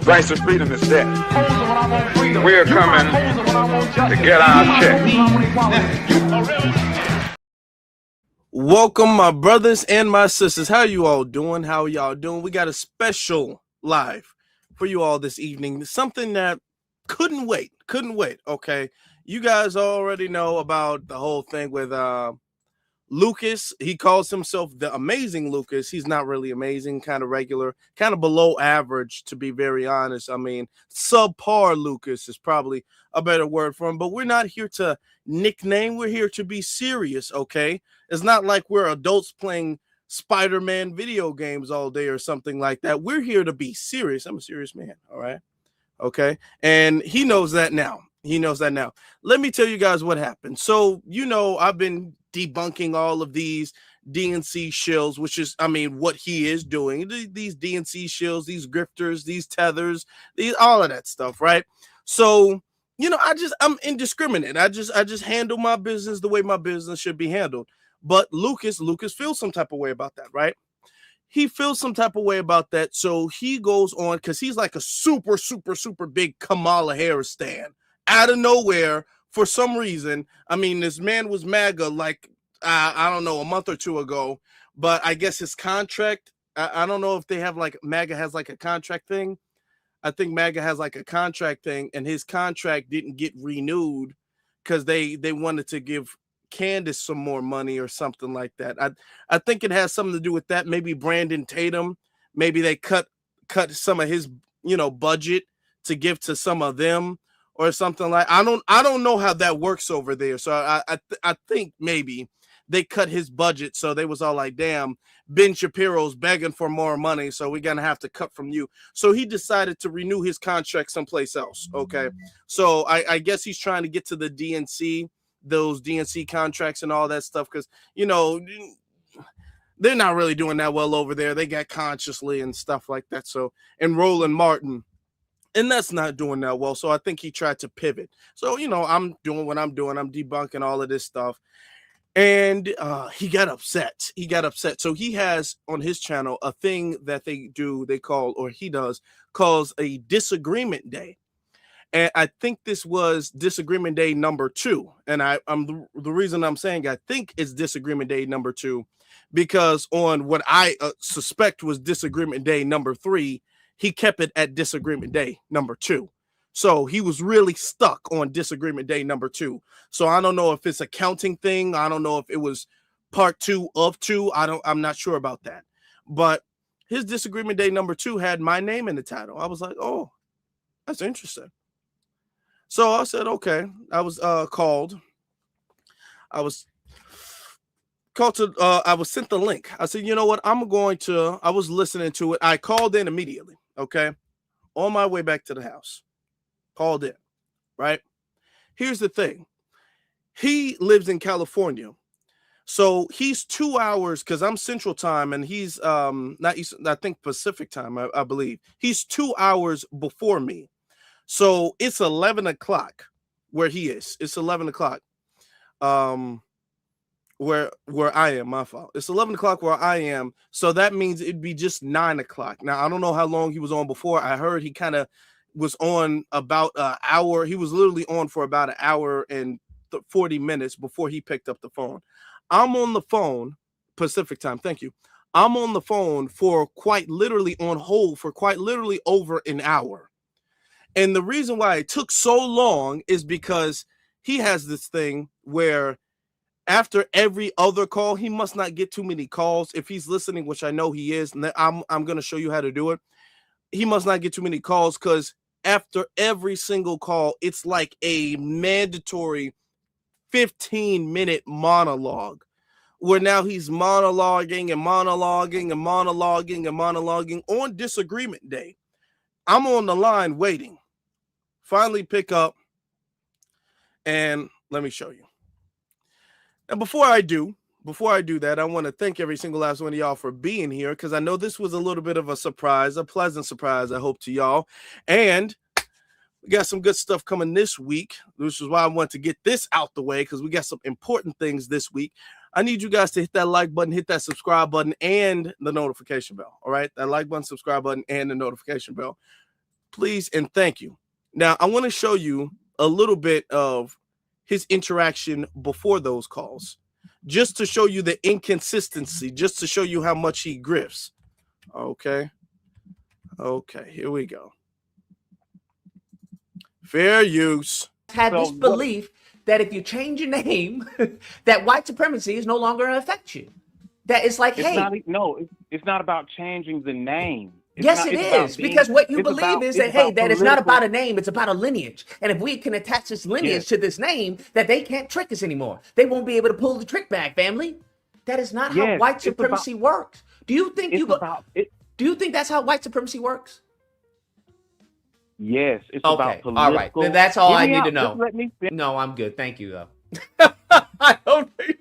Price of freedom is death. We're coming to get our check. Welcome, my brothers and my sisters. How you all doing? How are y'all doing? We got a special live for you all this evening. Something that couldn't wait. Okay. You guys already know about the whole thing with Lucas. He calls himself the amazing Lucas. He's not really amazing, kind of regular, kind of below average, to be very honest. I mean, subpar Lucas is probably a better word for him, but we're not here to nickname. We're here to be serious, okay? It's not like we're adults playing Spider-Man video games all day or something like that. We're here to be serious. I'm a serious man, all right? Okay? And he knows that now. Let me tell you guys what happened. So, I've been debunking all of these DNC shills, which is, what he is doing. These DNC shills, these grifters, these tethers, all of that stuff, right? So, I'm indiscriminate. I just handle my business the way my business should be handled. But Lucas feels some type of way about that, right? He feels some type of way about that. So he goes on, because he's like a super, super, super big Kamala Harris stan. Out of nowhere, for some reason, this man was MAGA like, I don't know, a month or two ago, but I guess his contract, I don't know if they have like, MAGA has like a contract thing. I think MAGA has like a contract thing, and his contract didn't get renewed because they wanted to give Candace some more money or something like that. I think it has something to do with that. Maybe Brandon Tatum, maybe they cut some of his, budget to give to some of them, or something like. I don't know how that works over there. So I think maybe they cut his budget. So they was all like, damn, Ben Shapiro's begging for more money, so we're gonna have to cut from you. So he decided to renew his contract someplace else. Okay. So I guess he's trying to get to the DNC, those DNC contracts and all that stuff, because they're not really doing that well over there. They got Consciously and stuff like that. So, and Roland Martin. And that's not doing that well. So I think he tried to pivot. So, I'm doing what I'm doing. I'm debunking all of this stuff. And he got upset. So he has on his channel a thing that he calls a disagreement day. And I think this was disagreement day number 2. And the reason I'm saying I think it's disagreement day number 2, because on what I suspect was disagreement day number 3, he kept it at disagreement day number 2. So he was really stuck on disagreement day number 2. So I don't know if it's a counting thing. I don't know if it was part 2 of 2. I'm not sure about that. But his disagreement day number 2 had my name in the title. I was like, oh, that's interesting. So I said, okay. I was called. I was sent the link. I said, you know what? I was listening to it. I called in immediately. Okay. On my way back to the house. Called in. Right. Here's the thing. He lives in California. So he's 2 hours, because I'm Central Time and he's not Eastern, I think Pacific Time, I believe. He's 2 hours before me. So it's 11 o'clock where he is. It's 11 o'clock. Where I am, my fault. It's 11 o'clock where I am. So that means it'd be just 9 o'clock. Now, I don't know how long he was on before. I heard he kind of was on about an hour. He was literally on for about an hour and 40 minutes before he picked up the phone. I'm on the phone, Pacific Time. Thank you. I'm on the phone on hold for quite literally over an hour. And the reason why it took so long is because he has this thing where after every other call, he must not get too many calls. If he's listening, which I know he is, and I'm going to show you how to do it. He must not get too many calls, because after every single call, it's like a mandatory 15-minute monologue, where now he's monologuing on disagreement day. I'm on the line waiting. Finally pick up, and let me show you. And before I do that, I want to thank every single last one of y'all for being here, because I know this was a little bit of a surprise, a pleasant surprise, I hope, to y'all. And we got some good stuff coming this week, which is why I want to get this out the way, because we got some important things this week. I need you guys to hit that like button, hit that subscribe button, and the notification bell. All right? That like button, subscribe button, and the notification bell. Please and thank you. Now, I want to show you a little bit of his interaction before those calls, just to show you the inconsistency, just to show you how much he grifts. Okay. Okay, here we go. Fair use. Had this belief that if you change your name, that white supremacy is no longer going to affect you. That it's like, it's hey. It's not about changing the name. Yes, it is, because what you believe is that, hey, that it's not about a name, it's about a lineage. And if we can attach this lineage to this name, that they can't trick us anymore. They won't be able to pull the trick back, family. That is not how white supremacy works. Do you think do you think that's how white supremacy works? Yes, it's about political. All right, then that's all I need to know. No, I'm good. Thank you, though. I don't think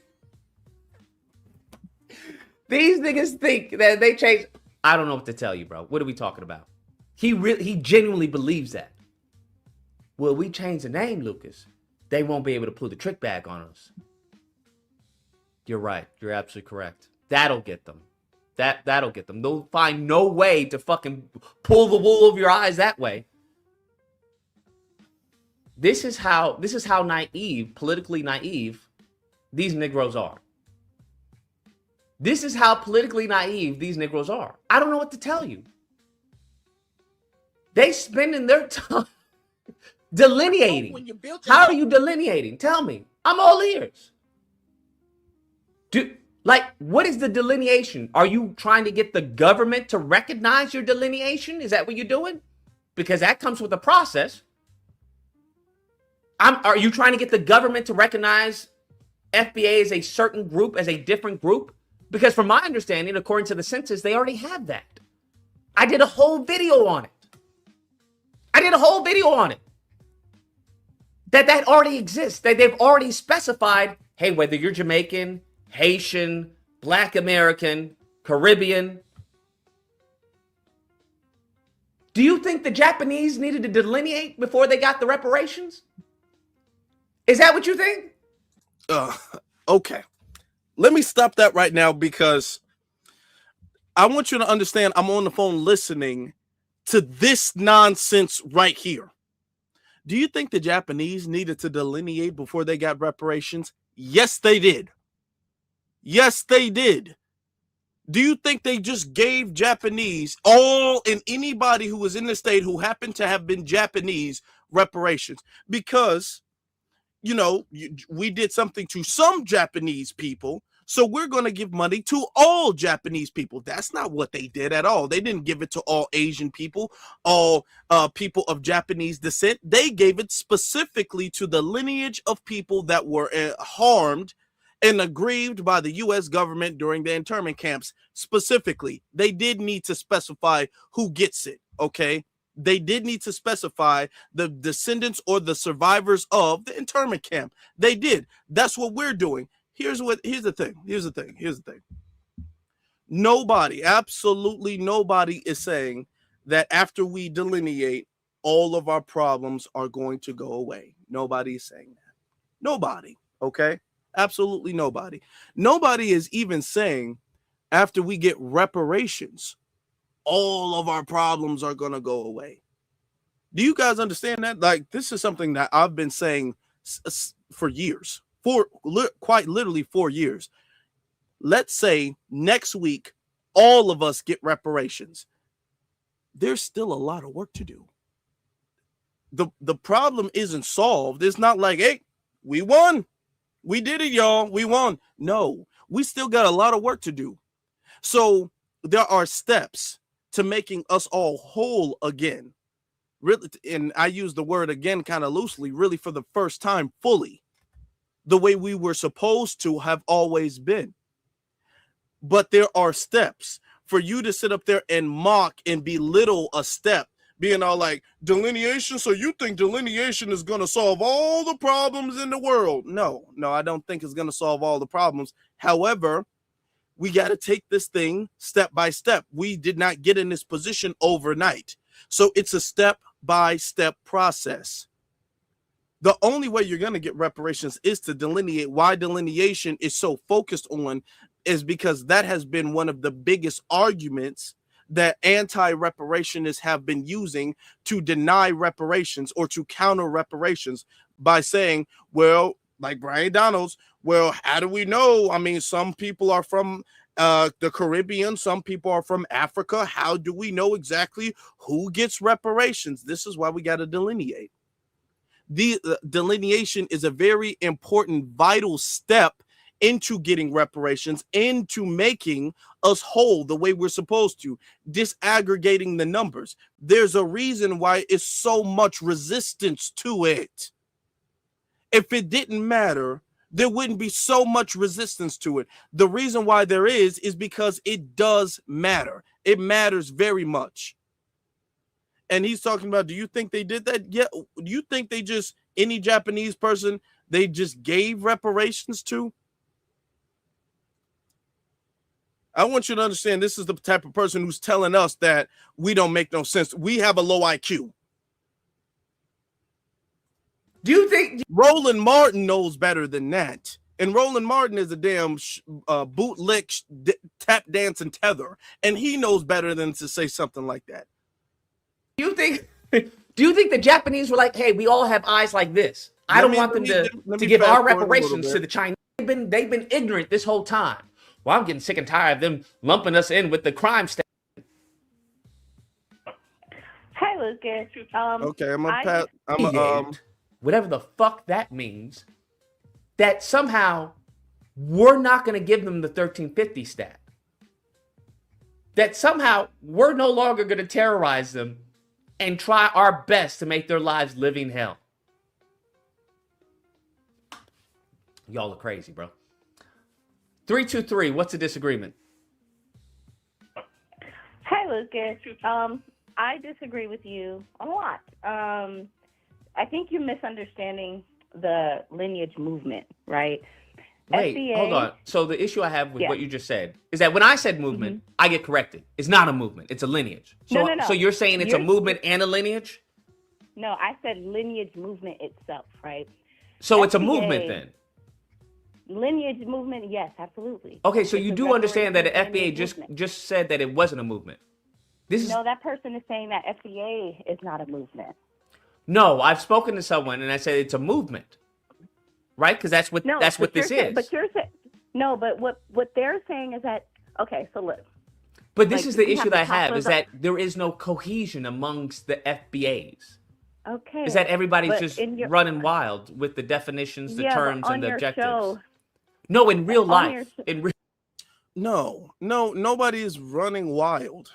these niggas think that they change. I don't know what to tell you, bro. What are we talking about? He genuinely believes that. Well, we change the name, Lucas, they won't be able to pull the trick back on us. You're right. You're absolutely correct. That'll get them. That'll get them. They'll find no way to fucking pull the wool over your eyes that way. This is how naive, politically naive, these Negroes are. This is how politically naive these Negroes are. I don't know what to tell you. They spending their time delineating. How are you delineating? Tell me. I'm all ears. What is the delineation? Are you trying to get the government to recognize your delineation? Is that what you're doing? Because that comes with a process. Are you trying to get the government to recognize FBA as a certain group, as a different group? Because from my understanding, according to the census, they already have that. I did a whole video on it. That already exists. That they've already specified, hey, whether you're Jamaican, Haitian, Black American, Caribbean. Do you think the Japanese needed to delineate before they got the reparations? Is that what you think? Okay. Let me stop that right now, because I want you to understand I'm on the phone listening to this nonsense right here. Do you think the Japanese needed to delineate before they got reparations? Yes, they did. Yes, they did. Do you think they just gave Japanese, all and anybody who was in the state who happened to have been Japanese, reparations? Because, you know, we did something to some Japanese people, so we're going to give money to all Japanese people. That's not what they did at all. They didn't give it to all Asian people, all people of Japanese descent. They gave it specifically to the lineage of people that were harmed and aggrieved by the U.S. government during the internment camps. Specifically, they did need to specify who gets it, okay? They did need to specify the descendants or the survivors of the internment camp. They did. That's what we're doing. Here's the thing. Nobody, absolutely nobody is saying that after we delineate, all of our problems are going to go away. Nobody is saying that. Nobody, okay? Absolutely nobody. Nobody is even saying after we get reparations, all of our problems are going to go away. Do you guys understand that? Like, this is something that I've been saying for years, quite literally 4 years. Let's say next week, all of us get reparations. There's still a lot of work to do. The problem isn't solved. It's not like, hey, we won. We did it, y'all. We won. No, we still got a lot of work to do. So there are steps to making us all whole again. Really, and I use the word again kind of loosely, really for the first time fully, the way we were supposed to have always been. But there are steps. For you to sit up there and mock and belittle a step, being all like, delineation, so you think delineation is going to solve all the problems in the world? No, I don't think it's going to solve all the problems. However, we got to take this thing step by step. We did not get in this position overnight. So it's a step-by-step process. The only way you're going to get reparations is to delineate. Why delineation is so focused on is because that has been one of the biggest arguments that anti-reparationists have been using to deny reparations or to counter reparations by saying, well, like Brian Donalds, well, how do we know? I mean, some people are from the Caribbean, some people are from Africa. How do we know exactly who gets reparations? This is why we got to delineate. The delineation is a very important, vital step into getting reparations, into making us whole the way we're supposed to, disaggregating the numbers. There's a reason why it's so much resistance to it. If it didn't matter, there wouldn't be so much resistance to it. The reason why there is because it does matter. It matters very much. And he's talking about, do you think they did that? Yeah. Do you think they just, any Japanese person, they just gave reparations to? I want you to understand, this is the type of person who's telling us that we don't make no sense. We have a low IQ. Do you think Roland Martin knows better than that? And Roland Martin is a damn bootleg tap dance and tether, and he knows better than to say something like that. do you think the Japanese were like, hey, we all have eyes like this? I don't want them to give our reparations to the Chinese. They've been ignorant this whole time. Well, I'm getting sick and tired of them lumping us in with the crime stat. Hi, Lucas. Okay, I'm gonna pass. Whatever the fuck that means, that somehow we're not going to give them the 1350 stat. That somehow we're no longer going to terrorize them and try our best to make their lives living hell. Y'all are crazy, bro. 323, what's the disagreement? Hi, Lucas. I disagree with you a lot. I think you're misunderstanding the lineage movement, right? Wait, FBA, hold on. So the issue I have with what you just said is that when I said movement, I get corrected. It's not a movement. It's a lineage. So, No. So you're saying it's a movement and a lineage? No, I said lineage movement itself, right? So it's a FBA movement then? Lineage movement, yes, absolutely. Okay, so It's you a do understand that the reparations FBA lineage movement. just said that it wasn't a movement. This is No, that person is saying that FBA is not a movement. No, I've spoken to someone and I said it's a movement. Right? Because that's what this is. But you're saying no, but what they're saying is that okay, so look. But this like, is the we issue have that I to talk have is about- that there is no cohesion amongst the FBAs. Okay. Is that everybody's but just in your- running wild with the definitions, the Yeah, but terms, on and the your objectives? show- No, in real on life. your No, nobody is running wild.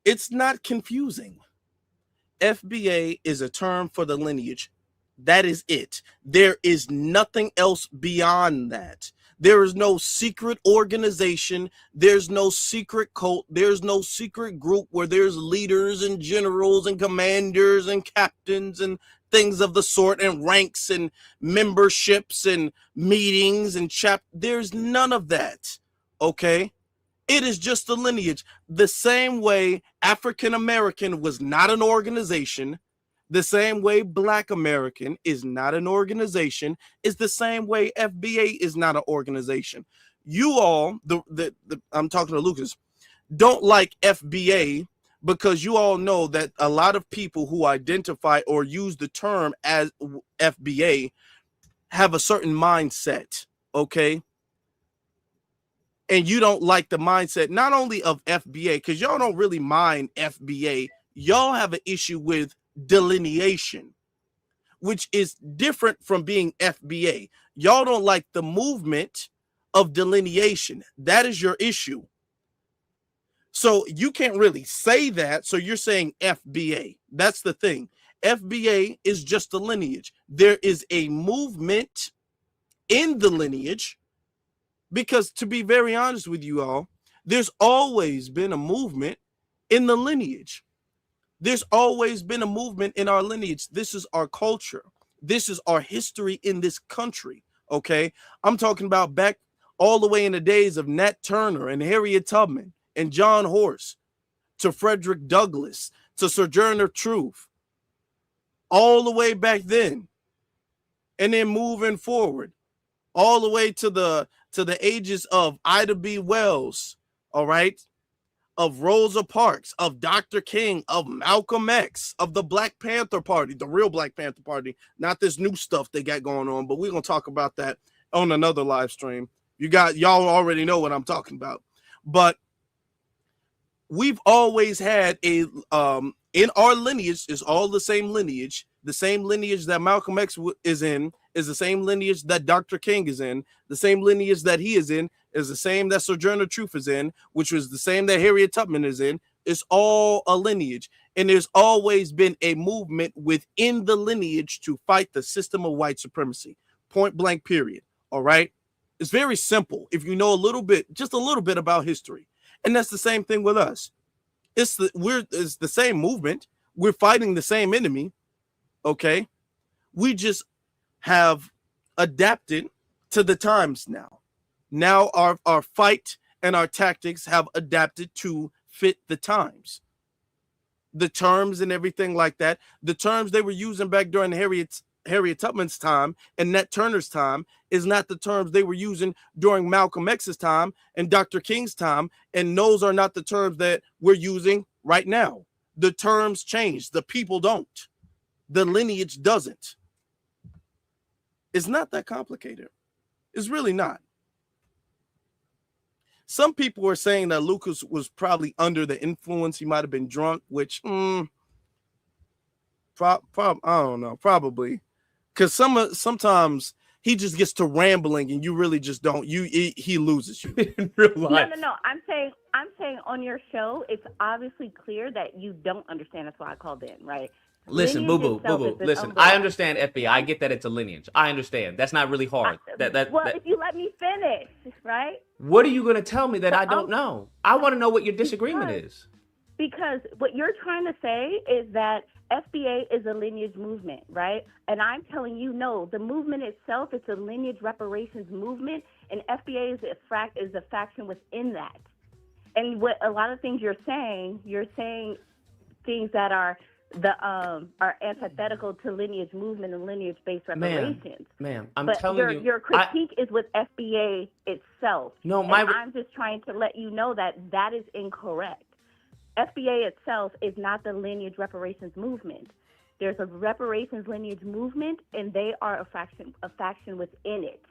It's not confusing. FBA is a term for the lineage. That is it. There is nothing else beyond that. There is no secret organization. There's no secret cult. There's no secret group where there's leaders and generals and commanders and captains and things of the sort and ranks and memberships and meetings and there's none of that. Okay. It is just a lineage. The same way African American was not an organization, the same way Black American is not an organization, is the same way FBA is not an organization. You all, I'm talking to Lucas, don't like FBA because you all know that a lot of people who identify or use the term as FBA have a certain mindset, okay? And you don't like the mindset, not only of FBA, because y'all don't really mind FBA, y'all have an issue with delineation, which is different from being FBA. Y'all don't like the movement of delineation. That is your issue. So you can't really say that. So you're saying FBA. That's the thing. FBA is just a lineage. There is a movement in the lineage because, to be very honest with you all, there's always been a movement in the lineage. There's always been a movement in our lineage. This is our culture. This is our history in this country, okay? I'm talking about back all the way in the days of Nat Turner and Harriet Tubman and John Horse to Frederick Douglass to Sojourner Truth, all the way back then. And then moving forward, all the way to the ages of Ida B. Wells, all right? of Rosa Parks, of Dr. King, of Malcolm X, of the Black Panther Party, the real Black Panther Party, not this new stuff they got going on, but we're going to talk about that on another live stream. Y'all already know what I'm talking about. But we've always had in our lineage, is all the same lineage that Malcolm X is in, is the same lineage that Dr. King is in, the same lineage that he is in, is the same that Sojourner Truth is in, which was the same that Harriet Tubman is in. It's all a lineage. And there's always been a movement within the lineage to fight the system of white supremacy. Point blank, period. All right? It's very simple if you know just a little bit about history. And that's the same thing with us. It's the same movement. We're fighting the same enemy. Okay? We just have adapted to the times now. Now our fight and our tactics have adapted to fit the times. The terms and everything like that. The terms they were using back during Harriet Tubman's time and Nat Turner's time is not the terms they were using during Malcolm X's time and Dr. King's time. And those are not the terms that we're using right now. The terms change. The people don't. The lineage doesn't. It's not that complicated. It's really not. Some people are saying that Lucas was probably under the influence. He might have been drunk, which I don't know, probably. Because sometimes he just gets to rambling and you really just don't. He loses you in real life. No. I'm saying on your show, it's obviously clear that you don't understand. That's why I called in, right? Listen, boo-boo. Listen, I understand FBI. I get that it's a lineage. I understand. That's not really hard. If you let me finish, right? What are you going to tell me that I don't know? I want to know what your disagreement is. Because what you're trying to say is that FBA is a lineage movement, right? And I'm telling you, no, the movement itself, it's a lineage reparations movement, and FBA is a faction within that. And what a lot of things you're saying things that are antithetical to lineage movement and lineage-based reparations. Ma'am, I'm telling you. Your critique is with FBA itself. No, I'm just trying to let you know that is incorrect. FBA itself is not the lineage reparations movement. There's a reparations lineage movement, and they are a faction within it.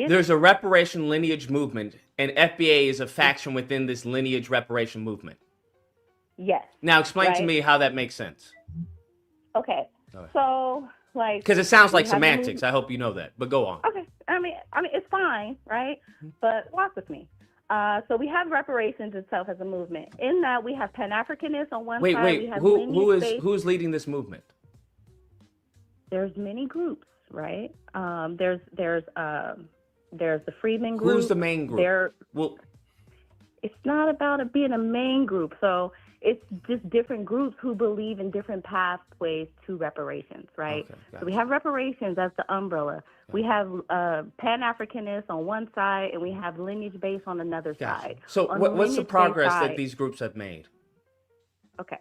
There's a reparation lineage movement, and FBA is a faction within this lineage reparation movement. Yes. Now explain to me how that makes sense. Okay. So, because it sounds like semantics. I hope you know that. But go on. Okay. I mean, it's fine, right? But walk with me. So we have reparations itself as a movement. In that, we have Pan-Africanists on one side. Wait. We have Who's leading this movement? There's many groups, right? There's the Freedmen group. Who's the main group? It's not about it being a main group. So it's just different groups who believe in different pathways to reparations, right? Okay, gotcha. So we have reparations as the umbrella. We have Pan-Africanists on one side, and we have lineage-based on another side. So what's the progress that these groups have made? Okay.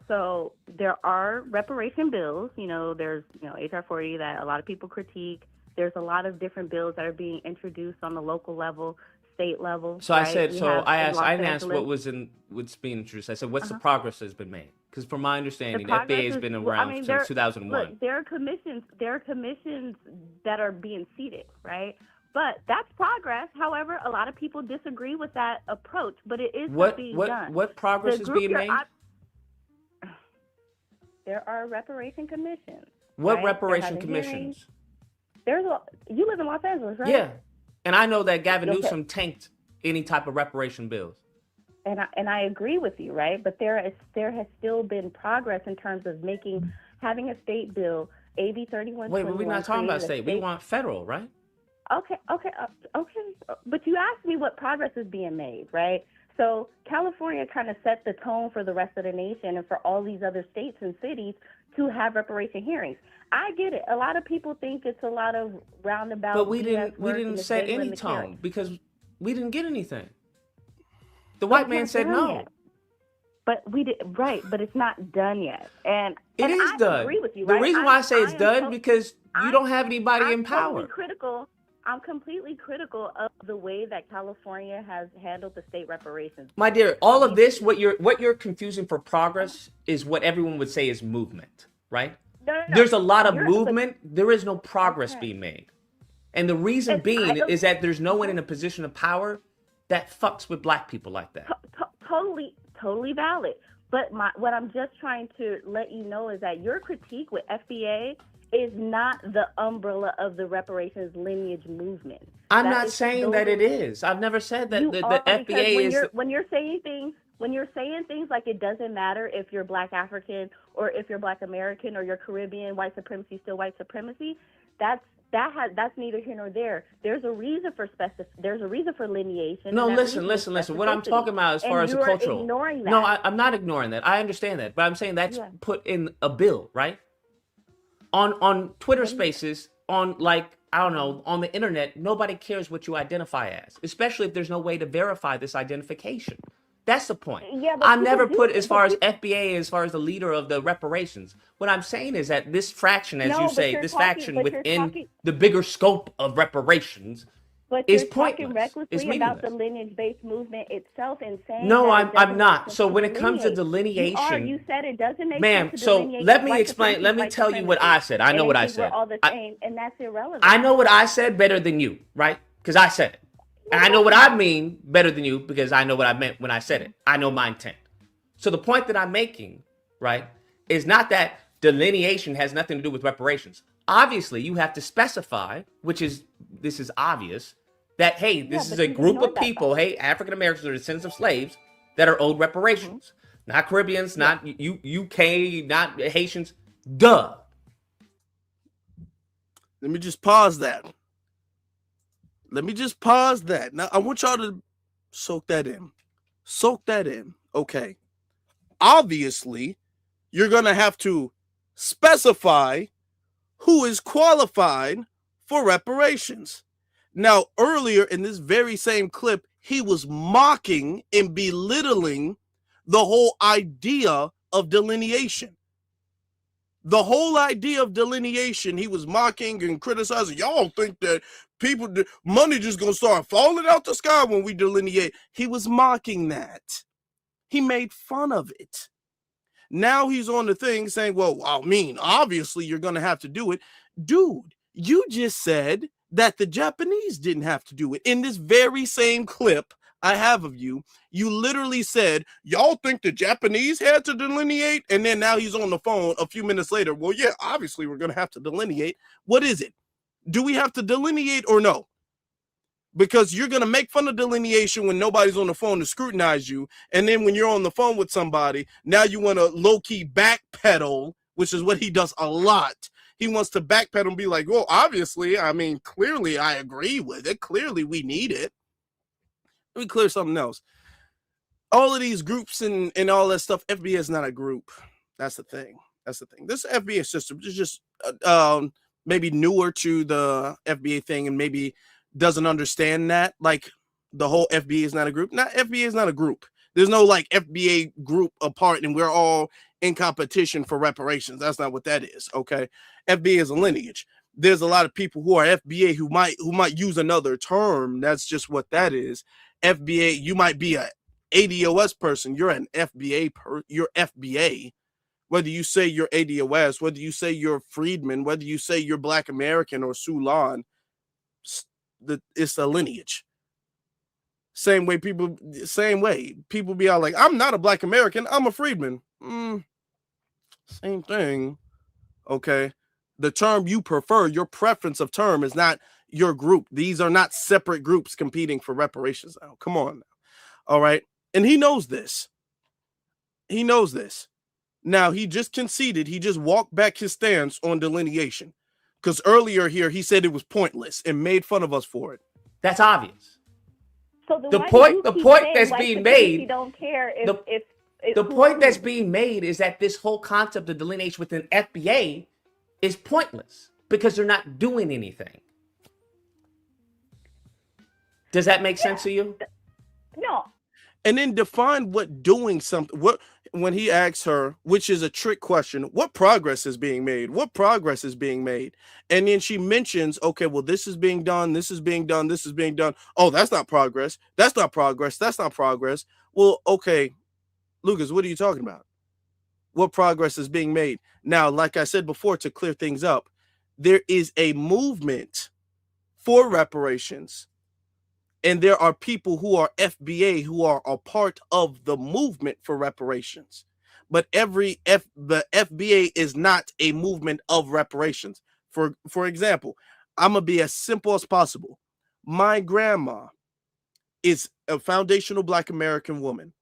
So there are reparation bills. There's HR 40 that a lot of people critique. There's a lot of different bills that are being introduced on the local level, state level. So right? I didn't ask what's being introduced. I said, what's the progress that's been made? Because from my understanding, the FBA has been around since 2001. Look, there are commissions that are being seated, right? But that's progress. However, a lot of people disagree with that approach, but it is being done. What progress is being made? There are reparation commissions. What right? reparation commissions? You live in Los Angeles, right? Yeah. And I know that Gavin Newsom tanked any type of reparation bills. And I agree with you, right? But there has still been progress in terms of having a state bill, AB 3121. Wait, but we're not talking about state. We want federal, right? Okay. But you asked me what progress is being made, right? So California kind of set the tone for the rest of the nation and for all these other states and cities to have reparation hearings. I get it. A lot of people think it's a lot of roundabout. But we didn't set any tone because we didn't get anything. The white man said no. Yet. But we did right, but it's not done yet. And it is done. I agree with you. The reason why I say it's done because you don't have anybody in power. Critical. I'm completely critical of the way that California has handled the state reparations. My dear, all of this, what you're confusing for progress is what everyone would say is movement, right? No. There's a lot of You're- movement. There is no progress being made. And the reason being is that there's no one in a position of power that fucks with black people like that. Totally valid. But what I'm just trying to let you know is that your critique with FBA is not the umbrella of the reparations lineage movement. I'm not saying that it is. I've never said that the FBA is. When you're saying things like it doesn't matter if you're Black African or if you're Black American or you're Caribbean, white supremacy still white supremacy. That's neither here nor there. There's a reason for lineation. No, listen. What I'm talking about as far as the cultural. Ignoring that. No, I'm not ignoring that. I understand that, but I'm saying that's put in a bill, right? On Twitter Spaces, on on the internet, nobody cares what you identify as, especially if there's no way to verify this identification. That's the point. Yeah, but I never put as far as FBA, as far as the leader of the reparations. What I'm saying is that this fraction, as you say, this faction within the bigger scope of reparations is pointless. But you're talking recklessly about the lineage-based movement itself and saying no, I'm not. So when it comes to delineation, you said it doesn't make ma'am. sense to So delineate let me white explain. supremacy, Let me white tell you what I said. I know what I said. We're all the same, and that's irrelevant. I know what I said better than you, right? Because I said it. And I know what I mean better than you because I know what I meant when I said it. I know my intent. So the point that I'm making, right, is not that delineation has nothing to do with reparations. Obviously, you have to specify, this is obvious, that, hey, this is a group of people, hey, African Americans are descendants of slaves that are owed reparations. Not Caribbeans, not UK, not Haitians. Duh. Let me just pause that. Now, I want y'all to soak that in. Okay. Obviously, you're going to have to specify who is qualified for reparations. Now, earlier in this very same clip, he was mocking and belittling the whole idea of delineation. The whole idea of delineation, he was mocking and criticizing. Y'all think that money just gonna start falling out the sky when we delineate. He was mocking that. He made fun of it. Now he's on the thing saying, well, I mean, obviously you're gonna have to do it. Dude, you just said that the Japanese didn't have to do it. In this very same clip I have of you, you literally said, y'all think the Japanese had to delineate? And then now he's on the phone a few minutes later. Well, yeah, obviously we're going to have to delineate. What is it? Do we have to delineate or no? Because you're going to make fun of delineation when nobody's on the phone to scrutinize you. And then when you're on the phone with somebody, now you want to low-key backpedal, which is what he does a lot. He wants to backpedal and be like, well, obviously, I mean, clearly I agree with it. Clearly we need it. Let me clear something else. All of these groups and all that stuff, FBA is not a group. That's the thing. This FBA system is just maybe newer to the FBA thing and maybe doesn't understand that. Like the whole FBA is not a group. FBA is not a group. There's no like FBA group apart and we're all in competition for reparations. That's not what that is. Okay. FBA is a lineage. There's a lot of people who are FBA who might use another term. That's just what that is. FBA, you might be a ADOS person. You're an FBA you're FBA. Whether you say you're ADOS, whether you say you're Freedman, whether you say you're Black American or Sulan, it's a lineage. Same way people be out like, I'm not a Black American, I'm a Freedman. Same thing. Okay. The term you prefer, your preference of term is not your group. These are not separate groups competing for reparations. Now, come on now. All right. And he knows this. Now, he just conceded. He just walked back his stance on delineation. Because earlier here, he said it was pointless and made fun of us for it. That's obvious. So the point that's being made. You don't care the point that's being made is that this whole concept of delineation within FBA is pointless because they're not doing anything. Does that make sense to you? No. And then define what doing something. What when he asks her, which is a trick question, what progress is being made? What progress is being made? And then she mentions, okay, well, this is being done, this is being done, this is being done. Oh, that's not progress. That's not progress. That's not progress. Well, okay, Lucas, what are you talking about? What progress is being made? Now, like I said before, to clear things up, there is a movement for reparations. And there are people who are FBA who are a part of the movement for reparations. But the FBA is not a movement of reparations. For example, I'm going to be as simple as possible. My grandma is a foundational Black American woman.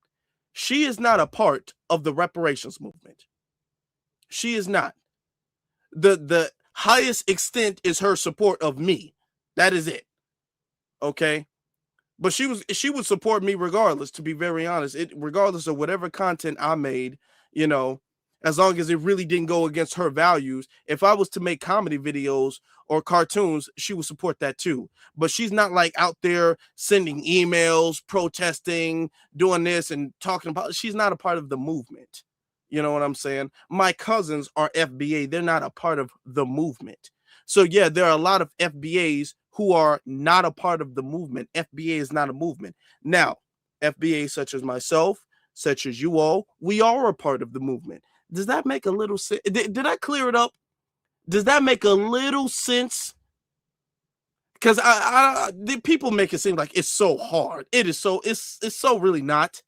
She is not a part of the reparations movement. She is not. The highest extent is her support of me. That is it. Okay? But she would support me regardless, to be very honest. Regardless of whatever content I made, you know, as long as it really didn't go against her values. If I was to make comedy videos or cartoons, she would support that too. But she's not like out there sending emails, protesting, doing this and talking about. She's not a part of the movement. You know what I'm saying? My cousins are FBA. They're not a part of the movement. So yeah, there are a lot of FBAs who are not a part of the movement. FBA is not a movement. Now, FBA such as myself, such as you all, we are a part of the movement. Does that make a little sense? Did I clear it up? Does that make a little sense? Because the people make it seem like it's so hard. It is so, it's so really not.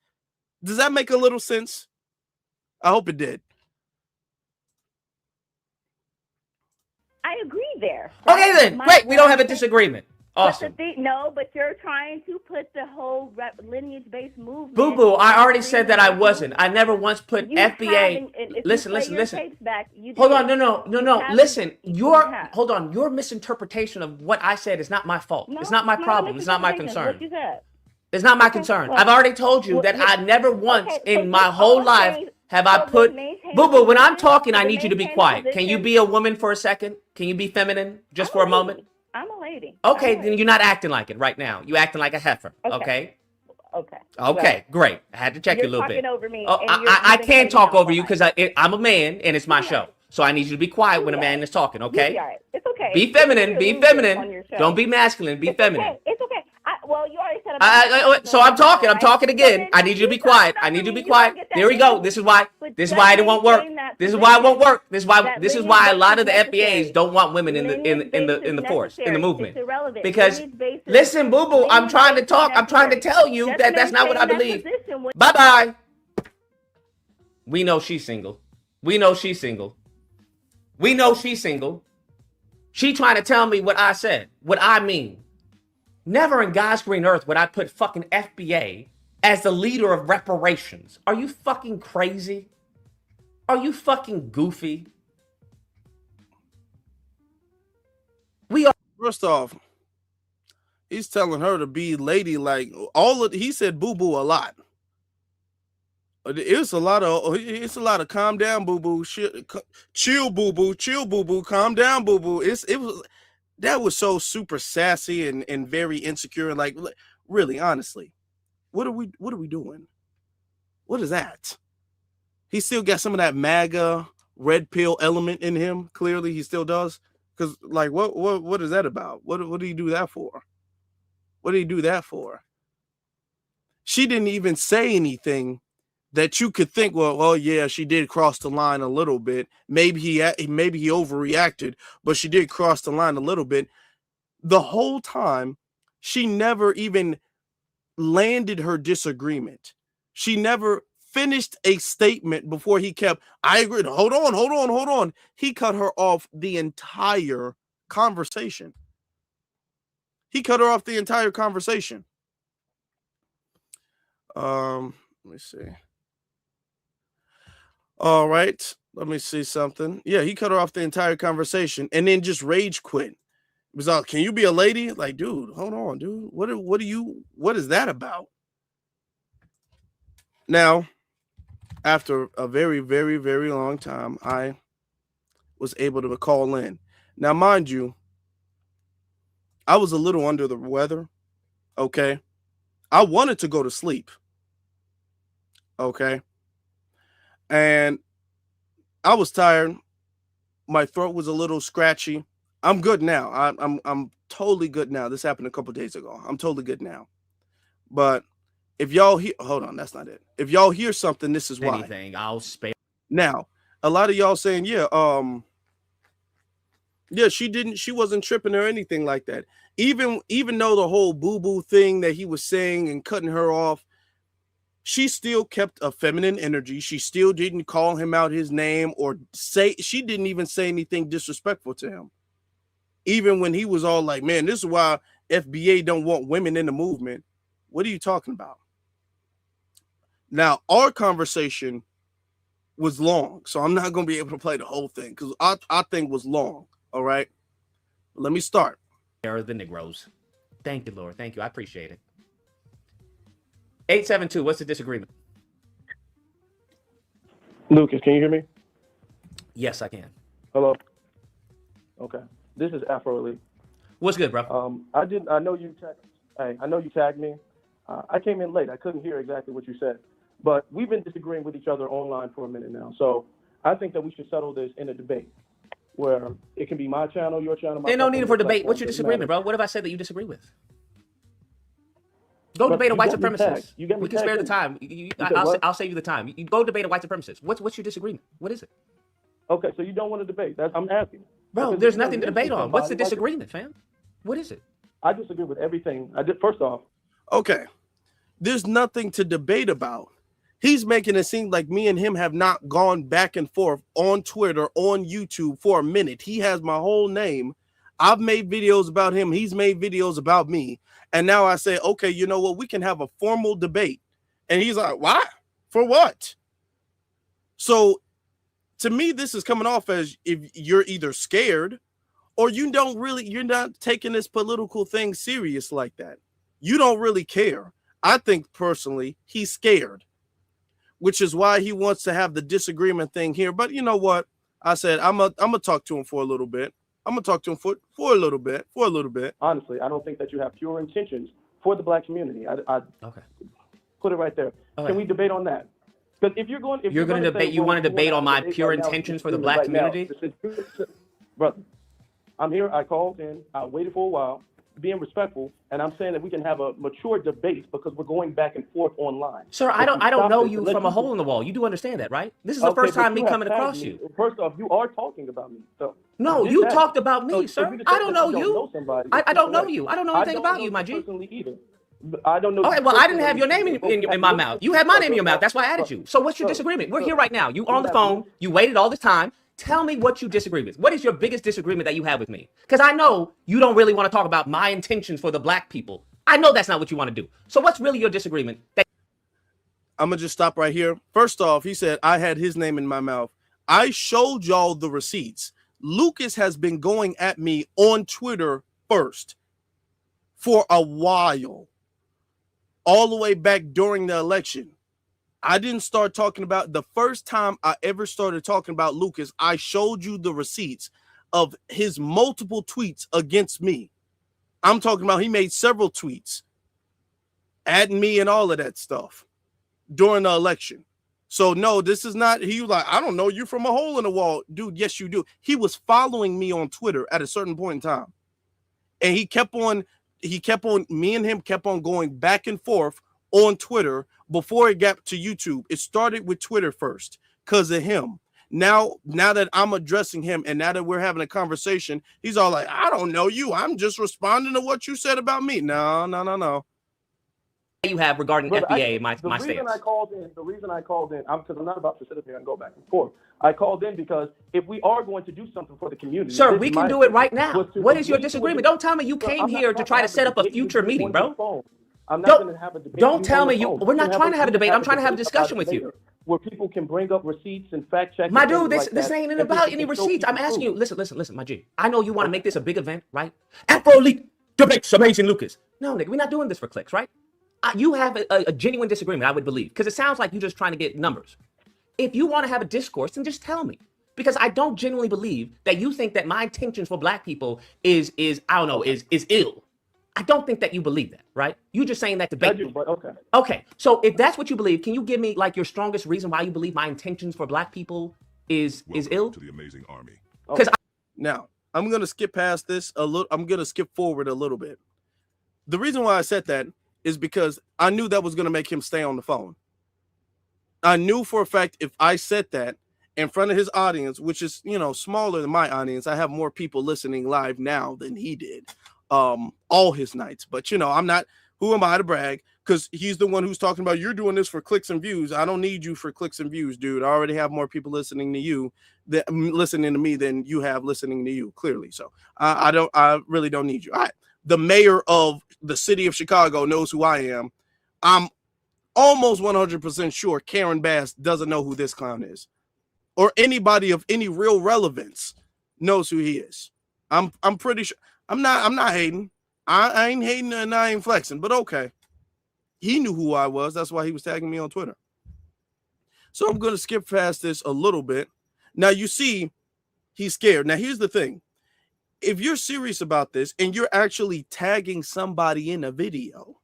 Does that make a little sense? I hope it did. I agree there. Okay, then. Great. We don't have a disagreement. Awesome. But you're trying to put the whole lineage-based movement. Boo boo. I already said that I wasn't. I never once put FBA. Listen. Hold on. No. Listen. Hold on. Your misinterpretation of what I said is not my fault. It's not my problem. It's not my concern. What you said. It's not my concern. I've already told you that I never once in my whole life have I put. Boo boo. When I'm talking, I need you to be quiet. Can you be a woman for a second? Can you be feminine just for a moment? I'm a lady. Okay, then you're not acting like it right now. You acting like a heifer. Okay. Okay, great. I had to check you a little bit. You're talking over me. I can't talk over you because I'm a man and it's my show. So I need you to be quiet when a man is talking. Okay. It's okay. Be feminine. Be feminine. Don't be masculine. Be feminine. It's okay. Well, you already said. So I'm talking. I'm talking again. I need you to be quiet. I need you to be quiet. There we go. This is why it won't work. This is why it won't work. This is why a lot of the FBAs don't want women in the force, in the movement. Because listen, boo boo, I'm trying to talk. I'm trying to tell you that that's not what I believe. Bye bye. We know she's single. We know she's single. We know she's single. She trying to tell me what I said, what I mean. Never in God's green earth would I put fucking FBA as the leader of reparations. Are you fucking crazy? Are you fucking goofy? We are. First off, he's telling her to be ladylike. He said boo boo a lot. It's a lot of calm down, boo boo. Chill, boo boo. Calm down, boo boo. That was so super sassy and very insecure. And like, really, honestly, what are we doing? What is that? He still got some of that MAGA red pill element in him. Clearly, he still does. Because like, what is that about? What do you do that for? What do you do that for? She didn't even say anything that you could think, well, yeah, she did cross the line a little bit. Maybe he overreacted, but she did cross the line a little bit. The whole time, she never even landed her disagreement. She never finished a statement before he kept, I agree. Hold on. He cut her off the entire conversation. Let me see. All right, let me see something. Yeah, he cut her off the entire conversation and then just rage quit. It was like, can you be a lady? Like, dude, hold on, dude. What is that about? Now, after a very, very, very long time, I was able to call in. Now, mind you, I was a little under the weather. Okay. I wanted to go to sleep. Okay. and I was tired. My throat was a little scratchy. I'm good now. I'm totally good now. This happened a couple days ago. I'm totally good now. But if y'all hear, hold on, that's not it. If y'all hear something, this is why. Anything, I'll spare. Now, a lot of y'all saying, yeah, she wasn't tripping or anything like that. Even though the whole boo-boo thing that he was saying and cutting her off, she still kept a feminine energy. She still didn't call him out his name or she didn't even say anything disrespectful to him. Even when he was all like, man, this is why FBA don't want women in the movement. What are you talking about? Now, our conversation was long, so I'm not going to be able to play the whole thing because our thing was long, all right? Let me start. The Negroes. Thank you, Lord. Thank you. I appreciate it. 872, what's the disagreement? Lucas, can you hear me? Yes, I can. Hello. Okay. This is Afro Elite. What's good, bro? I know you tagged me. I came in late. I couldn't hear exactly what you said. But we've been disagreeing with each other online for a minute now. So I think that we should settle this in a debate where it can be my channel, your channel, my There's no platform, need for your debate. platform. What's your Doesn't disagreement, matter. bro? What have I said that you disagree with? Go But debate a you white got me supremacist. tagged. You got me We can spare the tagged in. time. said what? I'll save you the time. You go debate a white supremacist. What's your disagreement? What is it? Okay, so you don't want to debate. I'm asking. Bro, Because there's if you nothing to don't debate mention on. What's the somebody, like, disagreement, fam? What is it? I disagree with everything. First off, Okay. There's nothing to debate about. He's making it seem like me and him have not gone back and forth on Twitter, on YouTube for a minute. He has my whole name. I've made videos about him. He's made videos about me. And now I say, okay, you know what? We can have a formal debate. And he's like, why? For what? So to me, this is coming off as if you're either scared or you're not taking this political thing serious like that. You don't really care. I think personally, he's scared, which is why he wants to have the disagreement thing here. But you know what? I said, I'm gonna talk to him for a little bit. I'm gonna talk to him for a little bit. honestly, I don't think that you have pure intentions for the black community. I Okay. put it right there. Okay. Can we debate on that? Because if you're going to debate. You want to debate on my pure intentions for the black community, brother? I'm here. I called in. I waited for a while, being respectful, and I'm saying that we can have a mature debate because we're going back and forth online. sir. I don't know you from a hole in the wall. You do understand that, right? This is the first time me coming across you. First off, you are talking about me. So No, you talked about me, sir. I don't know you. I don't know you. I don't know anything about you, my G. Personally either. I don't know. Okay, well, I didn't have your name in my mouth. You had my name in your mouth. That's why I added you. So what's your disagreement? We're here right now. You on the phone. You waited all this time. Tell me what you disagree with. What is your biggest disagreement that you have with me? Because I know you don't really want to talk about my intentions for the black people. I know that's not what you want to do. So what's really your disagreement? I'm gonna just stop right here. First off, he said I had his name in my mouth. I showed y'all the receipts. Lucas has been going at me on Twitter first for a while, all the way back during the election. I didn't start talking about the first time I ever started talking about Lucas. I showed you the receipts of his multiple tweets against me. I'm talking about he made several tweets adding me and all of that stuff during the election. So no, this is not, he was like, I don't know you from a hole in the wall. Dude, yes, you do. He was following me on Twitter at a certain point in time. And me and him kept on going back and forth on Twitter before it got to YouTube. It started with Twitter first because of him. Now that I'm addressing him and now that we're having a conversation, he's all like, I don't know you. I'm just responding to what you said about me. No. You have regarding FBA, my the reason stance. I called in, because I'm not about to sit up here and go back and forth. I called in because if we are going to do something for the community, Sir, we can do it right now. What is your disagreement? Don't tell me you came here to try to set up a future meeting, bro. I'm not going to have a debate. Don't tell me we're not trying to have a debate. I'm trying to have a discussion with you. Where people can bring up receipts and fact check. My dude, this ain't about any receipts. I'm asking you, listen, my G. I know you want to make this a big event, right? Afro Elite debates Amazing Lucas. No, nigga, we're not doing this for clicks, right? You have a genuine disagreement, I would believe, because it sounds like you're just trying to get numbers. If you want to have a discourse, then just tell me. Because I don't genuinely believe that you think that my intentions for black people is ill. I don't think that you believe that, right? You're just saying that to bait I do, me. but okay. Okay, so if that's what you believe, can you give me like your strongest reason why you believe my intentions for black people is ill? To the amazing army. Because Now, I'm going to skip past this a little. I'm going to skip forward a little bit. The reason why I said that is because I knew that was going to make him stay on the phone. I knew for a fact if I said that in front of his audience, which is, smaller than my audience, I have more people listening live now than he did all his nights. But, I'm not, who am I to brag? Because he's the one who's talking about, you're doing this for clicks and views. I don't need you for clicks and views, dude. I already have more people listening to you, listening to me than you have listening to you, clearly. So I really don't need you. All right. The mayor of the city of Chicago knows who I am. I'm almost 100% sure Karen Bass doesn't know who this clown is, or anybody of any real relevance knows who he is. I'm pretty sure. I'm not hating. I ain't hating and I ain't flexing, but okay. He knew who I was. That's why he was tagging me on Twitter. So I'm going to skip past this a little bit. Now you see he's scared. Now here's the thing. If you're serious about this and you're actually tagging somebody in a video,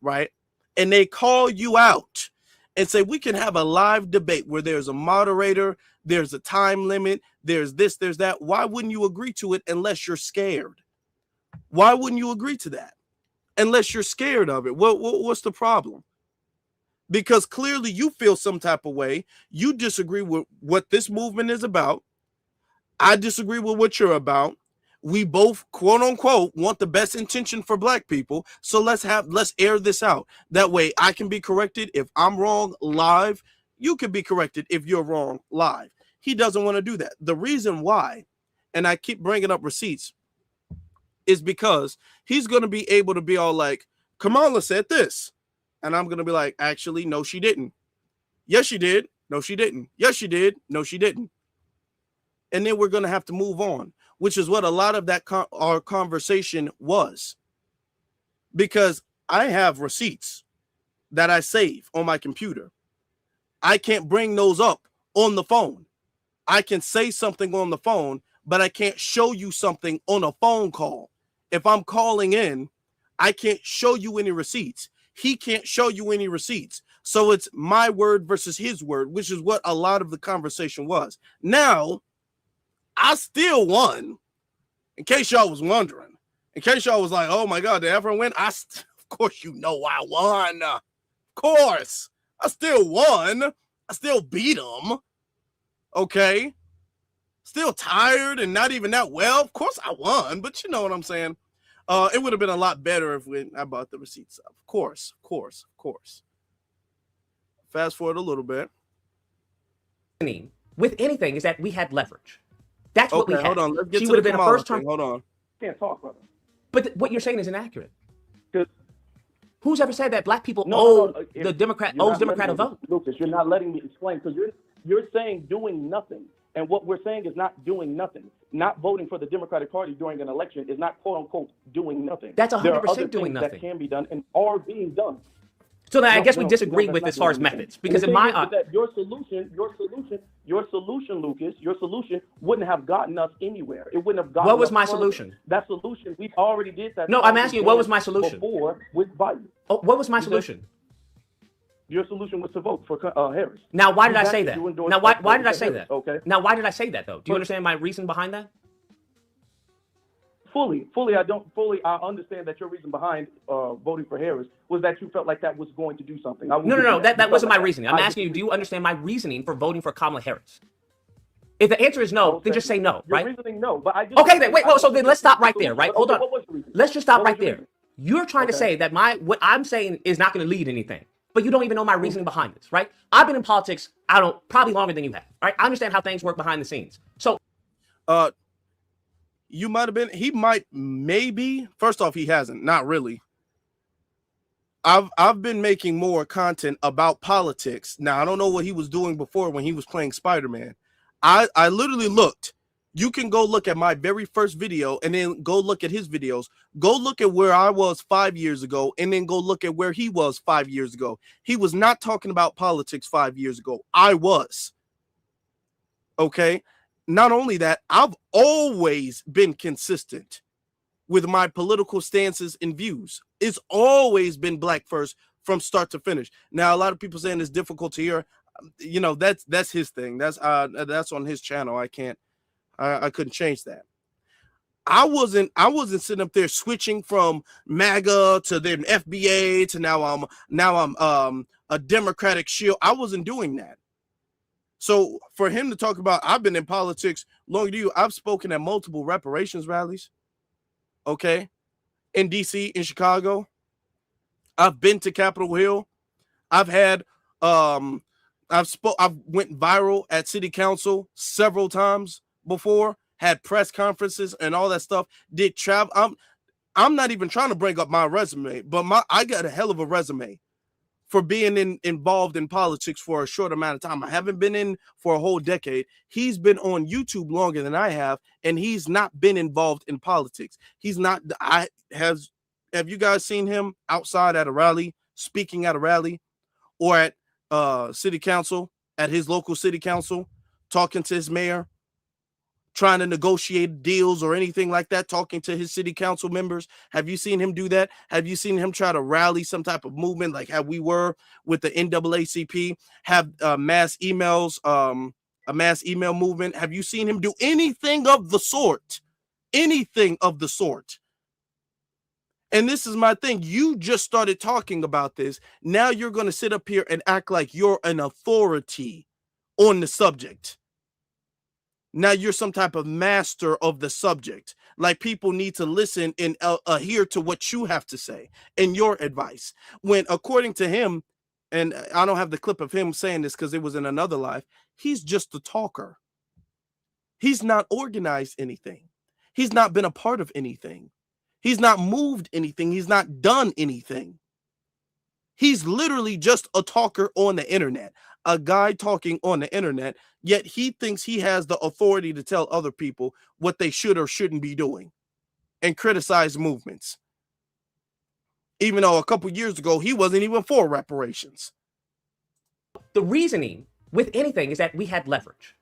right? And they call you out and say, we can have a live debate where there's a moderator, there's a time limit, there's this, there's that. Why wouldn't you agree to it unless you're scared? Why wouldn't you agree to that unless you're scared of it? What's the problem? Because clearly you feel some type of way. You disagree with what this movement is about. I disagree with what you're about. We both, quote unquote, want the best intention for black people. So let's air this out. That way I can be corrected if I'm wrong live. You can be corrected if you're wrong live. He doesn't want to do that. The reason why, and I keep bringing up receipts, is because he's going to be able to be all like, Kamala said this. And I'm going to be like, actually, no, she didn't. Yes, she did. No, she didn't. Yes, she did. No, she didn't. And then we're going to have to move on, which is what a lot of that our conversation was. Because I have receipts that I save on my computer. I can't bring those up on the phone. I can say something on the phone, but I can't show you something on a phone call. If I'm calling in, I can't show you any receipts. He can't show you any receipts. So it's my word versus his word, which is what a lot of the conversation was. Now, I still won. In case y'all was wondering. In case y'all was like, oh my God, did Afro win? Of course you know I won. Of course. I still won. I still beat him. Okay. Still tired and not even that well. Of course I won, but you know what I'm saying. It would have been a lot better if I bought the receipts up. Of course. Fast forward a little bit. With anything is that we had leverage. That's what we had. Hold on. Let's get she to would have the been a Kamala first term. thing. Hold on. Can't talk, brother. But what you're saying is inaccurate. Good. Who's ever said that black people the Democrat owes Democrat a vote? Lucas, you're not letting me explain because you're saying doing nothing. And what we're saying is not doing nothing. Not voting for the Democratic Party during an election is not, quote unquote, doing nothing. That's 100% there are other doing things nothing. that can be done and are being done. So then I guess we disagree with as far as methods. Because in my your solution, Lucas, your solution wouldn't have gotten us anywhere. It wouldn't have gotten What was us my further. solution? That solution, we already did that. No, I'm asking you, what was my solution? Before with Biden. Oh, what was my solution? Your solution was to vote for Harris. Now, why did I say that? Now, why did I say that? Okay. Now, why did I say that, though? Do you understand my reason behind that? Fully, I understand that your reason behind voting for Harris was that you felt like that was going to do something. No, that wasn't my reasoning. I'm asking you, do you understand my reasoning for voting for Kamala Harris? If the answer is no, then just say no, right? Your reasoning, no, but I just... Okay, then, wait, so then let's stop right there, right? Hold on. What was your reason? Let's just stop right there. You're trying to say that what I'm saying is not going to lead anything, but you don't even know my reasoning behind this, right? I've been in politics, probably longer than you have, right? I understand how things work behind the scenes. So, you might have been, he might, maybe. First off, he hasn't, not really. I've been making more content about politics. Now, I don't know what he was doing before when he was playing Spider-Man. I literally looked. You can go look at my very first video and then go look at his videos. Go look at where I was 5 years ago and then go look at where he was 5 years ago. He was not talking about politics 5 years ago. I was. Okay? Not only that, I've always been consistent with my political stances and views. It's always been black first from start to finish. Now, a lot of people saying it's difficult to hear. You know, that's his thing. That's on his channel. I couldn't change that. I wasn't sitting up there switching from MAGA to then FBA to now I'm a Democratic shield. I wasn't doing that. So for him to talk about, I've been in politics longer than you. I've spoken at multiple reparations rallies. Okay, in DC, in Chicago. I've been to Capitol Hill. I've had I've went viral at city council several times before. Had press conferences and all that stuff. Did travel. I'm not even trying to bring up my resume, but I got a hell of a resume for being involved in politics for a short amount of time. I haven't been in for a whole decade. He's been on YouTube longer than I have, and he's not been involved in politics. He's not. Have you guys seen him outside at a rally, speaking at a rally, or at city council, at his local city council, talking to his mayor, trying to negotiate deals or anything like that, talking to his city council members? Have you seen him do that? Have you seen him try to rally some type of movement like how we were with the NAACP, have mass emails, a mass email movement? Have you seen him do anything of the sort? Anything of the sort? And this is my thing. You just started talking about this. Now you're going to sit up here and act like you're an authority on the subject. Now you're some type of master of the subject. Like people need to listen and adhere to what you have to say and your advice. When according to him, and I don't have the clip of him saying this because it was in another live, he's just a talker. He's not organized anything. He's not been a part of anything. He's not moved anything. He's not done anything. He's literally just a talker on the internet, a guy talking on the internet, yet he thinks he has the authority to tell other people what they should or shouldn't be doing and criticize movements. Even though a couple years ago, he wasn't even for reparations. The reasoning with anything is that we had leverage.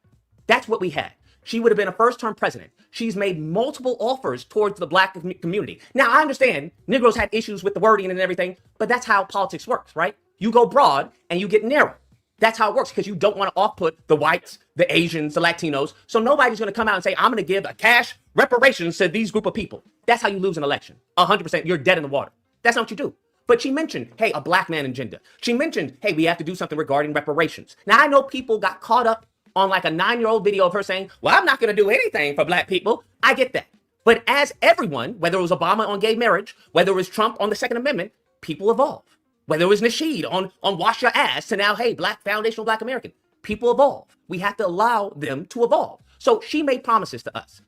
That's what we had. She would have been a first-term president. She's made multiple offers towards the black community. Now, I understand Negroes had issues with the wording and everything, but that's how politics works, right? You go broad and you get narrow. That's how it works, because you don't want to off-put the whites, the Asians, the Latinos. So nobody's going to come out and say, I'm going to give a cash reparations to these group of people. That's how you lose an election. 100%, you're dead in the water. That's not what you do. But she mentioned, hey, a black man agenda. She mentioned, hey, we have to do something regarding reparations. Now, I know people got caught up on like a 9-year-old video of her saying, well, I'm not going to do anything for black people. I get that. But as everyone, whether it was Obama on gay marriage, whether it was Trump on the Second Amendment, people evolve. Whether it was Nasheed on wash your ass to now, hey, black foundational black American, people evolve. We have to allow them to evolve. So she made promises to us.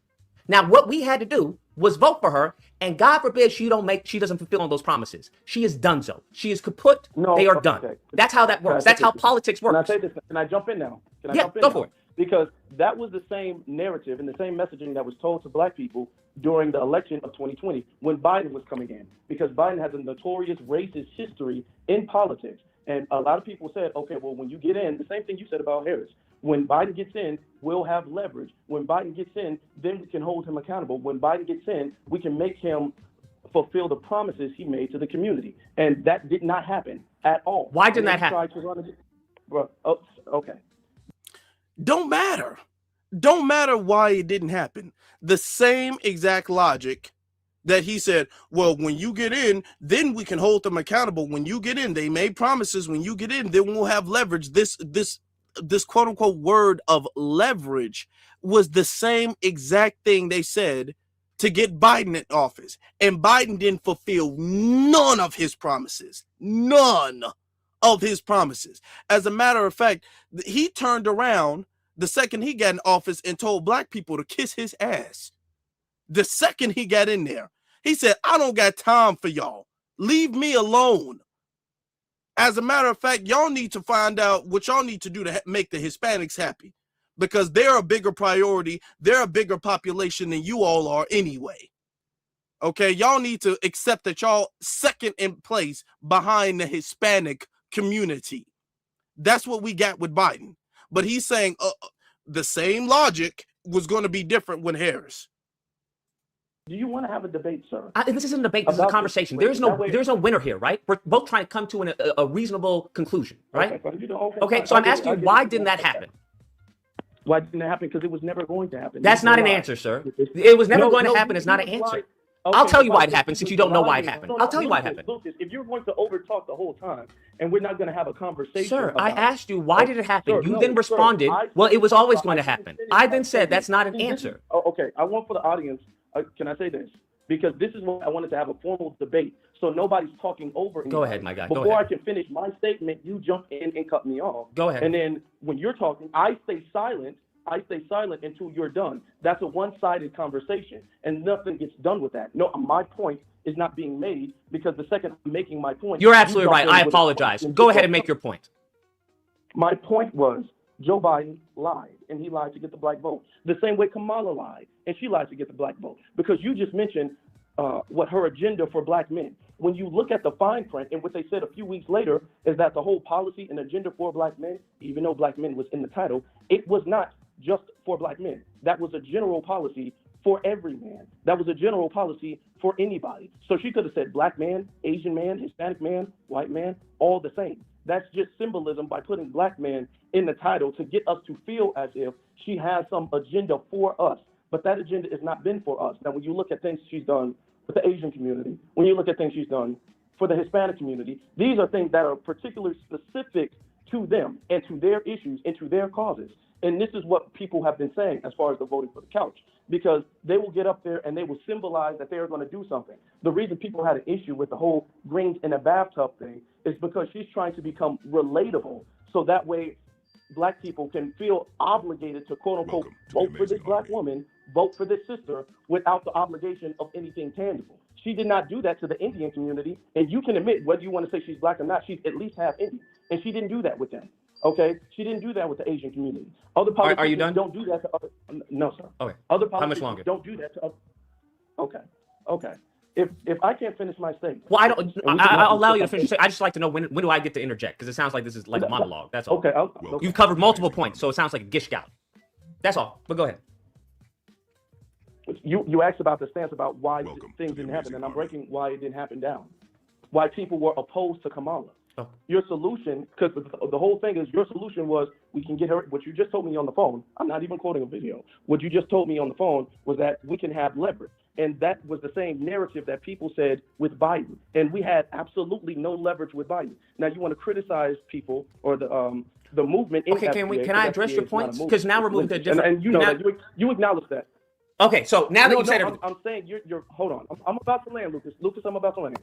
Now, what we had to do was vote for her, and God forbid she doesn't fulfill on those promises. She is done so. She is kaput. No, they are done. Okay. That's how that works. That's how politics works. Can I say this? Can I jump in now? Go for it. Because that was the same narrative and the same messaging that was told to black people during the election of 2020 when Biden was coming in. Because Biden has a notorious racist history in politics. And a lot of people said, okay, well, when you get in, the same thing you said about Harris. When Biden gets in, we'll have leverage. When Biden gets in, then we can hold him accountable. When Biden gets in, we can make him fulfill the promises he made to the community. And that did not happen at all. Why didn't that happen? Okay. Don't matter. Don't matter why it didn't happen. The same exact logic that he said, well, when you get in, then we can hold them accountable. When you get in, they made promises. When you get in, then we'll have leverage. This quote unquote word of leverage was the same exact thing they said to get Biden in office. And Biden didn't fulfill none of his promises. None of his promises. As a matter of fact, he turned around the second he got in office and told black people to kiss his ass. The second he got in there, he said, I don't got time for y'all. Leave me alone. As a matter of fact, y'all need to find out what y'all need to do to make the Hispanics happy, because they're a bigger priority. They're a bigger population than you all are anyway. Okay, y'all need to accept that y'all second in place behind the Hispanic community. That's what we got with Biden. But he's saying the same logic was going to be different with Harris. Do you want to have a debate, sir? This isn't a debate. This is a conversation. There's no winner here, right? We're both trying to come to a reasonable conclusion, right? Okay, so I'm asking you, why didn't that happen? Why didn't it happen? Because it was never going to happen. That's not an answer, sir. It was never going to happen. It's not an answer. I'll tell you why it happened since you don't know why it happened. I'll tell you why it happened. Lucas, if you're going to overtalk the whole time and we're not going to have a conversation. Sir, I asked you, why did it happen? You then responded, well, it was always going to happen. I then said, that's not an answer. Okay, I want for the audience, can I say this? Because this is what I wanted to have a formal debate, so nobody's talking over anybody. Go ahead, my guy. Go Before ahead. I can finish my statement, you jump in and cut me off. Go ahead. And then when you're talking, I stay silent. I stay silent until you're done. That's a one-sided conversation, and nothing gets done with that. No, my point is not being made because the second I'm making my point, you're absolutely right. I apologize. Go ahead and make your point. My point was Joe Biden lied, and he lied to get the black vote. The same way Kamala lied, and she lied to get the black vote. Because you just mentioned what her agenda for black men. When you look at the fine print, and what they said a few weeks later is that the whole policy and agenda for black men, even though black men was in the title, it was not just for black men. That was a general policy for every man. That was a general policy for anybody. So she could have said black man, Asian man, Hispanic man, white man, all the same. That's just symbolism by putting black man in the title to get us to feel as if she has some agenda for us. But that agenda has not been for us. Now, when you look at things she's done with the Asian community, when you look at things she's done for the Hispanic community, these are things that are particularly specific to them and to their issues and to their causes. And this is what people have been saying as far as the voting for the couch, because they will get up there and they will symbolize that they are going to do something. The reason people had an issue with the whole greens in a bathtub thing is because she's trying to become relatable. So that way black people can feel obligated to, quote unquote, vote for this black woman, vote for this sister without the obligation of anything tangible. She did not do that to the Indian community. And you can admit, whether you want to say she's black or not, she's at least half Indian. And she didn't do that with them. Okay, she didn't do that with the Asian community. Other politicians are you done? Don't do that to other. No, sir. Okay. Other How much politicians longer? don't do that to other. Okay. If I can't finish my statement. Well, I'll allow you to finish. I just like to know when do I get to interject, because it sounds like this is like a monologue. That's all. Okay. You've covered multiple points, so it sounds like a gish gout. That's all. But go ahead. You asked about the stance about why things didn't happen, and I'm breaking why it didn't happen down. Why people were opposed to Kamala. Oh. Your solution, because the whole thing is your solution was we can get her, what you just told me on the phone, I'm not even quoting a video, what you just told me on the phone was that we can have leverage. And that was the same narrative that people said with Biden. And we had absolutely no leverage with Biden. Now you want to criticize people or the movement. Okay, can I address your points? Because now we're moving to a different. And you know that you acknowledge that. Okay, so now that you said everything. I'm saying you're hold on. I'm about to land, Lucas. I'm about to land.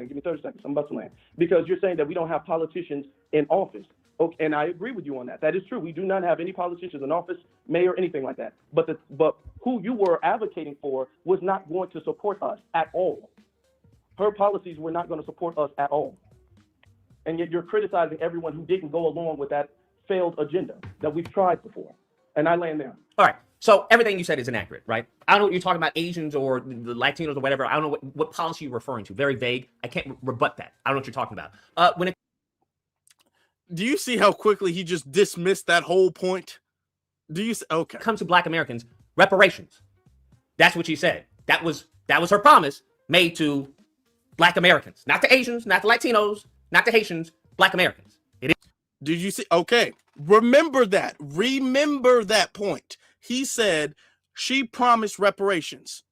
Give me 30 seconds. I'm about to land. Because you're saying that we don't have politicians in office. Okay, and I agree with you on that. That is true. We do not have any politicians in office, mayor, anything like that. But who you were advocating for was not going to support us at all. Her policies were not going to support us at all. And yet you're criticizing everyone who didn't go along with that failed agenda that we've tried before. And I land there. All right. So everything you said is inaccurate, right? I don't know what you're talking about, Asians or the Latinos or whatever. I don't know what policy you're referring to. Very vague. I can't rebut that. I don't know what you're talking about. Do you see how quickly he just dismissed that whole point? Okay. Comes to Black Americans, reparations. That's what she said. That was her promise made to Black Americans, not the Asians, not the Latinos, not the Haitians, Black Americans. It is. Did you see? Okay. Remember that. Remember that point. He said she promised reparations.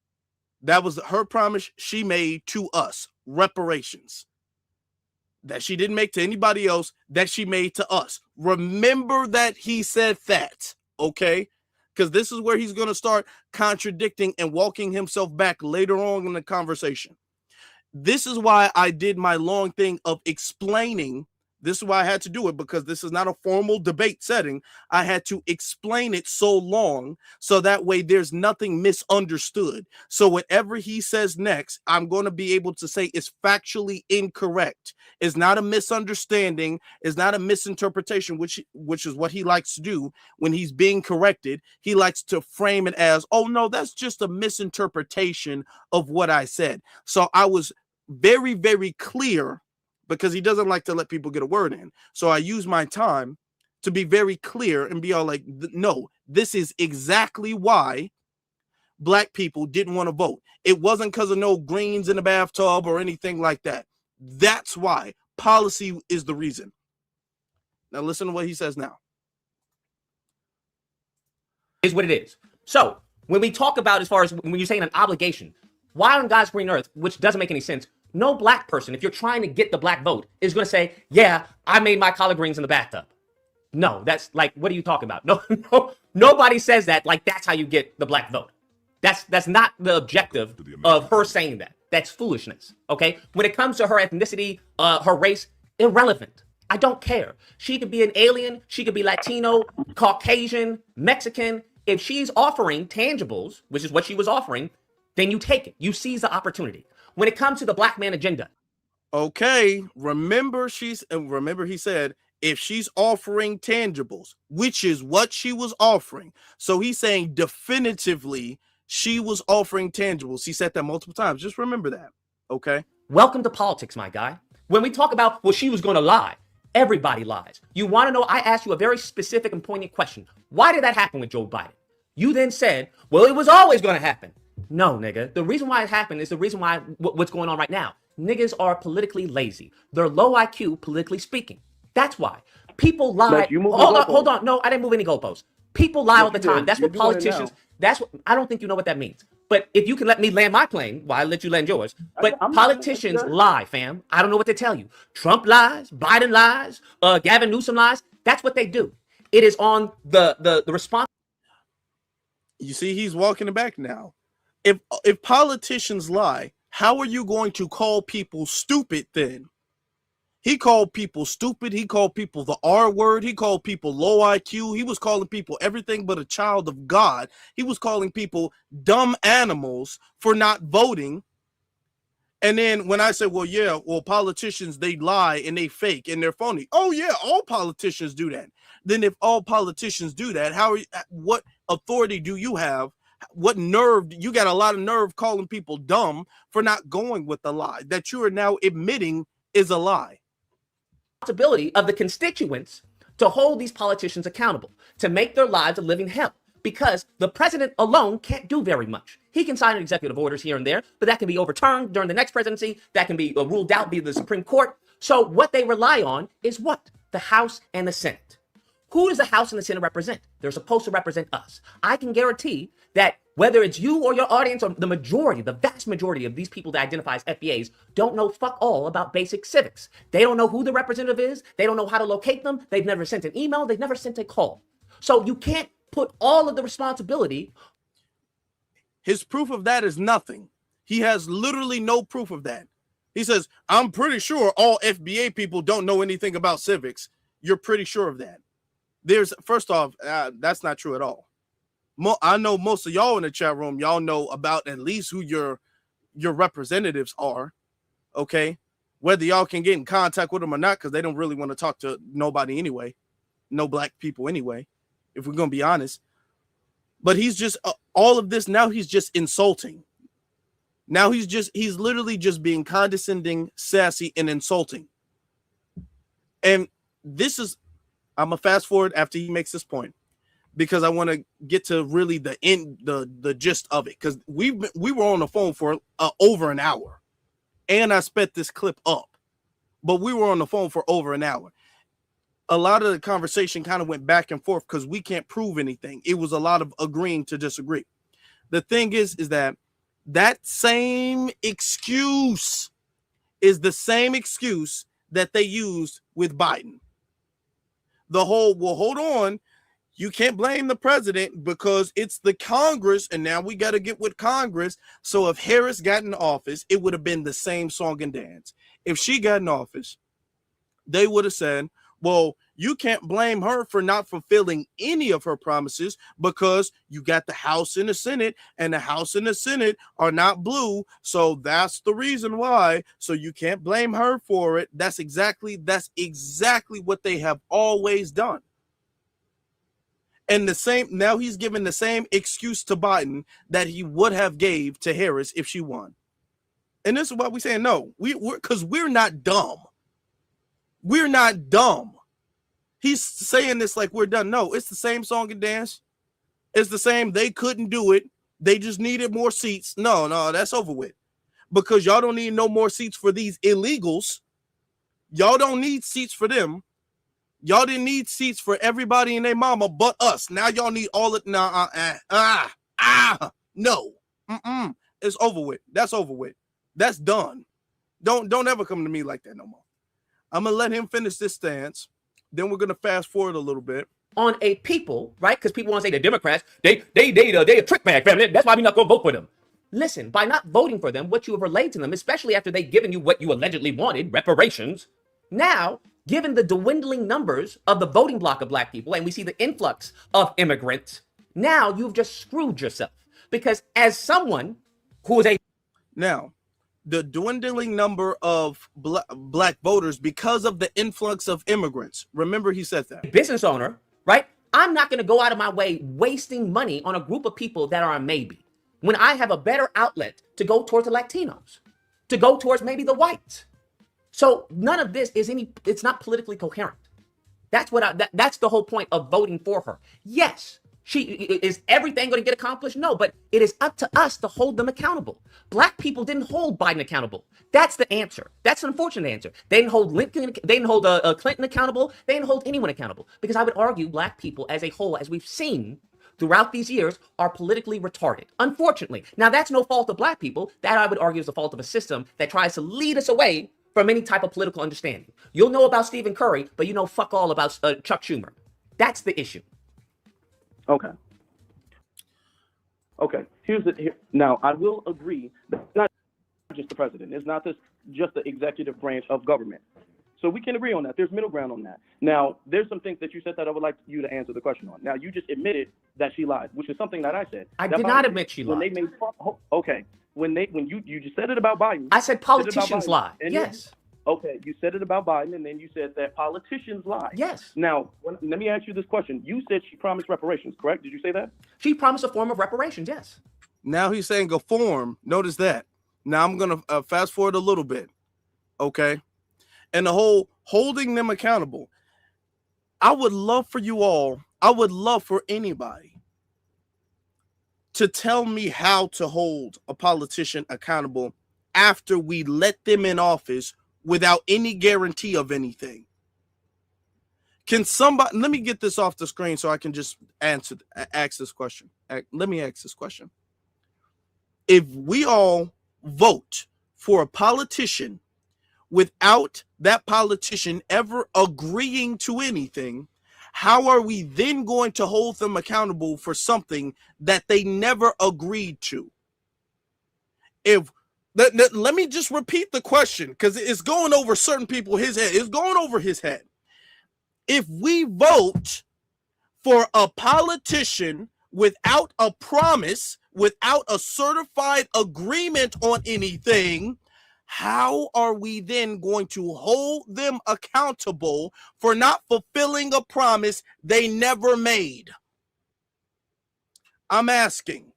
That was her promise she made to us. Reparations. That she didn't make to anybody else, that she made to us. Remember that he said that. Okay? Because this is where he's going to start contradicting and walking himself back later on in the conversation. This is why I did my long thing of explaining. This is why I had to do it, because this is not a formal debate setting. I had to explain it so long so that way there's nothing misunderstood. So whatever he says next, I'm going to be able to say is factually incorrect. It's not a misunderstanding. It's not a misinterpretation, which is what he likes to do when he's being corrected. He likes to frame it as, oh, no, that's just a misinterpretation of what I said. So I was very, very clear, because he doesn't like to let people get a word in. So I use my time to be very clear and be all like, no, this is exactly why black people didn't want to vote. It wasn't because of no greens in the bathtub or anything like that. That's why policy is the reason. Now listen to what he says now. Is what it is. So when we talk about, as far as when you're saying an obligation, why on God's green earth, which doesn't make any sense, no black person, if you're trying to get the black vote, is going to say, yeah, I made my collard greens in the bathtub. No, that's like, what are you talking about? No, nobody says that. Like, that's how you get the black vote. That's not the objective of her saying that. That's foolishness. Okay. When it comes to her ethnicity, her race, irrelevant. I don't care. She could be an alien. She could be Latino, Caucasian, Mexican. If she's offering tangibles, which is what she was offering, then you take it. You seize the opportunity. When it comes to the black man agenda. Okay. Remember he said, if she's offering tangibles, which is what she was offering. So he's saying definitively she was offering tangibles. He said that multiple times. Just remember that. Okay. Welcome to politics, my guy. When we talk about, well, she was going to lie. Everybody lies. You want to know? I asked you a very specific and poignant question. Why did that happen with Joe Biden? You then said, well, it was always going to happen. No, nigga. The reason why it happened is the reason why what's going on right now. Niggas are politically lazy. They're low IQ, politically speaking. That's why. People lie. Hold on. No, I didn't move any goalposts. People lie all the time. That's what politicians, I don't think you know what that means. But if you can let me land my plane, well, I'll let you land yours. But politicians lie, fam. I don't know what to tell you. Trump lies, Biden lies, Gavin Newsom lies. That's what they do. It is on the response. You see, he's walking it back now. If politicians lie, how are you going to call people stupid then? He called people stupid. He called people the R word. He called people low IQ. He was calling people everything but a child of God. He was calling people dumb animals for not voting. And then when I said, well, politicians, they lie and they fake and they're phony. Oh, yeah, all politicians do that. Then if all politicians do that, what authority do you have? What nerve? You got a lot of nerve calling people dumb for not going with the lie that you are now admitting is a lie. Responsibility of the constituents to hold these politicians accountable, to make their lives a living hell, because the president alone can't do very much. He can sign executive orders here and there, but that can be overturned during the next presidency. That can be ruled out via the Supreme Court. So what they rely on is what? The House and the Senate. Who does the House and the Senate represent? They're supposed to represent us. I can guarantee that whether it's you or your audience or the majority, the vast majority of these people that identify as FBAs don't know fuck all about basic civics. They don't know who the representative is. They don't know how to locate them. They've never sent an email. They've never sent a call. So you can't put all of the responsibility. His proof of that is nothing. He has literally no proof of that. He says, I'm pretty sure all FBA people don't know anything about civics. You're pretty sure of that. First off, that's not true at all. I know most of y'all in the chat room, y'all know about at least who your representatives are, okay? Whether y'all can get in contact with them or not, because they don't really want to talk to nobody anyway. No black people anyway, if we're going to be honest. But he's just, all of this, now he's just insulting. Now he's literally just being condescending, sassy, and insulting. And this is, I'm going to fast forward after he makes this point, because I want to get to really the end, the gist of it. Because we were on the phone for over an hour, and I sped this clip up, but we were on the phone for over an hour. A lot of the conversation kind of went back and forth because we can't prove anything. It was a lot of agreeing to disagree. The thing is that same excuse is the same excuse that they used with Biden. The whole, well, hold on, you can't blame the president because it's the Congress, and now we got to get with Congress. So if Harris got in office, it would have been the same song and dance. If she got in office, they would have said, well, you can't blame her for not fulfilling any of her promises because you got the House and the Senate, and the House and the Senate are not blue. So that's the reason why. So you can't blame her for it. That's exactly what they have always done. And now he's giving the same excuse to Biden that he would have gave to Harris if she won. And this is why we're saying no, because we're not dumb. We're not dumb. He's saying this like we're done. No, it's the same song and dance. It's the same. They couldn't do it. They just needed more seats. No, that's over with. Because y'all don't need no more seats for these illegals. Y'all don't need seats for them. Y'all didn't need seats for everybody and their mama but us. Now y'all need all it. No. It's over with. That's over with. That's done. Don't ever come to me like that no more. I'm gonna let him finish this stance. Then we're gonna fast forward a little bit. On a people, right? Because people want to say the Democrats, they a trick bag family. That's why we're not gonna vote for them. Listen, by not voting for them, what you have relayed to them, especially after they've given you what you allegedly wanted, reparations, now, given the dwindling numbers of the voting bloc of black people, and we see the influx of immigrants, now you've just screwed yourself. Because as someone who is a... Now, the dwindling number of black voters because of the influx of immigrants. Remember, he said that. Business owner, right? I'm not going to go out of my way wasting money on a group of people that are a maybe, when I have a better outlet to go towards the Latinos, to go towards maybe the whites. So none of this is it's not politically coherent. That's that's the whole point of voting for her. Yes, is everything going to get accomplished? No, but it is up to us to hold them accountable. Black people didn't hold Biden accountable. That's the answer. That's an unfortunate answer. They didn't hold Lincoln, they didn't hold Clinton accountable. They didn't hold anyone accountable, because I would argue black people as a whole, as we've seen throughout these years, are politically retarded. Unfortunately. Now, that's no fault of black people. That I would argue is the fault of a system that tries to lead us away from any type of political understanding. You'll know about Stephen Curry, but you know fuck all about Chuck Schumer. That's the issue. Okay. Now, I will agree that it's not just the president. It's not just the executive branch of government. So we can agree on that. There's middle ground on that. Now, there's some things that you said that I would like you to answer the question on. Now, you just admitted that she lied, which is something that I said. I did not admit she lied. When they made, okay. When you just said it about Biden. I said politicians lie. Yes. Okay, you said it about Biden, and then you said that politicians lie. Yes. Now, let me ask you this question. You said she promised reparations, correct? Did you say that? She promised a form of reparations, yes. Now he's saying a form. Notice that. Now I'm going to fast forward a little bit, okay? And the whole holding them accountable. I would love for you all, I would love for anybody to tell me how to hold a politician accountable after we let them in office without any guarantee of anything. Can somebody, let me get this off the screen so I can just ask this question. Let me ask this question. If we all vote for a politician without that politician ever agreeing to anything, how are we then going to hold them accountable for something that they never agreed to? Let me just repeat the question, because it's going over certain people his head. It's going over his head. If we vote for a politician without a promise, without a certified agreement on anything, how are we then going to hold them accountable for not fulfilling a promise they never made? I'm asking,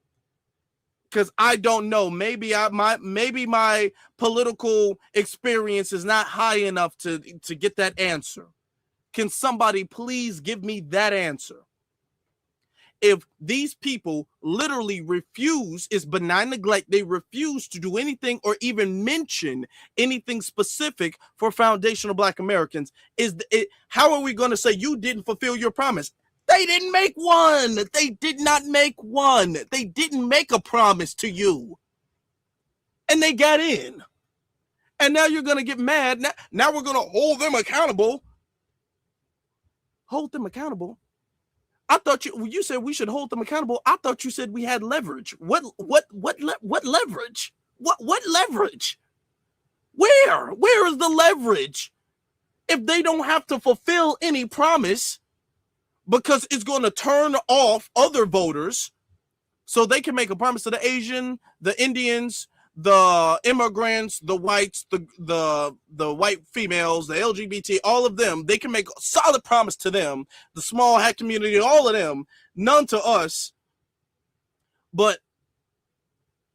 because I don't know. Maybe my political experience is not high enough to get that answer. Can somebody please give me that answer? If these people literally refuse, it's benign neglect, they refuse to do anything or even mention anything specific for foundational Black Americans, how are we going to say you didn't fulfill your promise? They didn't make one. They did not make one. They didn't make a promise to you. And they got in. And now you're going to get mad. Now we're going to hold them accountable. Hold them accountable? I thought you said we should hold them accountable. I thought you said we had leverage. What leverage? What leverage? Where is the leverage? If they don't have to fulfill any promise because it's going to turn off other voters so they can make a promise to the Asian, the Indians, the immigrants, the whites, the white females, the LGBT, all of them, they can make a solid promise to them, the small hat community, all of them, none to us. But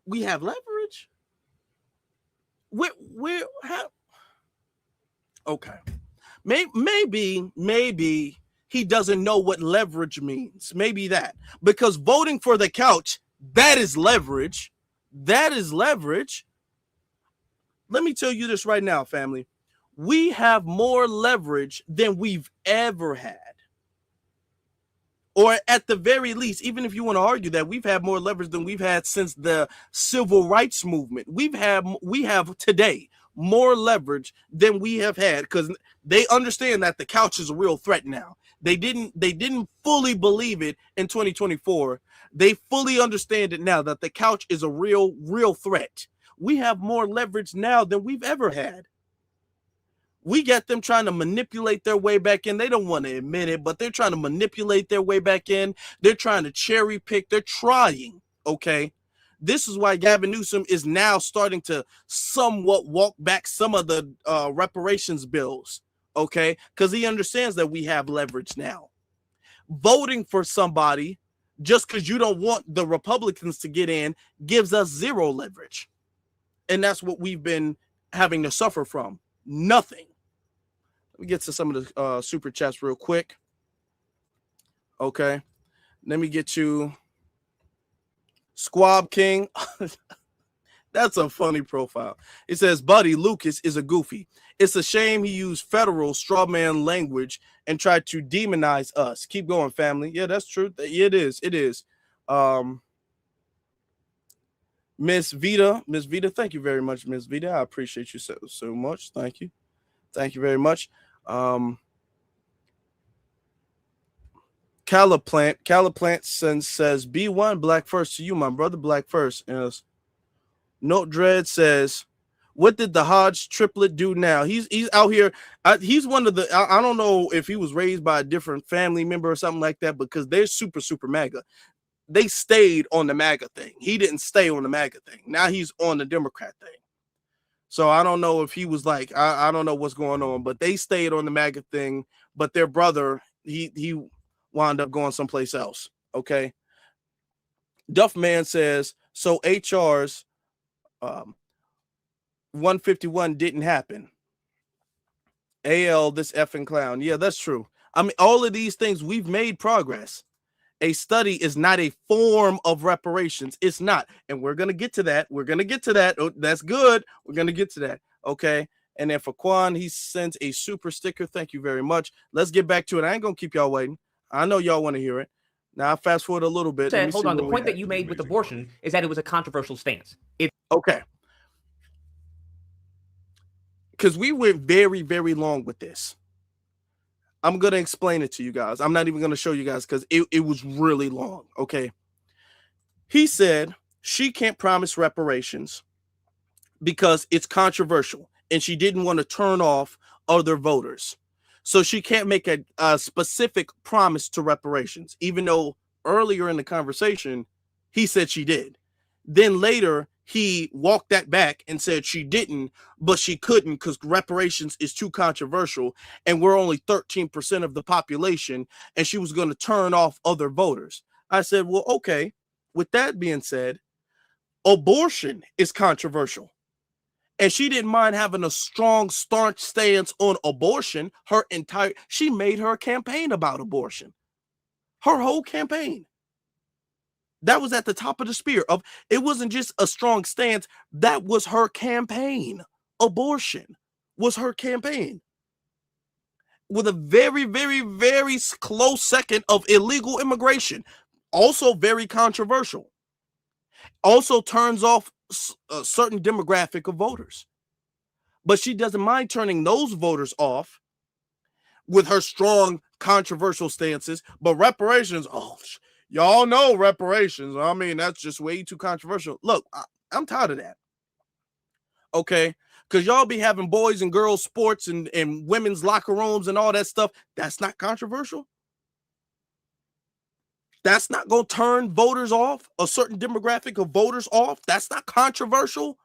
we have leverage. How? Okay. Maybe he doesn't know what leverage means. Maybe that. Because voting for the couch That is leverage. That is leverage. Let me tell you this right now, family. We have more leverage than we've ever had. Or at the very least, even if you want to argue that, we've had more leverage than we've had since the civil rights movement. We have today more leverage than we have had, because they understand that the couch is a real threat now. They didn't fully believe it in 2024. They fully understand it now that the couch is a real threat. We have more leverage now than we've ever had. We get them trying to manipulate their way back in. They don't want to admit it, but they're trying to manipulate their way back in. They're trying to cherry pick. They're trying, okay? This is why Gavin Newsom is now starting to somewhat walk back some of the reparations bills, okay? Because he understands that we have leverage now. Voting for somebody just because you don't want the Republicans to get in gives us zero leverage. And that's what we've been having to suffer from. Nothing. Let me get to some of the super chats real quick. Okay. Let me get you Squab King. That's a funny profile. It says, Buddy Lucas is a goofy. It's a shame he used federal strawman language and tried to demonize us. Keep going, family. Yeah, that's true. It is. It is. Miss Vita, thank you very much, Miss Vita. I appreciate you so much. Thank you. Thank you very much. Caliplant says, B1 Black First to you, my brother. Black First. Yes. Note Dread says, what did the Hodge triplet do now? He's out here. He's one of the, I don't know if he was raised by a different family member or something like that, because they're super MAGA. They stayed on the MAGA thing. He didn't stay on the MAGA thing. Now he's on the Democrat thing. So I don't know if he was like, I don't know what's going on, but they stayed on the MAGA thing. But their brother, he wound up going someplace else. Okay. Duffman says, so HR's 151 didn't happen. AL, this effing clown. Yeah, that's true. I mean, all of these things, we've made progress. A study is not a form of reparations. It's not. And we're going to get to that. We're going to get to that. Oh, that's good. We're going to get to that. Okay. And then for Quan, he sends a super sticker. Thank you very much. Let's get back to it. I ain't going to keep y'all waiting. I know y'all want to hear it. Now, I'll fast forward a little bit. Hold on. The point that you made with abortion is that it was a controversial stance. Okay. Because we went very, very long with this. I'm going to explain it to you guys. I'm not even going to show you guys because it was really long. Okay. He said she can't promise reparations because it's controversial and she didn't want to turn off other voters. So she can't make a specific promise to reparations, even though earlier in the conversation, he said she did. Then later, he walked that back and said she didn't, but she couldn't because reparations is too controversial and we're only 13% of the population, and she was going to turn off other voters. I said, well, okay. With that being said, abortion is controversial. And she didn't mind having a strong, staunch stance on abortion. She made her campaign about abortion. Her whole campaign. That was at the top of the spear. It wasn't just a strong stance. That was her campaign. Abortion was her campaign. With a very, very, very close second of illegal immigration. Also very controversial. Also turns off a certain demographic of voters. But she doesn't mind turning those voters off with her strong, controversial stances. But reparations, y'all know reparations. I mean, that's just way too controversial. Look, I'm tired of that. Okay? Because y'all be having boys and girls sports and women's locker rooms and all that stuff. That's not controversial. That's not going to turn voters off, a certain demographic of voters off. That's not controversial.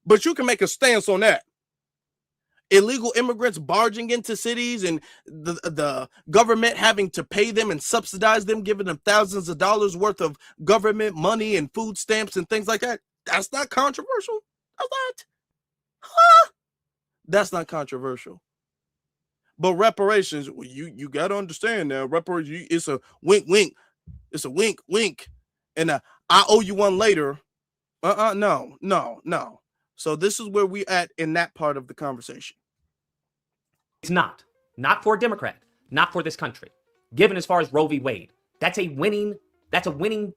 But you can make a stance on that. Illegal immigrants barging into cities and the government having to pay them and subsidize them, giving them thousands of dollars worth of government money and food stamps and things like that. That's not controversial. That's not. Huh? That's not controversial. But reparations, you got to understand now, reparations, it's a wink, wink. It's a wink, wink. And I owe you one later. No. So this is where we at in that part of the conversation. It's not for a Democrat, not for this country. Given as far as Roe v. Wade, that's a winning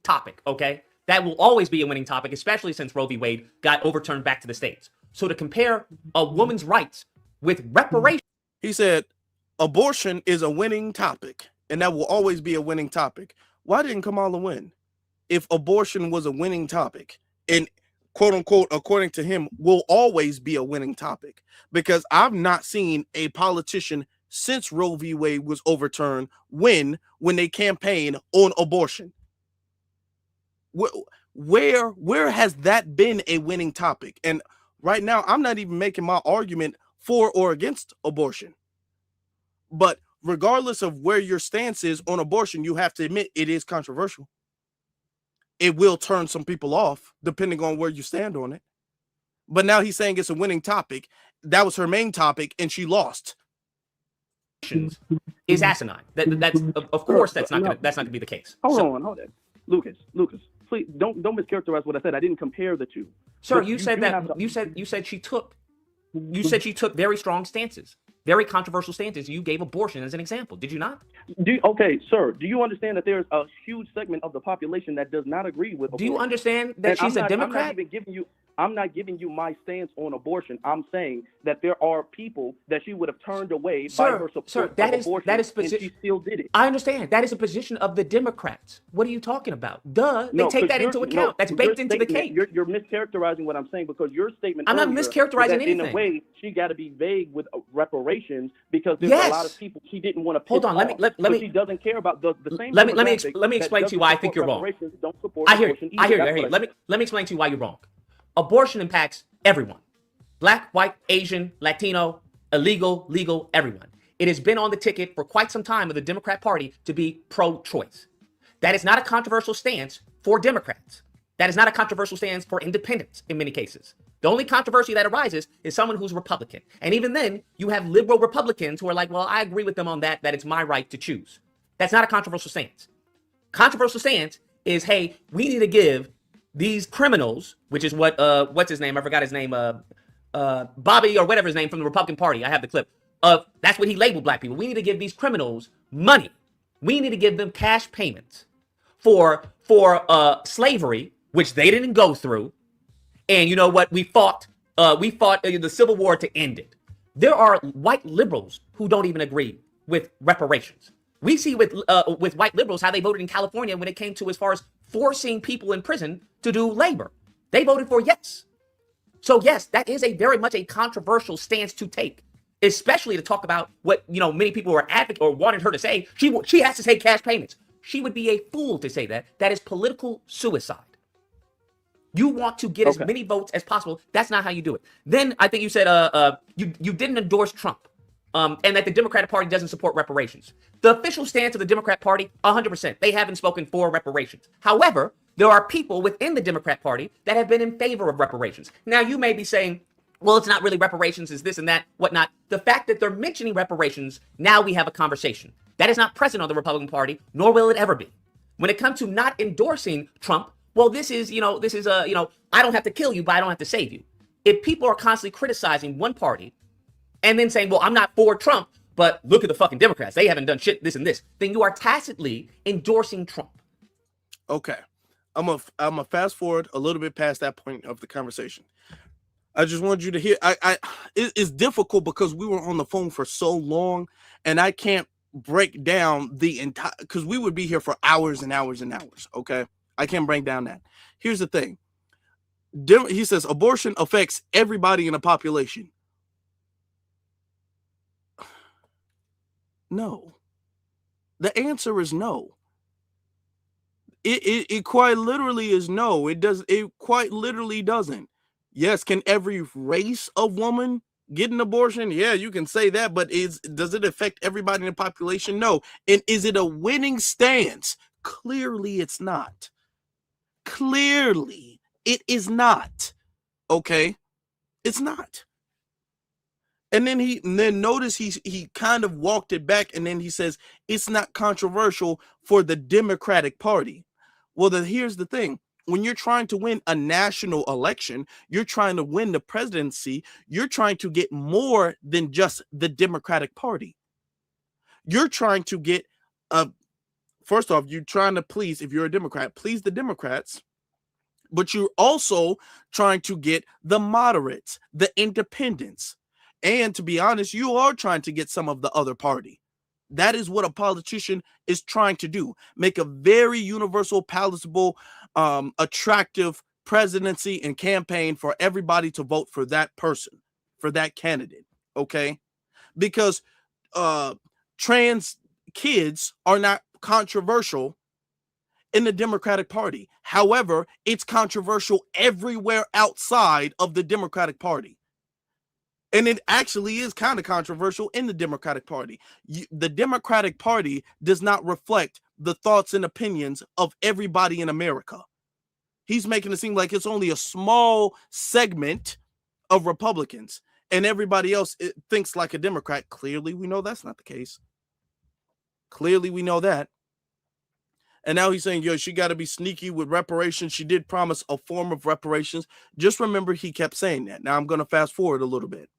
topic, okay? That will always be a winning topic, especially since Roe v. Wade got overturned back to the states. So to compare a woman's rights with reparations. He said, abortion is a winning topic, and that will always be a winning topic. Why didn't Kamala win? If abortion was a winning topic, and quote unquote, according to him, will always be a winning topic, because I've not seen a politician since Roe v. Wade was overturned win when they campaign on abortion. Where has that been a winning topic? And right now, I'm not even making my argument for or against abortion. But regardless of where your stance is on abortion, you have to admit it is controversial. It will turn some people off depending on where you stand on it. But now he's saying it's a winning topic. That was her main topic, and she lost. Is asinine. That's of course that's not gonna be the case. Hold on. Lucas, please don't mischaracterize what I said. I didn't compare the two. Sir, you said she took very strong stances, very controversial stances. You gave abortion as an example, did you not? Okay, sir. Do you understand that there's a huge segment of the population that does not agree with abortion? Do you understand that she's a Democrat? I'm not giving you my stance on abortion. I'm saying that there are people that she would have turned away by her support of abortion, and she still did it. I understand. That is a position of the Democrats. What are you talking about? They take that into account. That's baked into the cake. You're mischaracterizing what I'm saying, because your statement I'm not mischaracterizing anything. In a way, she got to be vague with reparations, because there's a lot of people she didn't want to piss Hold on, let me she doesn't care about the same. Let me explain to you why I think you're wrong. I hear you. Let me explain to you why you're wrong. Abortion impacts everyone. Black, white, Asian, Latino, illegal, legal, everyone. It has been on the ticket for quite some time of the Democrat Party to be pro-choice. That is not a controversial stance for Democrats. That is not a controversial stance for independents in many cases. The only controversy that arises is someone who's Republican. And even then, you have liberal Republicans who are like, well, I agree with them on that it's my right to choose. That's not a controversial stance. Controversial stance is, hey, we need to give these criminals, which is what's his name? I forgot his name. Bobby or whatever his name from the Republican Party. I have the clip. That's what he labeled black people. We need to give these criminals money. We need to give them cash payments for slavery, which they didn't go through. And you know what? We fought the Civil War to end it. There are white liberals who don't even agree with reparations. We see with white liberals how they voted in California when it came to as far as forcing people in prison to do labor. They voted for yes. So yes, that is a very much a controversial stance to take, especially to talk about what many people were advocating or wanted her to say. She has to say cash payments. She would be a fool to say that. That is political suicide. You want to get as many votes as possible. That's not how you do it. Then I think you said you didn't endorse Trump. And that the Democratic Party doesn't support reparations. The official stance of the Democrat Party, 100%. They haven't spoken for reparations. However, there are people within the Democrat Party that have been in favor of reparations. Now, you may be saying, well, it's not really reparations, it's this and that, whatnot. The fact that they're mentioning reparations, now we have a conversation. That is not present on the Republican Party, nor will it ever be. When it comes to not endorsing Trump, well, this is I don't have to kill you, but I don't have to save you. If people are constantly criticizing one party, and then saying, well, I'm not for Trump, but look at the fucking Democrats. They haven't done shit, this and this. Then you are tacitly endorsing Trump. Okay. I'm gonna fast forward a little bit past that point of the conversation. I just wanted you to hear. It's difficult because we were on the phone for so long, and I can't break down the entire, because we would be here for hours and hours and hours. Okay. I can't break down that. Here's the thing. He says abortion affects everybody in the population. No. The answer is no. It quite literally is no. It quite literally doesn't. Yes, can every race of woman get an abortion? Yeah, you can say that, but does it affect everybody in the population? No. And is it a winning stance? Clearly it's not. Clearly it is not. Okay? It's not. And then notice he kind of walked it back, and then he says it's not controversial for the Democratic Party. Well, then here's the thing. When you're trying to win a national election, you're trying to win the presidency, you're trying to get more than just the Democratic Party. You're trying to get first off, you're trying to please, if you're a Democrat, please the Democrats, but you're also trying to get the moderates, the independents. And to be honest, you are trying to get some of the other party. That is what a politician is trying to do. Make a very universal, palatable, attractive presidency and campaign for everybody to vote for that person, for that candidate. Okay? Because trans kids are not controversial in the Democratic Party. However, it's controversial everywhere outside of the Democratic Party. And it actually is kind of controversial in the Democratic Party. The Democratic Party does not reflect the thoughts and opinions of everybody in America. He's making it seem like it's only a small segment of Republicans and everybody else thinks like a Democrat. Clearly, we know that's not the case. Clearly, we know that. And now he's saying, yo, she got to be sneaky with reparations. She did promise a form of reparations. Just remember, he kept saying that. Now I'm going to fast forward a little bit.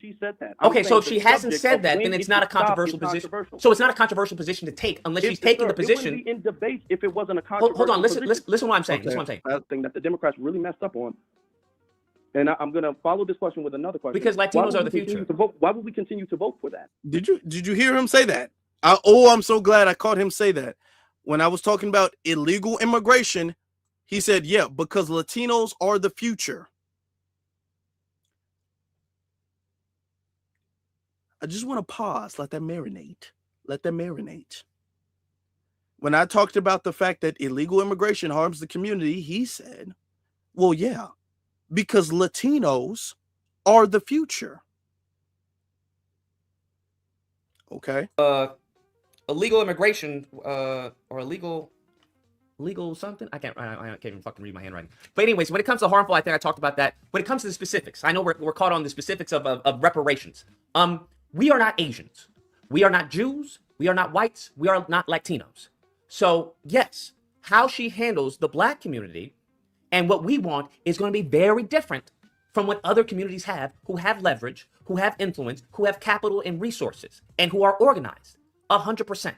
She said that. Okay, so if she hasn't said that, then it's not a controversial position. So it's not a controversial position to take unless she's taking the position. It wouldn't be in debate if it wasn't a controversial Hold on, listen position. what I'm saying. Okay. Listen what I'm saying. That's the thing that the Democrats really messed up on. And I'm going to follow this question with another question. Because Latinos are the future. Why would we continue to vote for that? Did you hear him say that? I'm so glad I caught him say that. When I was talking about illegal immigration, he said, yeah, because Latinos are the future. I just want to pause, let that marinate. Let that marinate. When I talked about the fact that illegal immigration harms the community, he said, well, yeah, because Latinos are the future. Okay. Illegal immigration or illegal something. I can't even fucking read my handwriting. But anyways, when it comes to harmful, I think I talked about that. When it comes to the specifics, I know we're caught on the specifics of reparations. We are not Asians. We are not Jews. We are not whites. We are not Latinos. So yes, how she handles the black community and what we want is going to be very different from what other communities have who have leverage, who have influence, who have capital and resources, and who are organized 100%.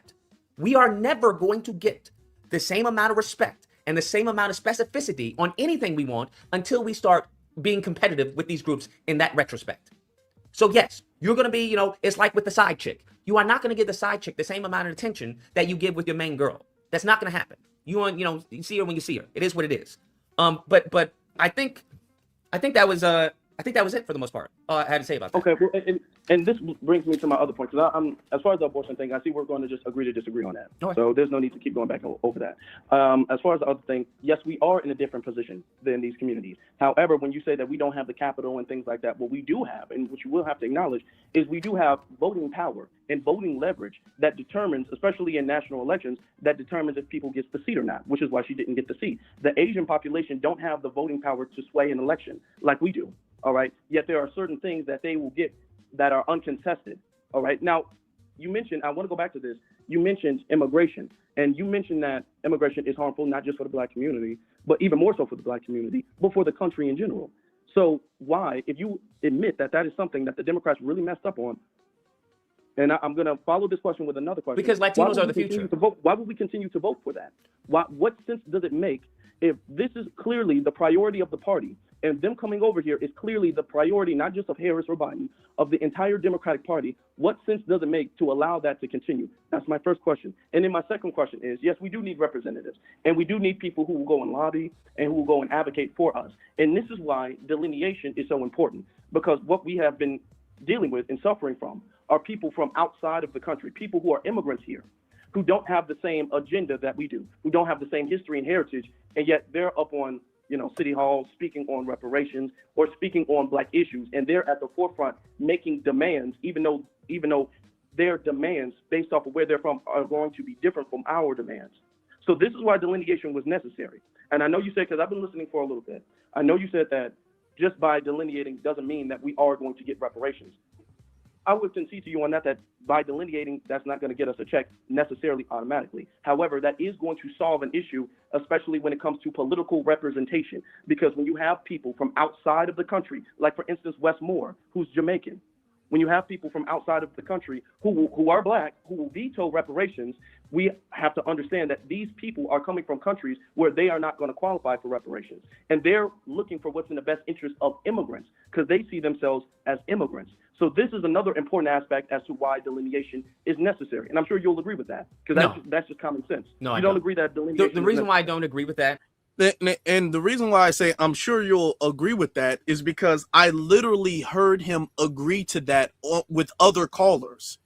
We are never going to get the same amount of respect and the same amount of specificity on anything we want until we start being competitive with these groups in that retrospect. So yes, you're going to be, it's like with the side chick. You are not going to give the side chick the same amount of attention that you give with your main girl. That's not going to happen. You see her when you see her. It is what it is. But I think that was it for the most part. I had to say about that. Okay, well, and this brings me to my other point. Because I'm, as far as the abortion thing, I see we're going to just agree to disagree on that. Okay. So there's no need to keep going back over that. As far as the other thing, yes, we are in a different position than these communities. However, when you say that we don't have the capital and things like that, what we do have, and what you will have to acknowledge, is we do have voting power and voting leverage that determines, especially in national elections, that determines if people get the seat or not, which is why she didn't get the seat. The Asian population don't have the voting power to sway an election like we do. All right. Yet there are certain things that they will get that are uncontested. All right. Now, you mentioned, I want to go back to this. You mentioned immigration, and you mentioned that immigration is harmful, not just for the black community, but even more so for the black community, but for the country in general. So why, if you admit that that is something that the Democrats really messed up on, and I'm going to follow this question with another question. Because Latinos are the future. Why would we continue to vote for that? What sense does it make if this is clearly the priority of the party, and them coming over here is clearly the priority, not just of Harris or Biden, of the entire Democratic Party? What sense does it make to allow that to continue? That's my first question. And then my second question is, yes, we do need representatives, and we do need people who will go and lobby and who will go and advocate for us. And this is why delineation is so important, because what we have been dealing with and suffering from are people from outside of the country, people who are immigrants here, who don't have the same agenda that we do, who don't have the same history and heritage, and yet they're up on City Hall speaking on reparations or speaking on black issues, and they're at the forefront making demands, even though their demands based off of where they're from are going to be different from our demands. So this is why delineation was necessary. And I know you said, because I've been listening for a little bit, I know you said that just by delineating doesn't mean that we are going to get reparations. I would concede to you on that by delineating, that's not going to get us a check necessarily automatically. However, that is going to solve an issue, especially when it comes to political representation. Because when you have people from outside of the country, like for instance, Wes Moore, who's Jamaican, when you have people from outside of the country who are black, who will veto reparations, we have to understand that these people are coming from countries where they are not going to qualify for reparations. And they're looking for what's in the best interest of immigrants because they see themselves as immigrants. So this is another important aspect as to why delineation is necessary. And I'm sure you'll agree with that because that's just common sense. No, you don't agree that delineation the reason why I don't agree with that. And the reason why I say I'm sure you'll agree with that is because I literally heard him agree to that with other callers.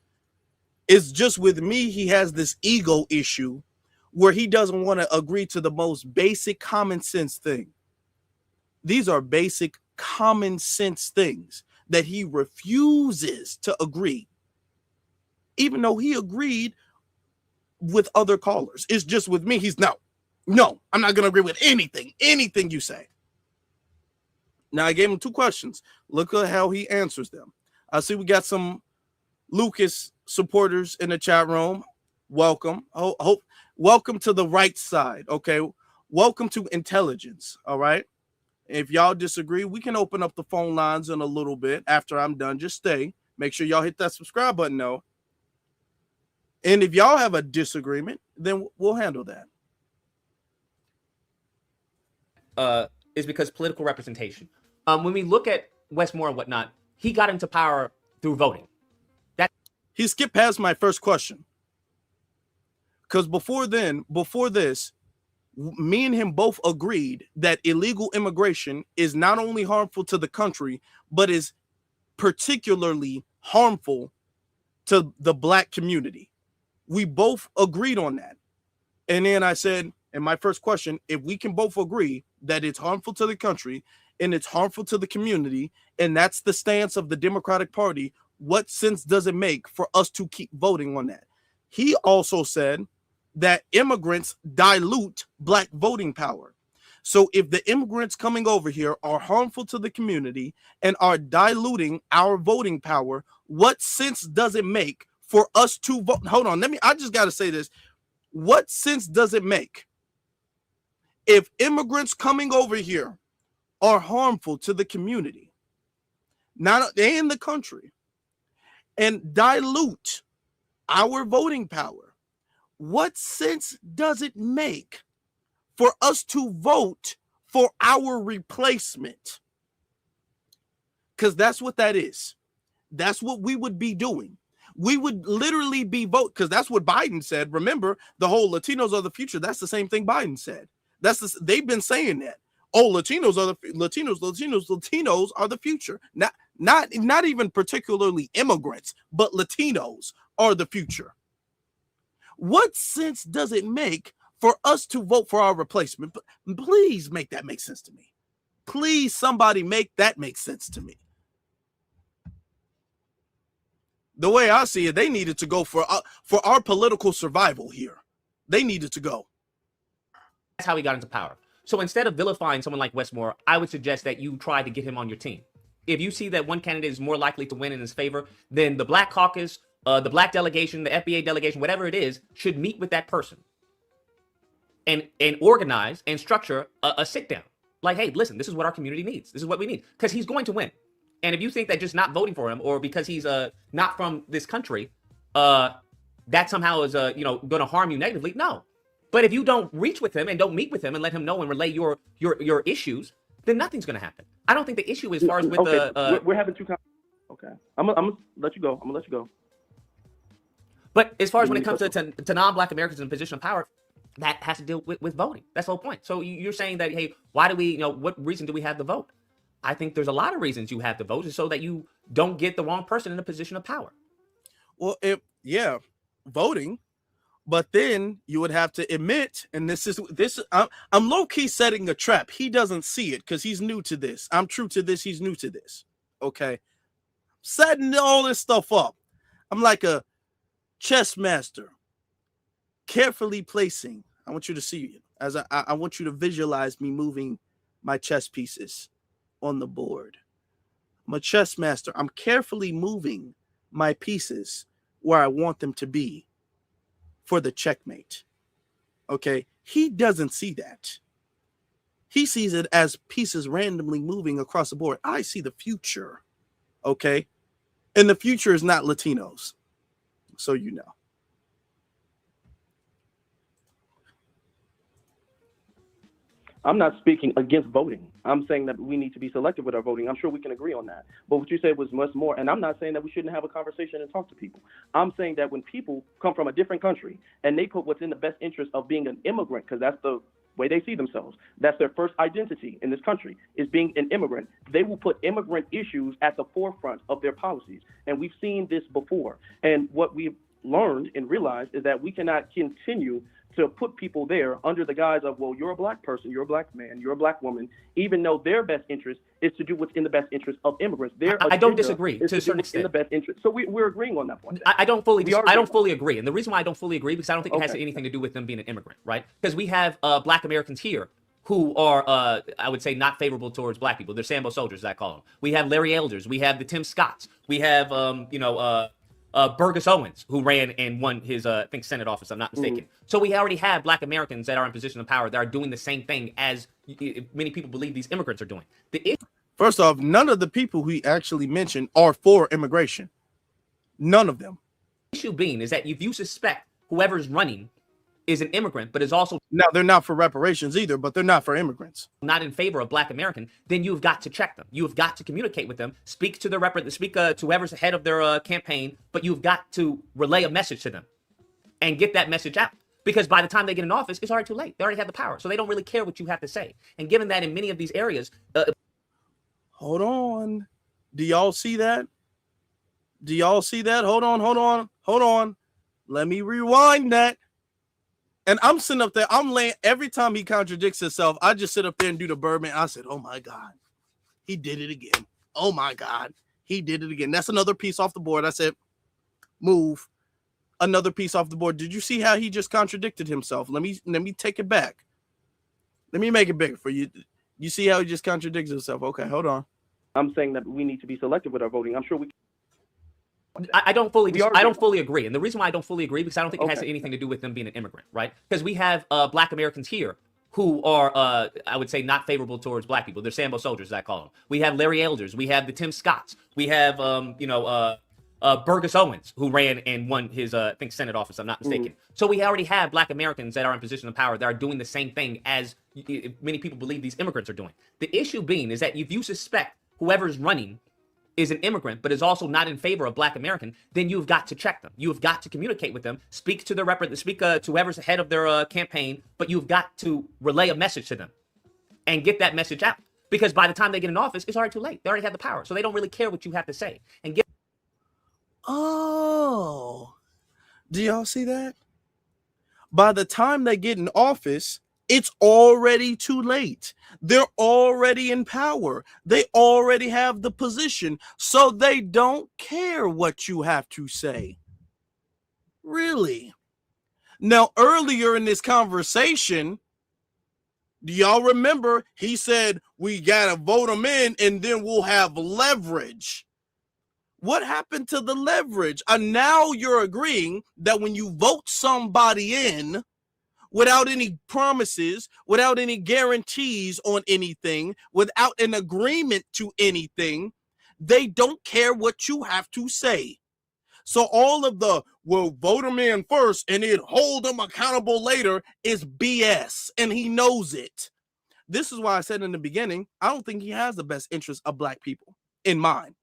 It's just with me, he has this ego issue where he doesn't want to agree to the most basic common sense thing. These are basic common sense things that he refuses to agree, even though he agreed with other callers. It's just with me, he's no, I'm not going to agree with anything you say. Now, I gave him 2 questions. Look at how he answers them. I see we got some Lucas supporters in the chat room. Welcome. Welcome to the right side, okay? Welcome to intelligence, all right? If y'all disagree, we can open up the phone lines in a little bit after I'm done. Just stay. Make sure y'all hit that subscribe button, though. And if y'all have a disagreement, then we'll handle that. Is because political representation. When we look at Wes Moore and whatnot, he got into power through voting. He skipped past my first question. Because before this, me and him both agreed that illegal immigration is not only harmful to the country, but is particularly harmful to the black community. We both agreed on that. And then I said, in my first question, if we can both agree that it's harmful to the country and it's harmful to the community, and that's the stance of the Democratic Party, what sense does it make for us to keep voting on that? He also said that immigrants dilute black voting power. So if the immigrants coming over here are harmful to the community and are diluting our voting power, what sense does it make for us to vote? Hold on, I just got to say this. What sense does it make if immigrants coming over here are harmful to the community, not in the country, and dilute our voting power? What sense does it make for us to vote for our replacement? Because that's what that is. That's what we would be doing. We would literally be vote, because that's what Biden said. Remember, the whole Latinos are the future. That's the same thing Biden said. They've been saying that. Oh, Latinos are Latinos are the future. Not even particularly immigrants, but Latinos are the future. What sense does it make for us to vote for our replacement? Please make that make sense to me. Please, somebody make that make sense to me. The way I see it, they needed to go for our political survival here. They needed to go. That's how he got into power. So instead of vilifying someone like Wes Moore, I would suggest that you try to get him on your team. If you see that one candidate is more likely to win in his favor, then the Black Caucus, the Black delegation, the FBA delegation, whatever it is, should meet with that person and organize and structure a sit down. Like, hey, listen, this is what our community needs. This is what we need. Because he's going to win. And if you think that just not voting for him, or because he's not from this country, that somehow is going to harm you negatively, no. But if you don't reach with him and don't meet with him and let him know and relay your issues, then nothing's going to happen. I don't think the issue as far as with we're having 2 Okay, I'm gonna let you go. I'm gonna let you go. But as far as when it comes to non-Black Americans in a position of power, that has to deal with voting. That's the whole point. So you're saying that, hey, why do we, what reason do we have to vote? I think there's a lot of reasons you have to vote, so that you don't get the wrong person in a position of power. Well, voting, but then you would have to admit, and I'm low-key setting a trap. He doesn't see it because he's new to this. I'm true to this. He's new to this. Okay. Setting all this stuff up. I'm like a chess master, carefully placing. I want you to see it as I want you to visualize me moving my chess pieces on the board. I'm a chess master. I'm carefully moving my pieces where I want them to be for the checkmate. Okay? He doesn't see that. He sees it as pieces randomly moving across the board. I see the future. Okay? And the future is not Latinos. So you know. I'm not speaking against voting. I'm saying that we need to be selective with our voting. I'm sure we can agree on that. But what you said was much more. And I'm not saying that we shouldn't have a conversation and talk to people. I'm saying that when people come from a different country and they put what's in the best interest of being an immigrant, because that's the way they see themselves, that's their first identity in this country, is being an immigrant, they will put immigrant issues at the forefront of their policies. And we've seen this before. And what we've learned and realized is that we cannot continue to put people there under the guise of, well, you're a black person, you're a black man, you're a black woman, even though their best interest is to do what's in the best interest of immigrants. I don't disagree to a certain extent. In the best interest. So we're agreeing on that point. I don't fully agree. And the reason why I don't fully agree, because I don't think it has anything to do with them being an immigrant, right? Because we have black Americans here who are, I would say, not favorable towards black people. They're Sambo soldiers, as I call them. We have Larry Elders. We have the Tim Scotts. We have, Burgess Owens, who ran and won his, I think, Senate office, I'm not mistaken. So we already have black Americans that are in position of power that are doing the same thing as many people believe these immigrants are doing. First off, none of the people he actually mentioned are for immigration. None of them. The issue being is that if you suspect whoever's running is an immigrant, but is also now they're not for reparations either, but they're not for immigrants, not in favor of black American, then you've got to check them. You've got to communicate with them, speak to to whoever's ahead of their campaign, but you've got to relay a message to them and get that message out. Because by the time they get in office, it's already too late. They already have the power. So they don't really care what you have to say. And given that in many of these areas... hold on. Do y'all see that? Do y'all see that? Hold on. Let me rewind that. And I'm sitting up there, I'm laying, every time he contradicts himself, I just sit up there and do the Birdman. I said, oh my God, he did it again. Oh my God, he did it again. That's another piece off the board. I said, move. Another piece off the board. Did you see how he just contradicted himself? Let me take it back. Let me make it bigger for you. You see how he just contradicts himself? Okay, hold on. I'm saying that we need to be selective with our voting. I'm sure we I don't fully agree. And the reason why I don't fully agree, because I don't think it has anything to do with them being an immigrant, right? Because we have black Americans here who are, I would say, not favorable towards black people. They're Sambo soldiers, as I call them. We have Larry Elders. We have the Tim Scotts. We have, Burgess Owens, who ran and won his, I think, Senate office, I'm not mistaken. So we already have black Americans that are in position of power that are doing the same thing as many people believe these immigrants are doing. The issue being is that if you suspect whoever's running is an immigrant, but is also not in favor of black American, then you've got to check them. You've got to communicate with them, speak to whoever's ahead of their campaign, but you've got to relay a message to them and get that message out. Because by the time they get in office, it's already too late. They already have the power. So they don't really care what you have to say. Oh, do y'all see that? By the time they get in office, it's already too late. They're already in power. They already have the position, so they don't care what you have to say. Really? Now, earlier in this conversation, do y'all remember he said, we got to vote them in and then we'll have leverage. What happened to the leverage? And now you're agreeing that when you vote somebody in, without any promises, without any guarantees on anything, without an agreement to anything, they don't care what you have to say. So all of the, we'll vote them in first and then hold them accountable later is BS, and he knows it. This is why I said in the beginning, I don't think he has the best interest of black people in mind.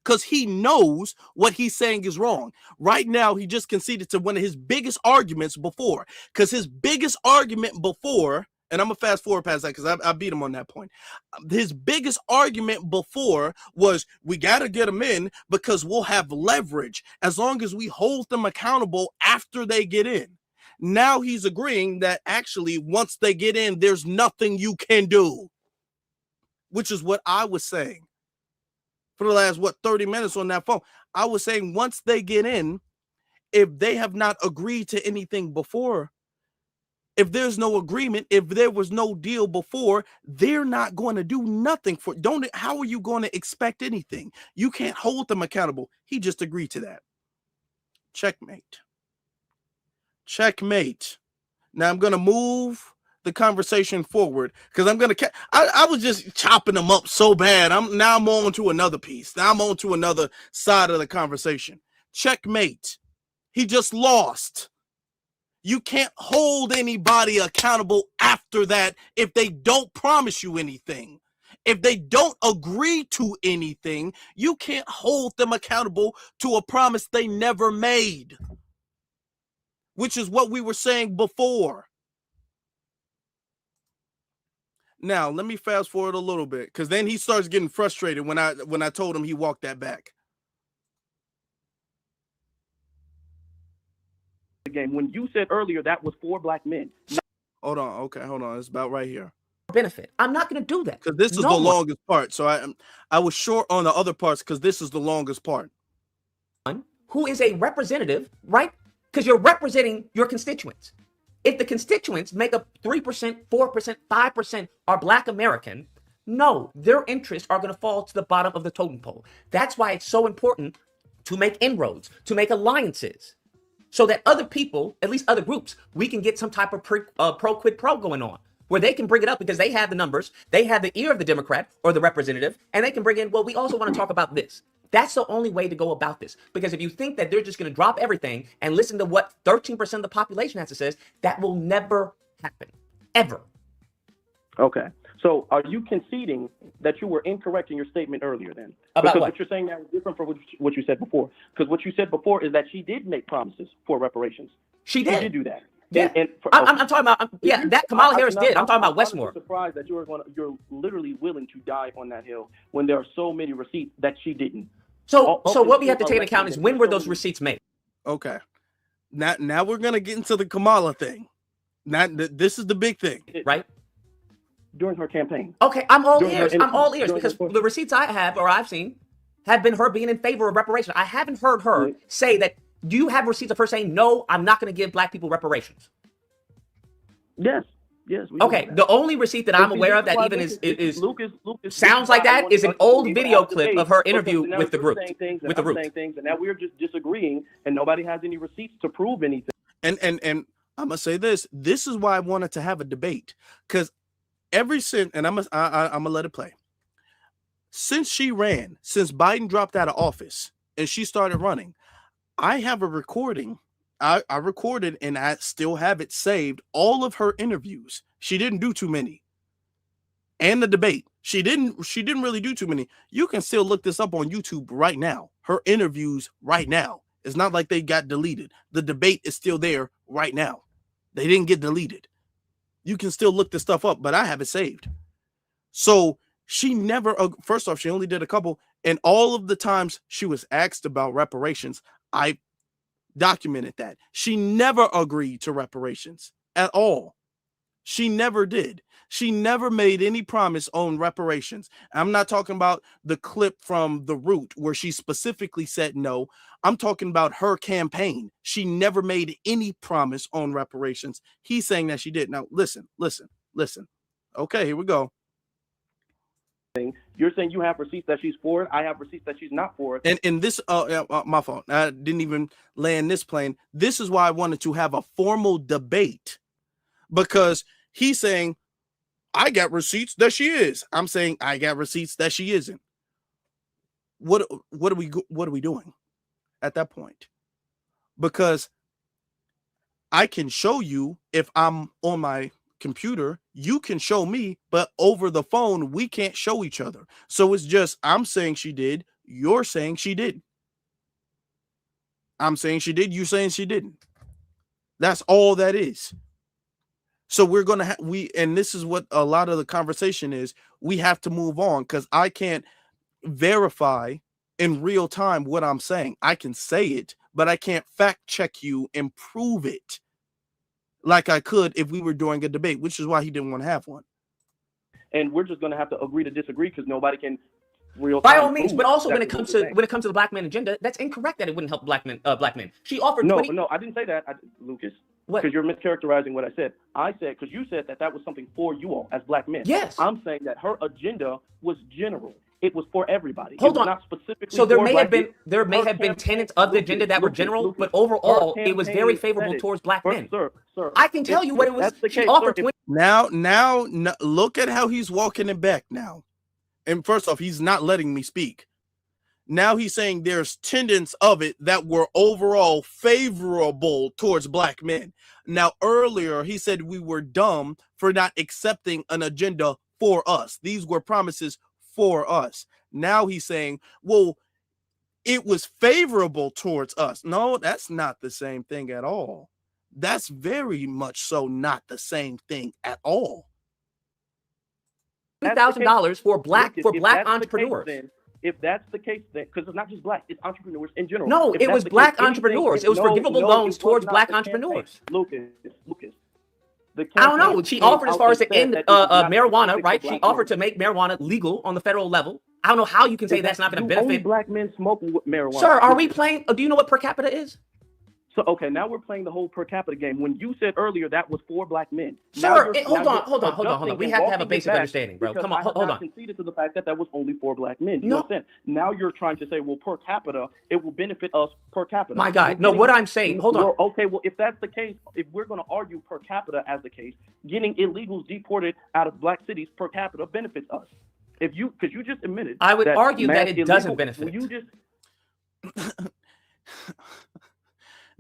Because he knows what he's saying is wrong. Right now, he just conceded to one of his biggest arguments before. Because his biggest argument before, and I'm going to fast forward past that because I beat him on that point. His biggest argument before was, we got to get them in because we'll have leverage as long as we hold them accountable after they get in. Now he's agreeing that actually once they get in, there's nothing you can do. Which is what I was saying. For the last, 30 minutes on that phone, I was saying once they get in, if they have not agreed to anything before, If there's no agreement, if there was no deal before, they're not going to do nothing for how are you going to expect anything? You can't hold them accountable. He just agreed to that. Checkmate. Checkmate. Now I'm going to move the conversation forward because I was just chopping them up so bad. I'm on to another piece. Now I'm on to another side of the conversation. Checkmate. He just lost. You can't hold anybody accountable after that if they don't promise you anything. If they don't agree to anything, you can't hold them accountable to a promise they never made, which is what we were saying before. Now, let me fast forward a little bit because then he starts getting frustrated when I told him he walked that back. Game when you said earlier that was for black men. Hold on. Okay, hold on. It's about right here. Benefit. I'm not going to do that. Because this is the longest part. So I was short on the other parts because this is the longest part. Who is a representative, right? Because you're representing your constituents. If the constituents make up 3%, 4%, 5% are black American, no, their interests are going to fall to the bottom of the totem pole. That's why it's so important to make inroads, to make alliances, so that other people, at least other groups, we can get some type of pro quid pro going on where they can bring it up because they have the numbers, they have the ear of the Democrat or the representative, and they can bring in, well, we also want to talk about this. That's the only way to go about this. Because if you think that they're just going to drop everything and listen to what 13% of the population has to say, that will never happen, ever. Okay. So are you conceding that you were incorrect in your statement earlier then? About because what? What you're saying now is different from what you said before. Because what you said before is that she did make promises for reparations. She did. She did do that. Yeah. I'm talking about, that Kamala Harris did. I'm talking about Westmore. I'm surprised that you're literally willing to die on that hill when there are so many receipts that she didn't. So what we have to take into account is when were those receipts made? Okay. Now we're going to get into the Kamala thing. Now this is the big thing. Right? During her campaign. Okay, I'm all ears. I'm all ears because the receipts I have or I've seen have been her being in favor of reparations. I haven't heard her say that. Do you have receipts of her saying, no, I'm not going to give black people reparations? Yes. Okay, the only receipt that I'm aware of that even is Lucas sounds like that is an old video clip of her interview with the group. With the Roots. And now we're just disagreeing and nobody has any receipts to prove anything. And I'm going to say this. This is why I wanted to have a debate. Because and I'm gonna let it play. Since she ran, since Biden dropped out of office and she started running, I have a recording. I recorded and I still have it saved. All of her interviews. She didn't do too many. And the debate. She didn't really do too many. You can still look this up on YouTube right now. Her interviews right now. It's not like they got deleted. The debate is still there right now. They didn't get deleted. You can still look this stuff up, but I have it saved. So she never, first off, she only did a couple. And all of the times she was asked about reparations, I documented that. She never agreed to reparations at all. She never did. She never made any promise on reparations. I'm not talking about the clip from The Root where she specifically said no. I'm talking about her campaign. She never made any promise on reparations. He's saying that she did. Now, listen. Okay, here we go. You're saying you have receipts that she's for it. I have receipts that she's not for it. And this, my fault. I didn't even land this plane. This is why I wanted to have a formal debate because he's saying, I got receipts that she is. I'm saying I got receipts that she isn't. What are we doing at that point? Because I can show you if I'm on my computer, you can show me, but over the phone, we can't show each other. So it's just, I'm saying she did. You're saying she didn't. I'm saying she did. You saying she didn't. That's all that is. So we're going to and this is what a lot of the conversation is. We have to move on because I can't verify in real time what I'm saying. I can say it, but I can't fact check you and prove it like I could if we were doing a debate, which is why he didn't want to have one. And we're just going to have to agree to disagree because nobody can real by all means, but also when it comes to the black man agenda, that's incorrect that it wouldn't help black men. She offered No, I didn't say that, Lucas. What? Because you're mischaracterizing what I said. I said, because you said that was something for you all as black men. Yes. I'm saying that her agenda was general. It was for everybody. Hold it was on. Not specifically so there for may black have been men. there may Her have been campaign- tenets of the agenda that were general, but overall it was very favorable towards black men. Sir, I can tell you what it was. That's the She case, offered sir. 20. Now, look at how he's walking it back now. And first off, he's not letting me speak. Now he's saying there's tenets of it that were overall favorable towards black men. Now, earlier, he said we were dumb for not accepting an agenda for us. These were promises for us. Now he's saying, well, it was favorable towards us. No, that's not the same thing at all. That's very much so not the same thing at all. $2,000 for black If that's the entrepreneurs. case, then, if that's the case, then because it's not just black, it's entrepreneurs in general. No, If it that's was the black case, entrepreneurs. It was forgivable loans it was towards not black the campaign. entrepreneurs. Lucas. I don't know. She offered as far as to end marijuana, right? She offered to make marijuana legal on the federal level. I don't know how you can say that's not going to Only benefit. black men smoke marijuana. Sir, are we playing? Do you know what per capita is? So, okay, now we're playing the whole per capita game. When you said earlier that was for black men. Sir, hold on. We have to have a basic understanding, bro. Come on, hold on. I conceded to the fact that was only for black men. You No. understand? Now you're trying to say, well, per capita, it will benefit us per capita. My guy, no, what I'm saying, hold on. Well, okay, well, if that's the case, if we're going to argue per capita as the case, getting illegals deported out of black cities per capita benefits us. Because you just admitted. I would argue that it doesn't illegal, benefit. You just.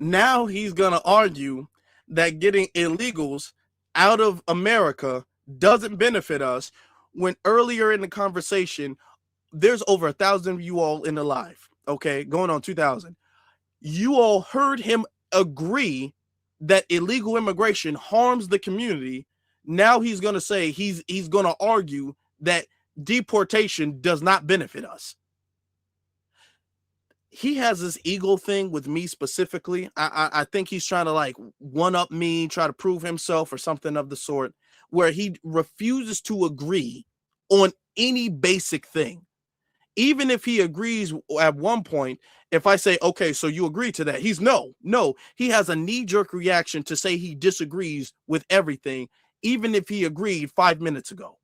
Now he's going to argue that getting illegals out of America doesn't benefit us, when earlier in the conversation, there's over 1,000 of you all in the live, okay, going on 2,000. You all heard him agree that illegal immigration harms the community. Now he's going to say he's going to argue that deportation does not benefit us. He has this ego thing with me specifically. I think he's trying to like one up me, try to prove himself or something of the sort, where he refuses to agree on any basic thing. Even if he agrees at one point, if I say, okay, so you agree to that, he's no, he has a knee-jerk reaction to say he disagrees with everything, even if he agreed 5 minutes ago.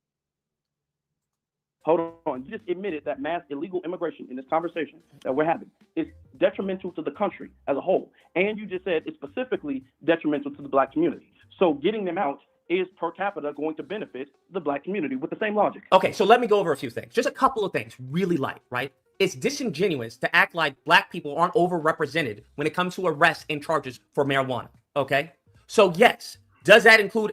Hold on. You just admitted that mass illegal immigration in this conversation that we're having is detrimental to the country as a whole. And you just said it's specifically detrimental to the black community. So getting them out is per capita going to benefit the black community with the same logic. Okay, so let me go over a few things. Just a couple of things, really light, right? It's disingenuous to act like black people aren't overrepresented when it comes to arrests and charges for marijuana, okay? So yes, does that include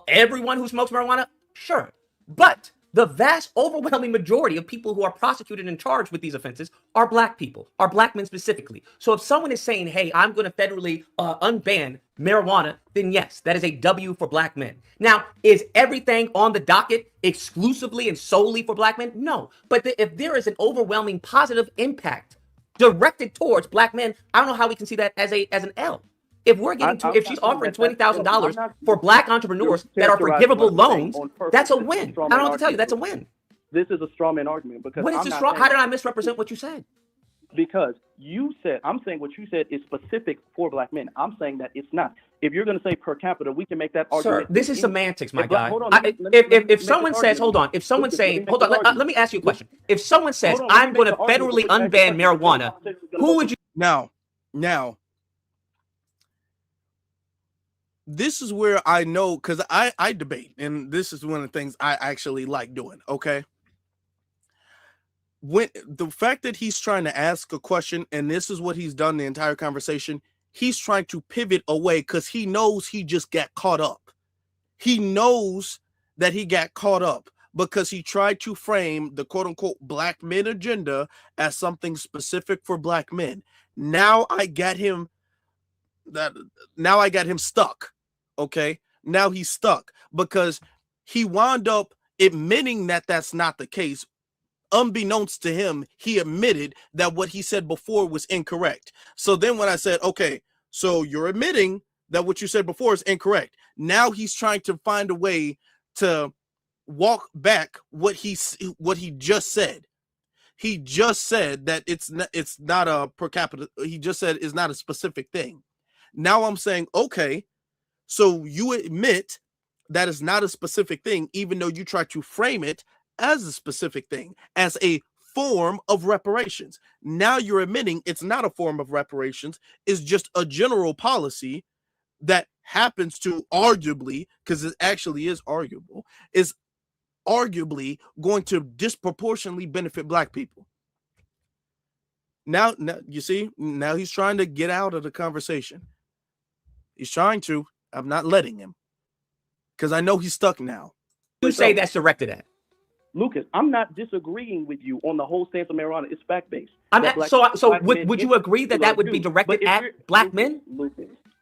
everyone who smokes marijuana? Sure, but the vast overwhelming majority of people who are prosecuted and charged with these offenses are black people, are black men specifically. So if someone is saying, hey, I'm going to federally unban marijuana, then yes, that is a W for black men. Now, is everything on the docket exclusively and solely for black men? No. But if there is an overwhelming positive impact directed towards black men, I don't know how we can see that as an L. If we're getting if she's offering $20,000 for black entrepreneurs that are forgivable loans, that's a win. I don't know what to tell you. That's a win. This is a straw man argument because what is a straw? How did I misrepresent what you said? Because you said, I'm saying what you said is specific for black men. I'm saying that it's not. If you're going to say per capita, we can make that argument. Sir, this is semantics, my guy. If someone says, hold on, if someone's saying, hold on, let me ask you a question. If someone says, I'm going to federally unban marijuana, who would you? Now, this is where I know, because I debate, and this is one of the things I actually like doing, okay? When the fact that he's trying to ask a question, and this is what he's done the entire conversation, he's trying to pivot away because he knows he just got caught up. He knows that he got caught up because he tried to frame the quote-unquote black men agenda as something specific for black men. Now I got him stuck. Okay, now he's stuck because he wound up admitting that that's not the case. Unbeknownst to him, he admitted that what he said before was incorrect. So then when I said, okay, so you're admitting that what you said before is incorrect. Now he's trying to find a way to walk back what he just said. He just said that it's not a per capita. He just said it's not a specific thing. Now I'm saying, okay, So you admit that is not a specific thing, even though you try to frame it as a specific thing, as a form of reparations. Now you're admitting it's not a form of reparations, it's just a general policy that happens to arguably, because it actually is arguable, is arguably going to disproportionately benefit Black people. Now you see, now he's trying to get out of the conversation. He's trying to. I'm not letting him, because I know he's stuck now. You say that's directed at Lucas, I'm not disagreeing with you on the whole stance of marijuana. It's fact-based. Would you agree that would be directed at Black men?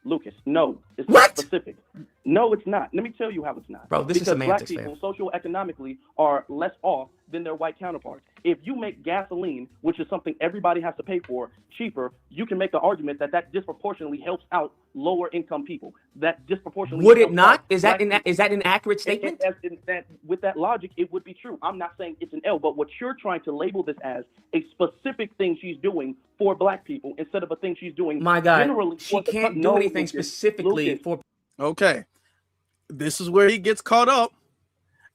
Lucas, no, it's what? Not specific. No, it's not. Let me tell you how it's not. Bro, this is semantics, Black people, socioeconomically, are less off than their white counterparts. If you make gasoline, which is something everybody has to pay for, cheaper, you can make the argument that disproportionately helps out lower income people. That disproportionately would it not? Is that an accurate statement? With that logic, it would be true. I'm not saying it's an L, but what you're trying to label this as a specific thing she's doing for Black people instead of a thing she's doing. My God, generally, she can't do anything specifically for. Okay, this is where he gets caught up.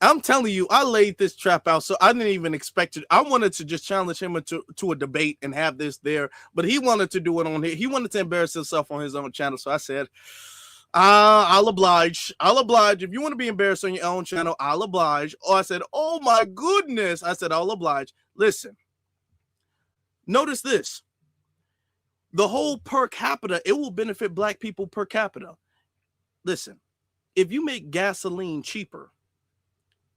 I'm telling you, I laid this trap out, so I didn't even expect it. I wanted to just challenge him to a debate and have this there, but he wanted to do it on here. He wanted to embarrass himself on his own channel, so I said, I'll oblige. I'll oblige. If you want to be embarrassed on your own channel, I'll oblige. Or I said, oh my goodness. I said, I'll oblige. Listen, notice this. The whole per capita, it will benefit Black people per capita. Listen, if you make gasoline cheaper,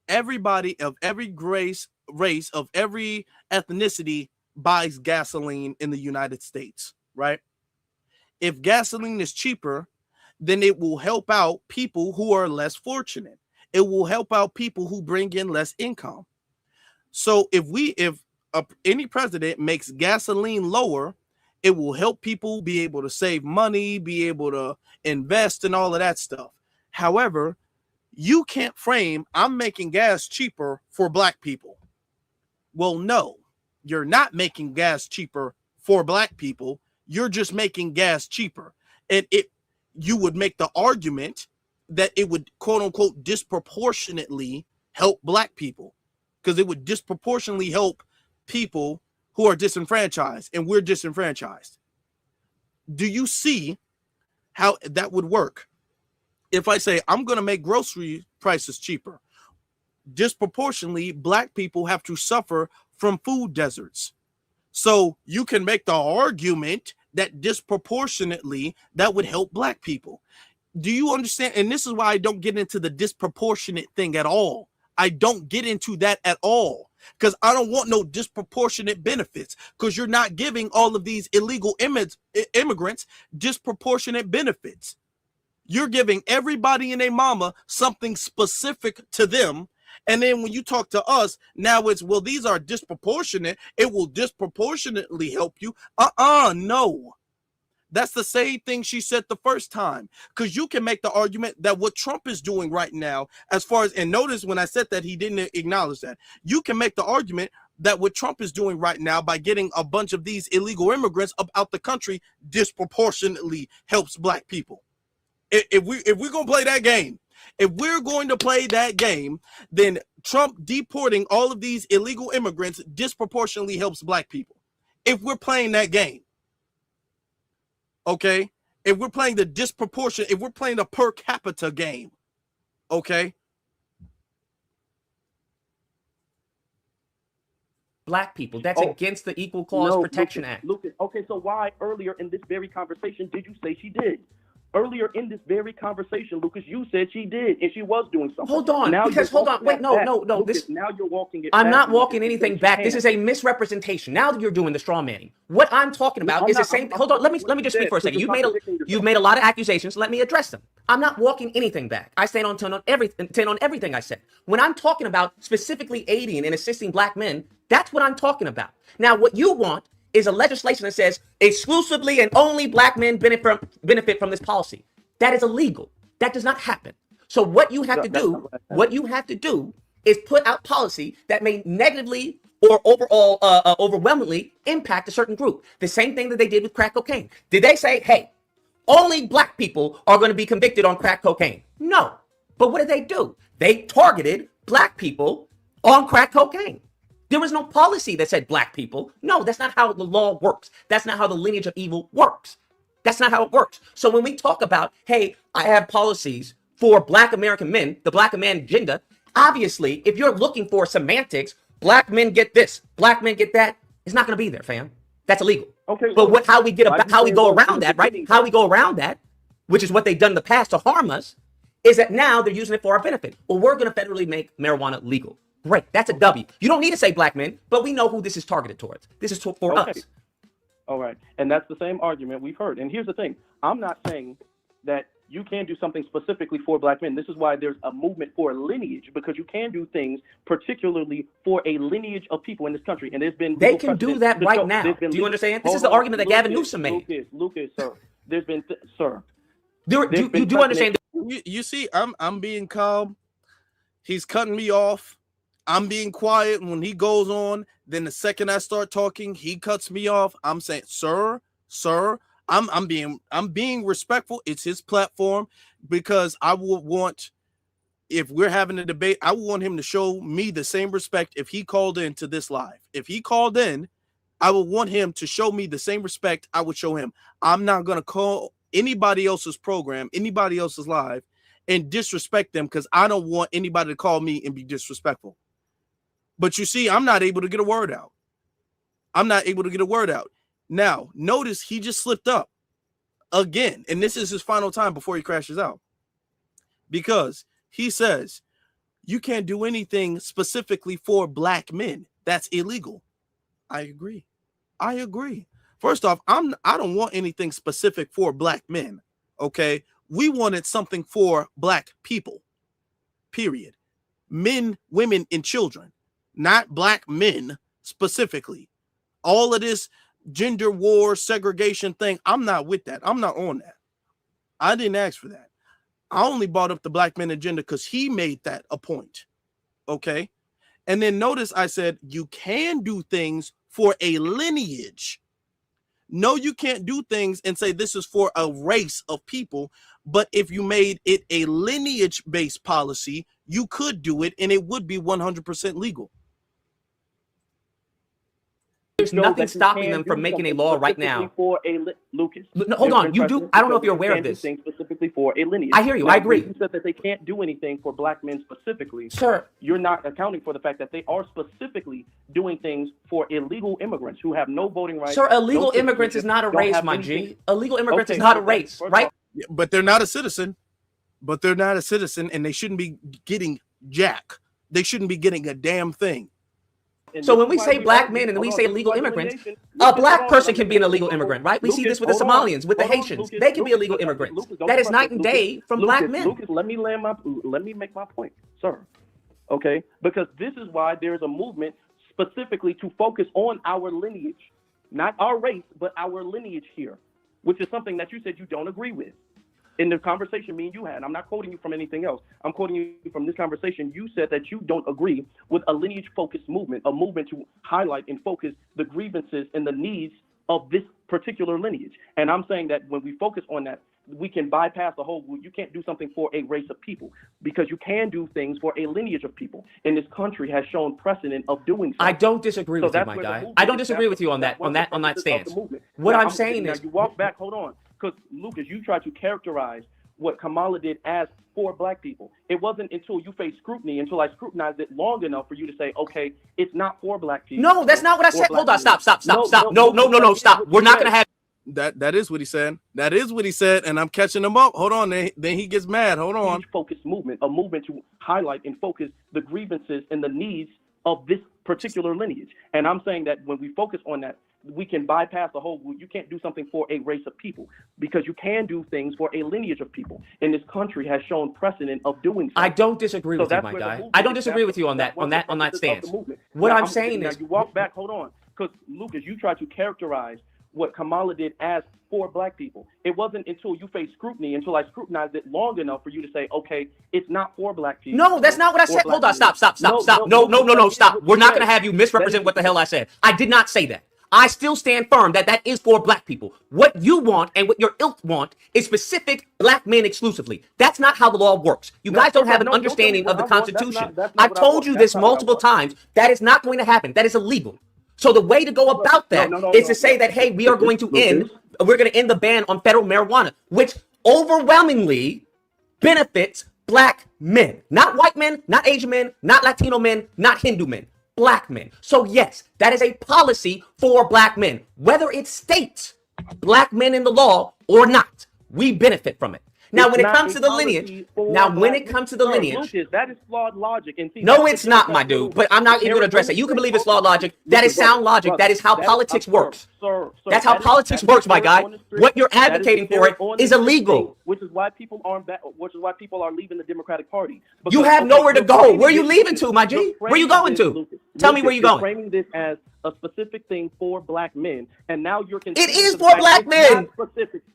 everybody of every race, of every ethnicity buys gasoline in the United States, right? If gasoline is cheaper, then it will help out people who are less fortunate. It will help out people who bring in less income. So if any president makes gasoline lower, it will help people be able to save money, be able to invest and all of that stuff. However, you can't frame, I'm making gas cheaper for Black people. Well, no, you're not making gas cheaper for Black people. You're just making gas cheaper. And you would make the argument that it would, quote unquote, disproportionately help Black people, because it would disproportionately help people who are disenfranchised, and we're disenfranchised. Do you see how that would work? If I say I'm going to make grocery prices cheaper, disproportionately, Black people have to suffer from food deserts. So you can make the argument that disproportionately that would help Black people. Do you understand? And this is why I don't get into the disproportionate thing at all. I don't get into that at all, because I don't want no disproportionate benefits, because you're not giving all of these illegal immigrants disproportionate benefits. You're giving everybody and their mama something specific to them. And then when you talk to us, now it's, well, these are disproportionate. It will disproportionately help you. No. That's the same thing she said the first time, because you can make the argument that what Trump is doing right now, as far as, and notice when I said that, he didn't acknowledge that. You can make the argument that what Trump is doing right now by getting a bunch of these illegal immigrants up out the country disproportionately helps Black people. If we're going to play that game, if we're going to play that game, then Trump deporting all of these illegal immigrants disproportionately helps Black people. If we're playing that game, okay? If we're playing the disproportion, if we're playing the per capita game, okay? Black people, that's against the Equal Clause Protection Act. Lucas, okay, so why earlier in this very conversation did you say she did? Earlier in this very conversation, Lucas, you said she did, and she was doing something. Hold on, wait, no. Lucas, now you're walking it. I'm not walking anything back. This is a misrepresentation. Now you're doing the straw manning. What I'm talking about is the same. Hold on, let me just speak for a second. You've made a lot of accusations. Let me address them. I'm not walking anything back. I stand on everything I said. When I'm talking about specifically aiding and assisting Black men, that's what I'm talking about. Now, what you want is a legislation that says exclusively and only Black men benefit from this policy. That is illegal. That does not happen. So what you have to do is put out policy that may negatively or overall overwhelmingly impact a certain group. The same thing that they did with crack cocaine. Did they say, hey, only black people are going to be convicted on crack cocaine. No. But what did? They targeted black people on crack cocaine. There was no policy that said black people. No, that's not how the law works. That's not how the lineage of evil works. That's not how it works. So when we talk about, hey, I have policies for black American men, the black man agenda, obviously, if you're looking for semantics, black men get this, black men get that, it's not going to be there, fam. That's illegal. Okay. But how we go around that, right? How we go around that, which is what they've done in the past to harm us, is that now they're using it for our benefit. Well, we're going to federally make marijuana legal. Great. That's a W. You don't need to say black men, but we know who this is targeted towards. This is for us. All right. And that's the same argument we've heard. And here's the thing. I'm not saying that you can do something specifically for black men. This is why there's a movement for lineage, because you can do things particularly for a lineage of people in this country. And there's been they can do that right now. Do you understand? This is the argument that Gavin Newsom made. Lucas, sir. There's been, sir. You do understand? You see, I'm being calm. He's cutting me off. I'm being quiet. When he goes on, then the second I start talking, he cuts me off. I'm saying, sir, I'm being respectful. It's his platform, because I would want, if we're having a debate, I would want him to show me the same respect if he called in to this live. If he called in, I would want him to show me the same respect I would show him. I'm not going to call anybody else's program, anybody else's live, and disrespect them, because I don't want anybody to call me and be disrespectful. But you see, I'm not able to get a word out. Now, notice he just slipped up again, and this is his final time before he crashes out, because he says you can't do anything specifically for black men. That's illegal. I agree. First off, I don't want anything specific for black men. Okay, we wanted something for black people. Period. Men, women, and children, not black men specifically. All of this gender war segregation thing, I'm not with that. I'm not on that. I didn't ask for that. I only brought up the black men agenda because he made that a point. Okay. And then notice I said you can do things for a lineage. No, you can't do things and say this is for a race of people. But if you made it a lineage-based policy, you could do it, and it would be 100% legal. There's nothing stopping them from making a law right now. Lucas. No, hold on. You do. I don't know if you're aware of this. Specifically for a lineage. I hear you. I agree. You said that they can't do anything for black men specifically. Sir, you're not accounting for the fact that they are specifically doing things for illegal immigrants who have no voting rights. Sir, illegal immigrants is not a race, my G. Illegal immigrants is not a race, right? But they're not a citizen. And they shouldn't be getting jack. They shouldn't be getting a damn thing. So when we say black men and we say illegal immigrants, a black person can be an illegal immigrant, right? We see this with the Somalians, with the Haitians. They can be illegal immigrants. That is night and day from black men. Lucas, let me make my point, sir. Okay? Because this is why there's a movement specifically to focus on our lineage, not our race, but our lineage here, which is something that you said you don't agree with. In the conversation me and you had, I'm not quoting you from anything else. I'm quoting you from this conversation. You said that you don't agree with a lineage-focused movement, a movement to highlight and focus the grievances and the needs of this particular lineage. And I'm saying that when we focus on that, we can bypass the whole, you can't do something for a race of people, because you can do things for a lineage of people. And this country has shown precedent of doing so. I don't disagree with you, my guy. I don't disagree with you on that stance. What I'm saying is, you walk back, hold on. Because, Lucas, you tried to characterize what Kamala did as for black people. It wasn't until you faced scrutiny, until I scrutinized it long enough for you to say, okay, it's not for black people. No, that's not what I said. Hold on, stop. No, stop. We're not going to have. That is what he said. That is what he said, and I'm catching him up. Hold on, then he gets mad. Hold on. Focused movement, a movement to highlight and focus the grievances and the needs of this particular lineage. And I'm saying that when we focus on that, we can bypass the whole, you can't do something for a race of people, because you can do things for a lineage of people. And this country has shown precedent of doing so. I don't disagree with you, my guy. I don't disagree with you on that stance. What I'm saying is, you walk back, hold on, because Lucas, you tried to characterize what Kamala did as for black people. It wasn't until you faced scrutiny, until I scrutinized it long enough for you to say, okay, it's not for black people. No, that's not what I said. Hold on, stop. No, stop. We're not going to have you misrepresent what the hell I said. I did not say that. I still stand firm that that is for black people. What you want and what your ilk want is specific black men exclusively. That's not how the law works. You guys don't have an understanding of the Constitution. I've told you this multiple times. That is not going to happen. That is illegal. So the way to go about that is to say that, hey, we are going to end the ban on federal marijuana, which overwhelmingly benefits black men, not white men, not Asian men, not Latino men, not Hindu men, black men. So yes, that is a policy for black men, whether it states black men in the law or not. We benefit from it. Now, when it comes to the lineage, Lucas, that is flawed logic. And see, no, it's not, my dude. But I'm not even going to address it. You can believe it's flawed logic. That is sound logic. That is how politics works. That's how politics works, my guy. What you're advocating for it is illegal. Which is why people are leaving the Democratic Party. You have nowhere to go. Where are you leaving to, my G? Where are you going to? Tell me where you're going. Framing this as a specific thing for black men, and now you're it is for black men.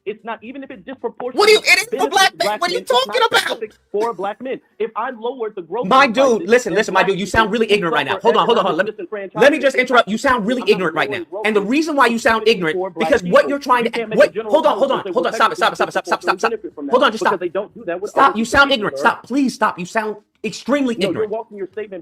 It's not, even if it disproportionately. What do you? It is for black men. What are you talking about? For black men. If I lowered the growth, my dude, listen, my dude. You sound really ignorant right now. Hold on. Let me just interrupt. You sound really ignorant right now. And the reason why you sound ignorant because what you're trying to hold on. Stop. Hold on, just stop. Stop. You sound ignorant. Stop. Please stop. You sound extremely ignorant.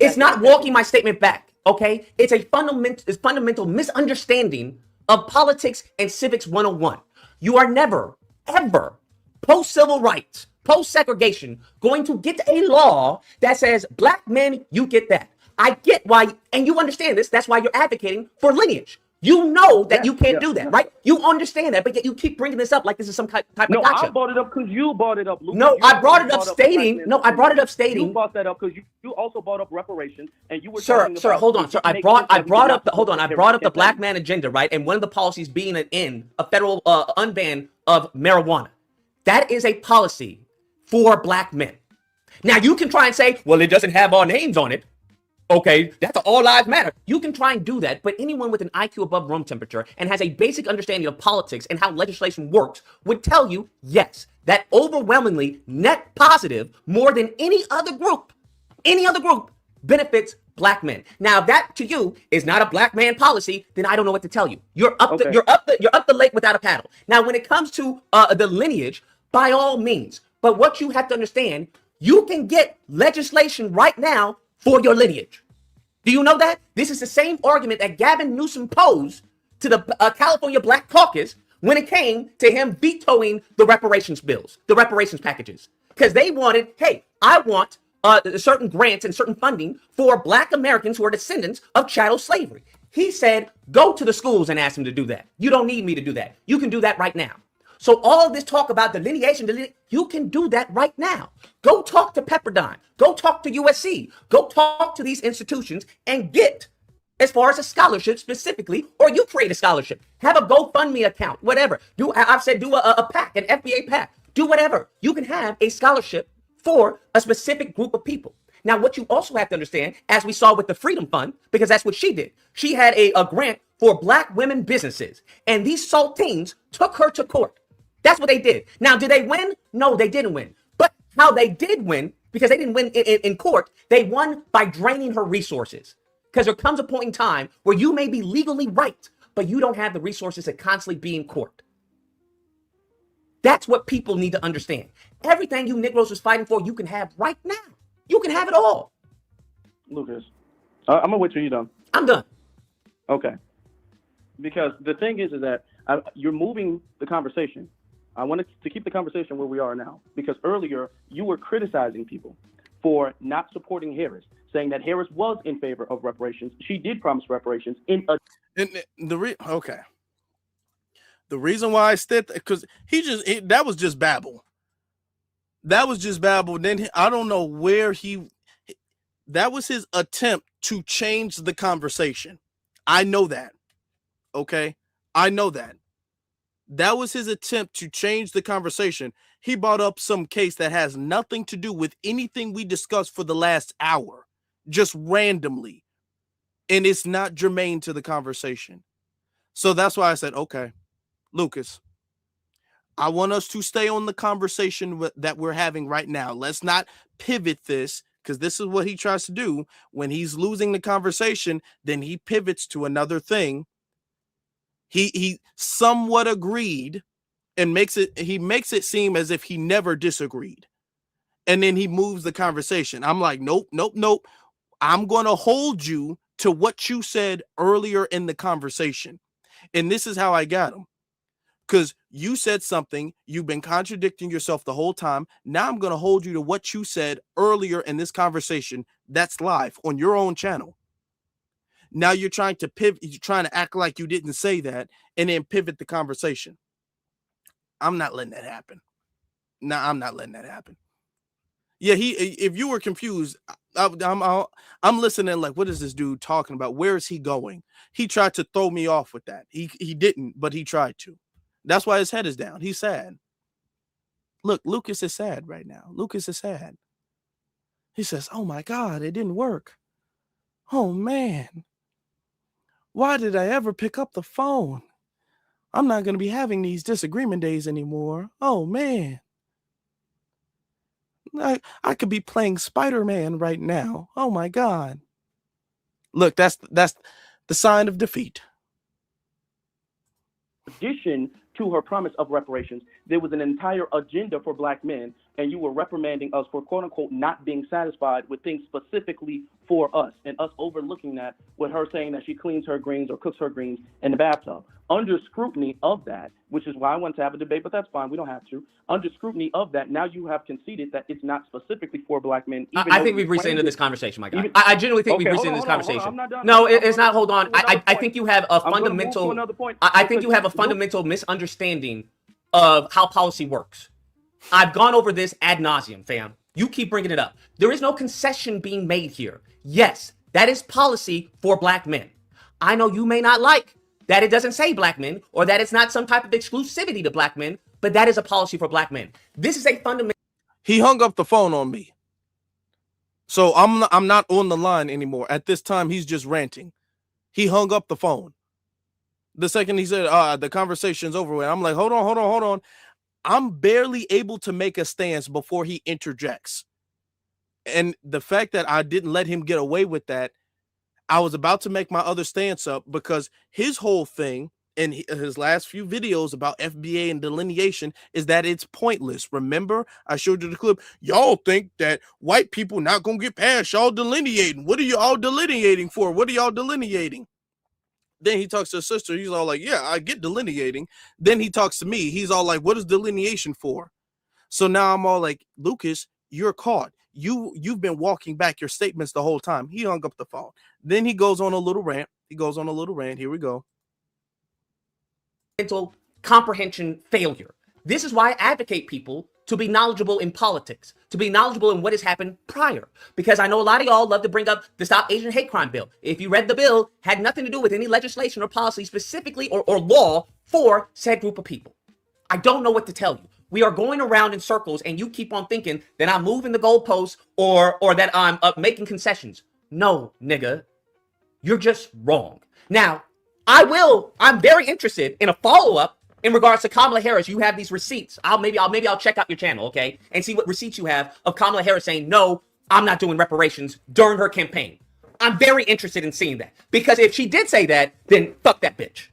It's not walking my statement back. Okay, it's a fundamental misunderstanding of politics and civics 101. You are never, ever, post-civil rights, post-segregation, going to get a law that says, black men, you get that. I get why, and you understand this, that's why you're advocating for lineage. You know that you can't do that, right? You understand that, but yet you keep bringing this up like this is some type of gotcha. No, I brought it up because you brought it up, Lucas. No, I brought it up stating. I brought it up stating. You brought that up because you also brought up reparations, and you were. Sir, hold on, sir. I brought up the black man agenda, right? And one of the policies being a federal unban of marijuana. That is a policy for black men. Now you can try and say, well, it doesn't have our names on it. Okay, that's all lives matter. You can try and do that, but anyone with an IQ above room temperature and has a basic understanding of politics and how legislation works would tell you, yes, that overwhelmingly net positive more than any other group benefits black men. Now, if that to you is not a black man policy, then I don't know what to tell you. You're up the lake without a paddle. Now, when it comes to the lineage, by all means, but what you have to understand, you can get legislation right now for your lineage. Do you know that? This is the same argument that Gavin Newsom posed to the California Black Caucus when it came to him vetoing the reparations bills, the reparations packages. Because they wanted, hey, I want certain grants and certain funding for black Americans who are descendants of chattel slavery. He said, go to the schools and ask them to do that. You don't need me to do that. You can do that right now. So all of this talk about delineation, you can do that right now. Go talk to Pepperdine. Go talk to USC. Go talk to these institutions and get, as far as a scholarship specifically, or you create a scholarship. Have a GoFundMe account, whatever. I've said do a PAC, an FBA PAC. Do whatever. You can have a scholarship for a specific group of people. Now, what you also have to understand, as we saw with the Freedom Fund, because that's what she did. She had a grant for black women businesses. And these saltines took her to court. That's what they did. Now, did they win? No, they didn't win. But how they did win, because they didn't win in court, they won by draining her resources. Because there comes a point in time where you may be legally right, but you don't have the resources to constantly be in court. That's what people need to understand. Everything you Negroes was fighting for, you can have right now. You can have it all. Lucas, I'm going to wait till you're done. I'm done. Okay. Because the thing is that you're moving the conversation. I wanted to keep the conversation where we are now, because earlier you were criticizing people for not supporting Harris, saying that Harris was in favor of reparations. She did promise reparations okay. The reason why I said that, because that was just babble. That was just babble. Then I don't know where that was his attempt to change the conversation. I know that. Okay. I know that. That was his attempt to change the conversation. He brought up some case that has nothing to do with anything we discussed for the last hour, just randomly. And it's not germane to the conversation. So that's why I said, okay, Lucas, I want us to stay on the conversation that we're having right now. Let's not pivot this, because this is what he tries to do. When he's losing the conversation, then he pivots to another thing. He somewhat agreed and makes it seem as if he never disagreed. And then he moves the conversation. I'm like, nope. I'm going to hold you to what you said earlier in the conversation. And this is how I got him. Because you said something, you've been contradicting yourself the whole time. Now I'm going to hold you to what you said earlier in this conversation that's live on your own channel. Now you're trying to pivot, you're trying to act like you didn't say that and then pivot the conversation. I'm not letting that happen. No, I'm not letting that happen. Yeah, if you were confused, I'm listening like, what is this dude talking about? Where is he going? He tried to throw me off with that. He didn't, but he tried to. That's why his head is down. He's sad. Look, Lucas is sad right now. Lucas is sad. He says, oh my God, it didn't work. Oh man. Why did I ever pick up the phone? I'm not going to be having these disagreement days anymore. Oh man. I could be playing Spider-Man right now. Oh my God. Look, that's the sign of defeat. Addition to her promise of reparations, there was an entire agenda for black men, and you were reprimanding us for quote unquote not being satisfied with things specifically for us, and us overlooking that with her saying that she cleans her greens or cooks her greens in the bathtub. Under scrutiny of that, which is why I want to have a debate, but that's fine, we don't have to. Under scrutiny of that, now you have conceded that it's not specifically for black men. I think we've rescinded this conversation, my guy. I genuinely think we've rescinded this conversation. No, it's not. Hold on. I think you have a fundamental. I think you have a fundamental misunderstanding of how policy works. I've gone over this ad nauseum, fam. You keep bringing it up. There is no concession being made here. Yes, that is policy for black men. I know you may not like that it doesn't say black men or that it's not some type of exclusivity to black men, but that is a policy for black men. This is a fundamental. He hung up the phone on me. So I'm not on the line anymore. At this time, he's just ranting. He hung up the phone. The second he said, the conversation's over with, I'm like, hold on. I'm barely able to make a stance before he interjects. And the fact that I didn't let him get away with that, I was about to make my other stance up because his whole thing in his last few videos about FBA and delineation is that it's pointless. Remember, I showed you the clip. Y'all think that white people not going to get past y'all delineating. What are you all delineating for? What are y'all delineating? Then he talks to his sister. He's all like, yeah, I get delineating. Then he talks to me. He's all like, what is delineation for? So now I'm all like, Lucas, you're caught. You've been walking back your statements the whole time. He hung up the phone. Then he goes on a little rant. Here we go. Mental comprehension failure. This is why I advocate people to be knowledgeable in politics, to be knowledgeable in what has happened prior. Because I know a lot of y'all love to bring up the Stop Asian Hate Crime bill. If you read the bill, had nothing to do with any legislation or policy specifically or law for said group of people. I don't know what to tell you. We are going around in circles and you keep on thinking that I'm moving the goalposts or that I'm making concessions. No, nigga, you're just wrong. Now, I'm very interested in a follow-up in regards to Kamala Harris. You have these receipts. I'll check out your channel, okay, and see what receipts you have of Kamala Harris saying, no, I'm not doing reparations during her campaign. I'm very interested in seeing that because if she did say that, then fuck that bitch.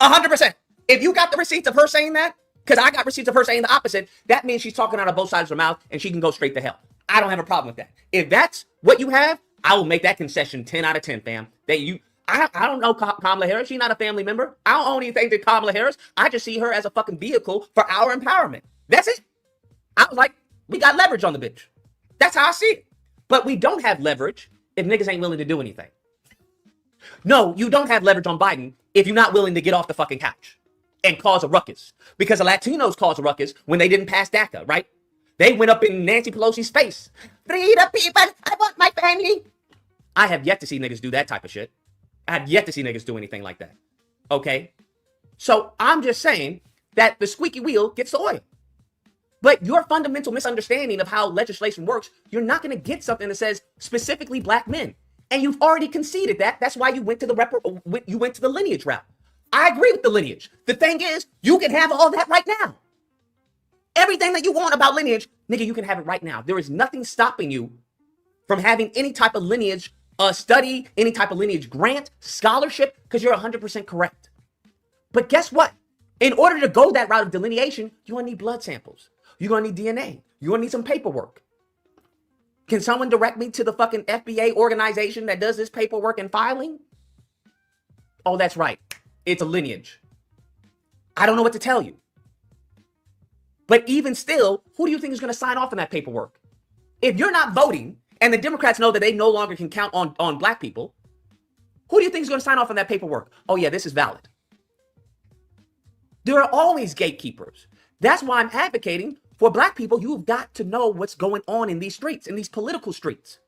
100%. If you got the receipts of her saying that, because I got receipts of her saying the opposite, that means she's talking out of both sides of her mouth and she can go straight to hell. I don't have a problem with that. If that's what you have, I will make that concession 10 out of 10, fam. I don't know Kamala Harris. She's not a family member. I don't own anything to Kamala Harris. I just see her as a fucking vehicle for our empowerment. That's it. I was like, we got leverage on the bitch. That's how I see it. But we don't have leverage if niggas ain't willing to do anything. No, you don't have leverage on Biden if you're not willing to get off the fucking couch and cause a ruckus. Because the Latinos caused a ruckus when they didn't pass DACA, right? They went up in Nancy Pelosi's face. Free the people. I want my family. I have yet to see niggas do that type of shit. I have yet to see niggas do anything like that. Okay? So I'm just saying that the squeaky wheel gets the oil. But your fundamental misunderstanding of how legislation works, you're not going to get something that says specifically black men. And you've already conceded that. That's why you went to the lineage route. I agree with the lineage. The thing is, you can have all that right now. Everything that you want about lineage, nigga, you can have it right now. There is nothing stopping you from having any type of lineage study, any type of lineage grant, scholarship, because you're 100% correct. But guess what? In order to go that route of delineation, you're going to need blood samples. You're going to need DNA. You're going to need some paperwork. Can someone direct me to the fucking FBA organization that does this paperwork and filing? Oh, that's right. It's a lineage. I don't know what to tell you. But even still, who do you think is going to sign off on that paperwork? If you're not voting and the Democrats know that they no longer can count on black people, who do you think is going to sign off on that paperwork? Oh, yeah, this is valid. There are always gatekeepers. That's why I'm advocating for black people. You've got to know what's going on in these streets, in these political streets.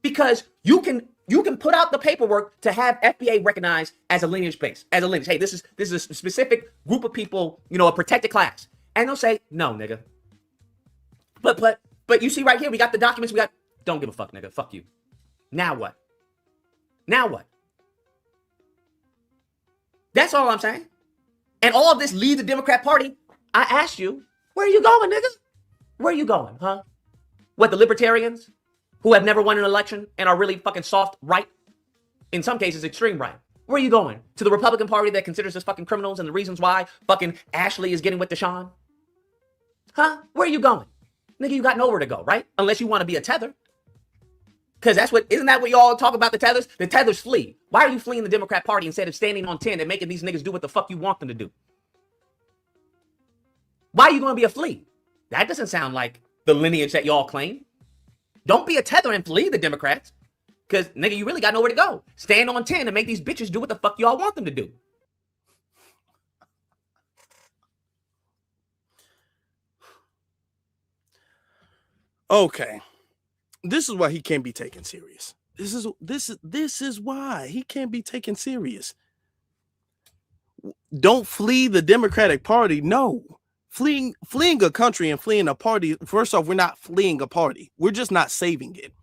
Because you can put out the paperwork to have FBA recognized as a lineage base, as a lineage. Hey, this is a specific group of people, a protected class. And they'll say, no, nigga. But you see right here, we got the documents, don't give a fuck, nigga. Fuck you. Now what? Now what? That's all I'm saying. And all of this leads the Democrat Party. I asked you, where are you going, nigga? Where are you going, huh? What, the libertarians who have never won an election and are really fucking soft right? In some cases, extreme right. Where are you going? To the Republican Party that considers us fucking criminals and the reasons why fucking Ashley is getting with Deshaun? Huh? Where are you going? Nigga, you got nowhere to go, right? Unless you want to be a tether. Because isn't that what y'all talk about, the tethers? The tethers flee. Why are you fleeing the Democrat Party instead of standing on 10 and making these niggas do what the fuck you want them to do? Why are you going to be a flea? That doesn't sound like the lineage that y'all claim. Don't be a tether and flee the Democrats. Because, nigga, you really got nowhere to go. Stand on 10 and make these bitches do what the fuck y'all want them to do. Okay. This is why he can't be taken serious. This is why he can't be taken serious. Don't flee the Democratic Party. No. Fleeing a country and fleeing a party. First off, we're not fleeing a party. We're just not saving it.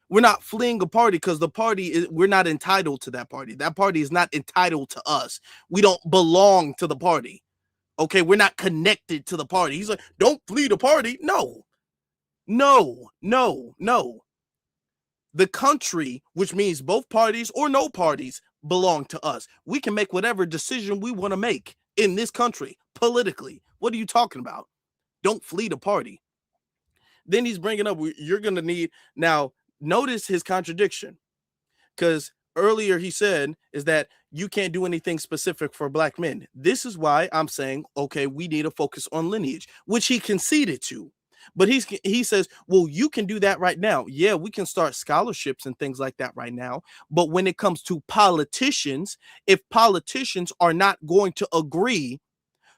We're not fleeing a party because we're not entitled to that party. That party is not entitled to us. We don't belong to the party. Okay, we're not connected to the party. He's like, don't flee the party. No. The country, which means both parties or no parties, belong to us. We can make whatever decision we want to make in this country politically. What are you talking about? Don't flee the party. Then he's bringing up, you're going to need, now notice his contradiction, because earlier he said is that you can't do anything specific for black men. This is why I'm saying, okay, we need to focus on lineage, which he conceded to. But he says, well, you can do that right now. Yeah, we can start scholarships and things like that right now. But when it comes to politicians, if politicians are not going to agree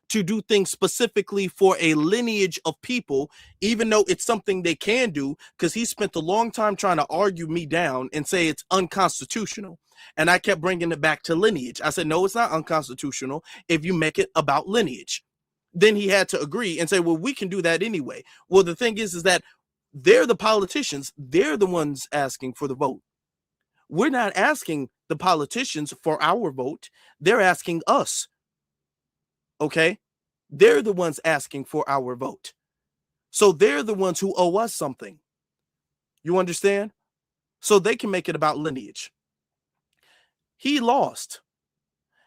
to do things specifically for a lineage of people, even though it's something they can do, because he spent a long time trying to argue me down and say it's unconstitutional. And I kept bringing it back to lineage. I said, no, it's not unconstitutional if you make it about lineage. Then he had to agree and say, well, we can do that anyway. Well, the thing is that they're the politicians. They're the ones asking for the vote. We're not asking the politicians for our vote. They're asking us. Okay? They're the ones asking for our vote. So they're the ones who owe us something. You understand? So they can make it about lineage. He lost.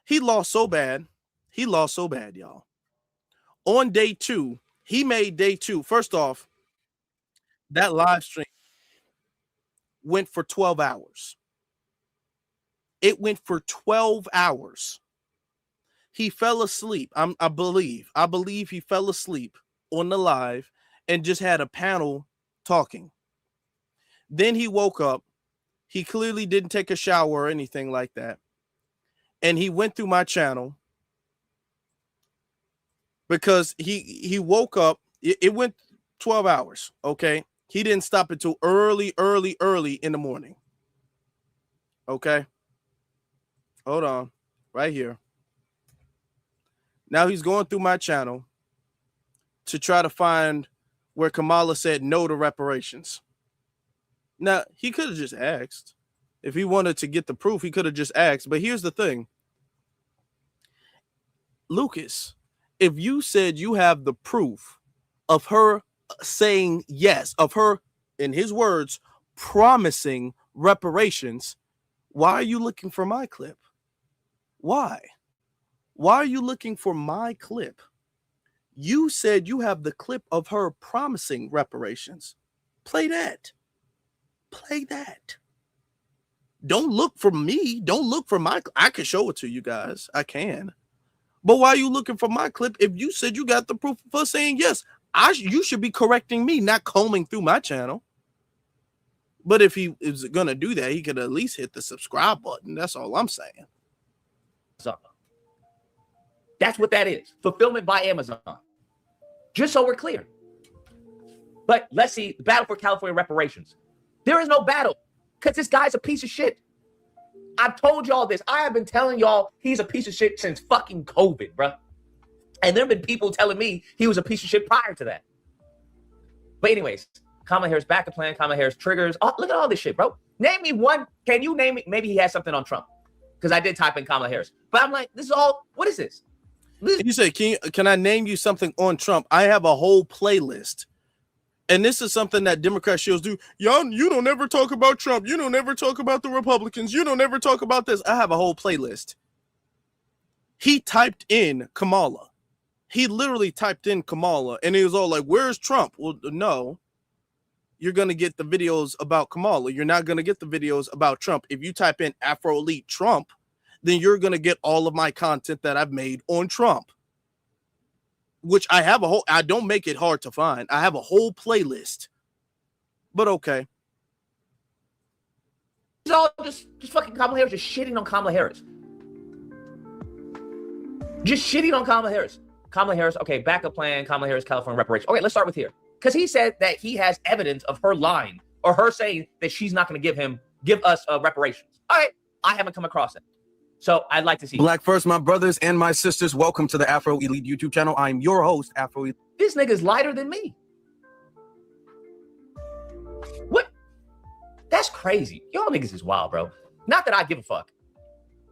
He lost so bad. He lost so bad, y'all. On day 2, he made day 2. First off, that live stream went for 12 hours. It went for 12 hours. He fell asleep. I believe he fell asleep on the live and just had a panel talking. Then he woke up. He clearly didn't take a shower or anything like that. And he went through my channel. Because he woke up, it went 12 hours, okay? He didn't stop until early in the morning. Okay? Hold on. Right here. Now he's going through my channel to try to find where Kamala said no to reparations. Now, he could have just asked. If he wanted to get the proof, he could have just asked. But here's the thing. Lucas, if you said you have the proof of her saying yes, of her, in his words, promising reparations, why are you looking for my clip? Why? Why are you looking for my clip? You said you have the clip of her promising reparations. Play that. Play that. Don't look for me. Don't look for my. I can show it to you guys. I can. But why are you looking for my clip if you said you got the proof of her saying yes? You should be correcting me, not combing through my channel. But if he is going to do that, he could at least hit the subscribe button. That's all I'm saying. So that's what that is. Fulfillment by Amazon. Just so we're clear. But let's see, the battle for California reparations. There is no battle because this guy's a piece of shit. I've told y'all this. I have been telling y'all he's a piece of shit since fucking COVID, bro. And there have been people telling me he was a piece of shit prior to that. But anyways, Kamala Harris backup plan, Kamala Harris triggers. Oh, look at all this shit, bro. Name me one. Can you name it? Maybe he has something on Trump. Because I did type in Kamala Harris. But I'm like, this is all, what is this? You say, can I name you something on Trump? I have a whole playlist. And this is something that Democrat shows do. Y'all, you don't ever talk about Trump. You don't ever talk about the Republicans. You don't ever talk about this. I have a whole playlist. He typed in Kamala. He literally typed in Kamala. And he was all like, where's Trump? Well, no. You're going to get the videos about Kamala. You're not going to get the videos about Trump. If you type in Afro Elite Trump, then you're going to get all of my content that I've made on Trump. Which I have I don't make it hard to find. I have a whole playlist. But okay. It's all just fucking Kamala Harris, just shitting on Kamala Harris. Just shitting on Kamala Harris. Kamala Harris, okay, backup plan, Kamala Harris, California reparations. Okay, let's start with here. Because he said that he has evidence of her lying or her saying that she's not going to give us reparations. All right, I haven't come across it. So I'd like to see. Black first, my brothers and my sisters. Welcome to the Afro Elite YouTube channel. I'm your host, Afro Elite. This nigga's lighter than me. What? That's crazy. Y'all niggas is wild, bro. Not that I give a fuck.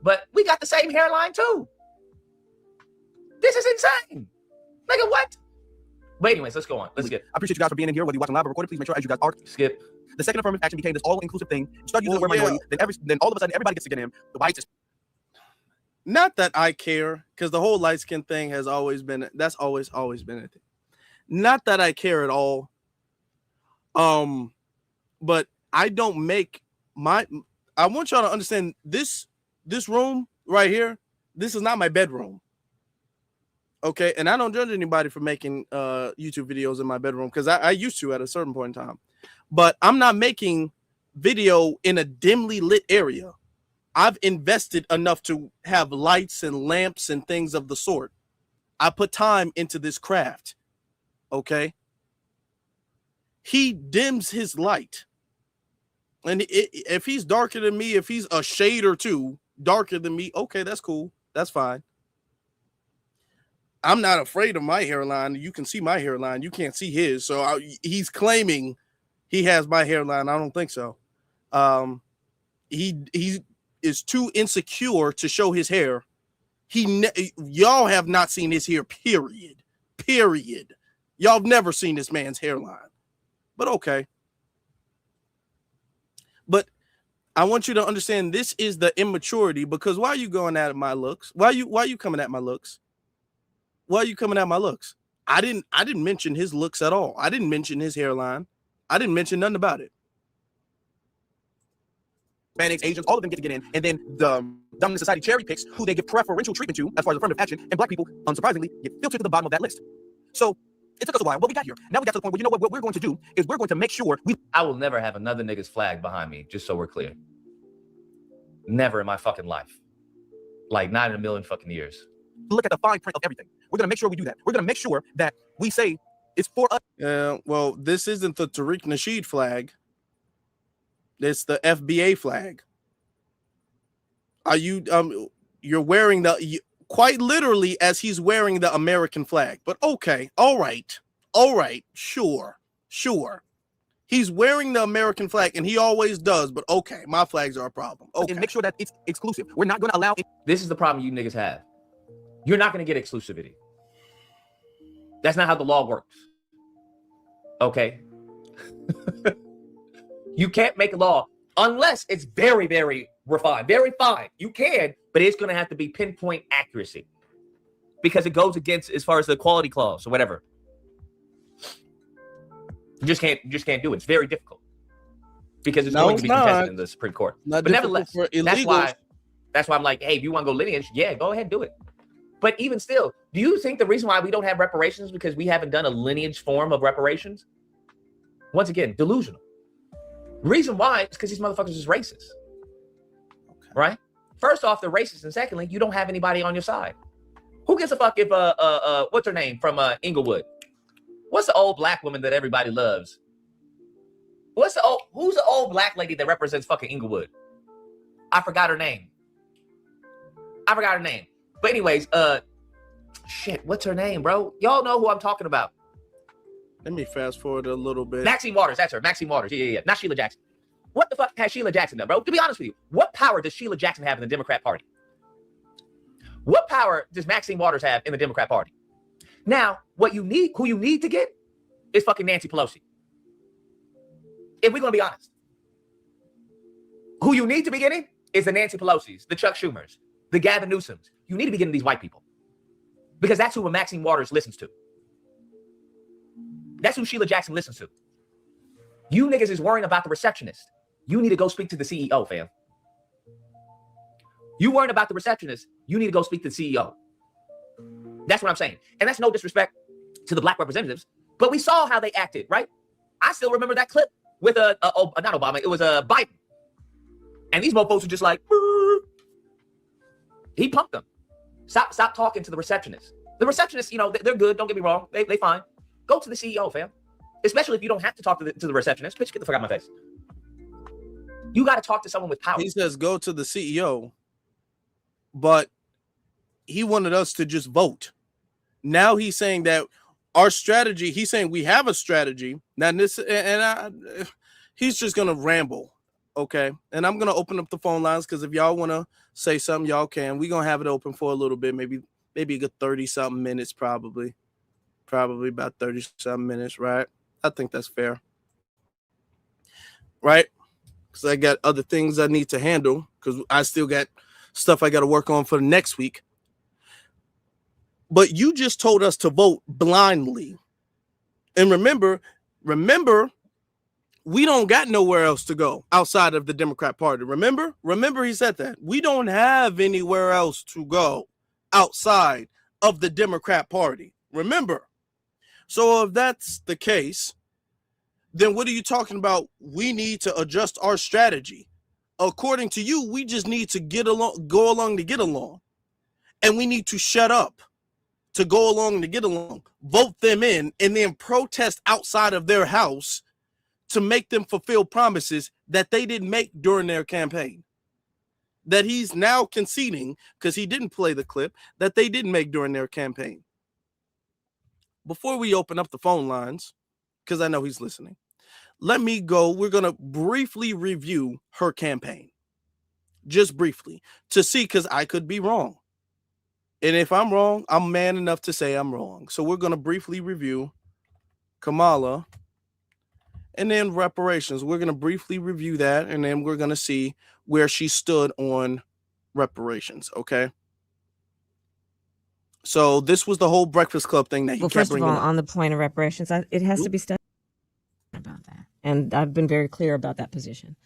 But we got the same hairline too. This is insane. Nigga, what? But anyways, let's go on. Let's skip. I appreciate you guys for being in here, whether you're watching live or recorded. Please make sure as you guys are. Skip. The second affirmative action became this all-inclusive thing. You start using the word minority, then all of a sudden everybody gets to get in. The whites is. Not that I care, because the whole light skin thing has always been, that's always been a thing. Not that I care at all. But I don't make I want y'all to understand this room right here. This is not my bedroom. Okay. And I don't judge anybody for making YouTube videos in my bedroom, because I used to at a certain point in time. But I'm not making video in a dimly lit area. I've invested enough to have lights and lamps and things of the sort. I put time into this craft. Okay. He dims his light. And if he's darker than me, if he's a shade or two darker than me, okay, that's cool. That's fine. I'm not afraid of my hairline. You can see my hairline. You can't see his. So he's claiming he has my hairline. I don't think so. He is too insecure to show his hair. Y'all have not seen his hair, period. Y'all have never seen this man's hairline. But okay. But I want you to understand this is the immaturity, because why are you going at my looks? Why are you coming at my looks? Why are you coming at my looks? I didn't mention his looks at all. I didn't mention his hairline. I didn't mention nothing about it. Hispanics, Asians, all of them get to get in, and then the dominant society cherry picks who they give preferential treatment to as far as affirmative action, and black people, unsurprisingly, get filtered to the bottom of that list. So it took us a while, but we got here. Now we got to the point where, you know what we're going to do is we're going to make sure I will never have another nigga's flag behind me, just so we're clear. Never in my fucking life. Like, not in a million fucking years. Look at the fine print of everything. We're going to make sure we do that. We're going to make sure that we say it's for us. Yeah, well, this isn't the Tariq Nasheed flag. It's the FBA flag. Are you you're wearing quite literally as he's wearing the American flag. But okay, all right, sure. He's wearing the American flag, and he always does, but okay, my flags are a problem. Okay. And make sure that it's exclusive. We're not going to allow it. This is the problem you niggas have. You're not going to get exclusivity. That's not how the law works. Okay? You can't make a law unless it's very, very refined, very fine. You can, but it's going to have to be pinpoint accuracy. because it goes against as far as the equality clause or whatever. You just can't do it. It's very difficult because it's going to be contested in the Supreme Court. But nevertheless, that's why I'm like, hey, if you want to go lineage, yeah, go ahead, do it. But even still, do you think the reason why we don't have reparations is because we haven't done a lineage form of reparations? Once again, delusional. The reason why is because these motherfuckers is racist. Okay. Right? First off, they're racist, and secondly, you don't have anybody on your side. Who gives a fuck if what's her name from Inglewood? What's the old black woman that everybody loves? Who's the old black lady that represents fucking Inglewood? I forgot her name. But anyways, shit, what's her name, bro? Y'all know who I'm talking about. Let me fast forward a little bit. Maxine Waters, that's her. Maxine Waters. Yeah. Not Sheila Jackson. What the fuck has Sheila Jackson done, bro? To be honest with you, what power does Sheila Jackson have in the Democrat Party? What power does Maxine Waters have in the Democrat Party? Now, who you need to get is fucking Nancy Pelosi. If we're going to be honest. Who you need to be getting is the Nancy Pelosi's, the Chuck Schumers, the Gavin Newsoms. You need to be getting these white people. Because that's who Maxine Waters listens to. That's who Sheila Jackson listens to. You niggas is worrying about the receptionist. You need to go speak to the CEO, fam. You worrying about the receptionist. You need to go speak to the CEO. That's what I'm saying. And that's no disrespect to the black representatives, but we saw how they acted, right? I still remember that clip with not Obama. It was Biden. And these mofos were just like, brr. He pumped them. Stop talking to the receptionist. The receptionists, they're good. Don't get me wrong. They fine. Go to the CEO, fam. Especially if you don't have to talk to the receptionist. Bitch, get the fuck out of my face. You got to talk to someone with power. He says go to the CEO, but he wanted us to just vote. Now he's saying that our strategy, he's saying we have a strategy. Now he's just going to ramble, okay? And I'm going to open up the phone lines because if y'all want to say something, y'all can. We're going to have it open for a little bit, maybe a good 30-something minutes probably. Probably about 30-something minutes, right? I think that's fair. Right? Because I got other things I need to handle because I still got stuff I got to work on for the next week. But you just told us to vote blindly. And remember, we don't got nowhere else to go outside of the Democrat Party. Remember he said that. We don't have anywhere else to go outside of the Democrat Party. Remember. So if that's the case, then what are you talking about? We need to adjust our strategy. According to you, we just need to go along to get along. And we need to shut up to go along to get along, vote them in, and then protest outside of their house to make them fulfill promises that they didn't make during their campaign. That he's now conceding, because he didn't play the clip, that they didn't make during their campaign. Before we open up the phone lines, because I know he's listening, let me go. We're going to briefly review her campaign. Just briefly. To see, because I could be wrong. And if I'm wrong, I'm man enough to say I'm wrong. So we're going to briefly review Kamala and then reparations. We're going to briefly review that, and then we're going to see where she stood on reparations, okay? So this was the whole Breakfast Club thing that he kept bringing up. Well, first of all, on the point of reparations, it has to be studied about that. And I've been very clear about that position.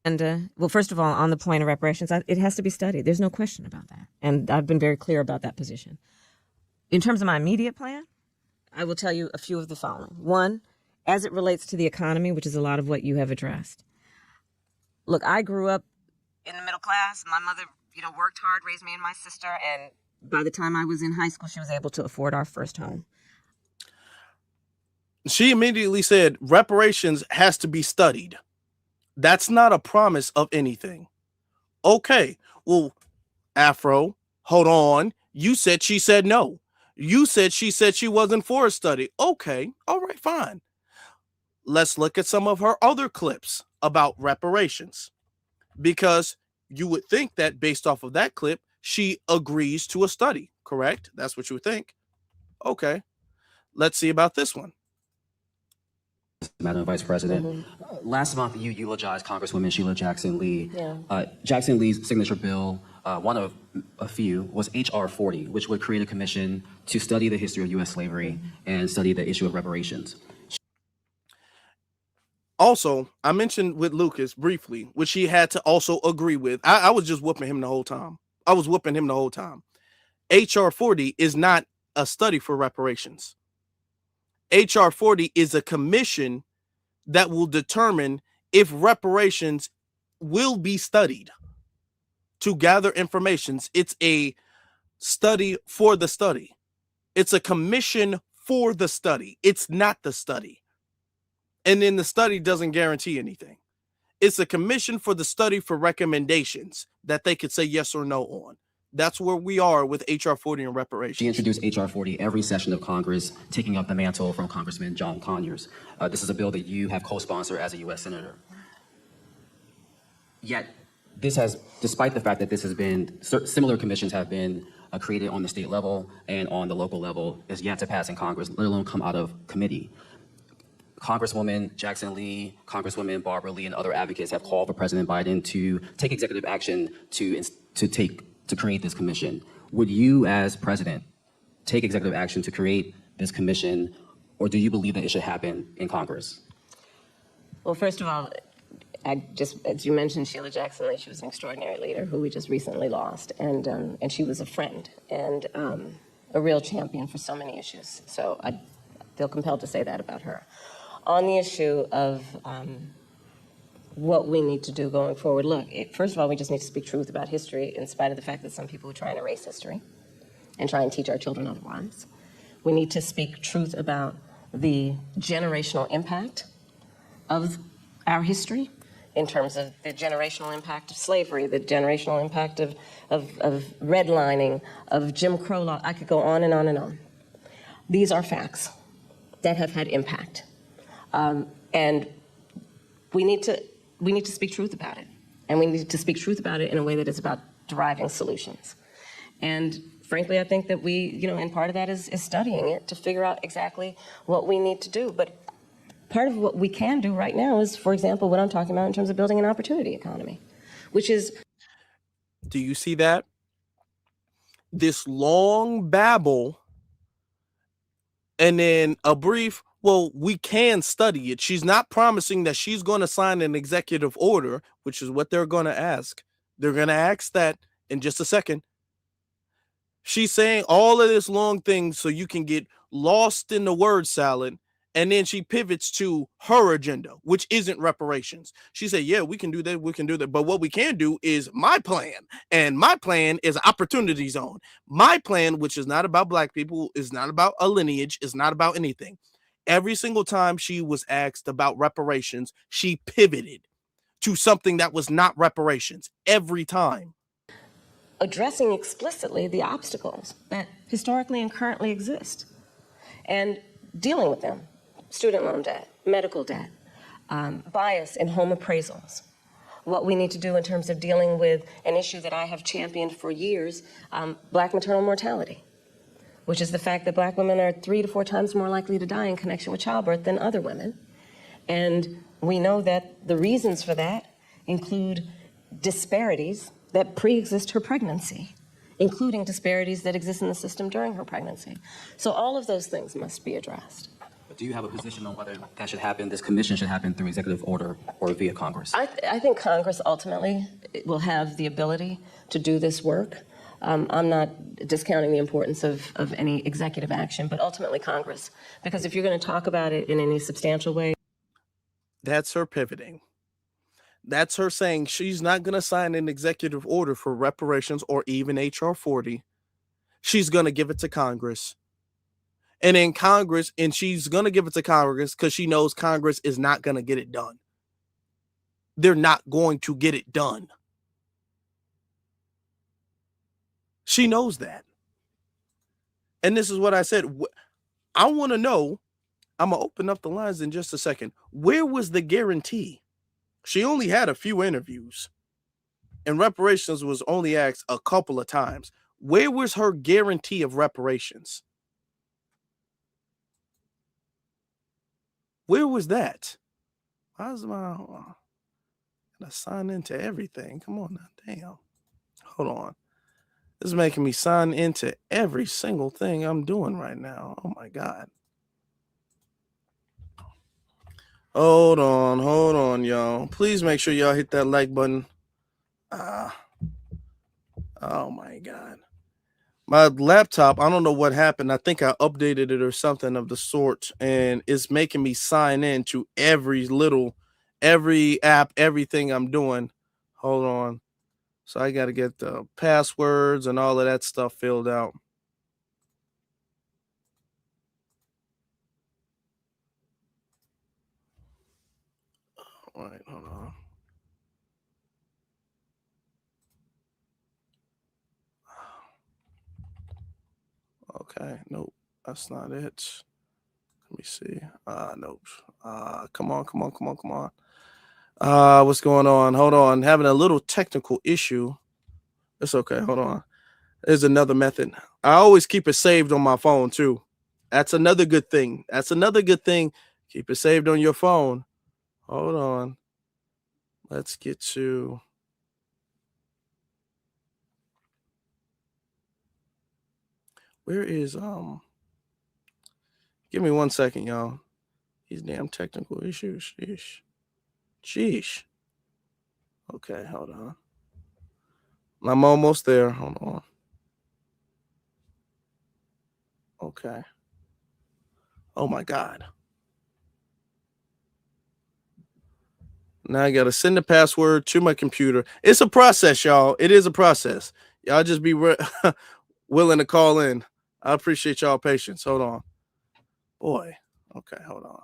And, first of all, on the point of reparations, it has to be studied. There's no question about that. And I've been very clear about that position. In terms of my immediate plan, I will tell you a few of the following. One, as it relates to the economy, which is a lot of what you have addressed. Look, I grew up in the middle class. My mother, worked hard, raised me and my sister. And by the time I was in high school, she was able to afford our first home. She immediately said reparations has to be studied. That's not a promise of anything. Okay, well, Afro, hold on. You said she said no. You said she wasn't for a study. Okay, all right, fine. Let's look at some of her other clips about reparations. Because you would think that based off of that clip, she agrees to a study, correct? That's what you would think. Okay, let's see about this one. Madam Vice President, last month you eulogized Congresswoman Sheila Jackson Lee. Jackson Lee's signature bill one of a few, was H.R. 40, which would create a commission to study the history of U.S. slavery and study the issue of reparations. Also, I mentioned with Lucas briefly, which he had to also agree with. I was just whooping him the whole time. H.R. 40 is not a study for reparations. H.R. 40 is a commission that will determine if reparations will be studied to gather information. It's a study for the study. It's a commission for the study. It's not the study. And then the study doesn't guarantee anything. It's a commission for the study for recommendations that they could say yes or no on. That's where we are with H.R. 40 and reparations. She introduced H.R. 40 every session of Congress, taking up the mantle from Congressman John Conyers. This is a bill that you have co-sponsored as a U.S. Senator. Yet, this has, despite the fact that this has been, similar commissions have been created on the state level and on the local level, is yet to pass in Congress, let alone come out of committee. Congresswoman Jackson Lee, Congresswoman Barbara Lee, and other advocates have called for President Biden to take executive action to create this commission. Would you, as president, take executive action to create this commission, or do you believe that it should happen in Congress? Well, first of all, as you mentioned, Sheila Jackson Lee, she was an extraordinary leader who we just recently lost, and she was a friend and a real champion for so many issues. So I feel compelled to say that about her. On the issue of what we need to do going forward, look, first of all, we just need to speak truth about history in spite of the fact that some people are trying to erase history and try and teach our children otherwise. We need to speak truth about the generational impact of our history in terms of the generational impact of slavery, the generational impact of redlining, of Jim Crow law. I could go on and on and on. These are facts that have had impact. And we need to speak truth about it. And we need to speak truth about it in a way that is about deriving solutions. And frankly, I think that we, and part of that is studying it to figure out exactly what we need to do. But part of what we can do right now is, for example, what I'm talking about in terms of building an opportunity economy, which is... Do you see that? This long babble and then a brief, well, we can study it. She's not promising that she's going to sign an executive order, which is what they're going to ask. They're going to ask that in just a second. She's saying all of this long thing so you can get lost in the word salad. And then she pivots to her agenda, which isn't reparations. She said, yeah, we can do that. We can do that. But what we can do is my plan. And my plan is opportunity zone. My plan, which is not about black people, is not about a lineage, is not about anything. Every single time she was asked about reparations, she pivoted to something that was not reparations every time. Addressing explicitly the obstacles that historically and currently exist and dealing with them. Student loan debt, medical debt, bias in home appraisals. What we need to do in terms of dealing with an issue that I have championed for years, black maternal mortality, which is the fact that black women are 3 to 4 times more likely to die in connection with childbirth than other women. And we know that the reasons for that include disparities that pre-exist her pregnancy, including disparities that exist in the system during her pregnancy. So all of those things must be addressed. But do you have a position on whether that should happen, this commission should happen through executive order or via Congress? I think Congress ultimately will have the ability to do this work. I'm not discounting the importance of any executive action, but ultimately Congress. Because if you're going to talk about it in any substantial way. That's her pivoting. That's her saying she's not going to sign an executive order for reparations or even H.R. 40. She's going to give it to Congress. And in Congress, and she's going to give it to Congress because she knows Congress is not going to get it done. They're not going to get it done. She knows that. And this is what I said. I want to know, I'm going to open up the lines in just a second. Where was the guarantee? She only had a few interviews. And reparations was only asked a couple of times. Where was her guarantee of reparations? Where was that? Why is my... I sign into everything. Come on now. Damn. Hold on. This is making me sign into every single thing I'm doing right now. Oh my God. Hold on, y'all. Please make sure y'all hit that like button. Oh my God. My laptop, I don't know what happened. I think I updated it or something of the sort, and it's making me sign in to every app, everything I'm doing. Hold on. So I got to get the passwords and all of that stuff filled out. All right, hold on. Okay, nope, that's not it. Let me see. Nope. Come on. What's going on? Hold on. Having a little technical issue. It's okay. Hold on. There's another method. I always keep it saved on my phone too. That's another good thing. Keep it saved on your phone. Hold on. Let's get to. Where is Give me 1 second, y'all. These damn technical issues. Sheesh. Okay, hold on. I'm almost there. Hold on. Okay. Oh my God. Now I got to send the password to my computer. It's a process, y'all. It is a process. Y'all just be willing to call in. I appreciate y'all patience. Hold on. Boy. Okay, hold on.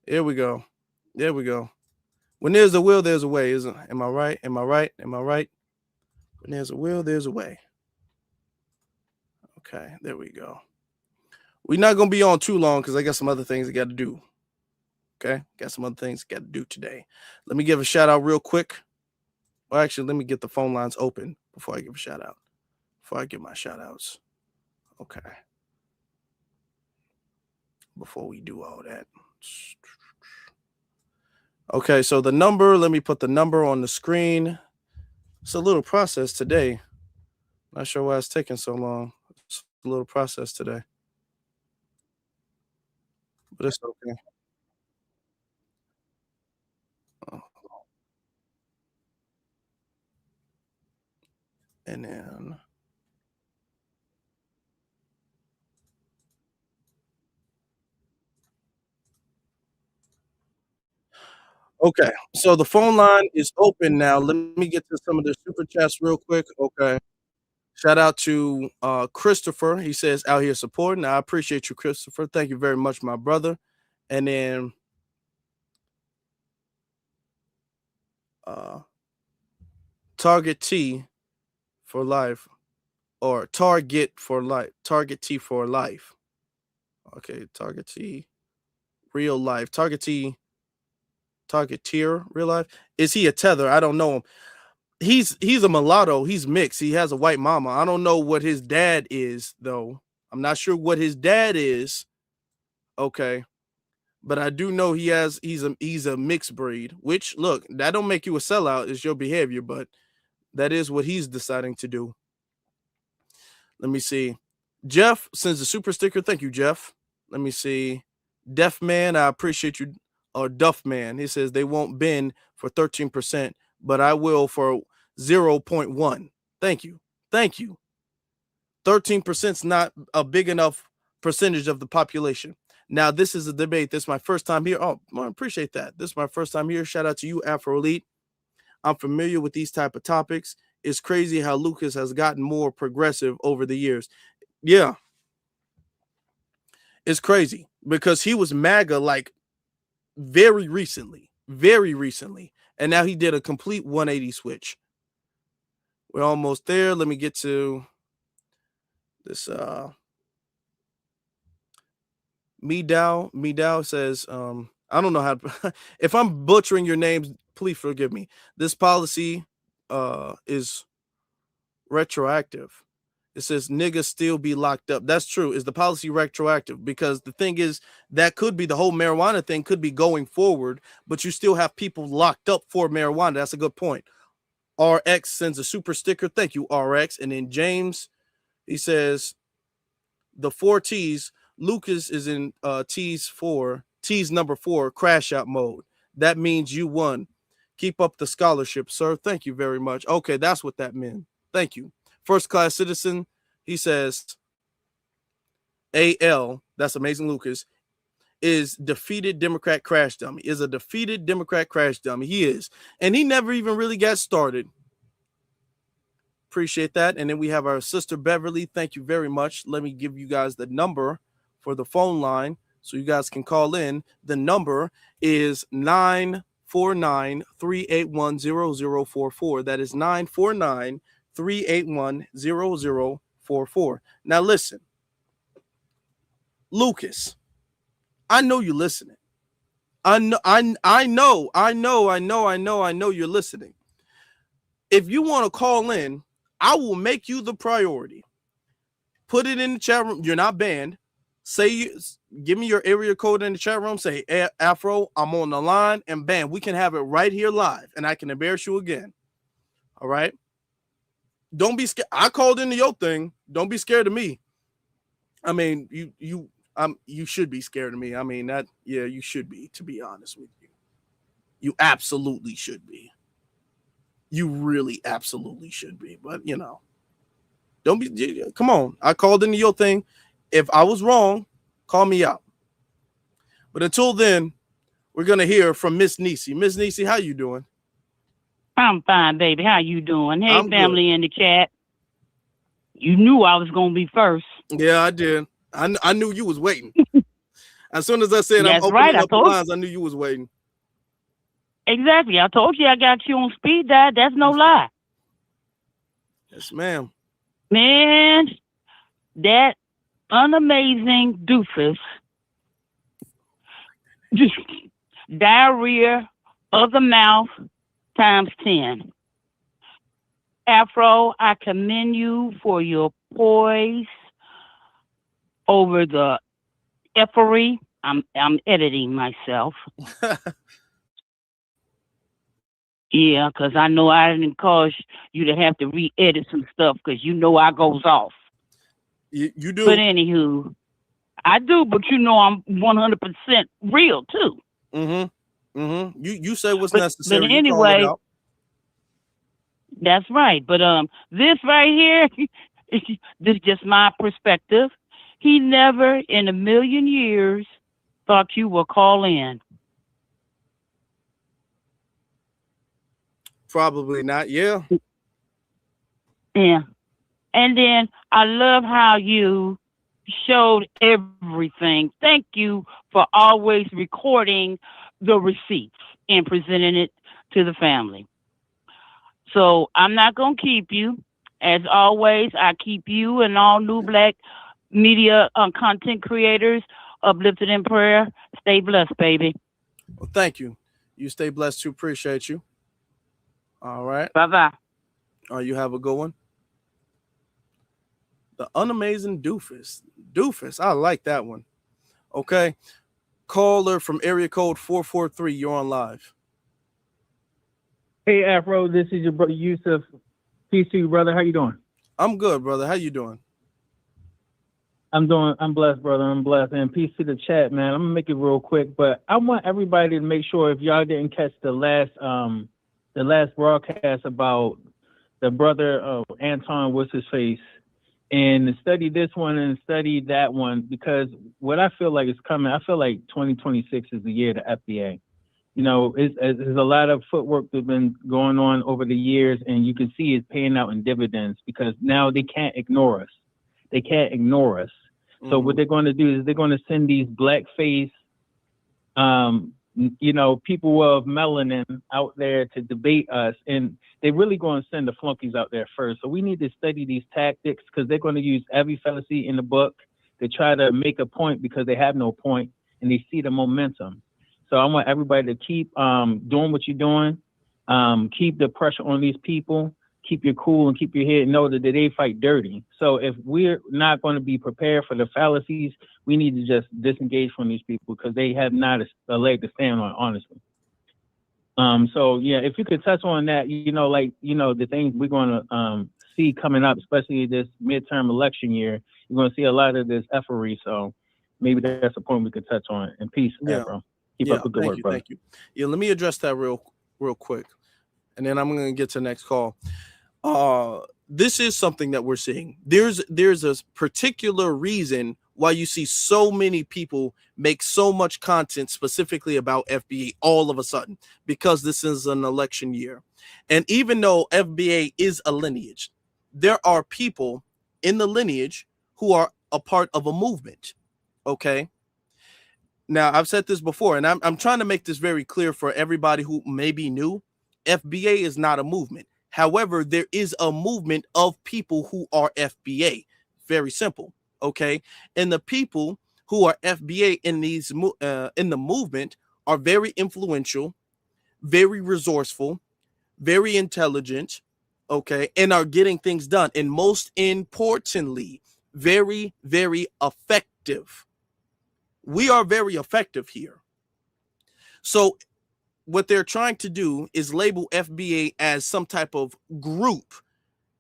Here we go. There we go. When there's a will, there's a way, isn't it? Am I right? When there's a will, there's a way. Okay, there we go. We're not going to be on too long because I got some other things I got to do. Okay, got some other things I got to do today. Let me give a shout out real quick. Well, actually, let me get the phone lines open before I give a shout out. Before I give my shout outs. Okay. Before we do all that. Okay, so the number, let me put the number on the screen. It's a little process today. Not sure why it's taking so long. It's a little process today. But it's okay. And then okay, so the phone line is open now. Let me get to some of the super chats real quick. Okay. Shout out to Christopher. He says out here supporting. I appreciate you, Christopher. Thank you very much, my brother. And then Target T for life, or Target for life. Target T for life. Okay, Target T real life. Targeteer real life. Is he a tether? I don't know him. He's a mulatto. He's mixed. He has a white mama. I don't know what his dad is though. I'm not sure what his dad is. Okay. But I do know he's a mixed breed, which look, that don't make you a sellout. It's your behavior, but that is what he's deciding to do. Let me see. Jeff sends a super sticker. Thank you, Jeff. Let me see. Deaf Man, I appreciate you. Or Duff Man. He says they won't bend for 13%, but I will for 0.1. Thank you. 13% is not a big enough percentage of the population. Now, this is a debate. This is my first time here. Oh, I appreciate that. This is my first time here. Shout out to you, Afro Elite. I'm familiar with these type of topics. It's crazy how Lucas has gotten more progressive over the years. Yeah. It's crazy because he was MAGA like very recently. And now he did a complete 180 switch. We're almost there. Let me get to this. Medow says, I don't know how to, if I'm butchering your names, please forgive me. This policy is retroactive. It says niggas still be locked up. That's true. Is the policy retroactive? Because the thing is, that could be the whole marijuana thing could be going forward, but you still have people locked up for marijuana. That's a good point. RX sends a super sticker. Thank you, RX. And then James, he says the 4 T's. Lucas is in T's number 4, crash out mode. That means you won. Keep up the scholarship, sir. Thank you very much. Okay, that's what that meant. Thank you. First class citizen, he says AL, that's amazing Lucas, is defeated Democrat crash dummy, is a defeated Democrat crash dummy. He is. And he never even really got started. Appreciate that. And then we have our sister Beverly. Thank you very much. Let me give you guys the number for the phone line so you guys can call in. The number is 949-381-0044. That is 949-381-0044. Now listen, Lucas, I know you're listening. I know you're listening. If you want to call in, I will make you the priority. Put it in the chat room. You're not banned. Give me your area code in the chat room. Say, Afro, I'm on the line, and bam, we can have it right here live, and I can embarrass you again. All right? Don't be scared. I called into your thing. Don't be scared of me. I mean, you should be scared of me. I mean, you should be, to be honest with you. You absolutely should be. You really absolutely should be. But, don't be, come on. I called into your thing. If I was wrong, call me out. But until then, we're going to hear from Miss Nisi. Miss Nisi, how you doing? I'm fine, baby. How you doing? Hey, I'm family good. in the chat. You knew I was going to be first. Yeah, I did. I knew you was waiting. As soon as I said I'm opening up the lines, I knew you was waiting. Exactly. I told you I got you on speed dial. That's no lie. Yes, ma'am. Man, that unamazing doofus, just diarrhea of the mouth times 10. Afro, I commend you for your poise over the effery. I'm editing myself. Yeah, because I know I didn't cause you to have to re-edit some stuff because I goes off. You do. But anywho, I do, but I'm 100% real too. You say what's necessary. But anyway, you call it out. That's right. But this right here, this is just my perspective. He never in a million years thought you would call in. Probably not. Yeah. Yeah. And then I love how you showed everything. Thank you for always recording the receipts and presenting it to the family. So I'm not going to keep you. As always, I keep you and all new Black media content creators uplifted in prayer. Stay blessed, baby. Well, thank you. You stay blessed too. Appreciate you. All right. Bye-bye. You have a good one. The unamazing doofus. Doofus. I like that one. Okay. Caller from area code 443. You're on live. Hey, Afro. This is your brother Yusuf. Peace to you, brother. How you doing? I'm good, brother. How you doing? I'm blessed, brother. I'm blessed. And peace to the chat, man. I'm gonna make it real quick, but I want everybody to make sure, if y'all didn't catch the last broadcast about the brother of Anton, what's his face, and study this one and study that one, because what I feel like is coming, I feel like 2026 is the year of the FBA. There's a lot of footwork that's been going on over the years, and you can see it's paying out in dividends because now they can't ignore us. They can't ignore us. So what they're going to do is they're going to send these blackface, people of melanin out there to debate us, and they're really going to send the flunkies out there first. So we need to study these tactics because they're going to use every fallacy in the book to try to make a point because they have no point and they see the momentum. So I want everybody to keep doing what you're doing, keep the pressure on these people, keep your cool and keep your head, know that they fight dirty. So if we're not going to be prepared for the fallacies, we need to just disengage from these people because they have not a leg to stand on, honestly. So yeah, if you could touch on that, the things we're going to see coming up, especially this midterm election year, you're going to see a lot of this effery. So maybe that's a point we could touch on. And peace, Afro. Keep up with the work, brother. Thank you. Yeah, let me address that real quick, and then I'm going to get to the next call. This is something that we're seeing. There's a particular reason why you see so many people make so much content specifically about FBA all of a sudden, because this is an election year. And even though FBA is a lineage, there are people in the lineage who are a part of a movement. Okay. Now, I've said this before, and I'm trying to make this very clear for everybody who may be new. FBA is not a movement. However, there is a movement of people who are FBA. Very simple. Okay. And the people who are FBA in in the movement are very influential, very resourceful, very intelligent, okay, and are getting things done. And most importantly, very, very effective. We are very effective here. So what they're trying to do is label FBA as some type of group,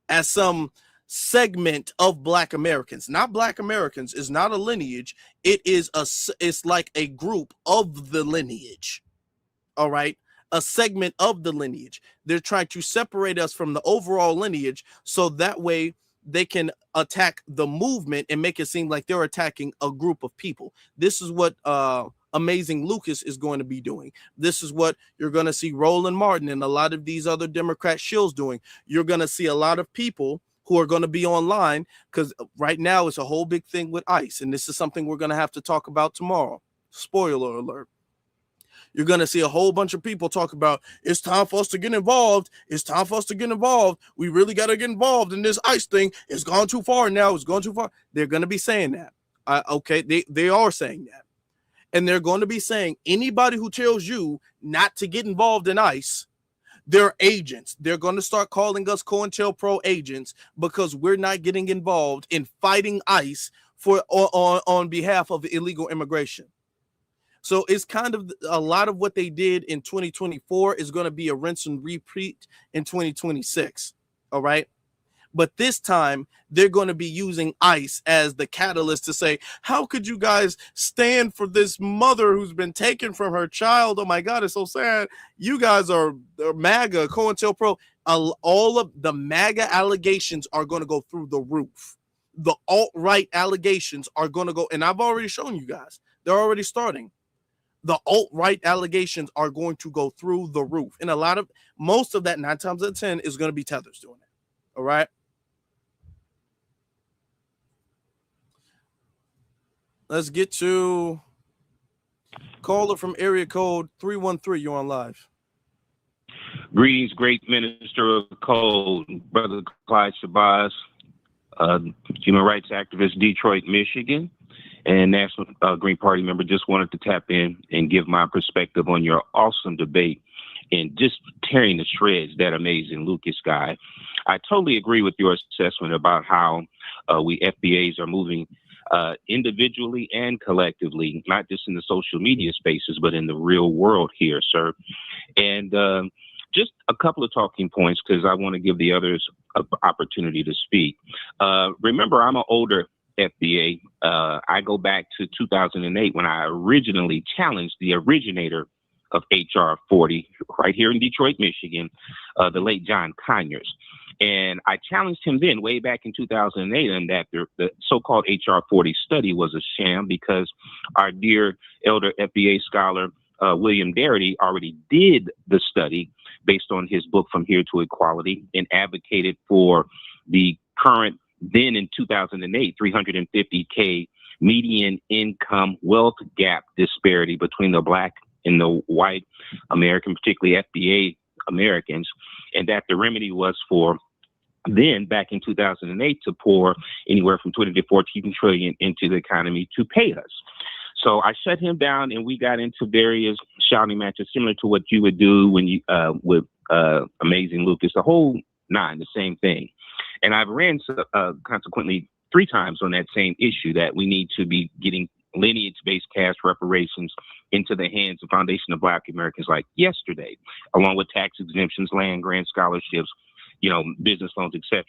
as some segment of Black Americans. Not Black Americans, is not a lineage. It's like a group of the lineage. All right. A segment of the lineage. They're trying to separate us from the overall lineage, so that way they can attack the movement and make it seem like they're attacking a group of people. This is what Amazing Lucas is going to be doing. This is what you're going to see Roland Martin and a lot of these other Democrat shills doing. You're going to see a lot of people who are going to be online, because right now it's a whole big thing with ICE. And this is something we're going to have to talk about tomorrow. Spoiler alert. You're going to see a whole bunch of people talk about, it's time for us to get involved. It's time for us to get involved. We really got to get involved in this ICE thing. It's gone too far now. It's gone too far. They're going to be saying that. Okay, they are saying that. And they're going to be saying anybody who tells you not to get involved in ICE, they're agents. They're going to start calling us COINTELPRO agents because we're not getting involved in fighting ICE on behalf of illegal immigration. So it's kind of a lot of what they did in 2024 is going to be a rinse and repeat in 2026. All right. But this time they're going to be using ICE as the catalyst to say, how could you guys stand for this mother who's been taken from her child? Oh my God, it's so sad. You guys are MAGA, COINTELPRO. All of the MAGA allegations are going to go through the roof. The alt-right allegations are going to go, and I've already shown you guys, they're already starting. The alt-right allegations are going to go through the roof. And most of that 9 times out of 10 is going to be Tethers doing it. All right. Let's get to caller from area code 313. You're on live. Greetings, great minister of code, Brother Clyde Shabazz, human rights activist, Detroit, Michigan, and National Green Party member. Just wanted to tap in and give my perspective on your awesome debate and just tearing to shreds that Amazing Lucas guy. I totally agree with your assessment about how we FBAs are moving individually and collectively, not just in the social media spaces, but in the real world here, sir. And just a couple of talking points, because I want to give the others an opportunity to speak. Remember, I'm an older FBA. I go back to 2008 when I originally challenged the originator of HR 40 right here in Detroit, Michigan, the late John Conyers. And I challenged him then way back in 2008, and that the so-called HR 40 study was a sham because our dear elder FBA scholar, William Darity, already did the study based on his book From Here to Equality and advocated for the current, then in 2008, 350K median income wealth gap disparity between the Black and the white American, particularly FBA Americans, and that the remedy was for then back in 2008 to pour anywhere from 20 to 14 trillion into the economy to pay us. So I shut him down, and we got into various shouting matches similar to what you would do when you with Amazing Lucas, the whole 9, the same thing. And I've ran consequently 3 times on that same issue, that we need to be getting lineage-based cash reparations into the hands of Foundation of Black Americans like yesterday, along with tax exemptions, land grants, scholarships, business loans, etc.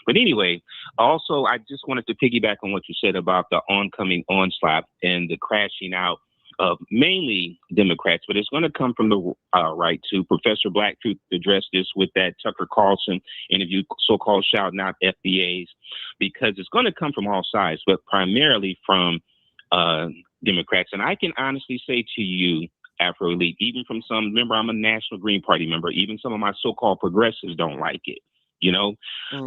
But anyway, also, I just wanted to piggyback on what you said about the oncoming onslaught and the crashing out of mainly Democrats, but it's going to come from the right too. Professor Blacktruth addressed this with that Tucker Carlson interview, so-called shouting out FBAs, because it's going to come from all sides, but primarily from Democrats. And I can honestly say to you, Afro Elite, even from some, remember, I'm a National Green Party member, even some of my so-called progressives don't like it,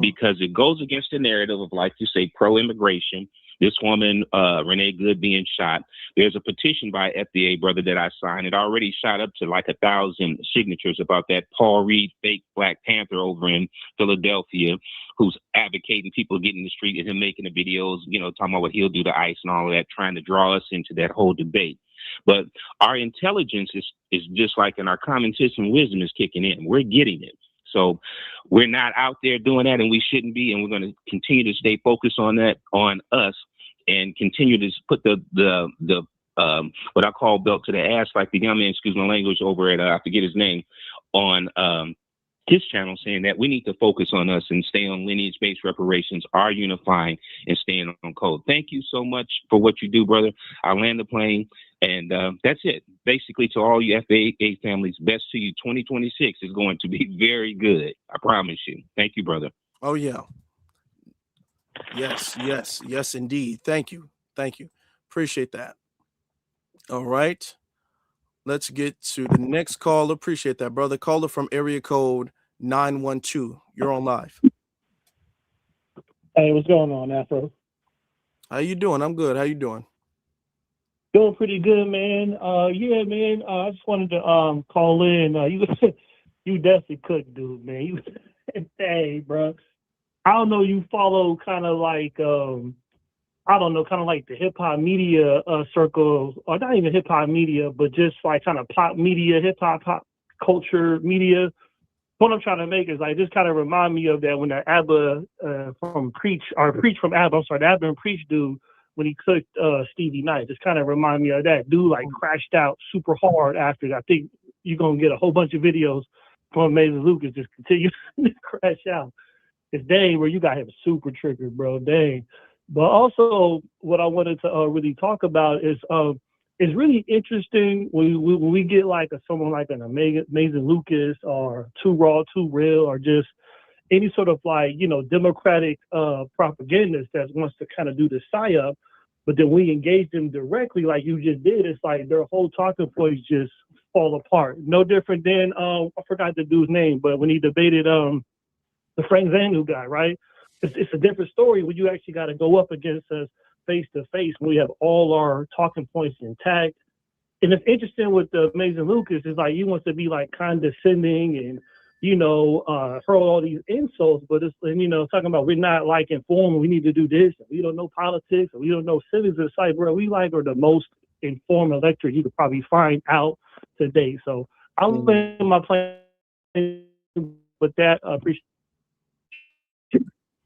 because it goes against the narrative of, like you say, pro-immigration. This woman, Renee Good, being shot. There's a petition by FBA, brother, that I signed. It already shot up to like 1,000 signatures about that Paul Reed fake Black Panther over in Philadelphia, who's advocating people getting in the street and him making the videos, talking about what he'll do to ICE and all of that, trying to draw us into that whole debate. But our intelligence is just like, and our common sense and wisdom is kicking in. We're getting it. So we're not out there doing that, and we shouldn't be. And we're going to continue to stay focused on that, on us, and continue to put the what I call belt to the ass, like the young man, excuse my language, over at I forget his name, on his channel, saying that we need to focus on us and stay on lineage-based reparations, are unifying, and staying on code. Thank you so much for what you do, brother. I'll land the plane, and that's it. Basically, to all you FAA families, best to you. 2026 is going to be very good. I promise you. Thank you, brother. Oh, yeah. Yes, indeed. Thank you. Appreciate that. All right. Let's get to the next caller. Appreciate that, brother. Caller from area code 912. You're on live. Hey, what's going on, Afro? How you doing? I'm good. How you doing? Doing pretty good, man. Yeah, man. I just wanted to call in. You definitely could do, man. You, hey, bro. I don't know. You follow kind of like I don't know, kind of like the hip hop media circles, or not even hip hop media, but just like kind of pop media, hip hop, pop culture media. What I'm trying to make is like, just kind of remind me of that when the ABBA from Preach from ABBA, the ABBA and Preach dude, when he cooked Stevie Nicks, just kind of remind me of that dude, like crashed out super hard after. I think you're going to get a whole bunch of videos from Amazing Lucas just continue to crash out. It's dang, where you got him super triggered, bro, dang. But also, what I wanted to really talk about is really interesting when we get like someone like an Amazing Lucas or Too Raw, Too Real, or just any sort of like, Democratic propagandist that wants to kind of do the psyop, but then we engage them directly like you just did. It's like their whole talking points just fall apart. No different than, I forgot the dude's name, but when he debated the Frank Zanu guy, right? It's a different story when you actually got to go up against us face to face when we have all our talking points intact. And it's interesting with the Amazing Lucas is like he wants to be like condescending and hurl all these insults, but it's talking about we're not like informed, we need to do this, and we don't know politics, and we don't know cities. It's like, bro, we like are the most informed electorate you could probably find out today. So I'm playing my plan with that.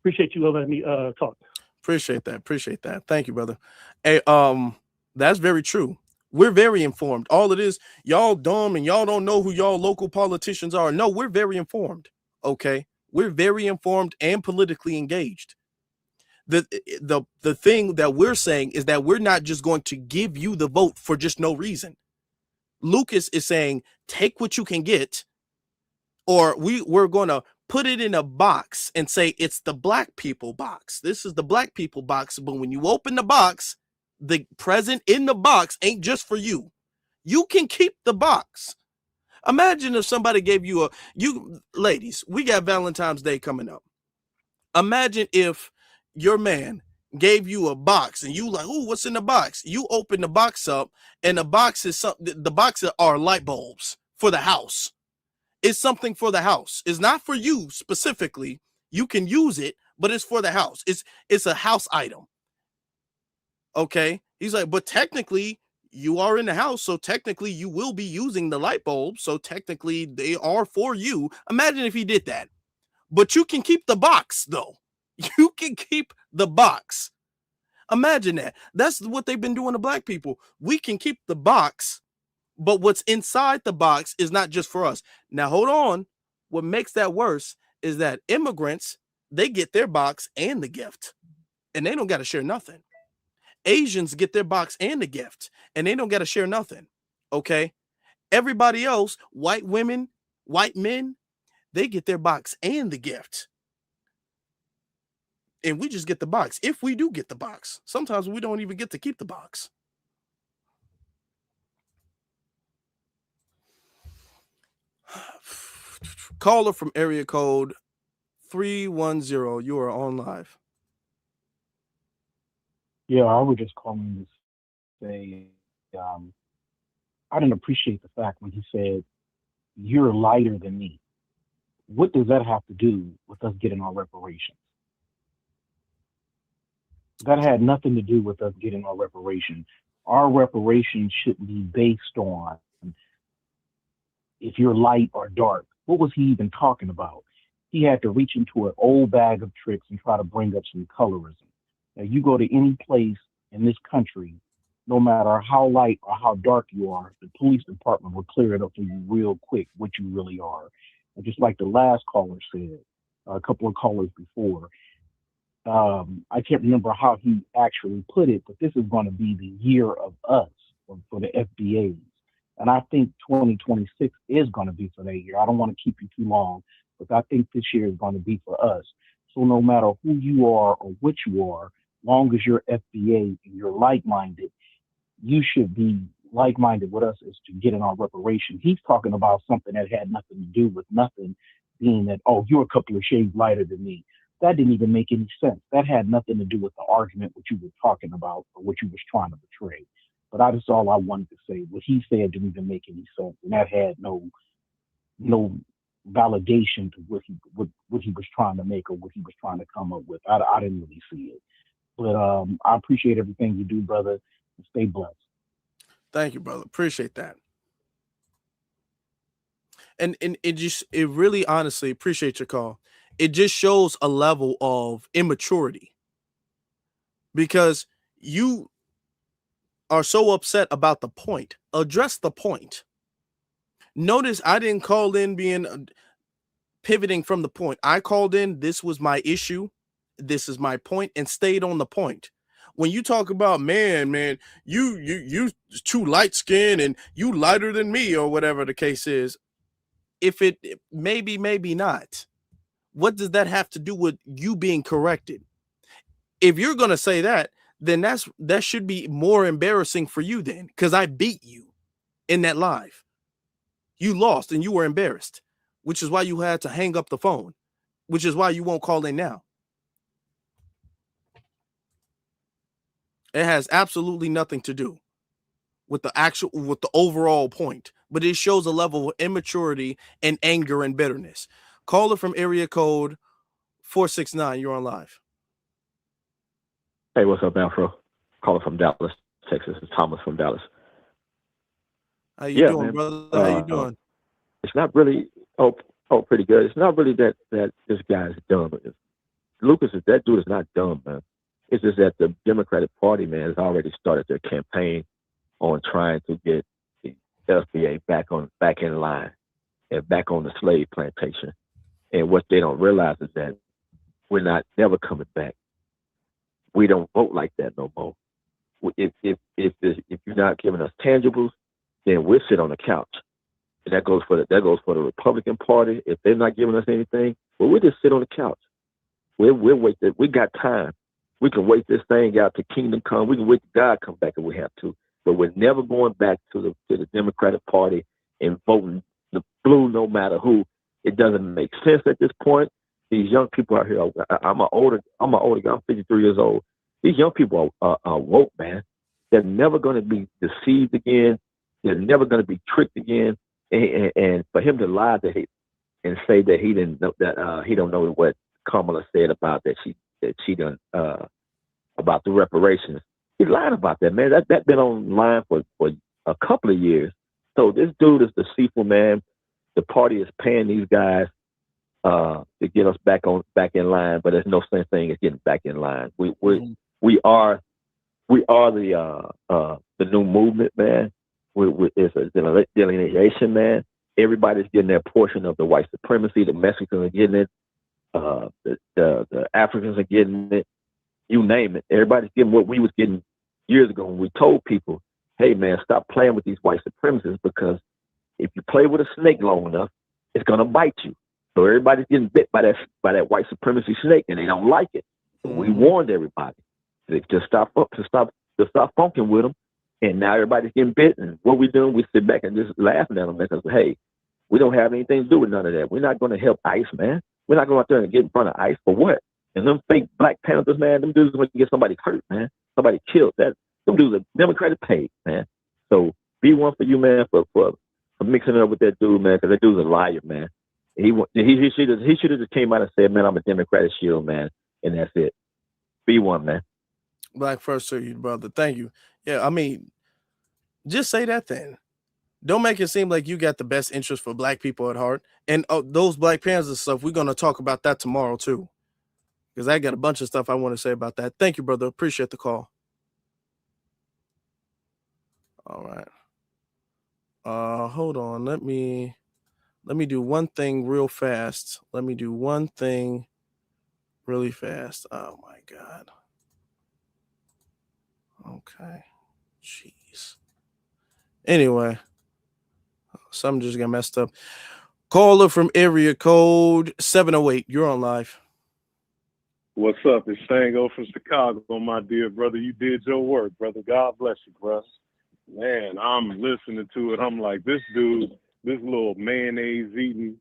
Appreciate you letting me talk. Appreciate that. Thank you, brother. Hey, that's very true. We're very informed. All it is, y'all dumb and y'all don't know who y'all local politicians are. No, we're very informed. Okay, we're very informed and politically engaged. The thing that we're saying is that we're not just going to give you the vote for just no reason. Lucas is saying, take what you can get, or we're going to put it in a box and say it's the black people box. This is the black people box. But when you open the box, the present in the box ain't just for you. You can keep the box. Imagine if somebody gave you you ladies, we got Valentine's Day coming up. Imagine if your man gave you a box and you like, oh, what's in the box? You open the box up and the box is something. The boxes are light bulbs for the house. It's something for the house. It's not for you specifically. You can use it, but it's for the house. It's a house item. Okay. He's like, but technically you are in the house. So technically you will be using the light bulb. So technically they are for you. Imagine if he did that, but you can keep the box though. You can keep the box. Imagine that. That's what they've been doing to black people. We can keep the box, but what's inside the box is not just for us. Now, hold on. What makes that worse is that immigrants, they get their box and the gift, and they don't got to share nothing. Asians get their box and the gift, and they don't got to share nothing. Okay? Everybody else, white women, white men, they get their box and the gift. And we just get the box. If we do get the box, sometimes we don't even get to keep the box. Caller from area code 310. You are on live. Yeah, I was just calling to say I didn't appreciate the fact when he said, "You're lighter than me." What does that have to do with us getting our reparations? That had nothing to do with us getting our reparations. Our reparations should be based on if you're light or dark. What was he even talking about? He had to reach into an old bag of tricks and try to bring up some colorism. Now, you go to any place in this country, no matter how light or how dark you are, the police department will clear it up for you real quick what you really are. And just like the last caller said, a couple of callers before, I can't remember how he actually put it, but this is going to be the year of us for the FBAs. And I think 2026 is going to be for that year. I don't want to keep you too long, but I think this year is going to be for us. So no matter who you are or what you are, long as you're FBA and you're like-minded, you should be like-minded with us as to getting our reparations. He's talking about something that had nothing to do with nothing, being that, oh, you're a couple of shades lighter than me. That didn't even make any sense. That had nothing to do with the argument what you were talking about or what you was trying to portray. But that's all I wanted to say. What he said didn't even make any sense, and that had no validation to what he was trying to make or what he was trying to come up with. I didn't really see it. But I appreciate everything you do, brother. And stay blessed. Thank you, brother. Appreciate that. And it really honestly appreciate your call. It just shows a level of immaturity because you are so upset about the point. Address the point. Notice I didn't call in being pivoting from the point. I called in, this was my issue. This is my point, and stayed on the point. When you talk about, man, you too light skinned and you lighter than me or whatever the case is, if it maybe not. What does that have to do with you being corrected? If you're going to say that, then that should be more embarrassing for you then, because I beat you in that live. You lost and you were embarrassed, which is why you had to hang up the phone, which is why you won't call in now. It has absolutely nothing to do with the overall point, but it shows a level of immaturity and anger and bitterness. Caller from area code 469, you're on live. Hey, what's up, Afro? Calling from Dallas, Texas. It's Thomas from Dallas. How you doing, man, brother? How you doing? It's not really pretty good. It's not really that this guy's dumb. Lucas, that dude is not dumb, man. It's just that the Democratic Party, man, has already started their campaign on trying to get the FBA back in line and back on the slave plantation. And what they don't realize is that we're never coming back. We don't vote like that no more. If you're not giving us tangibles, then we'll sit on the couch. And that goes for the Republican Party. If they're not giving us anything, well, we'll just sit on the couch. We'll wait. We got time. We can wait this thing out to kingdom come. We can wait till God come back if we have to. But we're never going back to the Democratic Party and voting the blue no matter who. It doesn't make sense at this point. These young people out here, I'm an older guy, I'm 53 years old. These young people are woke, man. They're never going to be deceived again. They're never going to be tricked again. And for him to lie and say that he didn't know that he don't know what Kamala said about that she done about the reparations. He lied about that, man. That's been online for a couple of years. So this dude is deceitful, man. The party is paying these guys to get us back in line, but there's no such thing as getting back in line. We are we are the new movement, man. It's a delineation, man. Everybody's getting their portion of the white supremacy. The Mexicans are getting it. The Africans are getting it. You name it. Everybody's getting what we was getting years ago when we told people, hey, man, stop playing with these white supremacists, because if you play with a snake long enough, it's going to bite you. So everybody's getting bit by that white supremacy snake, and they don't like it. So we warned everybody to stop funking with them. And now everybody's getting bit. And what we doing, we sit back and just laughing at them because, hey, we don't have anything to do with none of that. We're not going to help ICE, man. We're not going out there and get in front of ICE for what? And them fake Black Panthers, man, them dudes want to get somebody hurt, man. Somebody killed. Them dudes are Democratic paid, man. So be one for you, man, for mixing it up with that dude, man, because that dude's a liar, man. He should have just came out and said, man, I'm a Democratic shield, man, and that's it. Be one, man. Black first to you, brother. Thank you. Yeah, I mean, just say that then. Don't make it seem like you got the best interest for Black people at heart. And those Black Panthers stuff, we're going to talk about that tomorrow too, because I got a bunch of stuff I want to say about that. Thank you, brother. Appreciate the call. All right. Hold on. Let me do one thing real fast. Let me do one thing really fast. Oh my God. Okay. Jeez. Anyway, something just got messed up. Caller from area code 708. You're on live. What's up? It's Stango from Chicago, my dear brother. You did your work, brother. God bless you, bro. Man, I'm listening to it. I'm like, this dude, this little mayonnaise-eating,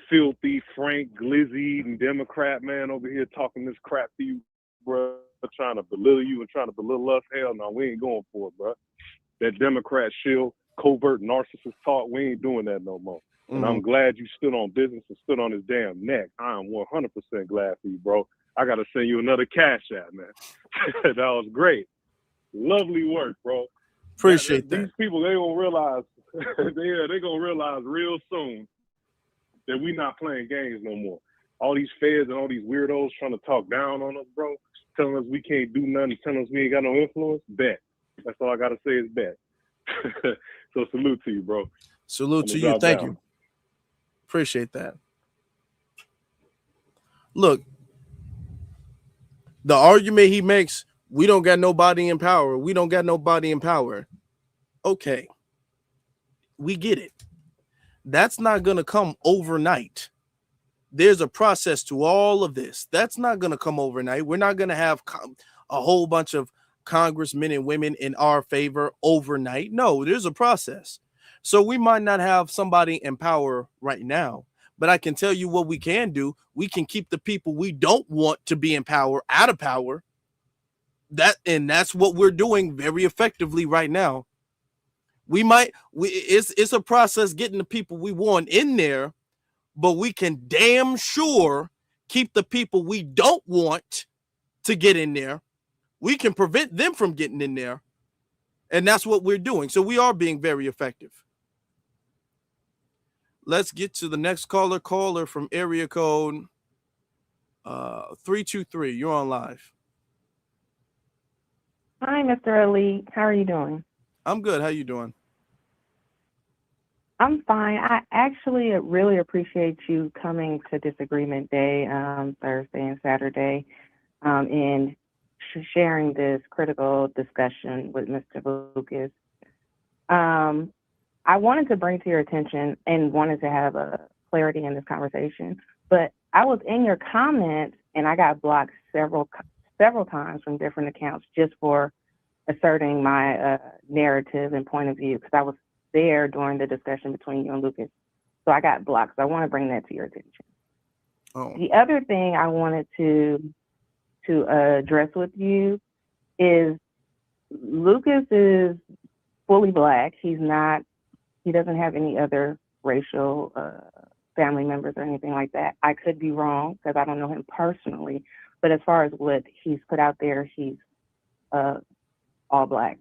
filthy, Frank Glizzy-eating Democrat man over here talking this crap to you, bro, trying to belittle you and trying to belittle us. Hell no, we ain't going for it, bro. That Democrat shill, covert narcissist talk, we ain't doing that no more. And I'm glad you stood on business and stood on his damn neck. I am 100% glad for you, bro. I got to send you another cash app, man. That was great. Lovely work, bro. Appreciate that. These people, they gonna realize, they gonna realize real soon that we not playing games no more. All these feds and all these weirdos trying to talk down on us, bro, telling us we can't do nothing, telling us we ain't got no influence, bet. That's all I gotta say is bet. So salute to you, bro. Salute to you. Thank you. Appreciate that. Look, the argument he makes, we don't got nobody in power. We don't got nobody in power. Okay. We get it. That's not going to come overnight. There's a process to all of this. That's not going to come overnight. We're not going to have a whole bunch of congressmen and women in our favor overnight. No, there's a process. So we might not have somebody in power right now, but I can tell you what we can do. We can keep the people we don't want to be in power out of power. That's what we're doing very effectively right now. It's a process getting the people we want in there, but we can damn sure keep the people we don't want to get in there. We can prevent them from getting in there. And that's what we're doing. So we are being very effective. Let's get to the next caller from area code 323. You're on live. Hi, Mr. Elite. How are you doing? I'm good. How you doing? I'm fine. I actually really appreciate you coming to Disagreement Day, Thursday and Saturday, and sharing this critical discussion with Mr. Lucas. I wanted to bring to your attention and wanted to have a clarity in this conversation, but I was in your comments and I got blocked several times from different accounts just for asserting my narrative and point of view, because I was there during the discussion between you and Lucas. So I got blocked. So I want to bring that to your attention. Oh. The other thing I wanted to address with you is Lucas is fully Black. He doesn't have any other racial family members or anything like that. I could be wrong because I don't know him personally, but as far as what he's put out there, he's all Black.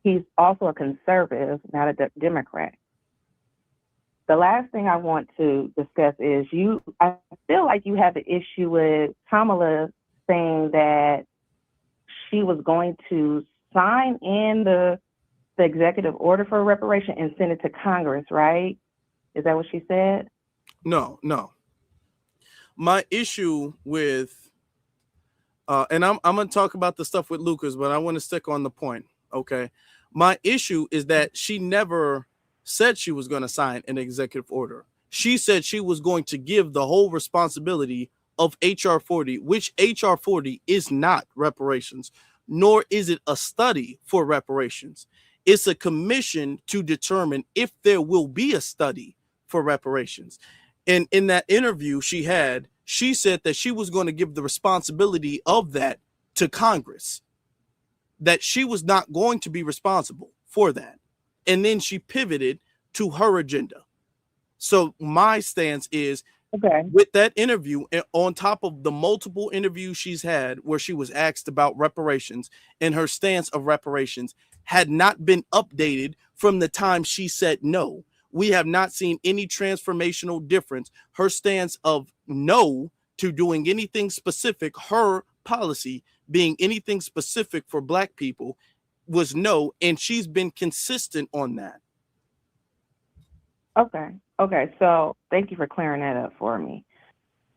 He's also a conservative, not a Democrat. The last thing I want to discuss is I feel like you have an issue with Kamala saying that she was going to sign in the executive order for reparation and send it to Congress, right? Is that what she said? No. My issue with, and I'm going to talk about the stuff with Lucas, but I want to stick on the point, okay? My issue is that she never said she was going to sign an executive order. She said she was going to give the whole responsibility of HR 40, which HR 40 is not reparations, nor is it a study for reparations. It's a commission to determine if there will be a study for reparations. And in that interview she said that she was going to give the responsibility of that to Congress, that she was not going to be responsible for that. And then she pivoted to her agenda. So my stance is, with that interview, and on top of the multiple interviews she's had where she was asked about reparations, and her stance of reparations had not been updated from the time she said no. We have not seen any transformational difference. Her stance of no to doing anything specific, her policy being anything specific for Black people, was no, and she's been consistent on that. Okay, so thank you for clearing that up for me.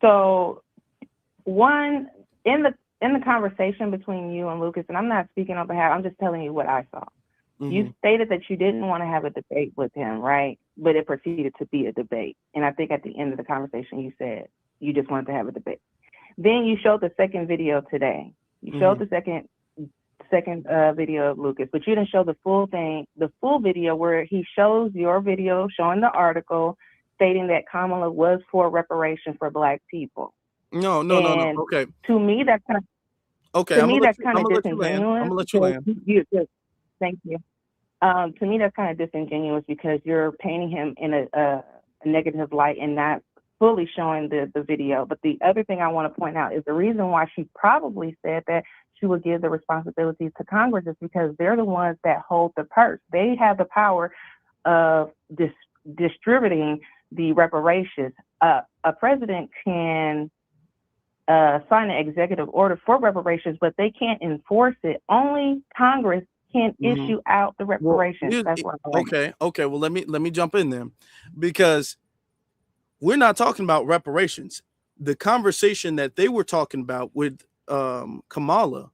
So one, in the conversation between you and Lucas, and I'm not speaking on behalf, I'm just telling you what I saw. Mm-hmm. You stated that you didn't want to have a debate with him, right? But it proceeded to be a debate. And I think at the end of the conversation, you said you just wanted to have a debate. Then you showed the second video today. You showed the second video of Lucas, but you didn't show the full thing, the full video where he shows your video showing the article stating that Kamala was for reparation for Black people. No. Okay. To me, that's kind of that's kind of disingenuous. I'm gonna let you land. Thank you. To me, that's kind of disingenuous because you're painting him in a negative light and not fully showing the video. But the other thing I want to point out is the reason why she probably said that she would give the responsibilities to Congress is because they're the ones that hold the purse. They have the power of distributing the reparations. A president can sign an executive order for reparations, but they can't enforce it. Only Congress can issue out the reparations. Well, that's what I'm saying. Okay. Well, let me jump in there, because we're not talking about reparations. The conversation that they were talking about with Kamala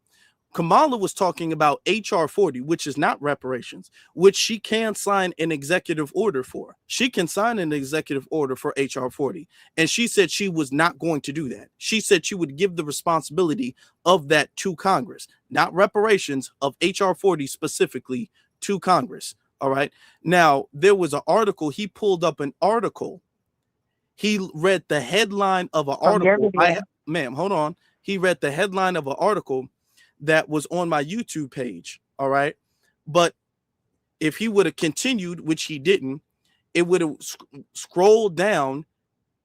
was talking about HR 40, which is not reparations, which she can sign an executive order for. She can sign an executive order for HR 40. And she said she was not going to do that. She said she would give the responsibility of that to Congress, not reparations, of HR 40 specifically to Congress. All right. Now, there was an article. He pulled up an article. He read the headline of an article. Ma'am, hold on. He read the headline of an article that was on my YouTube page. All right. But if he would have continued, which he didn't, it would have scrolled down,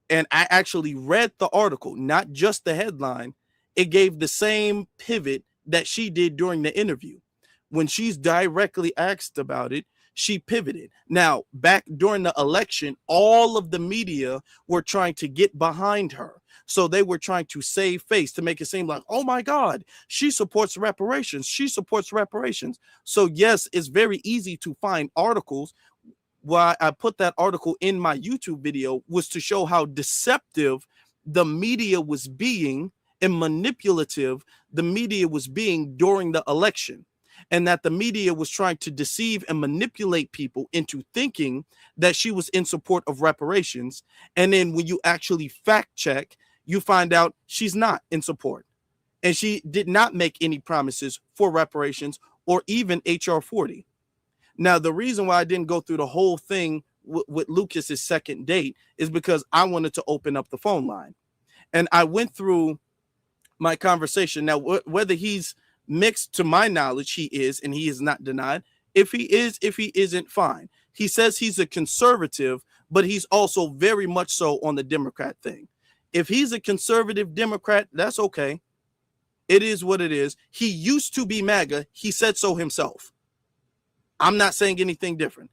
and I actually read the article, not just the headline. It gave the same pivot that she did during the interview. When she's directly asked about it, she pivoted. Now, back during the election, all of the media were trying to get behind her. So they were trying to save face, to make it seem like, oh my God, she supports reparations. She supports reparations. So yes, it's very easy to find articles. Why I put that article in my YouTube video was to show how deceptive the media was being and manipulative the media was being during the election. And that the media was trying to deceive and manipulate people into thinking that she was in support of reparations. And then when you actually fact check, you find out she's not in support. And she did not make any promises for reparations or even HR 40. Now, the reason why I didn't go through the whole thing with Lucas's second date is because I wanted to open up the phone line. And I went through my conversation. Now, whether he's mixed, to my knowledge, he is, and he is not denied. If he is, if he isn't, fine. He says he's a conservative, but he's also very much so on the Democrat thing. If he's a conservative Democrat, that's okay. It is what it is. He used to be MAGA. He said so himself. I'm not saying anything different.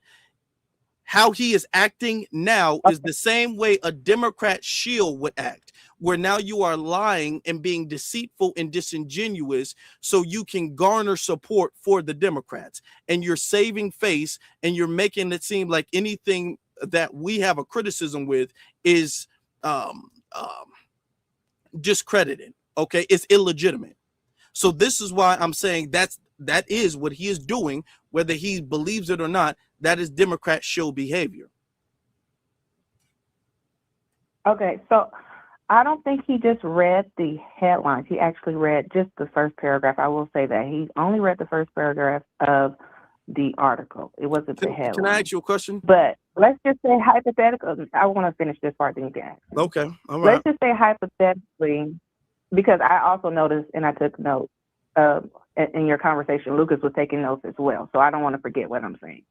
How he is acting now is the same way a Democrat shield would act. where now you are lying and being deceitful and disingenuous so you can garner support for the Democrats, and you're saving face and you're making it seem like anything that we have a criticism with is discredited. Okay, it's illegitimate. So this is why I'm saying that is what he is doing, whether he believes it or not. That is Democrat show behavior. Okay, so I don't think he just read the headlines. He actually read just the first paragraph. I will say that he only read the first paragraph of the article. It wasn't the headline. Can I ask you a question? But let's just say hypothetically. I want to finish this part, then you can ask. Okay, all right. Let's just say hypothetically, because I also noticed and I took notes in your conversation. Lucas was taking notes as well, so I don't want to forget what I'm saying.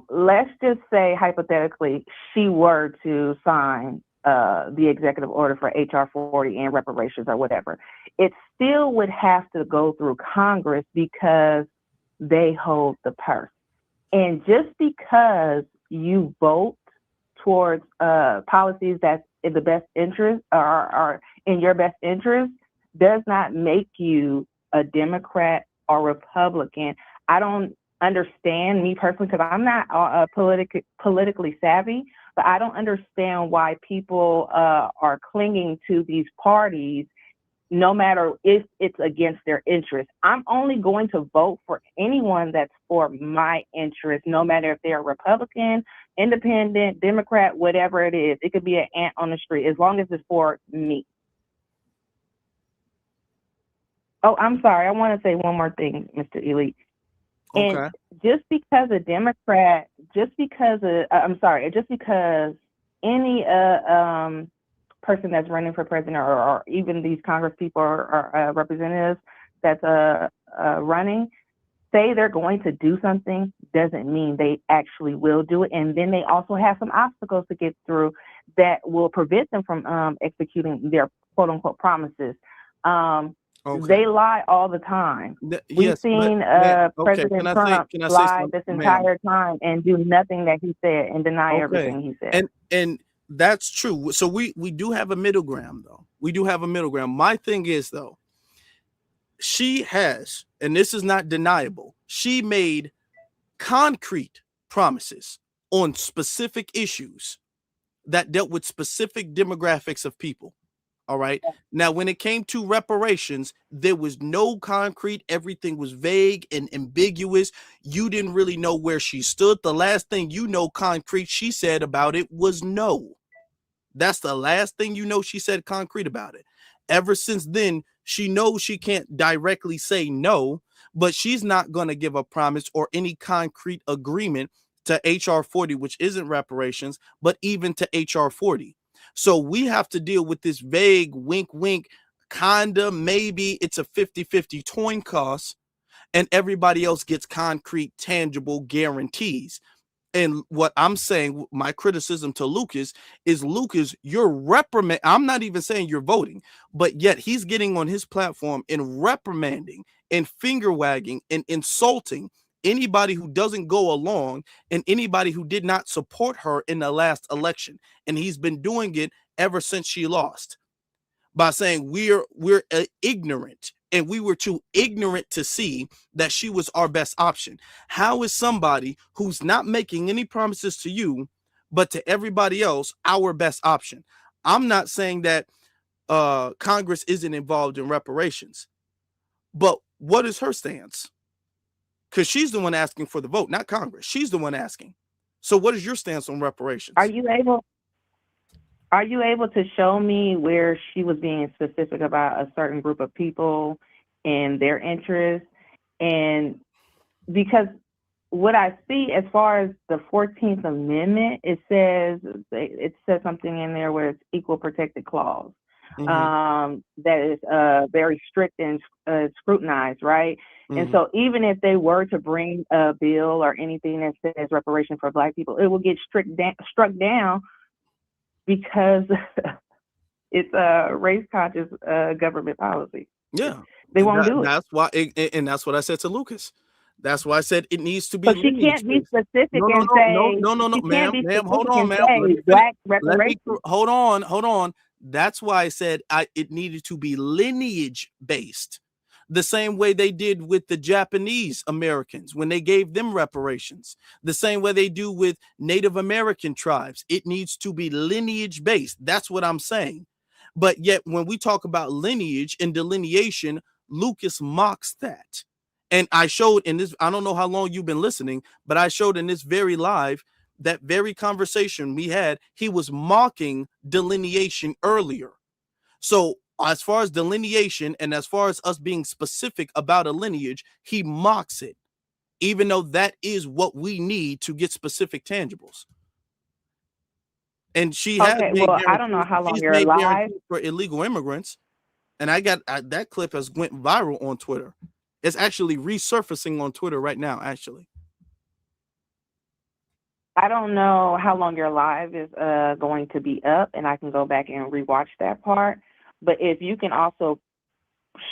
Let's just say hypothetically she were to sign the executive order for HR 40 and reparations or whatever. It still would have to go through Congress because they hold the purse. And just because you vote towards policies that's in the best interest or in your best interest does not make you a Democrat or Republican. I don't understand, me personally, because I'm not politically savvy, but I don't understand why people are clinging to these parties no matter if it's against their interest. I'm only going to vote for anyone that's for my interest, no matter if they're Republican, Independent, Democrat, whatever it is. It could be an ant on the street, as long as it's for me. Oh, I'm sorry. I want to say one more thing, Mr. Elite. And Okay. just because a Democrat, just because any person that's running for president or even these Congress people or representatives that's running, say they're going to do something, doesn't mean they actually will do it. And then they also have some obstacles to get through that will prevent them from executing their quote unquote promises. They lie all the time. We've seen President Trump lie this entire time and do nothing that he said and deny everything he said. And that's true. So we do have a middle ground, though. We do have a middle ground. My thing is, though, she has, and this is not deniable, she made concrete promises on specific issues that dealt with specific demographics of people. All right. Now, when it came to reparations, there was no concrete. Everything was vague and ambiguous. You didn't really know where she stood. The last thing you know, concrete, she said about it was no. That's the last thing you know she said concrete about it. Ever since then, she knows she can't directly say no, but she's not going to give a promise or any concrete agreement to HR 40, which isn't reparations, but even to HR 40. So we have to deal with this vague wink, wink, kinda, maybe it's a 50-50 coin toss, and everybody else gets concrete, tangible guarantees. And what I'm saying, my criticism to Lucas is, Lucas, you're reprimanding. I'm not even saying you're voting, but yet he's getting on his platform and reprimanding and finger wagging and insulting anybody who doesn't go along and anybody who did not support her in the last election. And he's been doing it ever since she lost by saying we're ignorant and we were too ignorant to see that she was our best option. How is somebody who's not making any promises to you, but to everybody else, our best option? I'm not saying that Congress isn't involved in reparations, but what is her stance? Because she's the one asking for the vote, not Congress. She's the one asking. So what is your stance on reparations? Are you able to show me where she was being specific about a certain group of people and their interests? And because what I see as far as the 14th Amendment, it says something in there where it's equal protected clause. That is very strict and scrutinized, right? And so even if they were to bring a bill or anything that says reparation for Black people, it will get struck down because it's a race-conscious government policy. Yeah, they won't do it. That's why, and that's what I said to Lucas. That's why I said it needs to be. But she can't be specific and say no, ma'am. Hold on, ma'am. Black reparations. Hold on. That's why I said it needed to be lineage based, the same way they did with the Japanese Americans when they gave them reparations, the same way they do with Native American tribes. It needs to be lineage based. That's what I'm saying. But yet when we talk about lineage and delineation, Lucas mocks that. And I showed in this, I don't know how long you've been listening, but I showed in this very live, that very conversation we had, he was mocking delineation earlier. So as far as delineation and as far as us being specific about a lineage, he mocks it, even though that is what we need to get specific tangibles. And she has Okay, made well, I don't know how long you're alive. guarantees for illegal immigrants. And I got that clip has went viral on Twitter. It's actually resurfacing on Twitter right now, actually. I don't know how long your live is going to be up, and I can go back and rewatch that part. But if you can also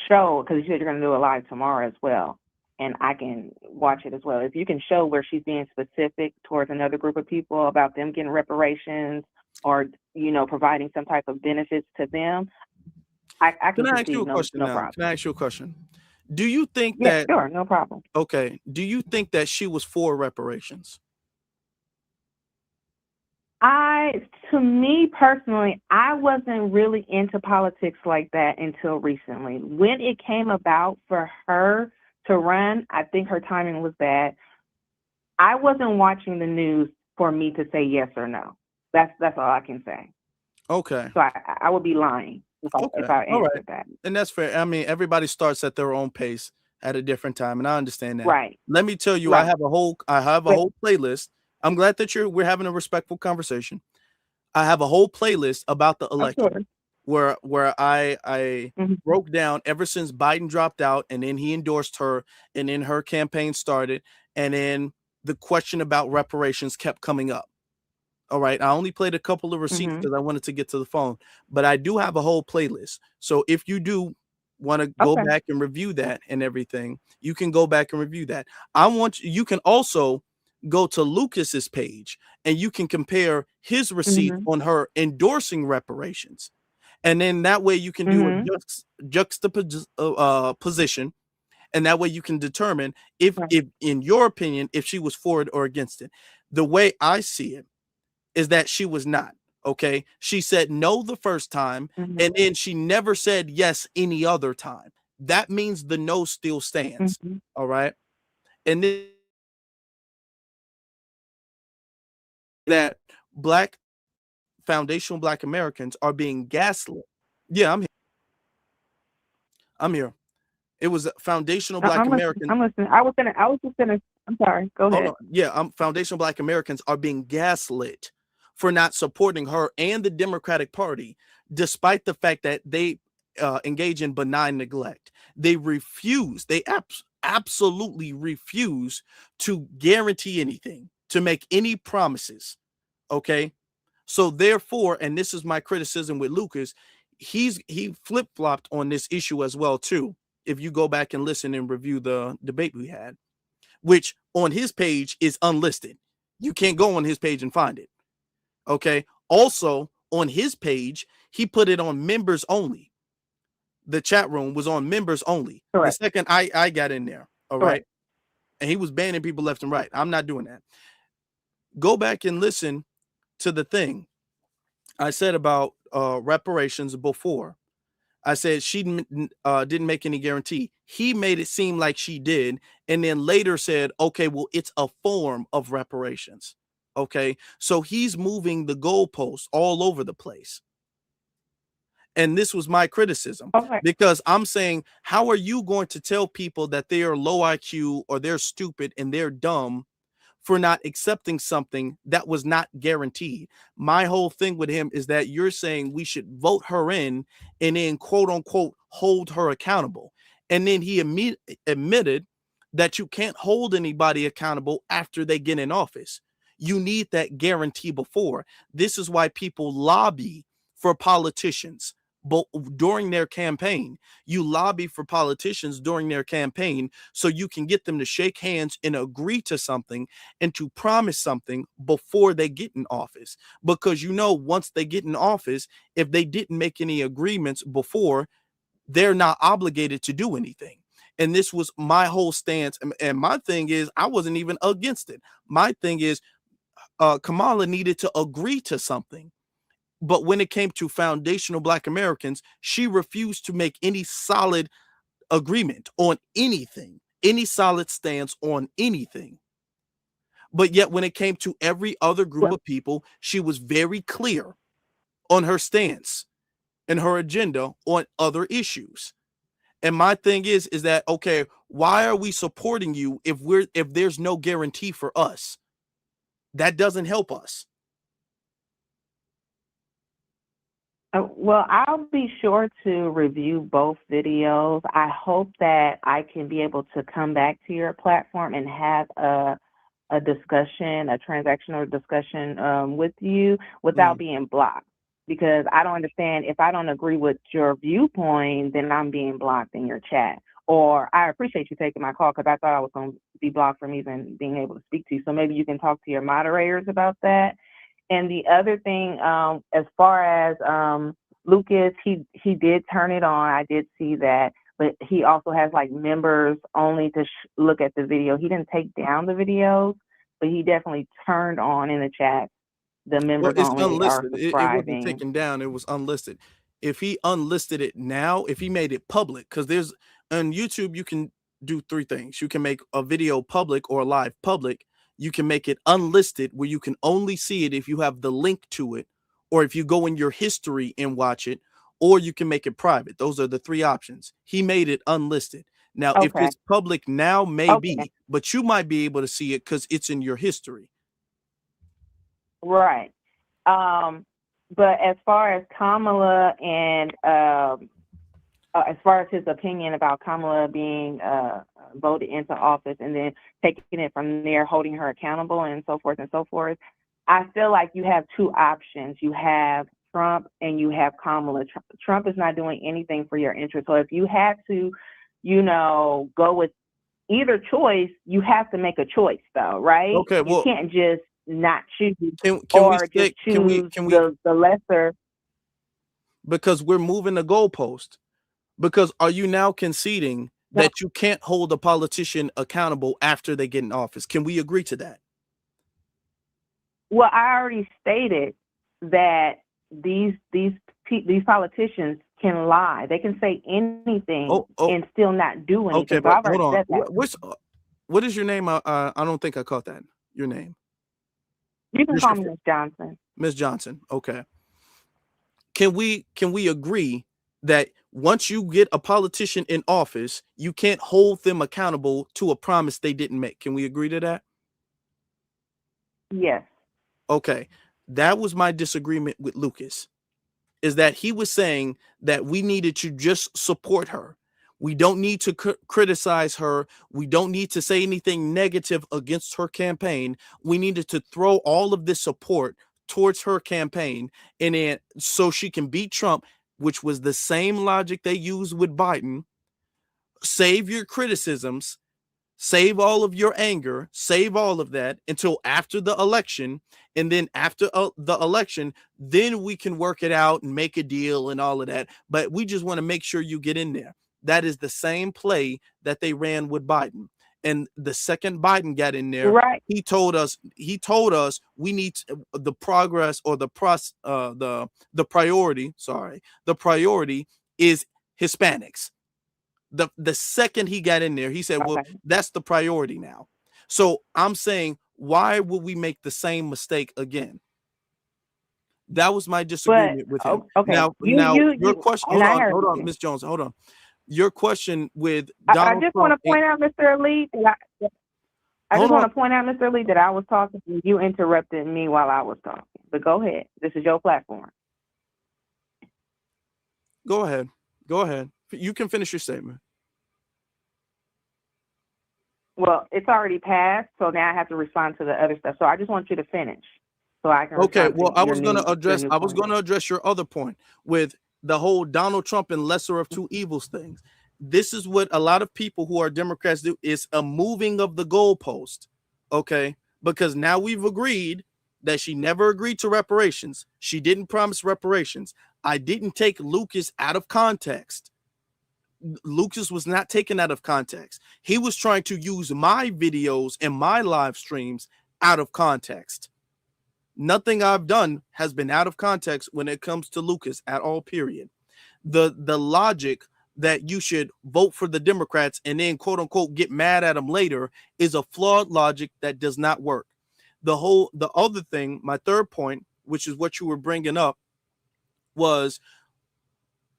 show, because you said you're going to do a live tomorrow as well, and I can watch it as well. If you can show where she's being specific towards another group of people about them getting reparations or, you know, providing some type of benefits to them, I can ask you a question now? problem. Can I ask you a question? Do you think Yeah, that? sure, no problem. Okay. Do you think that she was for reparations? To me personally, I wasn't really into politics like that until recently. When it came about for her to run, I think her timing was bad. I wasn't watching the news for me to say yes or no. That's all I can say. Okay. So I would be lying if I answered that. And that's fair. I mean, everybody starts at their own pace at a different time, and I understand that. Right. Let me tell you, Right. I have a whole playlist. I'm glad that we're having a respectful conversation. I have a whole playlist about the election where I broke down ever since Biden dropped out, and then he endorsed her, and then her campaign started, and then the question about reparations kept coming up. All right. I only played a couple of receipts because I wanted to get to the phone, but I do have a whole playlist. So if you do want to go back and review that and everything, you can go back and review that. You can also go to Lucas's page and you can compare his receipt on her endorsing reparations. And then that way you can do a juxtaposition. And that way you can determine if, in your opinion, if she was for it or against it. The way I see it is that she was not. Okay. She said no the first time, and then she never said yes any other time. That means the no still stands. All right. And then that foundational Black Americans are being gaslit. Yeah, I'm here. It was foundational Black Americans. I'm listening. I was just gonna. I'm sorry. Go ahead. Yeah, foundational Black Americans are being gaslit for not supporting her and the Democratic Party, despite the fact that they engage in benign neglect. They refuse. They absolutely refuse to guarantee anything, to make any promises. Okay, so therefore, and this is my criticism with Lucas, he flip-flopped on this issue as well too. If you go back and listen and review the debate we had, which on his page is unlisted. You can't go on his page and find it. Okay. Also on his page, he put it on members only. The chat room was on members only. Correct. The second I got in there. All right. And he was banning people left and right. I'm not doing that. Go back and listen to the thing I said about reparations before. I said she didn't make any guarantee. He made it seem like she did, and then later said, okay, well, it's a form of reparations. Okay, so he's moving the goalposts all over the place. And this was my criticism, because I'm saying, how are you going to tell people that they are low IQ or they're stupid and they're dumb for not accepting something that was not guaranteed? My whole thing with him is that you're saying we should vote her in and then quote unquote hold her accountable. And then he admitted that you can't hold anybody accountable after they get in office. You need that guarantee before. This is why people lobby for politicians during their campaign. You lobby for politicians during their campaign so you can get them to shake hands and agree to something and to promise something before they get in office. Because once they get in office, if they didn't make any agreements before, they're not obligated to do anything. And this was my whole stance. And my thing is, I wasn't even against it. My thing is, Kamala needed to agree to something. But when it came to foundational Black Americans, she refused to make any solid agreement on anything, any solid stance on anything. But yet when it came to every other group of people, she was very clear on her stance and her agenda on other issues. And my thing is that, okay, why are we supporting you if there's no guarantee for us? That doesn't help us. Well, I'll be sure to review both videos. I hope that I can be able to come back to your platform and have a discussion, a transactional discussion with you without being blocked. Because I don't understand, if I don't agree with your viewpoint, then I'm being blocked in your chat. Or I appreciate you taking my call because I thought I was going to be blocked from even being able to speak to you. So maybe you can talk to your moderators about that. And the other thing, as far as Lucas, he did turn it on. I did see that, but he also has like members only to look at the video. He didn't take down the videos, but he definitely turned on in the chat. The members Well, it's only are unlisted. It wasn't subscribing. taken down. It was unlisted. If he unlisted it now, if he made it public, because there's on YouTube, you can do three things. You can make a video public or live public. You can make it unlisted where you can only see it if you have the link to it, or if you go in your history and watch it, or you can make it private. Those are the three options. He made it unlisted. Now, if Okay. it's public now, maybe, but you might be able to see it because it's in your history. Right. But as far as Kamala and as far as his opinion about Kamala being voted into office and then taking it from there, holding her accountable and so forth, I feel like you have two options. You have Trump and you have Kamala. Trump is not doing anything for your interest. So if you had to, go with either choice, you have to make a choice though, right? Okay, well, you can't just not choose can or we just stick? choose Can we? the lesser. Because we're moving the goalpost. Because are you now conceding that you can't hold a politician accountable after they get in office? Can we agree to that? Well, I already stated that these politicians can lie. They can say anything and still not do anything. Okay, So but I've already hold on. said that. What is your name? I don't think I caught that. Your name. You can call me Ms. Johnson. Ms. Johnson. Okay. Can we agree that once you get a politician in office, you can't hold them accountable to a promise they didn't make? Can we agree to that? Yes. Okay. That was my disagreement with Lucas, is that he was saying that we needed to just support her. We don't need to criticize her. We don't need to say anything negative against her campaign. We needed to throw all of this support towards her campaign, and then so she can beat Trump, which was the same logic they used with Biden. Save your criticisms, save all of your anger, save all of that until after the election. And then after the election, then we can work it out and make a deal and all of that. But we just want to make sure you get in there. That is the same play that they ran with Biden. And the second Biden got in there, right, he told us we need the progress or the priority. Sorry, the priority is Hispanics. The second he got in there, he said, well, that's the priority now. So I'm saying, why would we make the same mistake again? That was my disagreement with him. Okay. Now, your question. Hold on, Ms. Jones. Hold on. Your question with Donald I just Trump. want to point out, Mr. Elite, I just want to point out, Mr. Elite, that I was talking and you interrupted me while I was talking. But go ahead. This is your platform. Go ahead. Go ahead. You can finish your statement. Well, it's already passed, so now I have to respond to the other stuff. So I just want you to finish, so I can. Okay. Well, I was going to address your other point with the whole Donald Trump and lesser of two evils things. This is what a lot of people who are Democrats do, is a moving of the goalpost. Okay. Because now we've agreed that she never agreed to reparations. She didn't promise reparations. I didn't take Lucas out of context. Lucas was not taken out of context. He was trying to use my videos and my live streams out of context. Nothing I've done has been out of context when it comes to Lucas at all, period. The logic that you should vote for the Democrats and then quote unquote get mad at them later is a flawed logic that does not work. The other thing, my third point, which is what you were bringing up, was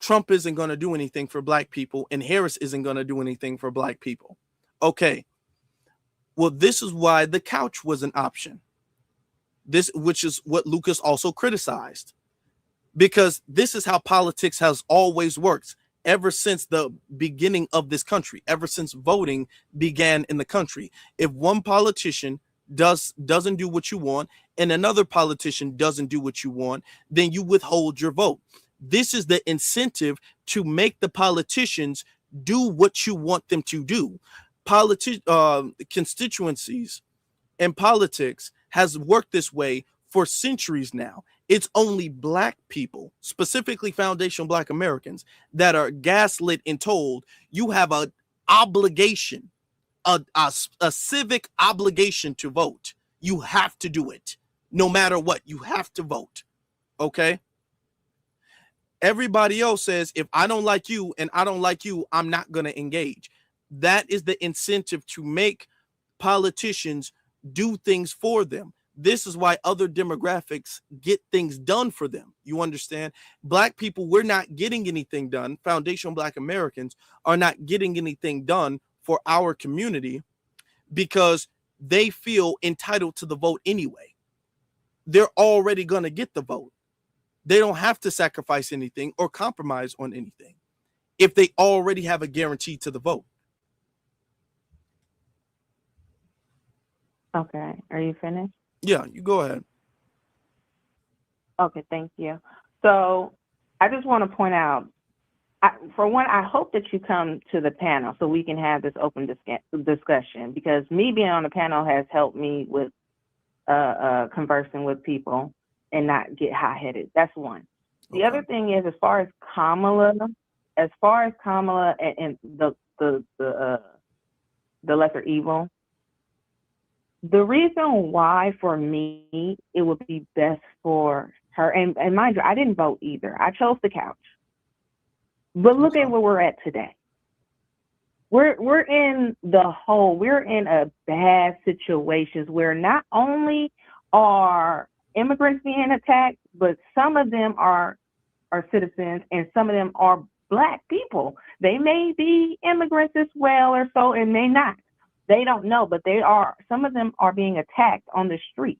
Trump isn't going to do anything for black people and Harris isn't going to do anything for black people. Okay. Well, this is why the couch was an option. Which is what Lucas also criticized, because this is how politics has always worked ever since the beginning of this country, ever since voting began in the country. If one politician doesn't do what you want and another politician doesn't do what you want, then you withhold your vote. This is the incentive to make the politicians do what you want them to do. Constituencies and politics has worked this way for centuries now. It's only black people, specifically foundational black Americans, that are gaslit and told you have an obligation, a civic obligation to vote. You have to do it. No matter what, you have to vote. Okay? Everybody else says, if I don't like you and I don't like you, I'm not going to engage. That is the incentive to make politicians do things for them. This is why other demographics get things done for them. You understand? Black people, we're not getting anything done. Foundational Black Americans are not getting anything done for our community because they feel entitled to the vote anyway. They're already going to get the vote. They don't have to sacrifice anything or compromise on anything if they already have a guarantee to the vote. Okay. Are you finished? Yeah, you go ahead. Okay, thank you. So I just want to point out, for one, I hope that you come to the panel so we can have this open discussion, because me being on the panel has helped me with conversing with people and not get hot-headed. That's one. The other thing is, as far as Kamala and the lesser evil, the reason why for me it would be best for her, and mind you, I didn't vote either. I chose the couch. But look at where we're at today. We're in a bad situations where not only are immigrants being attacked, but some of them are citizens and some of them are black people. They may be immigrants as well or so, and may not. They don't know, but some of them are being attacked on the street.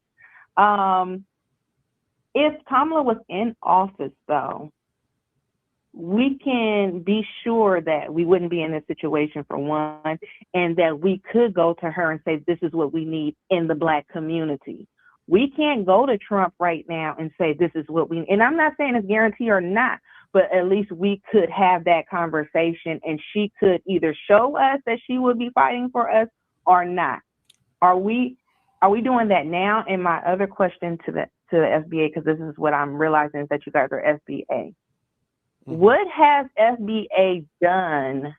If Kamala was in office, though, we can be sure that we wouldn't be in this situation, for one, and that we could go to her and say, this is what we need in the black community. We can't go to Trump right now and say, this is what we need. And I'm not saying it's guaranteed or not, but at least we could have that conversation and she could either show us that she would be fighting for us or not. Are we doing that now? And my other question to the FBA, because this is what I'm realizing, is that you guys are FBA. Mm-hmm. What has FBA done?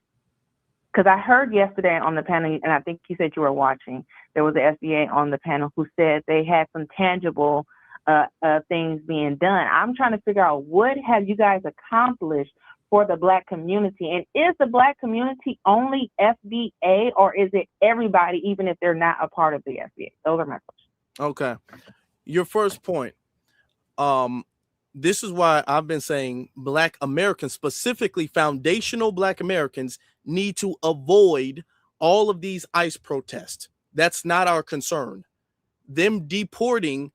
Because I heard yesterday on the panel, and I think you said you were watching, there was an FBA on the panel who said they had some tangible things being done. I'm trying to figure out, what have you guys accomplished for the black community? And is the black community only FBA, or is it everybody, even if they're not a part of the FBA? Those are my questions. Okay. Your first point. This is why I've been saying black Americans, specifically foundational black Americans, need to avoid all of these ICE protests. That's not our concern. Them deporting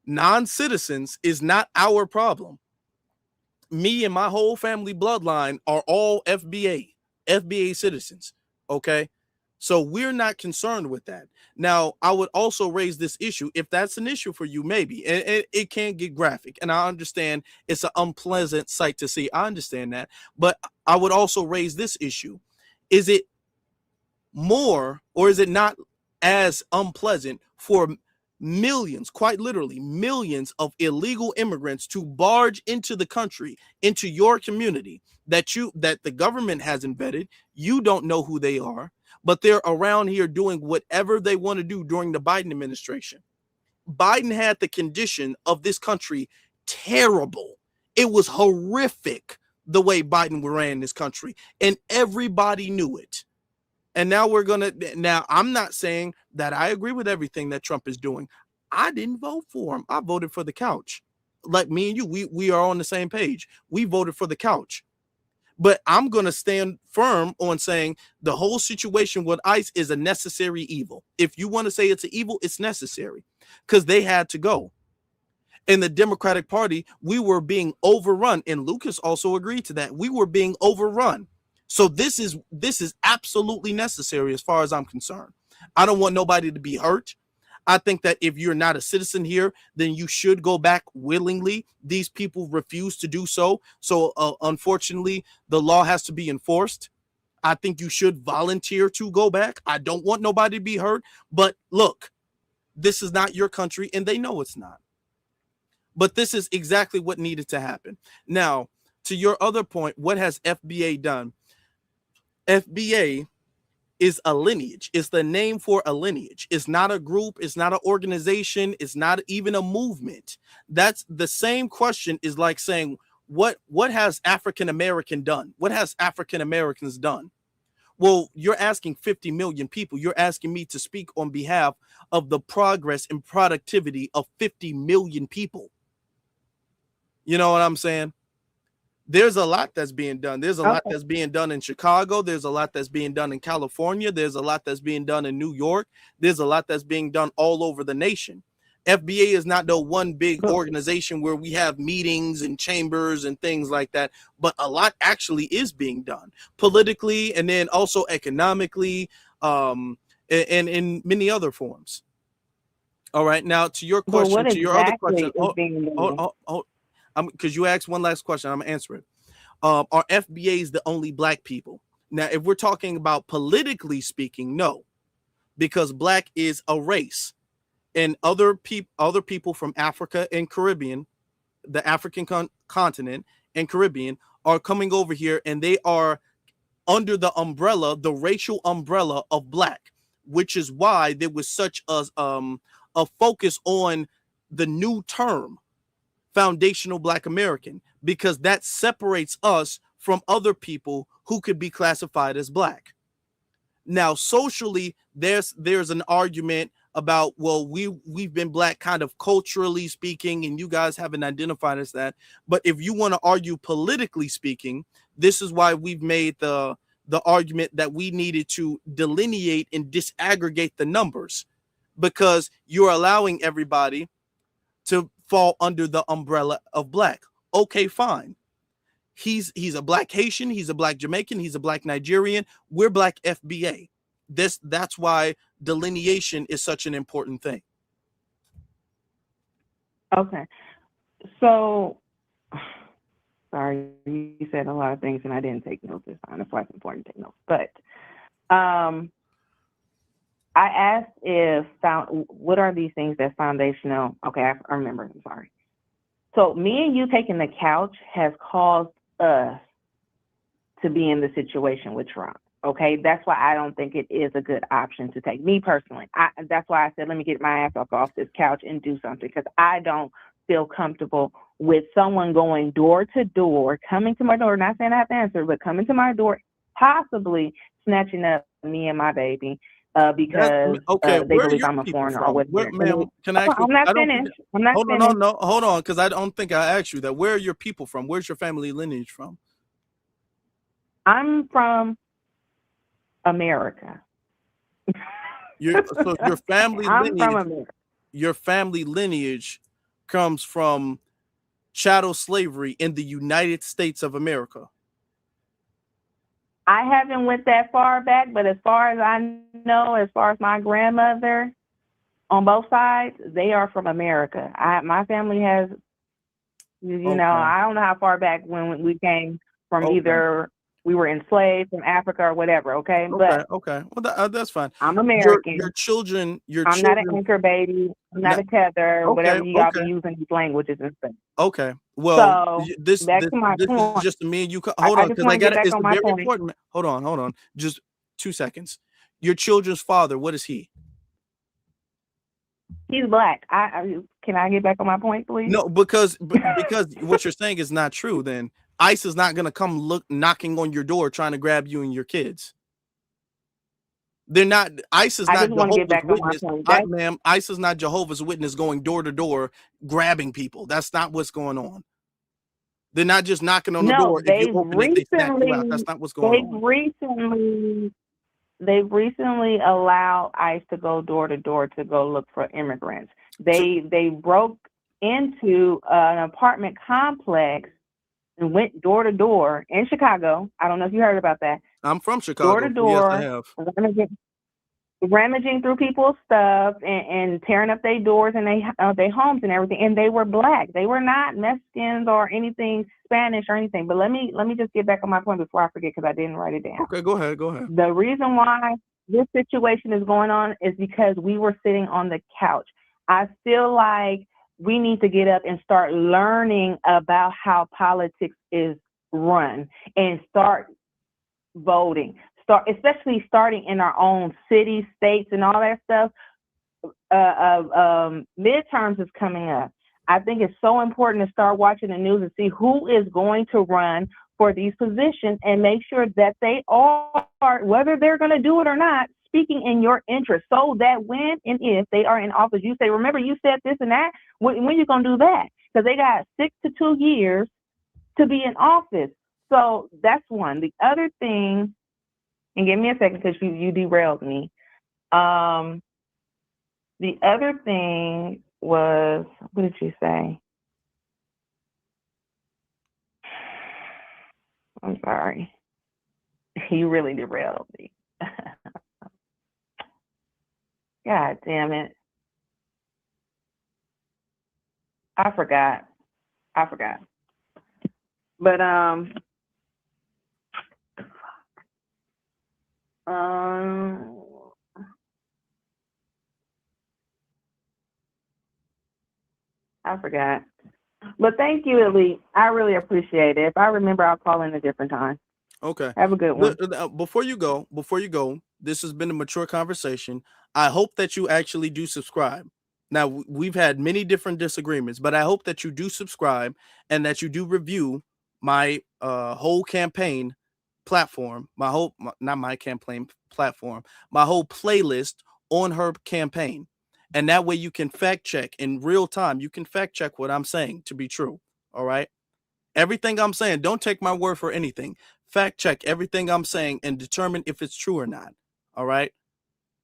non-citizens is not our problem. Me and my whole family bloodline are all FBA citizens. Okay. So we're not concerned with that. Now, I would also raise this issue, if that's an issue for you, maybe, and it can get graphic. And I understand it's an unpleasant sight to see. I understand that. But I would also raise this issue. Is it more, or is it not as unpleasant for millions, quite literally millions of illegal immigrants to barge into the country, into your community that the government has embedded? You don't know who they are, but they're around here doing whatever they want to do during the Biden administration. Biden had the condition of this country terrible. It was horrific the way Biden ran this country, and everybody knew it. And now I'm not saying that I agree with everything that Trump is doing. I didn't vote for him. I voted for the couch. Like me and you, we are on the same page. We voted for the couch. But I'm going to stand firm on saying the whole situation with ICE is a necessary evil. If you want to say it's an evil, it's necessary, because they had to go. In the Democratic Party, we were being overrun, and Lucas also agreed to that. We were being overrun. So this is absolutely necessary as far as I'm concerned. I don't want nobody to be hurt. I think that if you're not a citizen here, then you should go back willingly. These people refuse to do so. So unfortunately, the law has to be enforced. I think you should volunteer to go back. I don't want nobody to be hurt. But look, this is not your country, and they know it's not. But this is exactly what needed to happen. Now, to your other point, what has FBA done? FBA is a lineage. It's the name for a lineage. It's not a group. It's not an organization. It's not even a movement. That's the same question is like saying, what has African American done? What has African Americans done? Well, you're asking 50 million people. You're asking me to speak on behalf of the progress and productivity of 50 million people. You know what I'm saying? There's a lot that's being done. There's a lot that's being done in Chicago. There's a lot that's being done in California. There's a lot that's being done in New York. There's a lot that's being done all over the nation. FBA is not no one big organization where we have meetings and chambers and things like that, but a lot actually is being done politically and then also economically, and in many other forms. All right, now to your question, to your other question, because you asked one last question, I'm gonna answer it. Are FBAs the only black people? Now, if we're talking about politically speaking, no, because black is a race. And other people from Africa and Caribbean, the African continent and Caribbean, are coming over here, and they are under the umbrella, the racial umbrella of black, which is why there was such a focus on the new term, foundational Black American, because that separates us from other people who could be classified as black. Now, socially, there's an argument about, well, we've been black kind of culturally speaking, and you guys haven't identified as that. But if you want to argue politically speaking, this is why we've made the argument that we needed to delineate and disaggregate the numbers, because you're allowing everybody to fall under the umbrella of black. Okay, fine. He's a black Haitian, he's a black Jamaican, he's a black Nigerian. We're black FBA. That's why delineation is such an important thing. Okay. So, sorry, you said a lot of things and I didn't take notes this time. That's why it's important to take notes. But I asked what are these things that's foundational? Okay, I remember. I'm sorry. So me and you taking the couch has caused us to be in the situation with Trump. Okay, that's why I don't think it is a good option to take. Me personally, that's why I said, let me get my ass off this couch and do something, because I don't feel comfortable with someone going door to door, coming to my door, not saying I have to answer, but coming to my door, possibly snatching up me and my baby because they believe I'm a foreigner or whatever. Ma'am, can I? I'm not finished. I'm not finished. Hold on, because I don't think I asked you that. Where are your people from? Where's your family lineage from? I'm from America. Your family I'm lineage. from America. Your family lineage comes from chattel slavery in the United States of America. I haven't went that far back, but as far as I know, as far as my grandmother on both sides, they are from America. My family has, Okay. I don't know how far back when we came from Okay. either we were enslaved from Africa or whatever, okay? Okay. But Okay. Well, that's fine. I'm Your American. children. I'm not an anchor baby. I'm not No, a tether, okay. whatever y'all be Okay. using these languages and stuff. Okay. Well, So this back to my this is point. just me and you. Hold I on, just because want I to get got it. back It's on my very point. important. Hold on. Hold on. Just 2 seconds. Your children's father. What is he? He's black. Can I get back on my point, please? No, because what you're saying is not true. Then ICE is not gonna come knocking on your door trying to grab you and your kids. They're not. ICE is I not just want to get Jehovah's back on my Witness. point. Ma'am, ICE is not Jehovah's Witness going door to door grabbing people. That's not what's going on. They're not just knocking on the No, door. If you open it, they snatch you out. That's not what's going on. They've recently allowed ICE to go door to door to go look for immigrants. They broke into an apartment complex and went door to door in Chicago. I don't know if you heard about that. I'm from Chicago. Door to door, Yes, I have. rummaging through people's stuff and tearing up their doors and their homes and everything. And they were black. They were not Mexicans or anything Spanish or anything. But let me just get back on my point before I forget, because I didn't write it down. Okay, go ahead. Go ahead. The reason why this situation is going on is because we were sitting on the couch. I feel like we need to get up and start learning about how politics is run and start voting. Especially starting in our own cities, states, and all that stuff. Midterms is coming up. I think it's so important to start watching the news and see who is going to run for these positions and make sure that they are, whether they're going to do it or not, speaking in your interest, so that when and if they are in office, you say, remember, you said this and that. When are you going to do that? Because they got 6 to 2 years to be in office. So that's one. The other thing, and give me a second because you derailed me. The other thing was, what did you say? I'm sorry. You really derailed me. God damn it. I forgot. But I forgot. But thank you, Elite. I really appreciate it. If I remember, I'll call in a different time. Okay. Have a good one. Before you go, this has been a mature conversation. I hope that you actually do subscribe. Now, we've had many different disagreements, but I hope that you do subscribe and that you do review my whole campaign platform, my whole playlist on her campaign. And that way you can fact check in real time. You can fact check what I'm saying to be true. All right. Everything I'm saying, don't take my word for anything. Fact check everything I'm saying and determine if it's true or not. All right.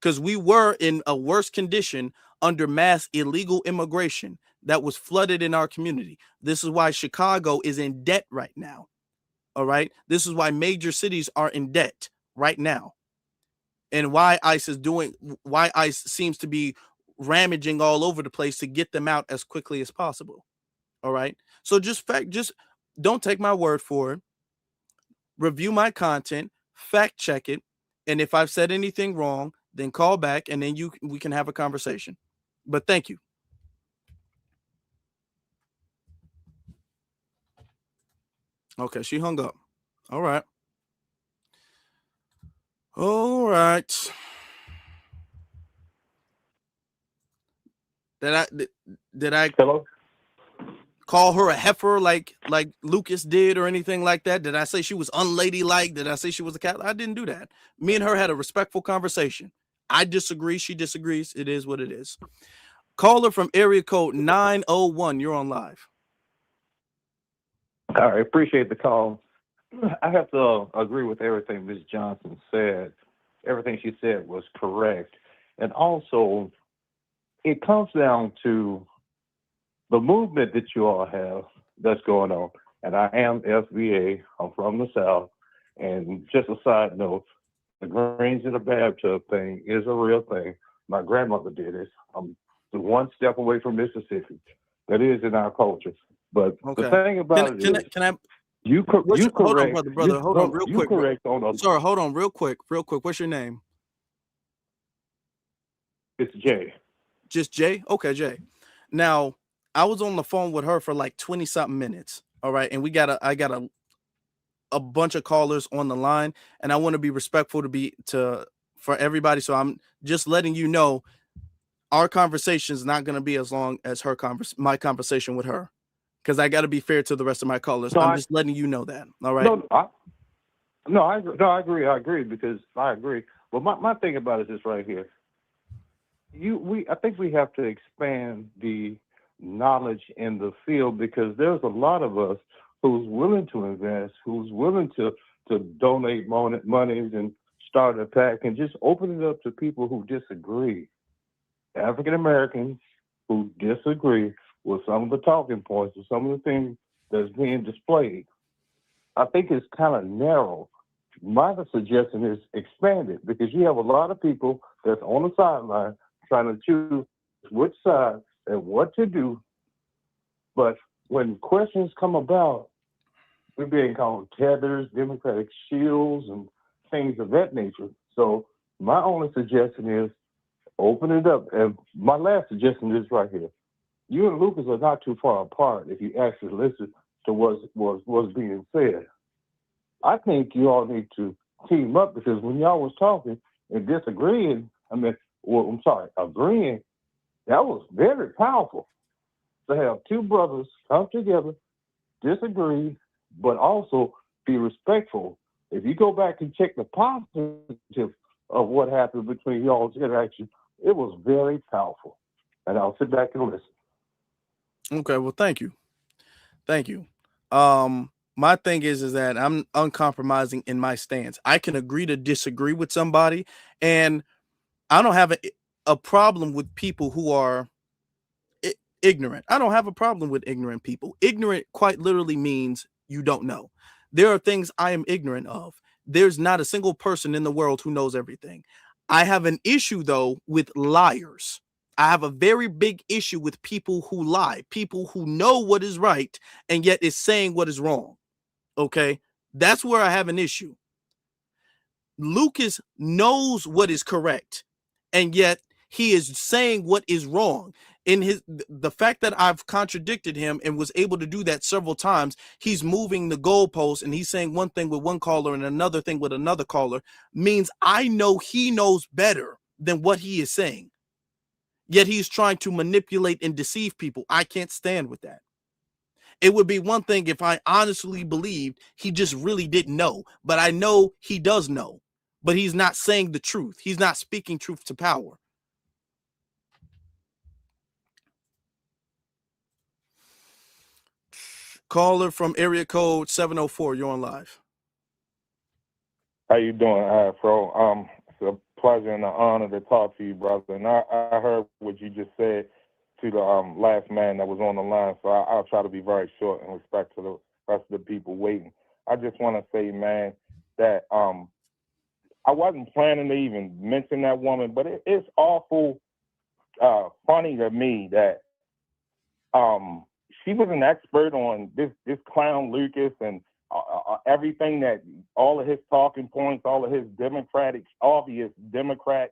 Because we were in a worse condition under mass illegal immigration that was flooded in our community. This is why Chicago is in debt right now. All right. This is why major cities are in debt right now. And why ICE seems to be ramaging all over the place to get them out as quickly as possible. All right. So just don't take my word for it. Review my content, fact check it. And if I've said anything wrong, then call back and then we can have a conversation. But thank you. Okay, she hung up. All right. All right. Did I Hello? call her a heifer like Lucas did or anything like that? Did I say she was unladylike? Did I say she was a cat? I didn't do that. Me and her had a respectful conversation. I disagree. She disagrees. It is what it is. Caller from area code 901. You're on live. All right, appreciate the call. I have to agree with everything Ms. Johnson said. Everything she said was correct. And also, it comes down to the movement that you all have that's going on. And I am FBA. I'm from the South. And just a side note, the greens in the bathtub thing is a real thing. My grandmother did it. I'm one step away from Mississippi. That is in our culture. But the thing about it is, you correct. Hold on, brother. Hold on, real you quick. correct on a. Sorry, hold on, real quick. What's your name? It's Jay. Just Jay? Okay, Jay. Now, I was on the phone with her for like 20 something minutes. All right. And I got a bunch of callers on the line, and I want to be respectful for everybody. So I'm just letting you know our conversation is not going to be as long as my conversation with her, because I got to be fair to the rest of my callers. I'm just letting you know that. All right. I agree because I agree. But my thing about it is this right here. I think we have to expand the knowledge in the field, because there's a lot of us who's willing to invest, who's willing to donate monies and start a PAC and just open it up to people who disagree. African Americans who disagree with some of the talking points or some of the things that's being displayed. I think it's kind of narrow. My suggestion is expand it, because you have a lot of people that's on the sideline trying to choose which side and what to do. But when questions come about, we're being called tethers, Democratic shields, and things of that nature. So my only suggestion is open it up. And my last suggestion is right here. You and Lucas are not too far apart if you actually listen to what's being said. I think you all need to team up, because when y'all was talking and disagreeing, agreeing, that was very powerful. To have two brothers come together, disagree, but also be respectful. If you go back and check the positive of what happened between y'all's interaction, it was very powerful. And I'll sit back and listen. Okay, well, thank you. My thing is that I'm uncompromising in my stance. I can agree to disagree with somebody, and I don't have a problem with people who are ignorant. I don't have a problem with ignorant people. Ignorant quite literally means you don't know. There are things I am ignorant of. There's not a single person in the world who knows everything. I have an issue, though, with liars. I have a very big issue with people who lie, people who know what is right and yet is saying what is wrong. Okay? That's where I have an issue. Lucas knows what is correct, and yet he is saying what is wrong. In the fact that I've contradicted him and was able to do that several times, he's moving the goalpost and he's saying one thing with one caller and another thing with another caller, means I know he knows better than what he is saying. Yet he's trying to manipulate and deceive people. I can't stand with that. It would be one thing if I honestly believed he just really didn't know, but I know he does know, but he's not saying the truth. He's not speaking truth to power. Caller from area code 704, you're on live. How you doing, Afro? It's a pleasure and an honor to talk to you, brother. And I heard what you just said to the last man that was on the line, so I'll try to be very short in respect to the rest of the people waiting. I just want to say, man, that I wasn't planning to even mention that woman, but it's awful funny to me that she was an expert on this clown Lucas and everything, that all of his talking points, all of his obvious Democrat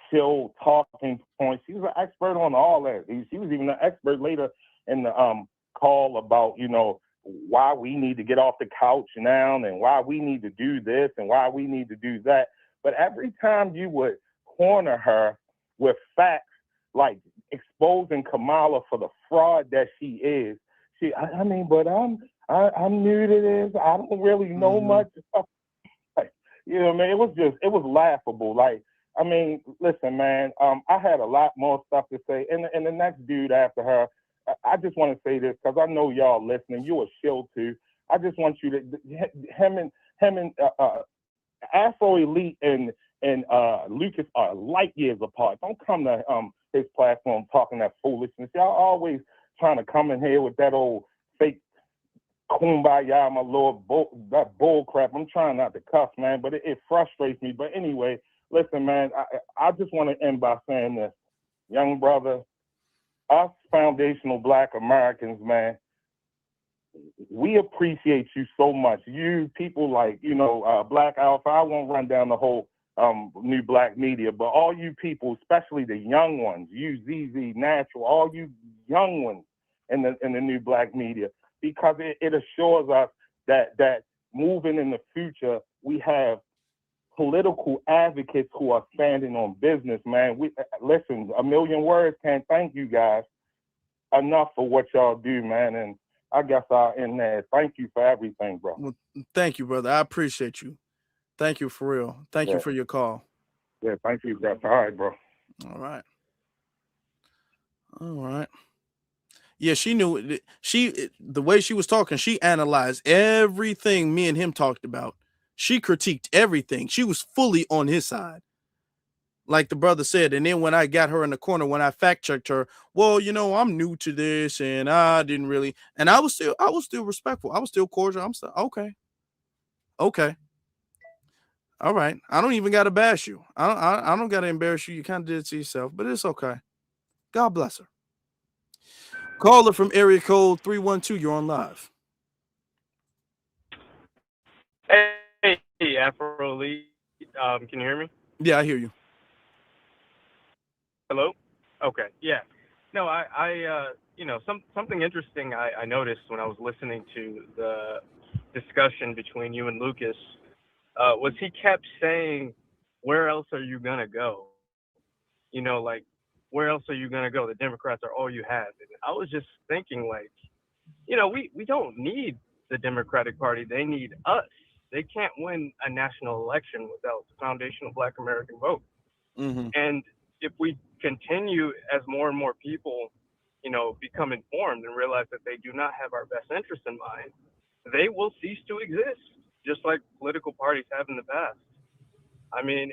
shill talking points. She was an expert on all that. She was even an expert later in the call about, why we need to get off the couch now and why we need to do this and why we need to do that. But every time you would corner her with facts, like exposing Kamala for the fraud that she is, I'm new to this. I don't really know much. You know what I mean? It was laughable. Like, I mean, listen, man, I had a lot more stuff to say. And the next dude after her, I just want to say this because I know y'all listening. You a shill too. I just want you to, him and Afro Elite and Lucas are light years apart. Don't come to his platform talking that foolishness. Y'all always trying to come in here with that old fake kumbaya, my lord, that bull crap. I'm trying not to cuss, man, but it frustrates me. But anyway, listen, man, I just want to end by saying this. Young brother, us foundational Black Americans, man, we appreciate you so much. You people like, Black Alpha, I won't run down the whole new Black media, but all you people, especially the young ones, you ZZ, Natural, all you young ones in the new Black media, because it assures us that moving in the future, we have political advocates who are standing on business, man. Listen, a million words can't thank you guys enough for what y'all do, man. And I guess I'll end there. Thank you for everything, bro. Well, thank you, brother. I appreciate you. Thank you for real. Thank you for your call. Yeah, thank you, bro. All right, bro. All right. Yeah, she knew it. The way she was talking, she analyzed everything me and him talked about. She critiqued everything. She was fully on his side, like the brother said. And then when I got her in the corner, when I fact checked her, well, I'm new to this, and I didn't really. And I was still respectful. I was still cordial. I'm still okay. All right. I don't even got to bash you. I don't got to embarrass you. You kind of did it to yourself, but it's okay. God bless her. Caller from area code 312. You're on live. Hey, Afro Lee. Can you hear me? Yeah, I hear you. Hello? Okay. Yeah. No, something interesting I noticed when I was listening to the discussion between you and Lucas was he kept saying, where else are you going to go? Where else are you going to go? The Democrats are all you have. And I was just thinking, we don't need the Democratic Party. They need us. They can't win a national election without the foundational Black American vote. Mm-hmm. And if we continue as more and more people, become informed and realize that they do not have our best interests in mind, they will cease to exist, just like political parties have in the past. I mean,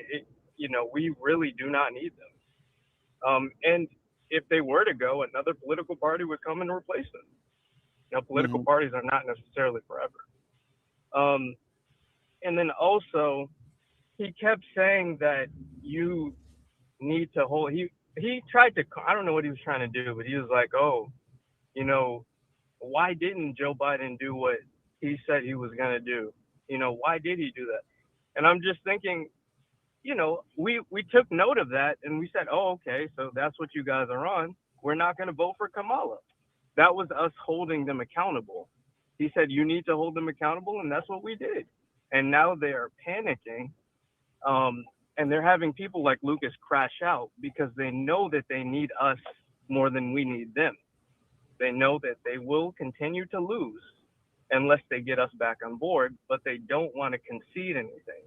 we really do not need them. And if they were to go, another political party would come and replace them. Political parties are not necessarily forever. And then also, he kept saying that you need to hold. He tried to. I don't know what he was trying to do, but he was like, why didn't Joe Biden do what he said he was going to do? Why did he do that? And I'm just thinking, we took note of that and we said, oh, okay, so that's what you guys are on. We're not going to vote for Kamala. That was us holding them accountable. He said, you need to hold them accountable, and that's what we did. And now they are panicking, and they're having people like Lucas crash out because they know that they need us more than we need them. They know that they will continue to lose unless they get us back on board, but they don't want to concede anything.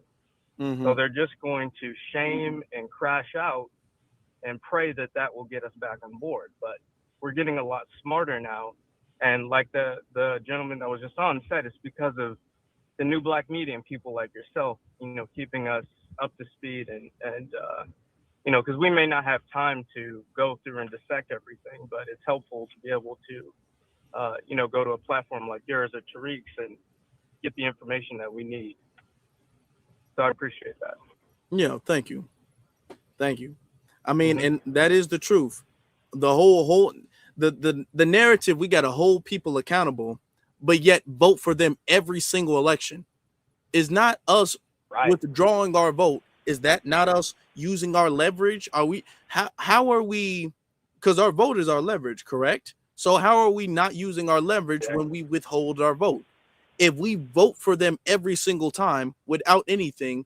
Mm-hmm. So they're just going to shame and crash out and pray that will get us back on board. But we're getting a lot smarter now. And like the gentleman that was just on said, it's because of the new Black media and people like yourself, keeping us up to speed and because we may not have time to go through and dissect everything, but it's helpful to be able to, go to a platform like yours or Tariq's and get the information that we need. So I appreciate that. Yeah, thank you. I mean, and that is the truth. The whole the narrative, we got to hold people accountable, but yet vote for them every single election is not us withdrawing our vote. Is that not us using our leverage? Are we how are we, because our vote is our leverage, correct? So how are we not using our leverage when we withhold our vote? If we vote for them every single time without anything,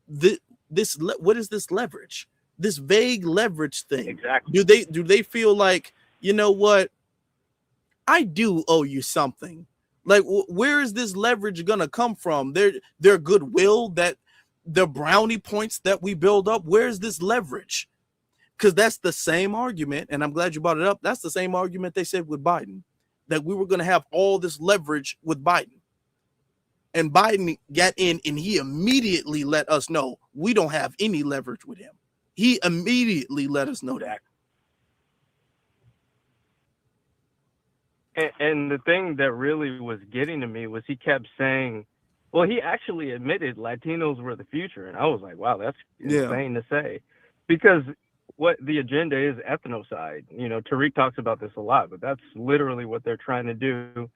what is this leverage? This vague leverage thing. Exactly. Do they feel like, you know what? I do owe you something. Like, where is this leverage gonna come from? Their goodwill, that the brownie points that we build up. Where is this leverage? Because that's the same argument, and I'm glad you brought it up. That's the same argument they said with Biden, that we were going to have all this leverage with Biden. And Biden got in and he immediately let us know we don't have any leverage with him. He immediately let us know that. And the thing that really was getting to me was he kept saying, well, he actually admitted Latinos were the future. And I was like, wow, that's Yeah. insane to say. Because what the agenda is ethnocide. You know, Tariq talks about this a lot, but that's literally what they're trying to do.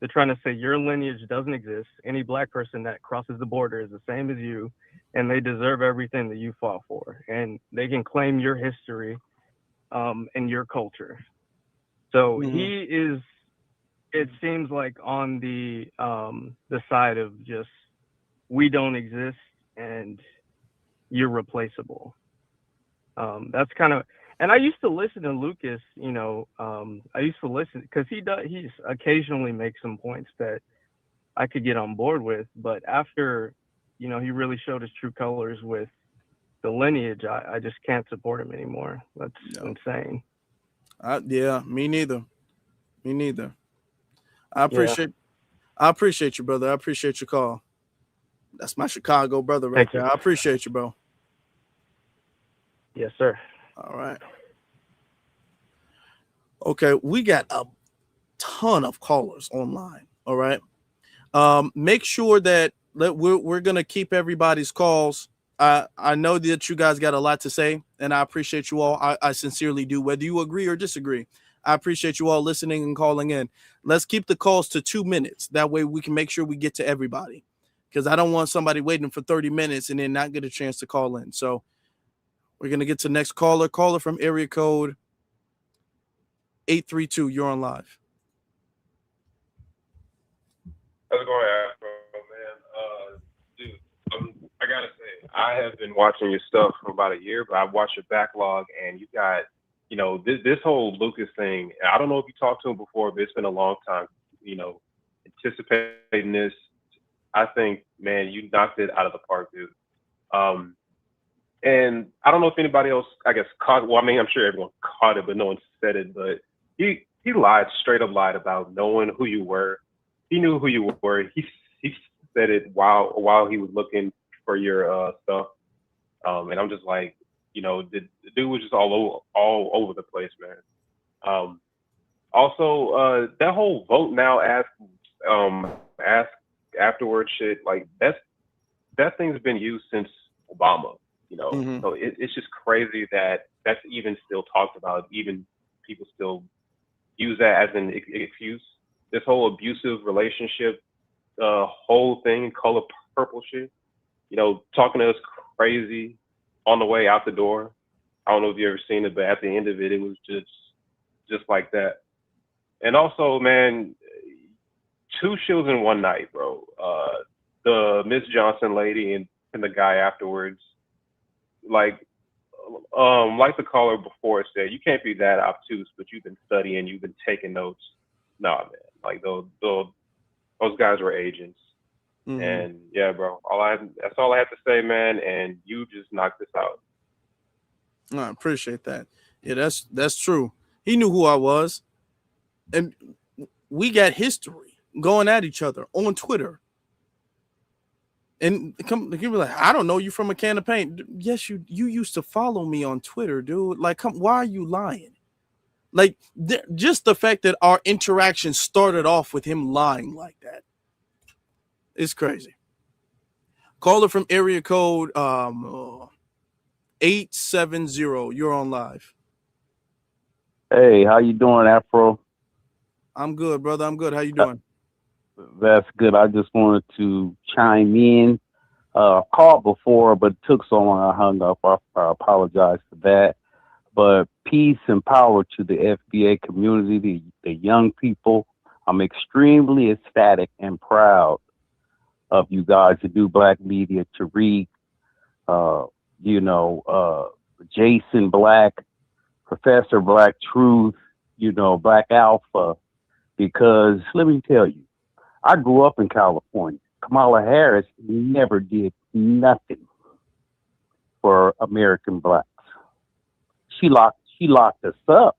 They're trying to say your lineage doesn't exist. Any black person that crosses the border is the same as you, and they deserve everything that you fought for. And they can claim your history and your culture. So he is, it seems like, on the side of just, we don't exist and you're replaceable. That's kind of, and I used to listen to Lucas, you know, I used to listen because he occasionally makes some points that I could get on board with, but after, you know, he really showed his true colors with the lineage, I just can't support him anymore. That's insane. Yeah, me neither. Me neither. I appreciate you, brother. I appreciate your call. That's my Chicago brother right Thank there. you. I appreciate you, bro. Yes, sir. All right. Okay, we got a ton of callers online. All right. Make sure that we're gonna keep everybody's calls. I know that you guys got a lot to say, and I appreciate you all. I sincerely do, whether you agree or disagree. I appreciate you all listening and calling in. Let's keep the calls to 2 minutes. That way we can make sure we get to everybody, because I don't want somebody waiting for 30 minutes and then not get a chance to call in. So we're gonna get to the next caller. Caller from area code 832. You're on live. How's it going, Afro, man? Dude, I gotta say, I have been watching your stuff for about a year, but I've watched your backlog, and you got, you know, this whole Lucas thing. I don't know if you talked to him before, but it's been a long time, you know, anticipating this. I think, man, you knocked it out of the park, dude. And I don't know if anybody else, I guess, caught. Well, I mean, I'm sure everyone caught it, but no one said it. But he lied, straight up lied about knowing who you were. He knew who you were. He said it while he was looking for your stuff. And I'm just like, you know, the dude was just all over the place, man. Also, that whole vote now, ask afterwards shit, like that thing's been used since Obama. You know, so it's just crazy that that's even still talked about. Even people still use that as an excuse. This whole abusive relationship, whole thing, color purple shit. You know, talking to us crazy on the way out the door. I don't know if you ever seen it, but at the end of it, it was just like that. And also, man, 2 shows in one night, bro. The Miss Johnson lady and the guy afterwards. Like the caller before said, you can't be that obtuse, but you've been studying, you've been taking notes. Nah, man. Like those guys were agents. And yeah, bro. That's all I have to say, man. And you just knocked this out. I appreciate that. Yeah, that's true. He knew who I was, and we got history going at each other on Twitter. And you be like, I don't know you from a can of paint. Yes, you used to follow me on Twitter, dude. Like, why are you lying? Like, just the fact that our interaction started off with him lying like that. It's crazy. Caller from area code 870. You're on live. Hey, how you doing, Afro? I'm good, brother. I'm good. How you doing? That's good. I just wanted to chime in. Called before, but it took so long I hung up. I apologize for that. But peace and power to the FBA community, the young people. I'm extremely ecstatic and proud of you guys to do Black Media, Tariq, Jason Black, Professor Black Truth, Black Alpha, because let me tell you, I grew up in California. Kamala Harris never did nothing for American blacks. She locked us up,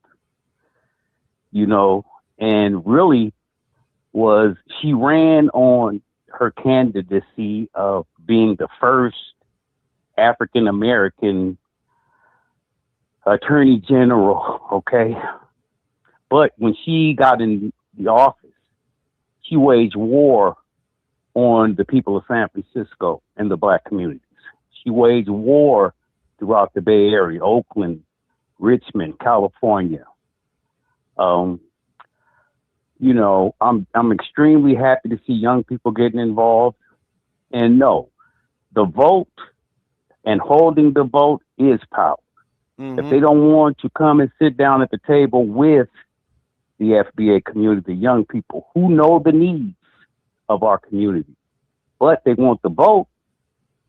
and really she ran on her candidacy of being the first African American attorney general, okay? But when she got in the office, she waged war on the people of San Francisco and the black communities. She waged war throughout the Bay Area, Oakland, Richmond, California. You know, I'm extremely happy to see young people getting involved. And no, the vote and holding the vote is power. If they don't want to come and sit down at the table with the FBA community, the young people who know the needs of our community, but they want the vote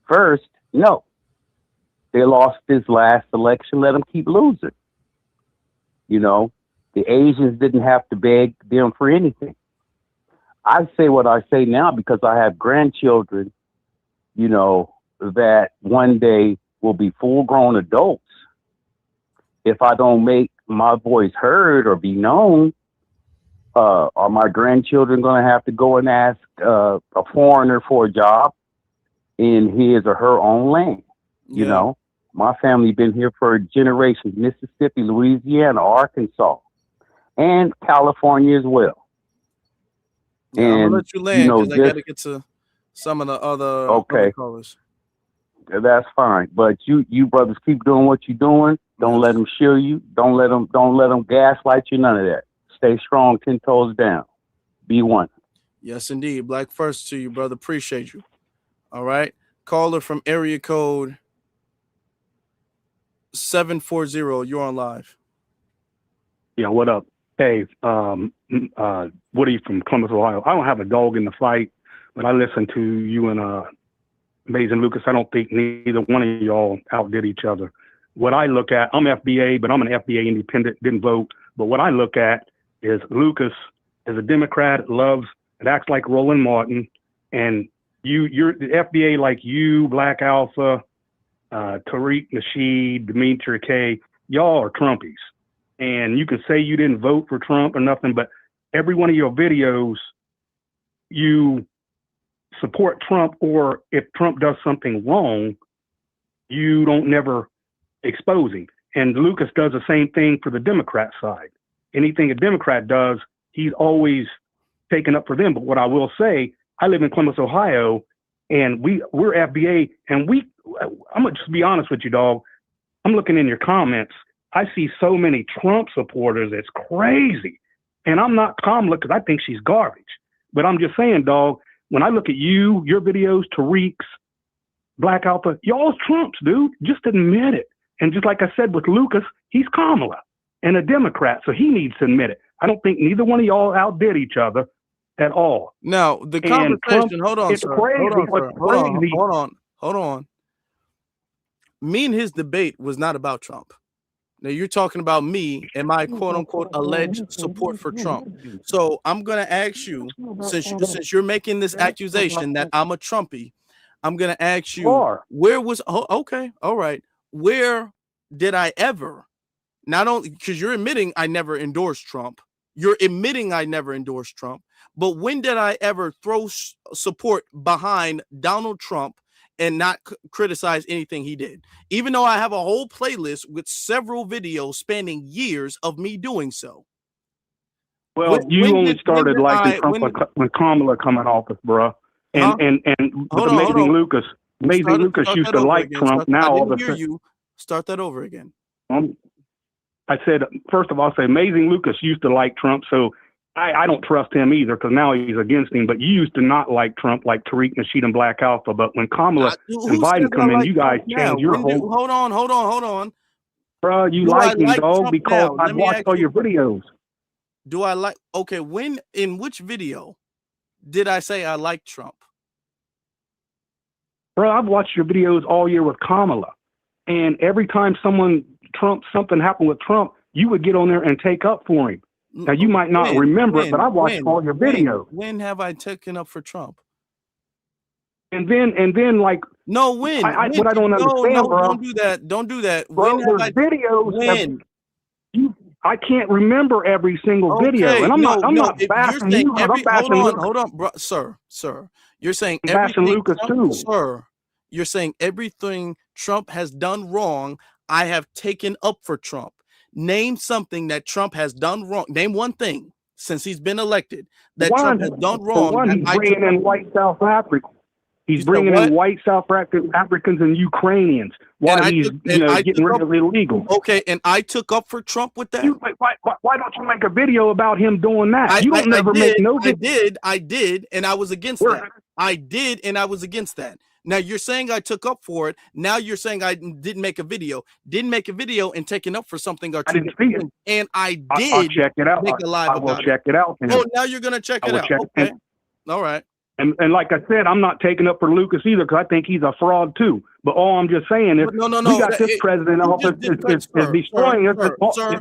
first, no. They lost this last election, let them keep losing. You know, the Asians didn't have to beg them for anything. I say what I say now because I have grandchildren, you know, that one day will be full-grown adults. If I don't make my voice heard or be known, are my grandchildren going to have to go and ask a foreigner for a job in his or her own land? You know, my family been here for generations, Mississippi, Louisiana, Arkansas, and California as well. Yeah, I'm gonna let you land because I got to just, get to some of the other okay, callers. that's fine. But you brothers keep doing what you're doing. Don't let them shill you. Don't let them gaslight you. None of that. Stay strong, 10 toes down. Be one. Yes, indeed. Black first to you, brother. Appreciate you. All right. Caller from area code 740. You're on live. Yeah, what up? Hey, Woody from Columbus, Ohio. I don't have a dog in the fight, but I listen to you and Mays and Lucas. I don't think neither one of y'all outdid each other. What I look at, I'm FBA, but I'm an FBA independent, didn't vote. But what I look at is Lucas is a Democrat, loves, it acts like Roland Martin, and you're the FBA like you, Black Alpha, Tariq Nasheed, Dimitri K, y'all are Trumpies. And you can say you didn't vote for Trump or nothing, but every one of your videos, you support Trump, or if Trump does something wrong, you don't never expose him. And Lucas does the same thing for the Democrat side. Anything a Democrat does, he's always taken up for them. But what I will say, I live in Columbus, Ohio, and we're FBA, and I'm gonna just be honest with you, dog. I'm looking in your comments. I see so many Trump supporters. It's crazy. And I'm not Kamala because I think she's garbage. But I'm just saying, dog, when I look at you, your videos, Tariq's, Black Alpha, y'all's Trumps, dude. Just admit it. And just like I said with Lucas, he's Kamala and a Democrat, so he needs to admit it. I don't think neither one of y'all outdid each other at all. Now, the And conversation, Trump, hold on, it's sir. crazy. Hold on. Me and his debate was not about Trump. Now you're talking about me and my quote unquote alleged support for Trump. So I'm gonna ask you, since you're making this accusation that I'm a Trumpy, I'm gonna ask you, where was okay, all right, where did I ever, not only because you're admitting I never endorsed Trump, you're admitting I never endorsed Trump, but when did I ever throw support behind Donald Trump and not criticize anything he did, even though I have a whole playlist with several videos spanning years of me doing so? Well, you only started liking Trump when Kamala come in office, bro. And Amazing Lucas used to like Trump. Now all of a sudden, you start that over again. I said, first of all, I say Amazing Lucas used to like Trump, so I don't trust him either because now he's against him. But you used to not like Trump, like Tariq Nasheed and Black Alpha. But when Kamala and Biden come in, you guys change your whole. Hold on. Bro, you like him, dog, because I watched all your videos. Do I like? Okay, in which video did I say I like Trump? Bro, I've watched your videos all year with Kamala, and every time something happened with Trump, you would get on there and take up for him. Now, you might not remember it, but I watched all your videos. When have I taken up for Trump? And then like... No, when? What I don't understand, no, bro... Don't do that. Bro, When have videos... I can't remember every single video. And I'm not bashing you. Hold on, bro. Sir. You're saying everything Lucas too. Sir, you're saying everything Trump has done wrong, I have taken up for Trump. Name something that Trump has done wrong. Name one thing. since he's been elected that One, Trump has done for wrong. one, that he's I took bringing in up white South Africa. You He's said bringing what? in white South Africans and Ukrainians while And I he's, took and I getting took rid up. of illegal. Okay, and I took up for Trump with that. Why don't you make a video about him doing that? You don't never make no video. I did, and I was against that. I did, and I was against that. Now you're saying I took up for it. Now you're saying I didn't make a video. Didn't make a video and taking up for something are I two didn't see different it. things. And I did I'll check it out. make a live I will about check it out. Oh, now you're gonna check it out. Okay. All right. And like I said, I'm not taking up for Lucas either because I think he's a fraud too. But all I'm just saying is, No. we got this president office is destroying us.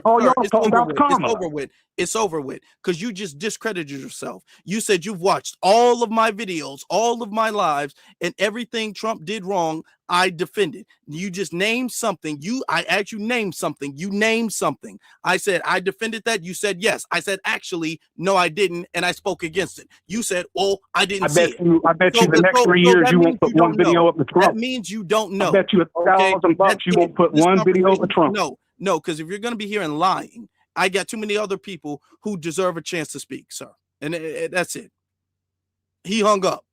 All y'all talking about Kamala. It's over with because you just discredited yourself. You said you've watched all of my videos, all of my lives, and everything Trump did wrong, I defended. You just named something. I asked you name something. You named something. I said I defended that. You said yes. I said actually no, I didn't, and I spoke against it. You said, well, I didn't see it. I bet you the next 3 years you won't put one video up with Trump. That means you don't know. I bet you $1,000 you won't put one video up with Trump. No, because if you're going to be here and lying, I got too many other people who deserve a chance to speak, sir. And that's it. He hung up.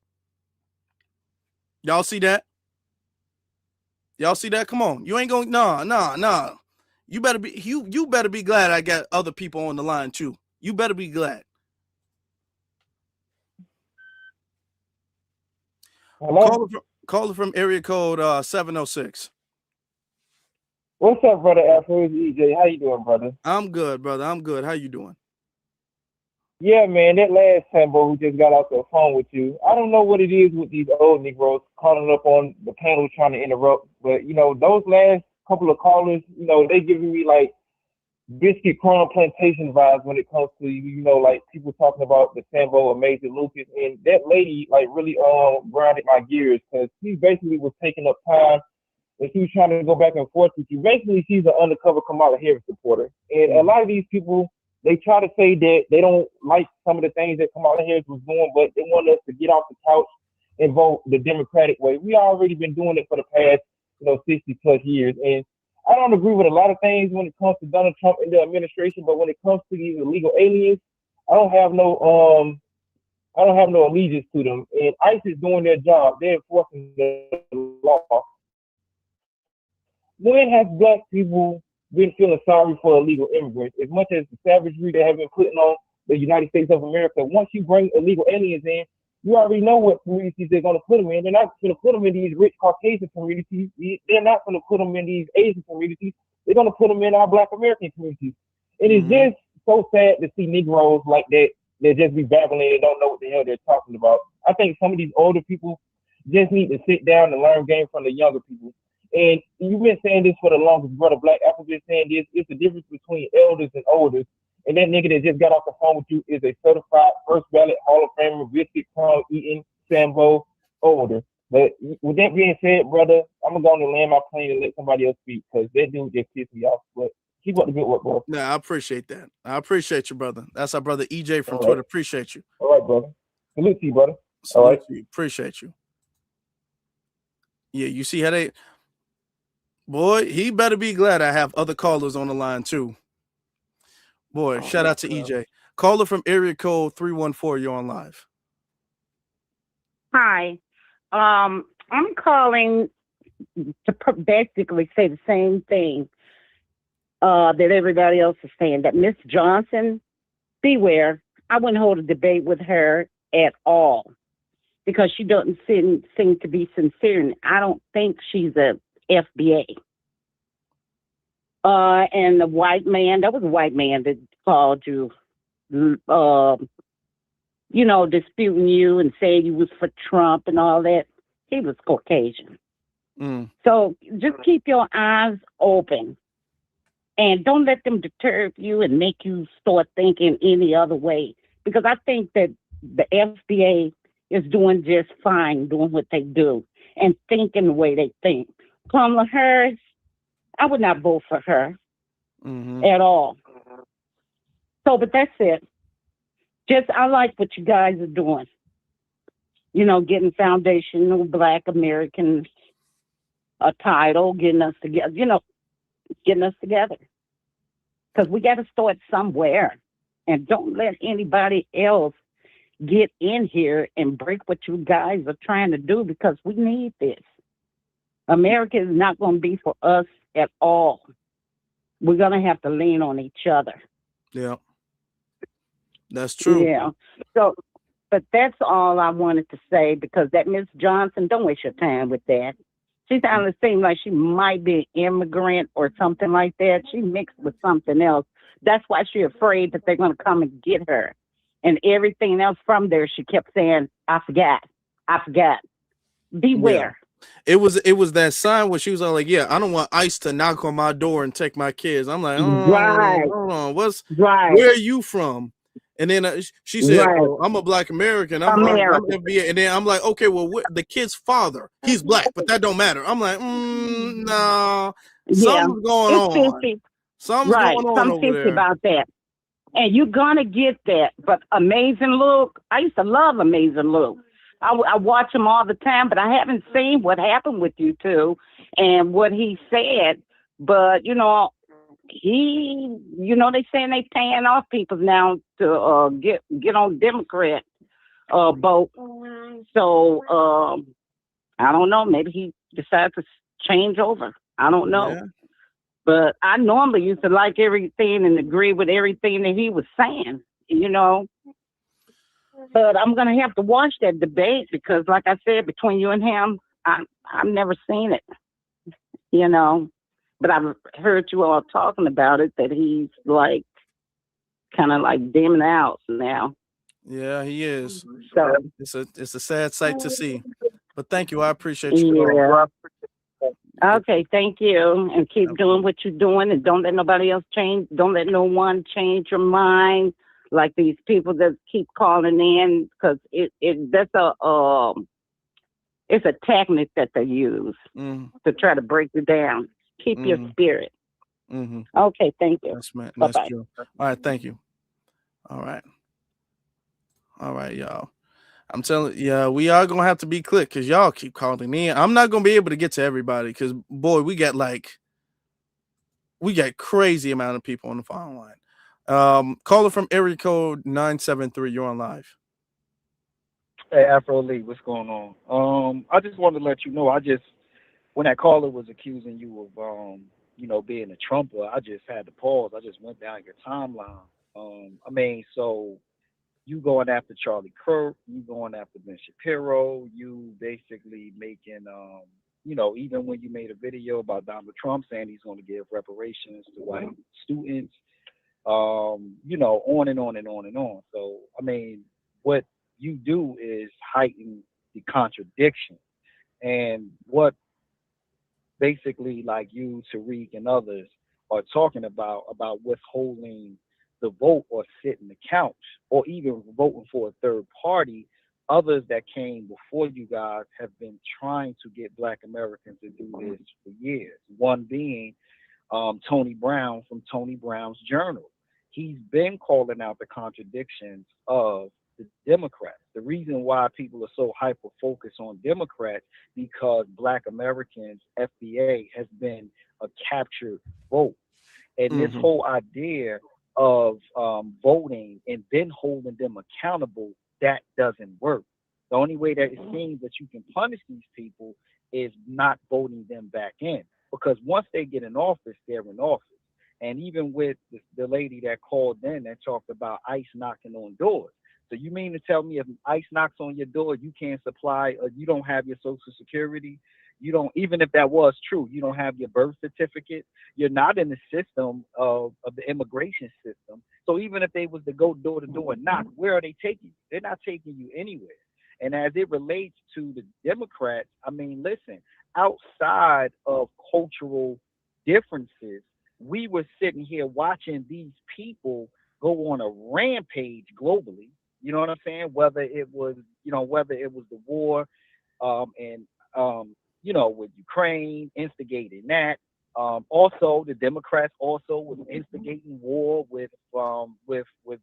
Y'all see that? Y'all see that? Come on. You ain't going, nah. You better be glad I got other people on the line too. You better be glad. Hello? Caller from area code 706. What's up, brother Afro? It's EJ. How you doing, brother? I'm good, brother. I'm good. How you doing? Yeah, man, that last Sambo who just got off the phone with you, I don't know what it is with these old Negroes calling up on the panel trying to interrupt, but, those last couple of callers, they giving me, like, biscuit crumb plantation vibes when it comes to, like, people talking about the Sambo or Major Lucas, and that lady, like, really grounded my gears, because she basically was taking up time, and she was trying to go back and forth with you. Basically, she's an undercover Kamala Harris supporter, and a lot of these people, they try to say that they don't like some of the things that Kamala Harris was doing, but they want us to get off the couch and vote the Democratic way. We already been doing it for the past, 60 plus years. And I don't agree with a lot of things when it comes to Donald Trump and the administration, but when it comes to these illegal aliens, I don't have no allegiance to them. And ICE is doing their job. They're enforcing the law. When has black people been feeling sorry for illegal immigrants? As much as the savagery they have been putting on the United States of America, once you bring illegal aliens in, you already know what communities they're going to put them in. They're not going to put them in these rich Caucasian communities. They're not going to put them in these Asian communities. They're going to put them in our Black American communities. It is just so sad to see Negroes like that. They just be babbling and don't know what the hell they're talking about. I think some of these older people just need to sit down and learn game from the younger people. And you've been saying this for the longest, brother Black. I've been saying this. It's the difference between elders and olders. And that nigga that just got off the phone with you is a certified first ballot Hall of Famer, biscuit crumb eating Sambo older. But with that being said, brother, I'm going to land my plane and let somebody else speak because that dude just pissed me off. But keep up the good work, bro. Nah, I appreciate that. I appreciate you, brother. That's our brother EJ from Twitter. Appreciate you. All right, brother. Salute to you, brother. Salute to you. Appreciate you. Yeah, you see how they... Boy, he better be glad I have other callers on the line too. Boy, shout out to EJ. Caller from area code 314, you're on live. Hi. I'm calling to basically say the same thing that everybody else is saying, that Miss Johnson, beware. I wouldn't hold a debate with her at all because she doesn't seem to be sincere, and I don't think she's a FBA. And the white man, that was a white man that called you, disputing you and saying you was for Trump and all that. He was Caucasian. So just keep your eyes open and don't let them deter you and make you start thinking any other way. Because I think that the FBA is doing just fine doing what they do and thinking the way they think. Kamala Harris, I would not vote for her at all. So, but that's it. Just, I like what you guys are doing. Getting foundational Black American a title, getting us together, getting us together. Because we got to start somewhere. And don't let anybody else get in here and break what you guys are trying to do, because we need this. America is not going to be for us at all. We're going to have to lean on each other. Yeah. That's true. Yeah. So, but that's all I wanted to say, because that Miss Johnson, don't waste your time with that. She sounded seem like she might be an immigrant or something like that. She mixed with something else. That's why she's afraid that they're going to come and get her. And everything else from there, she kept saying, I forgot. Beware. It was that sign where she was all like, yeah, I don't want ICE to knock on my door and take my kids. I'm like, Right. hold on, Right. where are you from? And then she said, Right. oh, I'm a black American. I'm FBA. And then I'm like, okay, well, the kid's father, he's black, but that don't matter. I'm like, no, something's going on. Fishy. Something's Right. going on Something over fishy there. about that. And you're going to get that. But Amazing Luke, I used to love Amazing Luke. I watch him all the time, but I haven't seen what happened with you two and what he said. But, you know, they saying they paying off people now to get on Democrat boat. So I don't know. Maybe he decided to change over. I don't know. Yeah. But I normally used to like everything and agree with everything that he was saying, you know. But I'm going to have to watch that debate because, like I said, between you and him, I've never seen it, you know. But I've heard you all talking about it, that he's like kind of like dimming out now. Yeah, he is. So It's a sad sight to see. But thank you. I appreciate you. Okay, thank you. And keep doing what you're doing, and don't let nobody else change. Don't let no one change your mind, like these people that keep calling in, because it's a technique that they use to try to break you down. Keep your spirit. Okay, thank you. That's Bye-bye. true. All right, thank you. All right, y'all. I'm telling you, we are gonna have to be quick because y'all keep calling in. I'm not gonna be able to get to everybody because boy, we got crazy amount of people on the phone line. Caller from area code 973. You're on live. Hey, Afro Lee, what's going on? I just wanted to let you know, when that caller was accusing you of, being a Trumper, I just had to pause. I just went down your timeline. So you going after Charlie Kirk, you going after Ben Shapiro, you basically making, even when you made a video about Donald Trump saying he's going to give reparations to white students, on and on and on and on. So, what you do is heighten the contradiction. And what basically like you, Tariq, and others are talking about withholding the vote or sitting the couch or even voting for a third party, others that came before you guys have been trying to get Black Americans to do this for years. One being Tony Brown from Tony Brown's Journal. He's been calling out the contradictions of the Democrats. The reason why people are so hyper-focused on Democrats because Black Americans, FBA, has been a captured vote. And this whole idea of voting and then holding them accountable, that doesn't work. The only way that it seems that you can punish these people is not voting them back in. Because once they get in office, they're in office. And even with the lady that called in that talked about ICE knocking on doors. So you mean to tell me if ICE knocks on your door, you can't supply, or you don't have your Social Security, you don't, even if that was true, you don't have your birth certificate, you're not in the system of the immigration system. So even if they was to go door to door and knock, where are they taking you? They're not taking you anywhere. And as it relates to the Democrats, listen, outside of cultural differences, we were sitting here watching these people go on a rampage globally. You know what I'm saying? Whether it was the war, with Ukraine, instigating that. Also, the Democrats also was instigating war with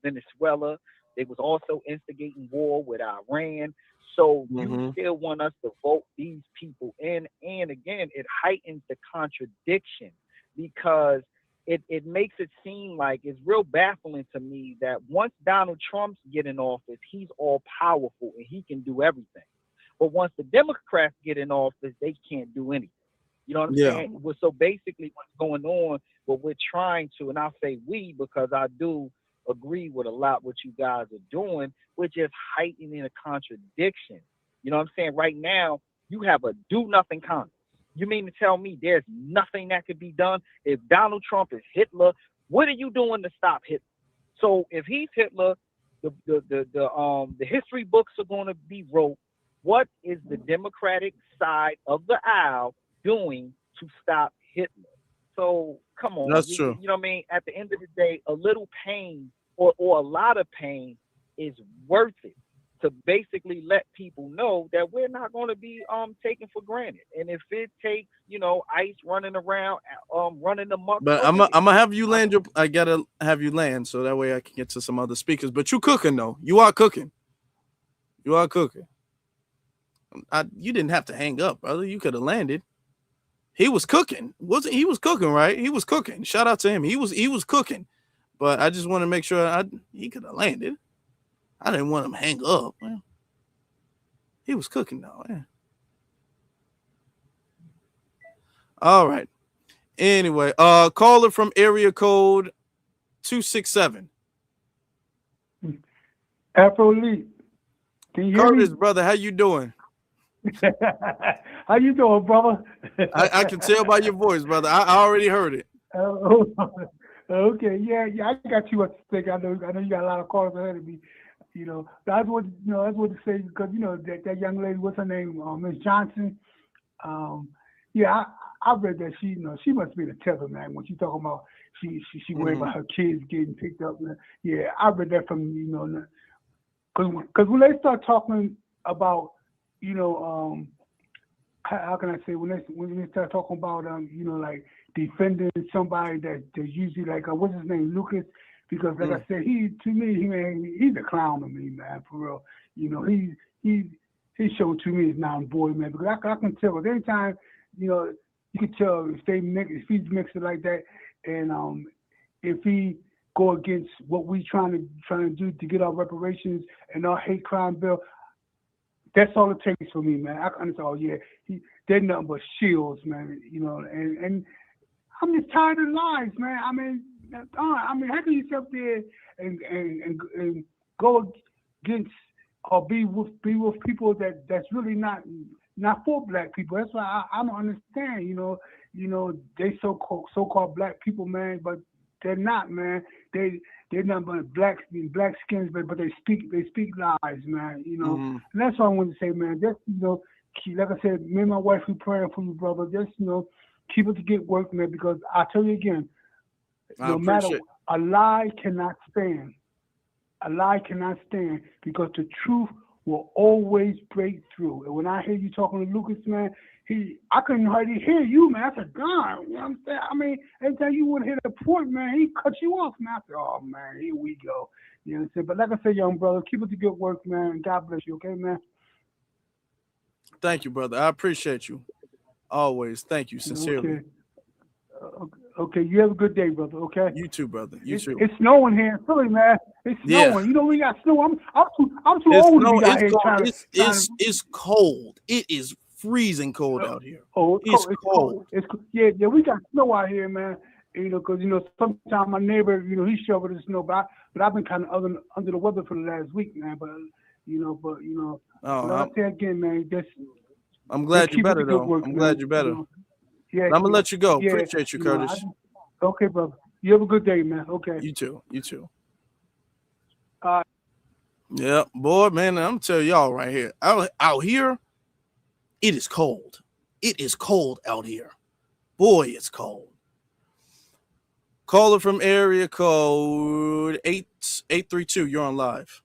Venezuela. They was also instigating war with Iran. So you still want us to vote these people in, and again, it heightens the contradiction because it makes it seem like it's real baffling to me that once Donald Trump's get in office, he's all powerful and he can do everything. But once the Democrats get in office, they can't do anything. You know what I'm saying? Well, so basically what's going on, what we're trying to, and I'll say we because I do agree with a lot what you guys are doing, we're just heightening a contradiction. You know what I'm saying? Right now, you have a do-nothing Congress. You mean to tell me there's nothing that could be done? If Donald Trump is Hitler, what are you doing to stop Hitler? So if he's Hitler, the history books are going to be wrote. What is the Democratic side of the aisle doing to stop Hitler? So come on, That's true. You know what I mean? At the end of the day, a little pain or a lot of pain is worth it to basically let people know that we're not going to be taken for granted. And if it takes, ICE running around, running amok. But I'm gonna have you land I gotta have you land so that way I can get to some other speakers. But you cooking though. You are cooking. You are cooking. You didn't have to hang up, brother. You could have landed. He was cooking. He was cooking, right? He was cooking. Shout out to him. He was cooking. But I just want to make sure he could have landed. I didn't want him to hang up. Man. He was cooking though. Man. All right. Anyway, caller from area code 267. Afro Elite. Can you hear Curtis, me? brother, how you doing? How you doing, brother? I can tell by your voice, brother. I already heard it. Okay, yeah, I got you up to think. I know you got a lot of callers ahead of me. That's what to say because that young lady, what's her name, Miss Johnson. I read that she must be the tether, man. When she talking about she worried about her kids getting picked up. Yeah, I read that from because when they start talking about how can I say when they start talking about like defending somebody that's usually like what's his name, Lucas, because like I said, he's a clown to me, man, for real. He's shown to me is non-boy, man, because I can tell at any time, you can tell if he's mixing like that, and if he go against what we trying to do to get our reparations and our hate crime bill. That's all it takes for me, man. I can understand. Oh yeah, they're nothing but shields, man. And I'm just tired of lies, man. I mean, how can you sit up there and go against or be with people that's really not for black people? That's why I don't understand. They so-called black people, man, but they're not, man. They're not but black skins, but they speak lies, man. And that's what I want to say, man. Just like I said, me and my wife we praying for you, brother. Just keep it to get work, man. Because I tell you again, no matter a lie cannot stand. A lie cannot stand because the truth will always break through. And when I hear you talking to Lucas, man, I couldn't hardly hear you, man. I said, God, you know what I'm saying? I mean, every time you would hit a point, man, he cut you off, man. I said, oh, man, here we go. You know what I'm saying? But like I said, young brother, keep it to good work, man. God bless you, okay, man? Thank you, brother. I appreciate you. Always. Thank you, sincerely. Okay, you have a good day, brother, okay? You too, brother. You too. It's snowing here in Philly, man. It's snowing. Yeah. We got snow. I'm too old to be out here trying to... It's cold. It is freezing cold out here. Oh, it's cold. Yeah, we got snow out here, man. Because sometimes my neighbor, he shoveled the snow, but I've been kind of under the weather for the last week, man. But I'll say again, man. I'm glad you're better, though. I'm glad you're better. Yeah, I'm gonna let you go. Yeah, Appreciate you, Curtis. Okay, brother. You have a good day, man. Okay. You too. Yeah, boy, man. I'm telling y'all right here. Out here, it is cold. It is cold out here. Boy, it's cold. Caller from area code 8832. You're on live.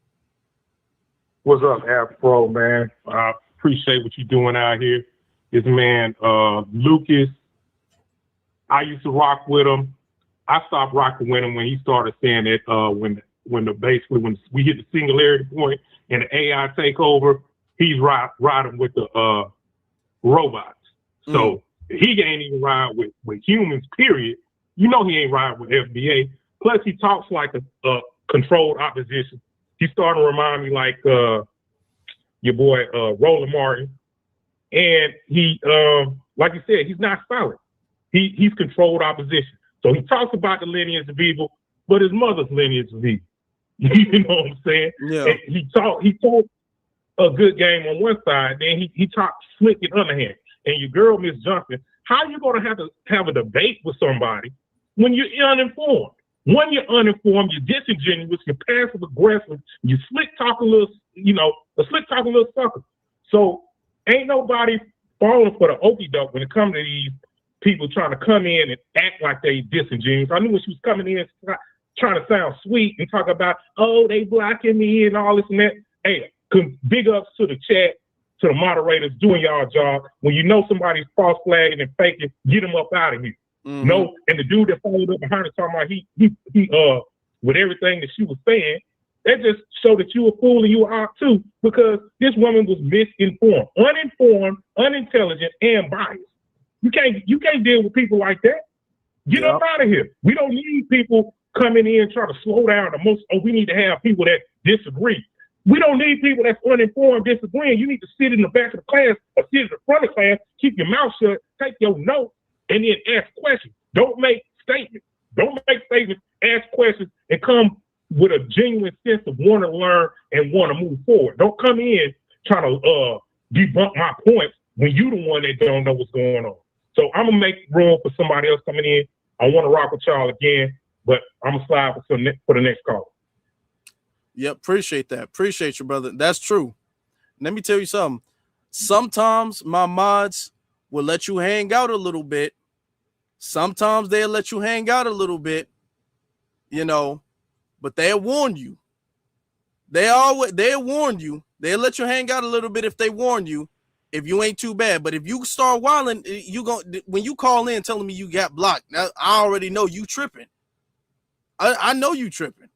What's up, Afro, man? I appreciate what you're doing out here. This man, Lucas, I used to rock with him. I stopped rocking with him when he started saying that when we hit the singularity point and the AI take over, he's riding with the robots. So he ain't even ride with humans, period. You know he ain't riding with FBA. Plus, he talks like a controlled opposition. He's starting to remind me like your boy Roland Martin. And he, like you said, he's not solid. He's controlled opposition. So he talks about the lineage of evil, but his mother's lineage of evil. You know what I'm saying? Yeah. And he talked a good game on one side, then he talked slick in the other hand. And your girl, Miss Johnson, how you gonna have a debate with somebody when you're uninformed? When you're uninformed, you're disingenuous, you're passive aggressive, you slick talk a little sucker. So ain't nobody falling for the okie doke when it comes to these people trying to come in and act like they disingenuous. I knew when she was coming in trying to sound sweet and talk about, oh, they blocking me and all this and that. Hey, big ups to the chat, to the moderators doing y'all job. When you know somebody's false flagging and faking, get them up out of here. Mm-hmm. No, and the dude that followed up behind her talking about he with everything that she was saying, that just showed that you a fool and you were out too, because this woman was misinformed, uninformed, unintelligent, and biased. You can't deal with people like that. Get up out of here. We don't need people coming in trying to slow down the most. Oh, we need to have people that disagree. We don't need people that's uninformed disagreeing. You need to sit in the back of the class or sit in the front of the class, keep your mouth shut, take your notes, and then ask questions. Don't make statements. Don't make statements, ask questions, and come with a genuine sense of want to learn and want to move forward. Don't come in trying to debunk my points when you the one that don't know what's going on. So I'm going to make room for somebody else coming in. I want to rock with y'all again, but I'm going to slide for the next call. Yep, appreciate that. Appreciate you, brother. That's true. Let me tell you something. Sometimes my mods will let you hang out a little bit. Sometimes they'll let you hang out a little bit, you know, but they'll warn you. They'll warn you. They'll let you hang out a little bit if they warn you, if you ain't too bad. But if you start wilding, when you call in telling me you got blocked, now I already know you tripping. I know you tripping.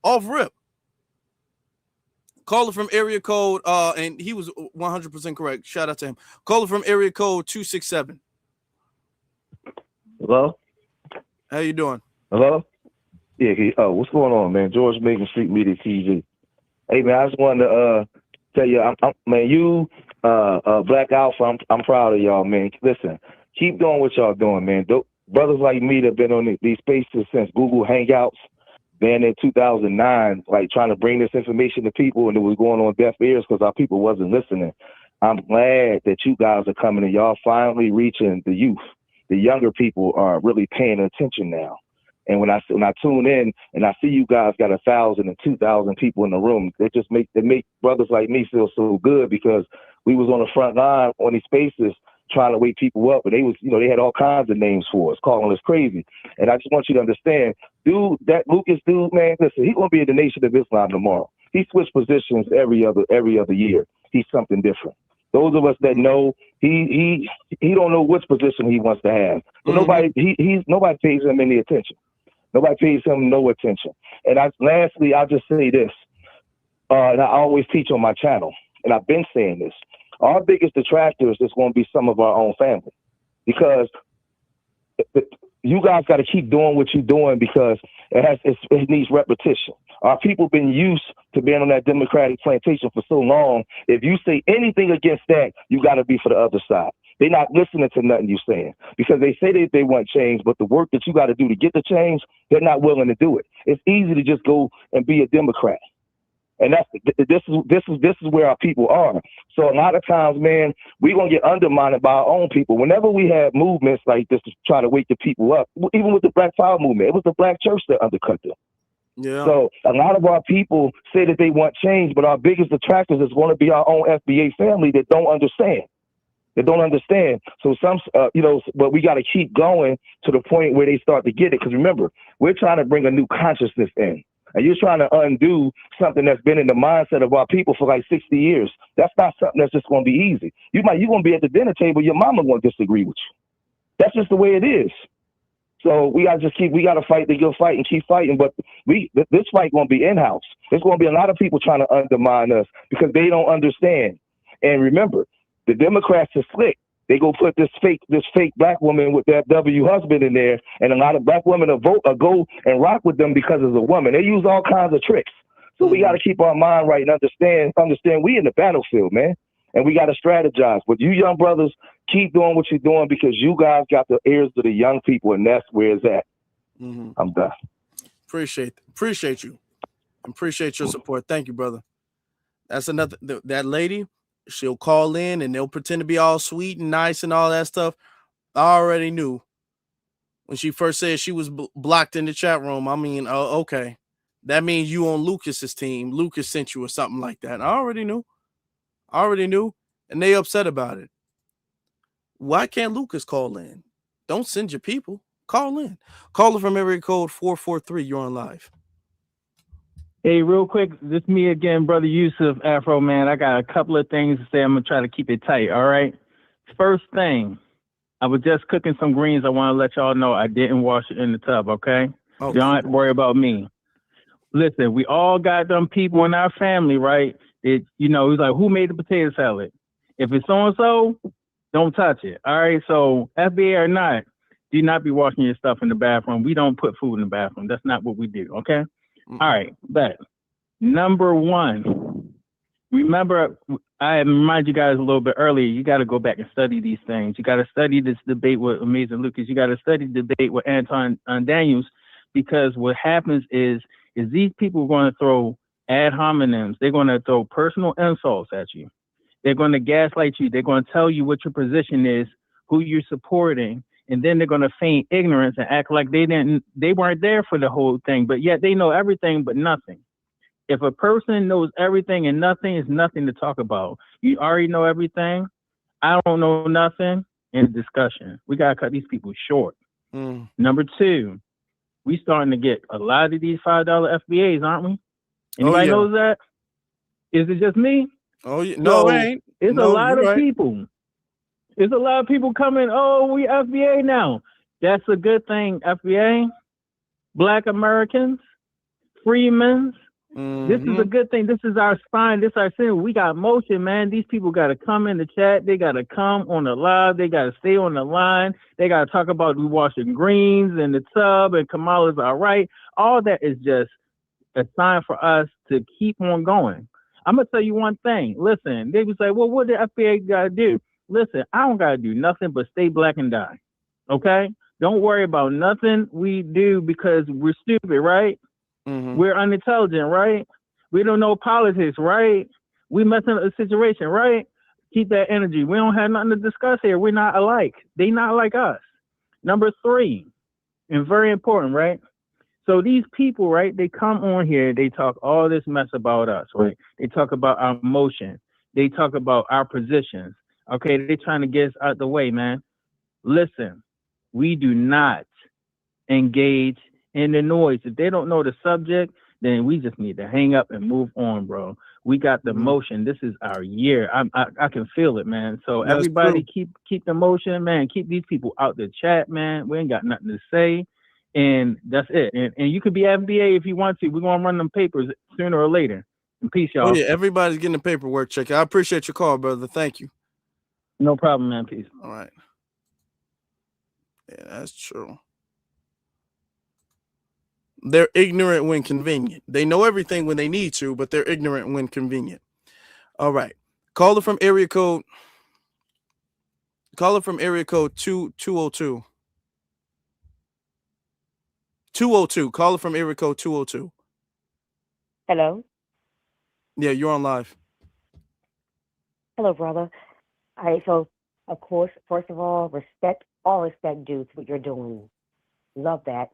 Off rip. Caller from area code, and he was 100% correct. Shout out to him. Caller from area code 267. Hello? How you doing? Hello? Yeah, what's going on, man? George Megan, Street Media TV. Hey, man, I just wanted to tell you, man, you, Black Alpha, I'm proud of y'all, man. Listen, keep doing what y'all doing, man. Brothers like me that have been on these spaces since Google Hangouts, man, in 2009, like trying to bring this information to people, and it was going on deaf ears because our people wasn't listening. I'm glad that you guys are coming and y'all finally reaching the youth. The younger people are really paying attention now. And when I tune in and I see you guys got 1,000 and 2,000 people in the room, they make brothers like me feel so good, because we was on the front line on these spaces trying to wake people up, and they was, they had all kinds of names for us, calling us crazy. And I just want you to understand, dude, that Lucas dude, man, listen, he's gonna be in the Nation of Islam tomorrow. He switched positions every other year. He's something different. Those of us that know, he don't know which position he wants to have. But nobody pays him any attention. Nobody pays him no attention. And lastly, I'll just say this, and I always teach on my channel, and I've been saying this. Our biggest detractors is going to be some of our own family, because you guys got to keep doing what you're doing, because it needs repetition. Our people been used to being on that Democratic plantation for so long. If you say anything against that, you got to be for the other side. They're not listening to nothing you're saying, because they say they want change, but the work that you got to do to get the change, they're not willing to do it. It's easy to just go and be a Democrat. And this is where our people are. So a lot of times, man, we're going to get undermined by our own people. Whenever we have movements like this to try to wake the people up, even with the Black Power movement, it was the Black church that undercut them. Yeah. So a lot of our people say that they want change, but our biggest detractors is going to be our own FBA family that don't understand. So but we got to keep going to the point where they start to get it. Because remember, we're trying to bring a new consciousness in. And you're trying to undo something that's been in the mindset of our people for like 60 years. That's not something that's just going to be easy. You're going to be at the dinner table, your mama won't disagree with you. That's just the way it is. So we got to fight the good fight and keep fighting. But this fight going to be in-house. There's going to be a lot of people trying to undermine us because they don't understand. And remember, the Democrats are slick. They go put this fake black woman with that W husband in there, and a lot of black women will go and rock with them because it's a woman. They use all kinds of tricks. So we got to keep our mind right and understand we in the battlefield, man, and we got to strategize. But you young brothers, keep doing what you're doing because you guys got the ears of the young people, and that's where it's at. I'm done. Appreciate you. Appreciate your support. Thank you, brother. That's another that lady. She'll call in and they'll pretend to be all sweet and nice and all that stuff. I already knew when she first said she was blocked in the chat room. I mean, okay, that means you on Lucas's team. Lucas sent you or something like that. I already knew, and they upset about it. Why can't Lucas call in? Don't send your people. Call in. Caller from area code 443. You're on live. Hey, real quick, this me again, Brother Yusuf, Afro, man. I got a couple of things to say. I'm going to try to keep it tight, all right? First thing, I was just cooking some greens. I want to let y'all know I didn't wash it in the tub, okay? Oh, you don't have to worry about me. Listen, we all got them people in our family, right? It's like, who made the potato salad? If it's so-and-so, don't touch it, all right? So FBA or not, do not be washing your stuff in the bathroom. We don't put food in the bathroom. That's not what we do, okay? All right, but number one, remember, I remind you guys a little bit earlier, you got to go back and study these things. You got to study this debate with Amazing Lucas. You got to study the debate with Anton Daniels, because what happens is these people are going to throw ad hominems. They're going to throw personal insults at you. They're going to gaslight you. They're going to tell you what your position is, who you're supporting. And then they're going to feign ignorance and act like they weren't there for the whole thing, but yet they know everything but nothing. If a person knows everything and nothing, is nothing to talk about. You already know everything. I don't know nothing. In discussion, we got to cut these people short. Number two, we starting to get a lot of these $5 FBAs, aren't we? Anybody knows that? Is it just me? Oh, yeah. No, it ain't. It's a lot of people. There's a lot of people coming, oh, we FBA now. That's a good thing, FBA. Black Americans, Freedmen's. This is a good thing. This is our spine. This is our sin. We got motion, man. These people got to come in the chat. They got to come on the live. They got to stay on the line. They got to talk about we washing greens in the tub and Kamala's all right. All that is just a sign for us to keep on going. I'm going to tell you one thing. Listen, they would say, well, what did FBA got to do? Listen, I don't got to do nothing but stay black and die, okay? Don't worry about nothing we do because we're stupid, right? We're unintelligent, right? We don't know politics, right? We messing up the situation, right? Keep that energy. We don't have nothing to discuss here. We're not alike. They not like us. Number three, and very important, right? So these people, right, they come on here, they talk all this mess about us, right? They talk about our emotion. They talk about our positions. Okay, they're trying to get us out the way, man. Listen, we do not engage in the noise. If they don't know the subject, then we just need to hang up and move on, bro. We got the motion. This is our year. I can feel it, man. So That's everybody true. keep the motion, man. Keep these people out the chat, man. We ain't got nothing to say. And that's it. And you could be FBA if you want to. We're going to run them papers sooner or later. And peace, y'all. Oh, yeah. Everybody's getting the paperwork check. I appreciate your call, brother. Thank you. No problem, man. Peace. All right. Yeah, that's true. They're ignorant when convenient. They know everything when they need to, but they're ignorant when convenient. All right. Caller from area code 202. 202. Caller from area code 202. Hello. Yeah, you're on live. Hello, brother. All right, so, of course, first of all, all respect due to what you're doing. Love that.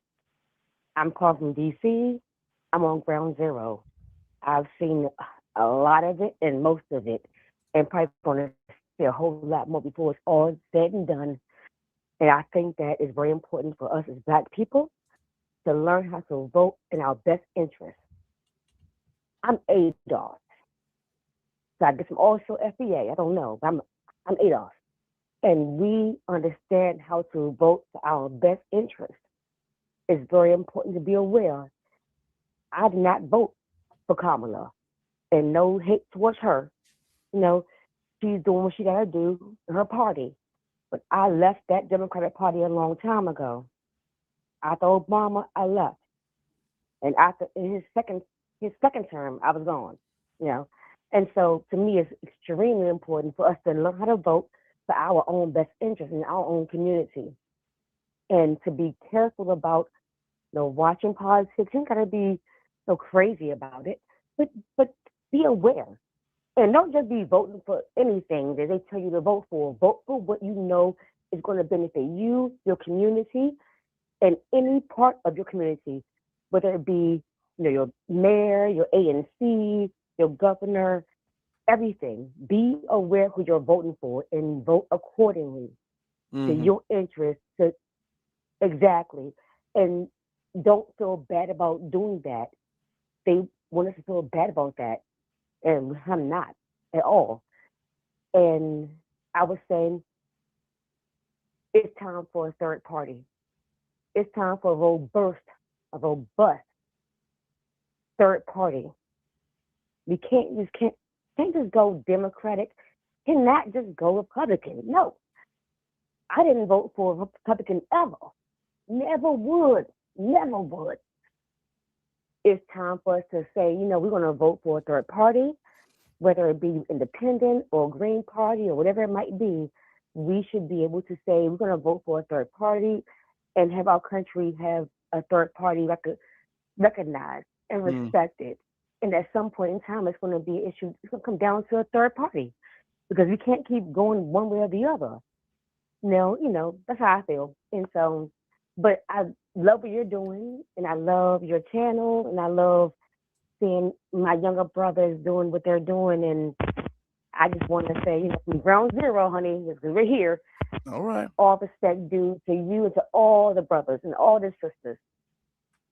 I'm calling from D.C. I'm on ground zero. I've seen a lot of it and most of it, and probably going to see a whole lot more before it's all said and done. And I think that it's very important for us as Black people to learn how to vote in our best interest. I'm ADOS. So I guess I'm also FBA. I don't know, but I'm ADOS. And we understand how to vote for our best interest. It's very important to be aware. I did not vote for Kamala. And no hate towards her. You know, she's doing what she got to do in her party. But I left that Democratic Party a long time ago. After Obama, I left, and after in his second term, I was gone. You know, and so to me, it's extremely important for us to learn how to vote for our own best interest in our own community, and to be careful about watching politics. You ain't gotta be so crazy about it, but be aware. And don't just be voting for anything that they tell you to vote for. Vote for what you know is going to benefit you, your community, and any part of your community, whether it be your mayor, your ANC, your governor, everything. Be aware who you're voting for and vote accordingly to your interests. Exactly. And don't feel bad about doing that. They want us to feel bad about that. And I'm not at all. And I was saying it's time for a third party. It's time for a robust third party. We can't just go Democratic, cannot just go Republican. No. I didn't vote for a Republican ever. Never would. Never would. It's time for us to say, we're going to vote for a third party, whether it be independent or Green Party or whatever it might be. We should be able to say we're going to vote for a third party and have our country have a third party recognized and respected. And at some point in time, it's going to be an issue. It's going to come down to a third party because we can't keep going one way or the other. That's how I feel. And so, but I love what you're doing, and I love your channel, and I love seeing my younger brothers doing what they're doing. And I just want to say, from ground zero, honey, because we're here. All right. All respect due to you and to all the brothers and all the sisters.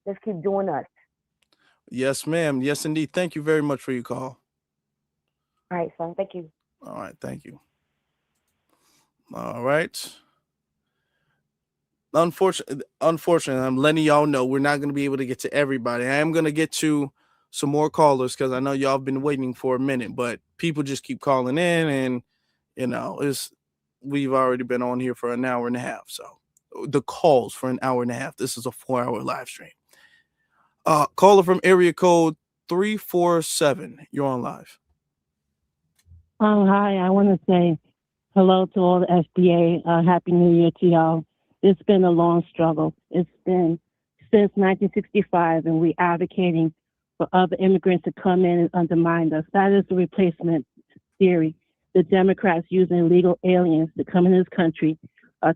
Let's keep doing us. Yes, ma'am. Yes, indeed. Thank you very much for your call. All right, son. Thank you. All right. Thank you. All right. Unfortunately, I'm letting y'all know we're not going to be able to get to everybody. I am going to get to some more callers because I know y'all have been waiting for a minute, but people just keep calling in, and we've already been on here for an hour and a half. So the calls for an hour and a half. This is a 4-hour live stream. Caller from area code 347. You're on live. Hi, I want to say hello to all the SBA. Happy New Year to y'all. It's been a long struggle. It's been since 1965, and we're advocating for other immigrants to come in and undermine us. That is the replacement theory. The Democrats using illegal aliens to come in this country,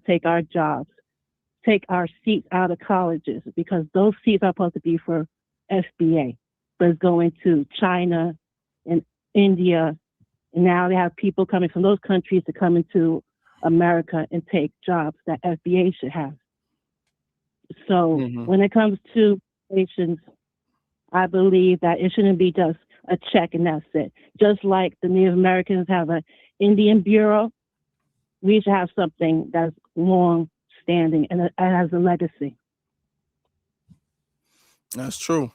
take our jobs, take our seats out of colleges, because those seats are supposed to be for SBA, but it's going to China and India. And now they have people coming from those countries to come into America and take jobs that FBA should have. So when it comes to nations, I believe that it shouldn't be just a check and that's it. Just like the Native Americans have an Indian Bureau, we should have something that's long standing and has a legacy. That's true.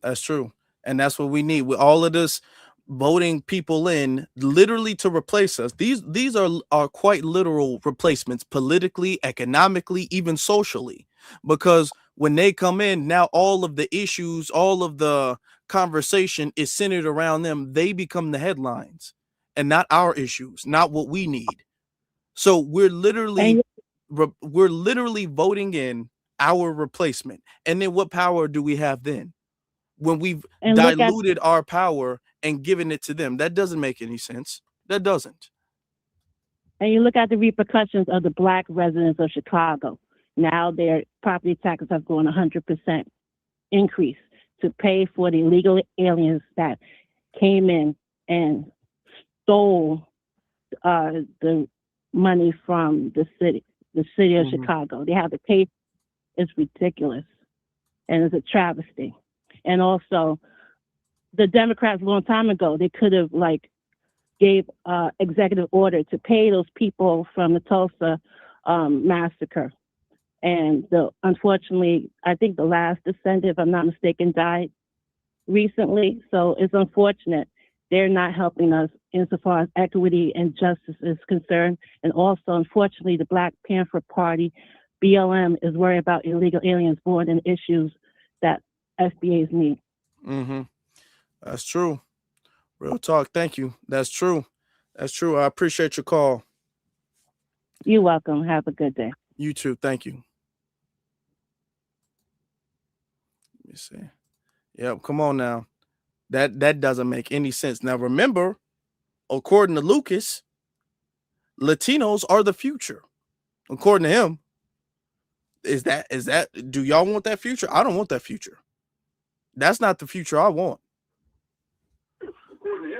That's true. And that's what we need. With all of this voting people in literally to replace us. These are quite literal replacements politically, economically, even socially, because when they come in, now all of the issues, all of the conversation is centered around them. They become the headlines and not our issues, not what we need. So we're literally voting in our replacement. And then what power do we have then? When we've diluted our power and given it to them. That doesn't make any sense. That doesn't. And you look at the repercussions of the Black residents of Chicago. Now their property taxes have gone 100% increase to pay for the illegal aliens that came in and stole the money from the city of Chicago. They have to pay. It's ridiculous. And it's a travesty. And also, the Democrats a long time ago, they could have gave executive order to pay those people from the Tulsa massacre. And unfortunately, I think the last descendant, if I'm not mistaken, died recently. So it's unfortunate. they're not helping us insofar as equity and justice is concerned. And also, unfortunately, the Black Panther Party, BLM, is worried about illegal aliens more than issues that SBAs need. Mm-hmm. That's true. Real talk. Thank you. That's true. That's true. I appreciate your call. You're welcome. Have a good day. You too. Thank you. Let me see. Yep. Come on now. That doesn't make any sense. Now remember, according to Lucas, Latinos are the future. According to him, is that do y'all want that future? I don't want that future. That's not the future I want.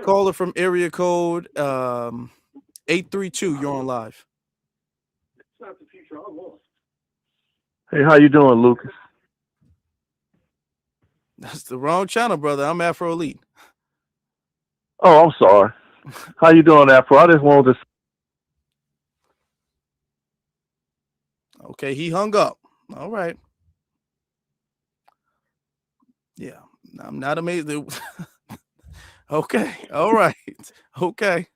Caller from area code 832. You're on live. It's not the future I want. Hey, how you doing, Lucas? That's the wrong channel, brother. I'm Afro Elite. Oh, I'm sorry. How you doing, Afro? I just wanted to. Okay, he hung up. All right. Yeah, I'm not amazed. Okay, all right. Okay.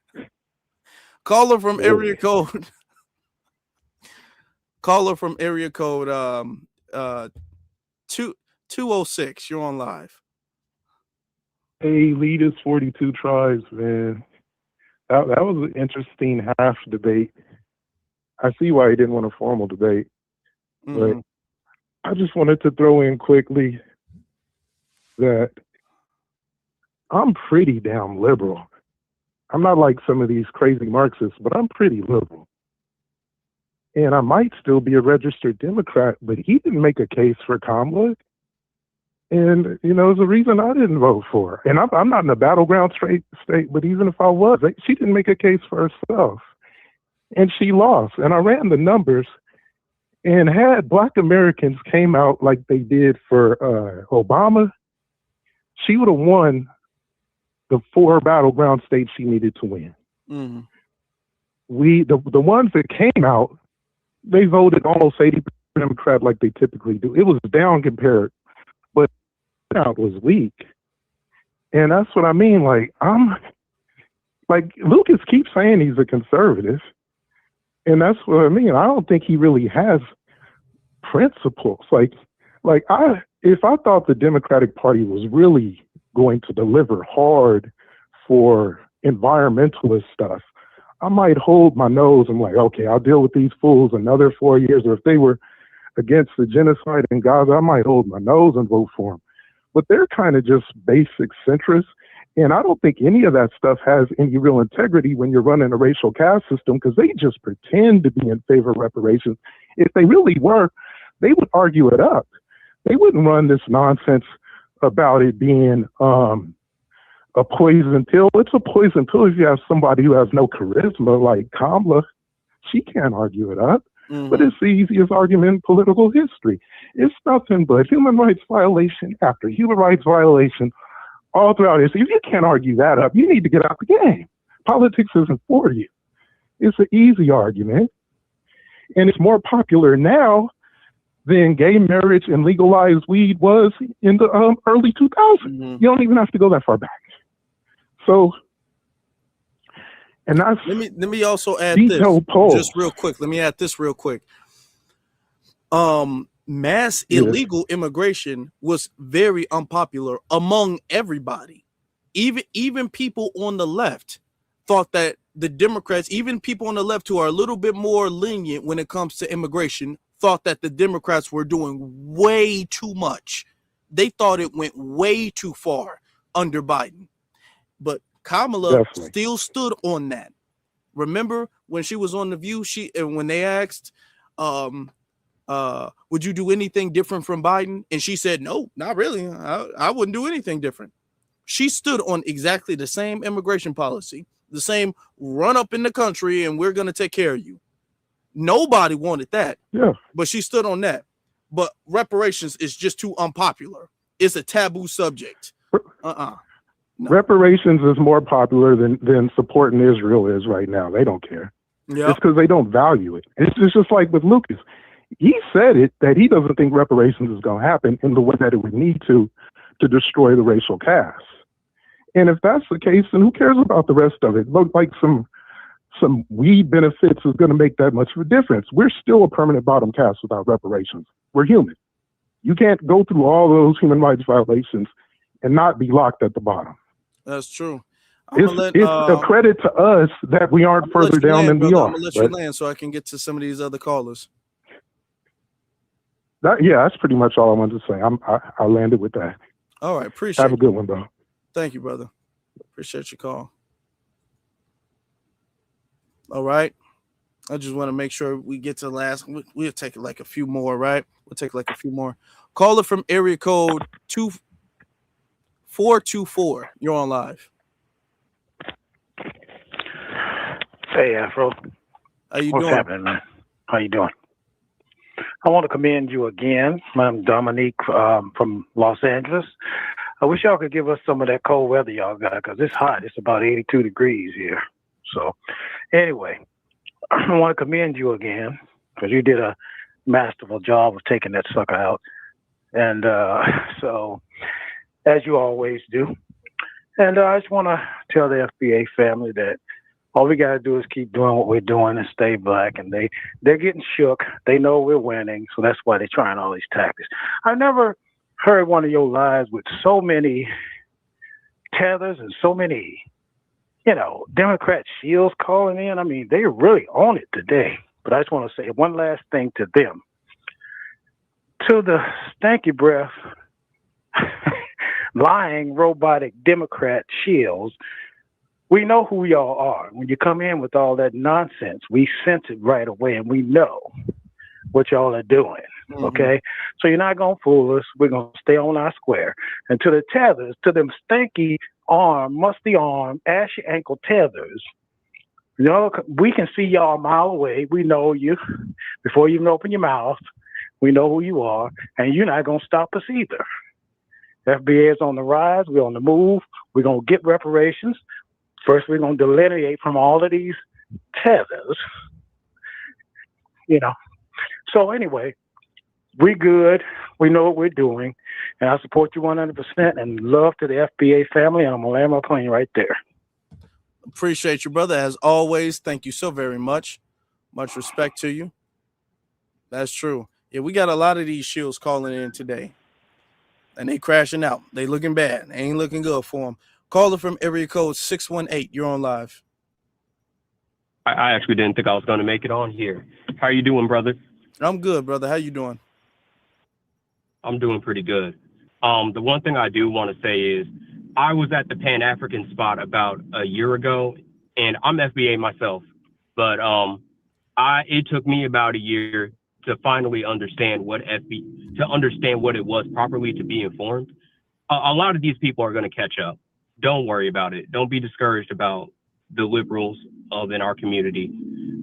Caller from area code. Caller from area code 206. You're on live. Hey, leaders, 42 tribes, man. That was an interesting half debate. I see why he didn't want a formal debate, but I just wanted to throw in quickly that I'm pretty damn liberal. I'm not like some of these crazy Marxists, but I'm pretty liberal. And I might still be a registered Democrat, but he didn't make a case for Kamala. And, you know, there's a reason I didn't vote for her. And I'm not in a battleground state, but even if I was, she didn't make a case for herself. And she lost. And I ran the numbers, and had Black Americans came out like they did for Obama, she would have won the 4 battleground states she needed to win. Mm-hmm. The ones that came out, they voted almost 80% Democrat like they typically do. It was down compared, but out was weak. And that's what I mean. Like, Lucas keeps saying he's a conservative. And that's what I mean. I don't think he really has principles. If I thought the Democratic Party was really going to deliver hard for environmentalist stuff, I might hold my nose. I'm like, okay, I'll deal with these fools another 4 years. Or if they were against the genocide in Gaza, I might hold my nose and vote for them. But they're kind of just basic centrists. And I don't think any of that stuff has any real integrity when you're running a racial caste system, because they just pretend to be in favor of reparations. If they really were, they would argue it up. They wouldn't run this nonsense about it being a poison pill. It's a poison pill if you have somebody who has no charisma like Kamala. She can't argue it up. Mm-hmm. But it's the easiest argument in political history. It's nothing but human rights violation after human rights violation all throughout history. If you can't argue that up, you need to get out the game. Politics isn't for you. It's an easy argument. And it's more popular now than gay marriage and legalized weed was in the early 2000s. Mm-hmm. You don't even have to go that far back. So, and that's let me also add this just real quick. Let me add this real quick. Mass illegal immigration was very unpopular among everybody. Even people on the left thought that the Democrats, even people on the left who are a little bit more lenient when it comes to immigration, thought that the Democrats were doing way too much. They thought it went way too far under Biden. But Kamala still stood on that. Remember when she was on The View, when they asked, would you do anything different from Biden? And she said, no, not really. I wouldn't do anything different. She stood on exactly the same immigration policy, the same run up in the country, and we're going to take care of you. Nobody wanted that. Yeah. But she stood on that. But reparations is just too unpopular. It's a taboo subject. No. Reparations is more popular than supporting Israel is right now. They don't care. Yep. It's because they don't value it. It's just like with Lucas. He said it that he doesn't think reparations is going to happen in the way that it would need to destroy the racial caste. And if that's the case, then who cares about the rest of it? Look like some weed benefits is going to make that much of a difference. We're still a permanent bottom caste without reparations. We're human. You can't go through all those human rights violations and not be locked at the bottom. That's true. It's a credit to us that we aren't further down than we are. I'm gonna let you land so I can get to some of these other callers. That's pretty much all I wanted to say. I landed with that. All right, appreciate Have a good one, bro. Thank you, brother. Appreciate your call. All right. I just want to make sure we get to the last. We'll take like a few more, right? We'll take like a few more. Caller from area code 2424. You're on live. Hey, Afro. How you What's doing? happening, man? How you doing? I want to commend you again. I'm Dominique from Los Angeles. I wish y'all could give us some of that cold weather y'all got because it's hot. It's about 82 degrees here. So anyway, I want to commend you again because you did a masterful job of taking that sucker out. And so, as you always do. And I just want to tell the FBA family that all we got to do is keep doing what we're doing and stay black. And they're getting shook. They know we're winning. So that's why they're trying all these tactics. I've never heard one of your lives with so many tethers and so many, Democrat shields calling in. I mean, they're really on it today. But I just want to say one last thing to them. To the stanky breath, lying robotic Democrat shields, we know who y'all are. When you come in with all that nonsense, we sense it right away and we know what y'all are doing. Mm-hmm. Okay? So you're not going to fool us. We're going to stay on our square. And to the tethers, to them stanky musty arm, ashy ankle tethers, we can see y'all a mile away. We know you. Before you even open your mouth, we know who you are. And you're not going to stop us either. FBA is on the rise. We're on the move. We're going to get reparations. First, we're going to delineate from all of these tethers, So anyway, we good. We know what we're doing. And I support you 100% and love to the FBA family. And I'm going to land my plane right there. Appreciate you, brother. As always, thank you so very much. Much respect to you. That's true. Yeah, we got a lot of these shields calling in today. And they crashing out. They looking bad. They ain't looking good for them. Caller from area code 618. You're on live. I actually didn't think I was going to make it on here. How are you doing, brother? I'm good, brother. How you doing? I'm doing pretty good. The one thing I do want to say is I was at the Pan-African spot about a year ago, and I'm FBA myself. But it took me about a year to finally understand what it was properly to be informed. A lot of these people are going to catch up. Don't worry about it. Don't be discouraged about the liberals in our community,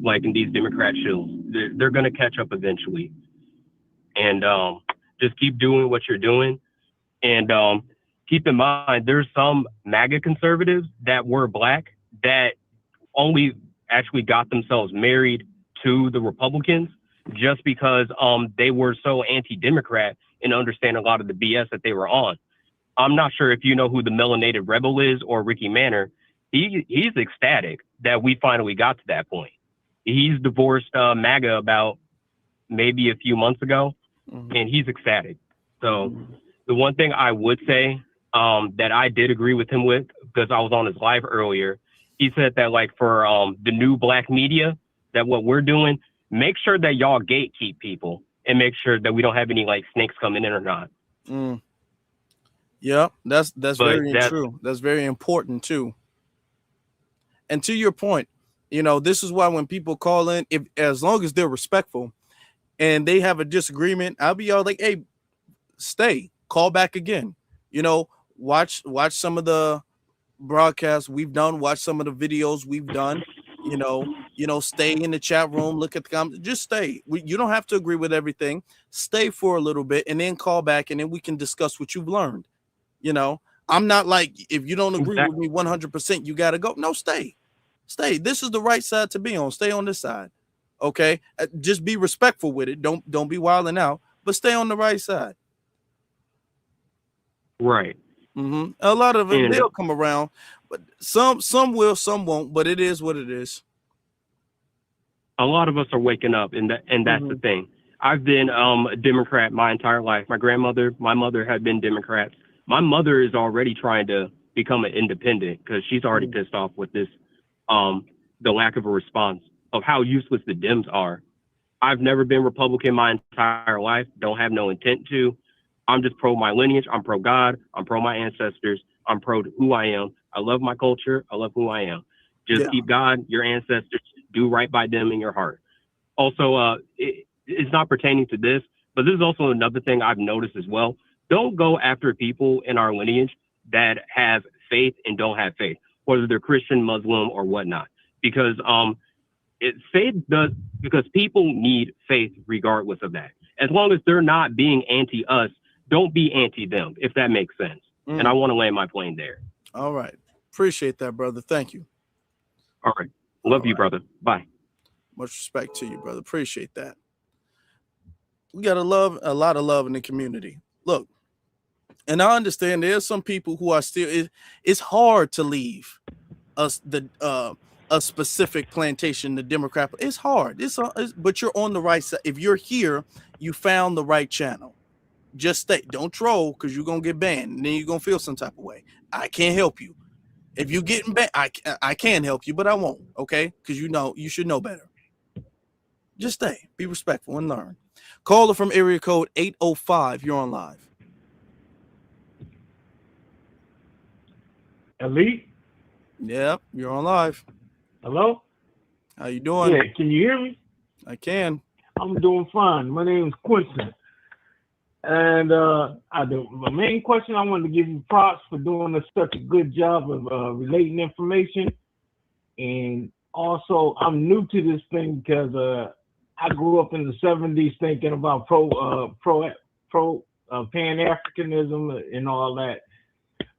like in these Democrat shills. They're going to catch up eventually. And just keep doing what you're doing. And keep in mind, there's some MAGA conservatives that were black that only actually got themselves married to the Republicans just because they were so anti-Democrat and understand a lot of the BS that they were on. I'm not sure if you know who the Melanated Rebel is or Ricky Manor. He's ecstatic that we finally got to that point. He's divorced MAGA about maybe a few months ago, and he's ecstatic. So the one thing I would say that I did agree with him with, because I was on his live earlier, he said that like for the new black media, that what we're doing, make sure that y'all gatekeep people and make sure that we don't have any like snakes coming in or not. Yeah, that's very true. That's very important too. And to your point, this is why when people call in, as long as they're respectful and they have a disagreement, I'll be all like, hey, stay, call back again. Watch some of the broadcasts we've done, watch some of the videos we've done, stay in the chat room, look at the comments, just stay. You don't have to agree with everything. Stay for a little bit and then call back and then we can discuss what you've learned. I'm not like, if you don't agree with me 100%, you got to go. No, stay. This is the right side to be on. Stay on this side. Okay. Just be respectful with it. Don't be wilding out, but stay on the right side. Right. A lot of it, And they'll come around, but some will, some won't. But it is what it is. a lot of us are waking up, and that's the thing. I've been a Democrat my entire life. My mother had been Democrats. My mother is already trying to become an independent because she's already pissed off with this, the lack of a response of how useless the Dems are. I've never been Republican my entire life. Don't have no intent to. I'm just pro my lineage. I'm pro God. I'm pro my ancestors. I'm pro who I am. I love my culture. I love who I am. Just keep God, your ancestors, do right by them in your heart. Also, it's not pertaining to this, but this is also another thing I've noticed as well. Don't go after people in our lineage that have faith and don't have faith, whether they're Christian, Muslim, or whatnot, because because people need faith regardless of that. As long as they're not being anti-us, don't be anti-them, if that makes sense. And I want to land my plane there. All right. Appreciate that, brother. Thank you. All right. Love you, brother. Bye. Much respect to you, brother. Appreciate that. We got a lot of love in the community. Look, and I understand there's some people who are still, it's hard to leave us a specific plantation, the Democrat. It's hard. But you're on the right side. If you're here, you found the right channel. Just stay. Don't troll because you're gonna get banned, and then you're gonna feel some type of way. I can't help you. If you getting banned, I can help you, but I won't. Okay, because you should know better. Just stay. Be respectful and learn. Caller from area code 805. You're on live. Elite? Yep, you're on live. Hello? How you doing? Yeah, can you hear me? I can. I'm doing fine. My name is Quincy. And my main question, I wanted to give you props for doing such a good job of relating information. And also, I'm new to this thing because I grew up in the 70s thinking about Pan-Africanism and all that.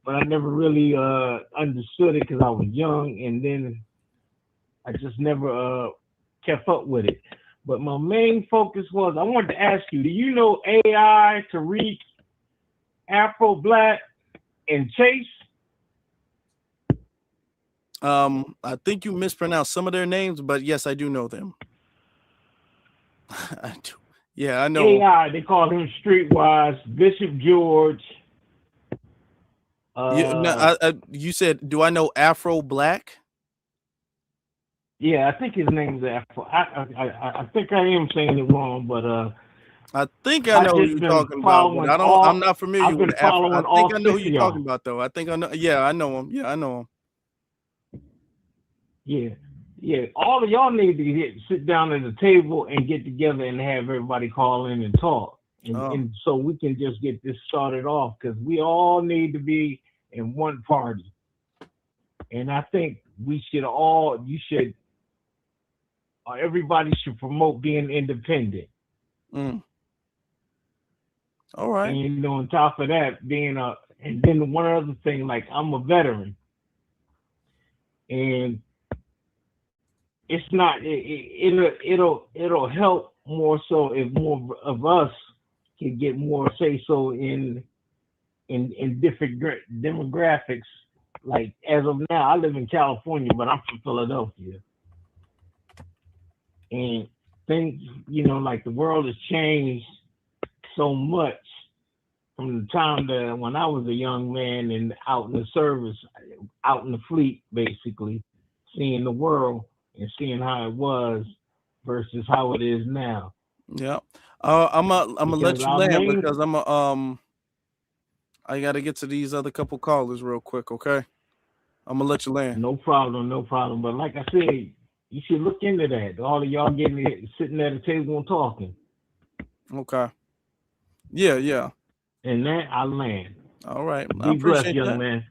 But I never really understood it because I was young, and then I just never kept up with it. But my main focus was, I wanted to ask you, do you know AI, Tariq, Afro Black, and Chase? I think you mispronounced some of their names, but yes, I do know them. I do. Yeah, I know. AI, they call him Streetwise, Bishop George. You said, do I know Afro Black? Yeah, I think his name is Afro. I think I am saying it wrong, but I think I know who you're talking about, but I'm not familiar with Afro. I think I know who you're talking about, though. I think I know. Yeah, I know him. Yeah, I know him. Yeah. All of y'all need to sit down at the table and get together and have everybody call in and talk, and so we can just get this started off, because we all need to be in one party. And I think everybody should promote being independent. All right. And on top of that, and then one other thing, like, I'm a veteran, and it's not, it'll help more so if more of us can get more say so in different demographics. Like, as of now, I live in California, but I'm from Philadelphia. And things, like, the world has changed so much from the time that when I was a young man and out in the service, out in the fleet, basically, seeing the world and seeing how it was versus how it is now. Yeah. I'm gonna let you land because I gotta get to these other couple callers real quick, okay? I'm gonna let you land. No problem. But like I said, you should look into that. All of y'all sitting at a table and talking. Okay. Yeah. And that, I land. All right. Be blessed, young man.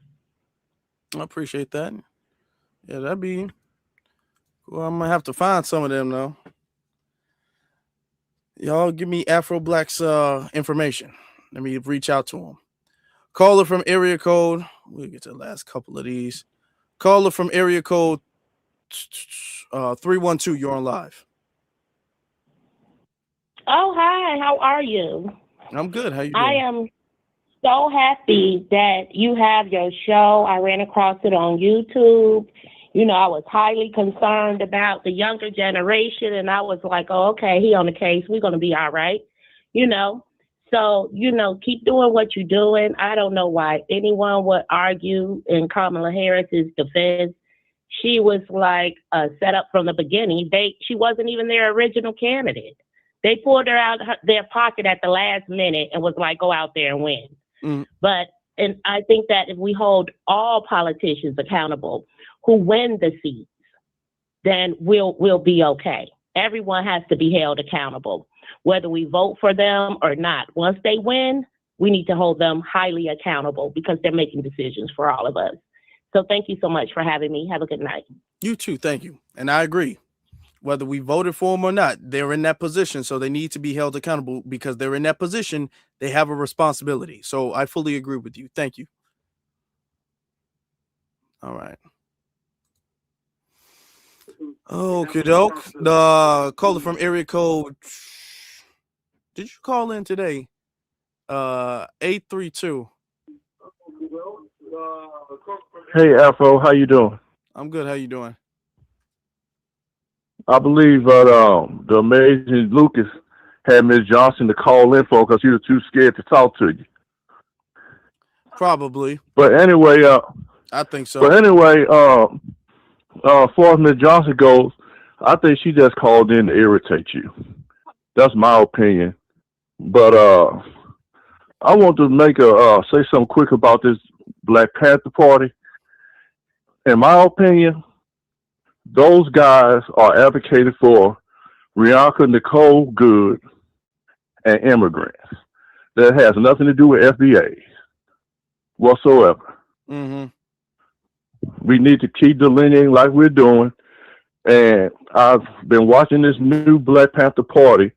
I appreciate that. Yeah, that'd be. Well, I'm gonna have to find some of them though. Y'all give me Afro Black's information. Let me reach out to him. Caller from area code. We'll get to the last couple of these. Caller from area code 312. You're on live. Oh, hi. How are you? I'm good. How you doing? so happy that you have your show. I ran across it on YouTube. You know, I was highly concerned about the younger generation, and I was like, oh, okay, he on the case. We're going to be all right, you know. So, you know, keep doing what you're doing. I don't know why anyone would argue in Kamala Harris's defense. She was like set up from the beginning. She wasn't even their original candidate. They pulled her out their pocket at the last minute and was like, go out there and win. But and I think that if we hold all politicians accountable who win the seats, then we'll be okay. Everyone has to be held accountable, whether we vote for them or not. Once they win, we need to hold them highly accountable because they're making decisions for all of us. So thank you so much for having me. Have a good night. You too. Thank you. And I agree. Whether we voted for them or not, they're in that position. So they need to be held accountable because they're in that position. They have a responsibility. So I fully agree with you. Thank you. All right. Okay, doke. The caller from area code. Did you call in today? 832. Hey, Afro, how you doing? I'm good. How you doing? I believe the amazing Lucas had Miss Johnson to call in for because he was too scared to talk to you. Probably. But anyway, I think so. But anyway, as far as Miss Johnson goes, I think she just called in to irritate you. That's my opinion. But I want to make say something quick about this Black Panther Party. In my opinion, those guys are advocated for Rihanna Nicole Good and immigrants. That has nothing to do with FBA whatsoever. Mm-hmm. We need to keep delineating like we're doing. And I've been watching this new Black Panther Party.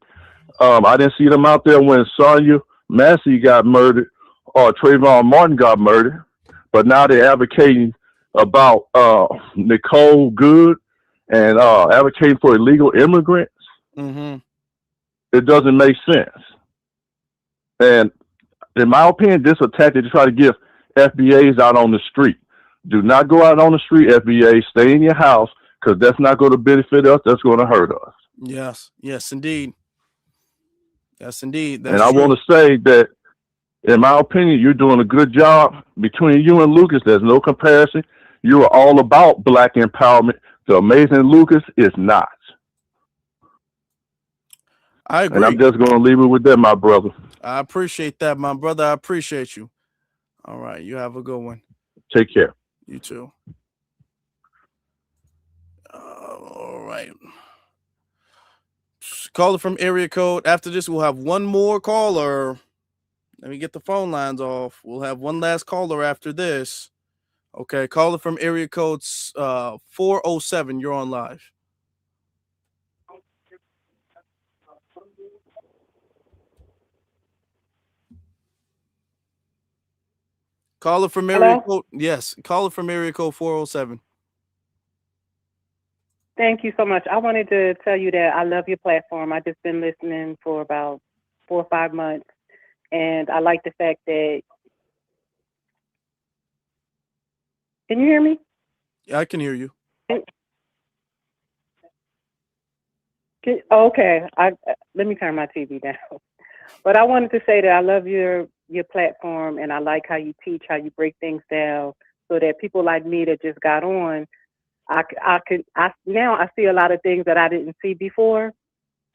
I didn't see them out there when Sonia Massey got murdered or Trayvon Martin got murdered. But now they're advocating about Nicole Good and advocating for illegal immigrants. Mm-hmm. It doesn't make sense. And in my opinion, this is a tactic to try to get FBAs out on the street. Do not go out on the street, FBA. Stay in your house because that's not going to benefit us. That's going to hurt us. Yes. Yes, indeed. Yes, indeed. And I want to say that, in my opinion, you're doing a good job. Between you and Lucas, there's no comparison. You are all about Black empowerment. The amazing Lucas is not. I agree. And I'm just going to leave it with that, my brother. I appreciate that, my brother. I appreciate you. All right. You have a good one. Take care. You too. All right. Caller from area code. After this, we'll have one more caller. Let me get the phone lines off. We'll have one last caller after this. Okay. Caller from area code 407. You're on live. Caller from area code. Yes. Caller from area code 407. Thank you so much. I wanted to tell you that I love your platform. I've just been listening for about 4 or 5 months, and I like the fact that. Can you hear me? Yeah, I can hear you. Okay. Let me turn my TV down. But I wanted to say that I love your platform, and I like how you teach, how you break things down, so that people like me that just got on, now I see a lot of things that I didn't see before.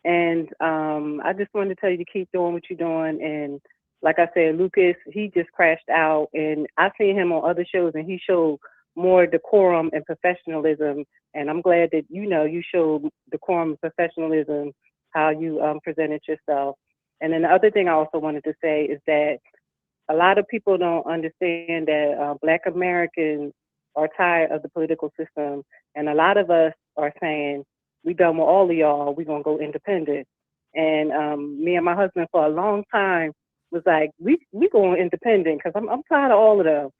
And I just wanted to tell you to keep doing what you're doing. And like I said, Lucas, he just crashed out, and I've seen him on other shows, and he showed more decorum and professionalism. And I'm glad that, you showed decorum and professionalism, how you presented yourself. And then the other thing I also wanted to say is that a lot of people don't understand that Black Americans are tired of the political system. And a lot of us are saying, we done with all of y'all, we're going to go independent. And me and my husband for a long time was like, we going independent because I'm tired of all of them.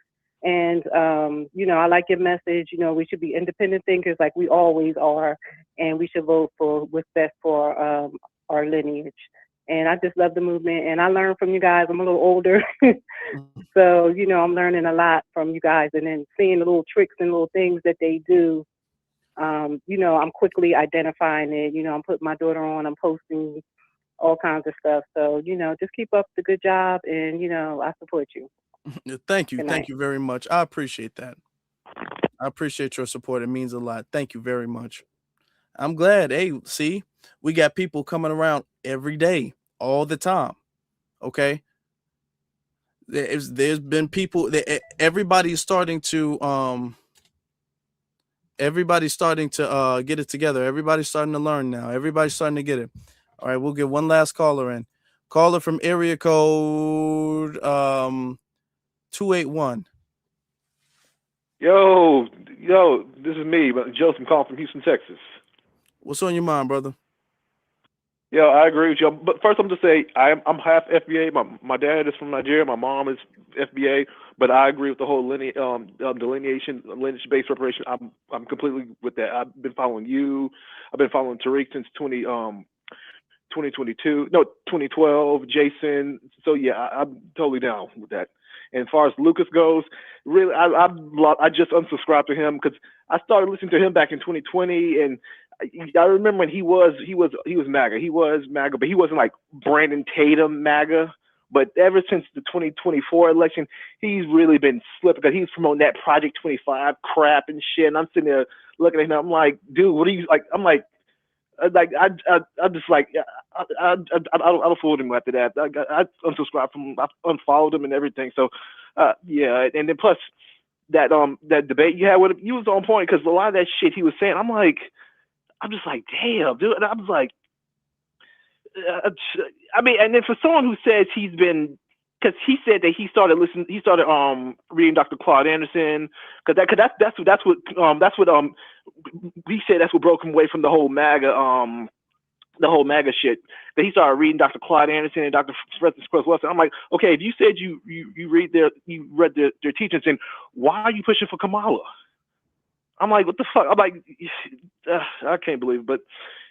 And, I like your message. We should be independent thinkers like we always are. And we should vote for what's best for our lineage. And I just love the movement, and I learn from you guys. I'm a little older, so I'm learning a lot from you guys, and then seeing the little tricks and little things that they do. I'm quickly identifying it. I'm putting my daughter on. I'm posting all kinds of stuff. So just keep up the good job, and I support you. Thank you. Good Thank night. you very much. I appreciate that. I appreciate your support. It means a lot. Thank you very much. I'm glad. Hey, see, we got people coming around every day, all the time. Okay. There's been people that everybody's starting to get it together. Everybody's starting to learn now. Everybody's starting to get it. All right, we'll get one last caller in. Caller from area code 281. Yo, this is me, Joseph calling from Houston, Texas. What's on your mind, brother? Yo, I agree with you. But first, I'm just say I'm half FBA. My dad is from Nigeria. My mom is FBA. But I agree with the whole delineation, lineage-based reparation. I'm completely with that. I've been following you. I've been following Tariq since 2012. Jason. So yeah, I'm totally down with that. And as far as Lucas goes, really, I just unsubscribed to him because I started listening to him back in 2020, and I remember when he was MAGA. He was MAGA, but he wasn't like Brandon Tatum MAGA. But ever since the 2024 election, he's really been slipping because he's promoting that Project 25 crap and shit. And I'm sitting there looking at him. I'm like, dude, what are you like? I'm like I'm just like, I don't fool him after that. I unsubscribed from him. I unfollowed him and everything. So, yeah. And then plus that debate you had with him, you was on point because a lot of that shit he was saying, I'm just like, damn, dude. And I was like, I mean, and then for someone who says he's been, because he said that he started reading Dr. Claude Anderson, because that's what he said that's what broke him away from the whole MAGA shit. That he started reading Dr. Claude Anderson and Dr. Francis Cress Welsing. I'm like, okay, if you said you read their teachings, then why are you pushing for Kamala? I'm like, what the fuck? I'm like, I can't believe it. But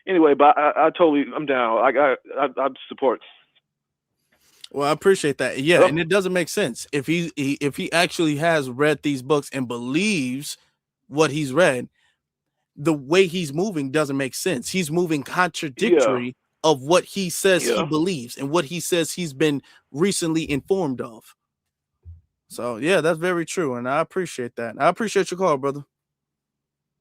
anyway, I'm down. I support. Well, I appreciate that. Yeah, and it doesn't make sense if he actually has read these books and believes what he's read. The way he's moving doesn't make sense. He's moving contradictory of what he says he believes and what he says he's been recently informed of. So yeah, that's very true, and I appreciate that. I appreciate your call, brother.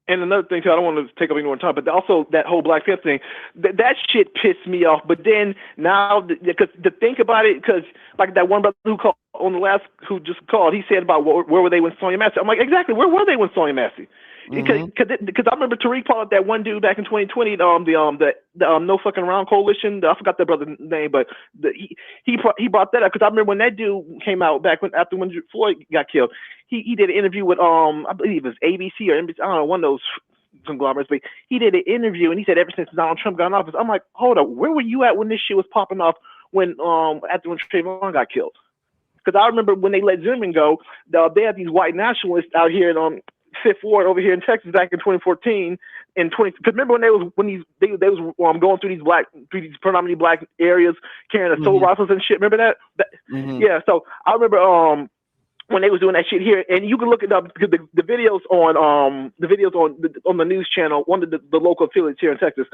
And another thing too, I don't want to take up any more time, but also that whole Black Panther thing, that shit pissed me off. But then now, because to think about it, because like that one brother who called on the last, who just called, he said about where were they when Sonia Massey? I'm like, exactly, where were they when Sonia Massey? Because I remember Tariq called that one dude back in 2020, the No Fucking Around Coalition. I forgot that brother's name, but he brought that up because I remember when that dude came out back after when Floyd got killed. He did an interview with I believe it was ABC or NBC, I don't know, one of those conglomerates, but he did an interview and he said ever since Donald Trump got in office, I'm like, hold up, where were you at when this shit was popping off when Trayvon got killed? Because I remember when they let Zimmerman go, they had these white nationalists out here in Fifth Ward over here in Texas back in 2014 and 20. Because remember when they was going through these predominantly black areas carrying assault rifles and shit. Remember that? Yeah. So I remember when they was doing that shit here, and you can look it up because the videos on the news channel, one of the local affiliates here in Texas,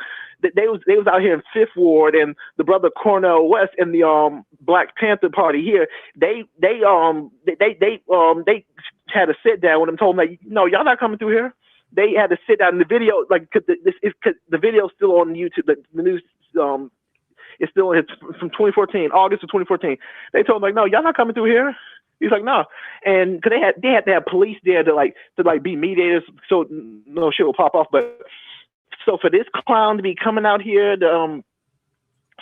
they was out here in Fifth Ward, and the brother Cornel West and the Black Panther Party here, they had a sit down with them, told them like, no, y'all not coming through here. They had to sit down in the video, like, cause the video's still on YouTube. The news it's still from 2014, August of 2014. They told them like, no, y'all not coming through here. He's like, no, and because they had to have police there to be mediators, so no shit will pop off. But so for this clown to be coming out here,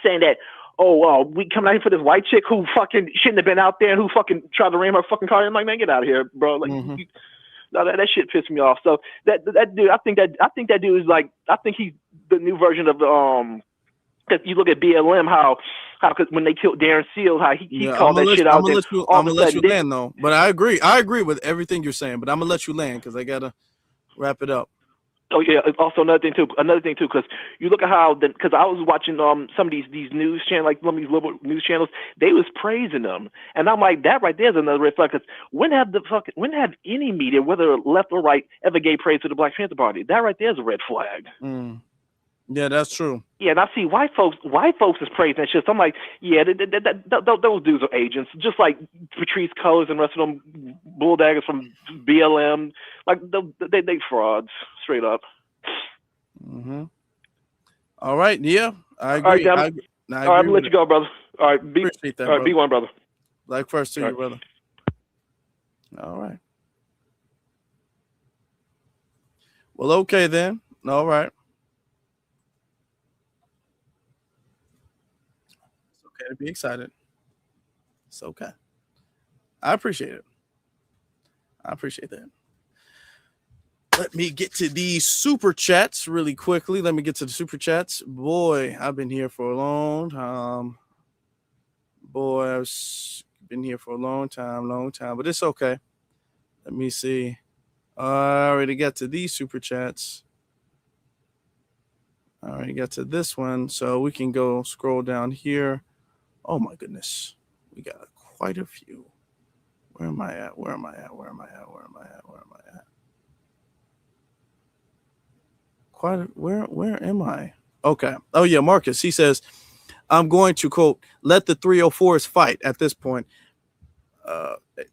saying that, we coming out here for this white chick who fucking shouldn't have been out there and who fucking tried to ram her fucking car. I'm like, man, get out of here, bro. Like, no, that shit pissed me off. So that dude, I think that dude is like, I think he's the new version of the Because you look at BLM, how because when they killed Darren Seals, how he called that shit out. I'm gonna let you land though. But I agree with everything you're saying. But I'm gonna let you land because I gotta wrap it up. Oh yeah. Also another thing too, because you look at how because I was watching some of these news channels, like some of these liberal news channels, they was praising them, and I'm like, that right there is another red flag. Because when have any media, whether left or right, ever gave praise to the Black Panther Party? That right there is a red flag. Yeah, that's true. Yeah, and I see white folks is praising that shit. So I'm like, yeah, those dudes are agents, just like Patrice Cullors and the rest of them bulldaggers from BLM. Like they frauds, straight up. All right, yeah, I agree. All right, Tim. I All agree right, I'm gonna let with you it. go, brother. All right, Appreciate that, all right, brother. be one, brother. Like first to All you, right. brother. All right. Well, okay then. All right. It's okay to be excited. It's okay. I appreciate it. I appreciate that. Let me get to these super chats really quickly. Let me get to the super chats. Boy, I've been here for a long time. Boy, I've been here for a long time, but it's okay. Let me see. I already got to these super chats. I already got to this one, so we can go scroll down here. Oh my goodness, we got quite a few. Where am I at? Where am I at? Where am I at? Where am I at? Where am I at? Where am I? Okay. Oh yeah, Marcus. He says, I'm going to quote, let the 304s fight at this point.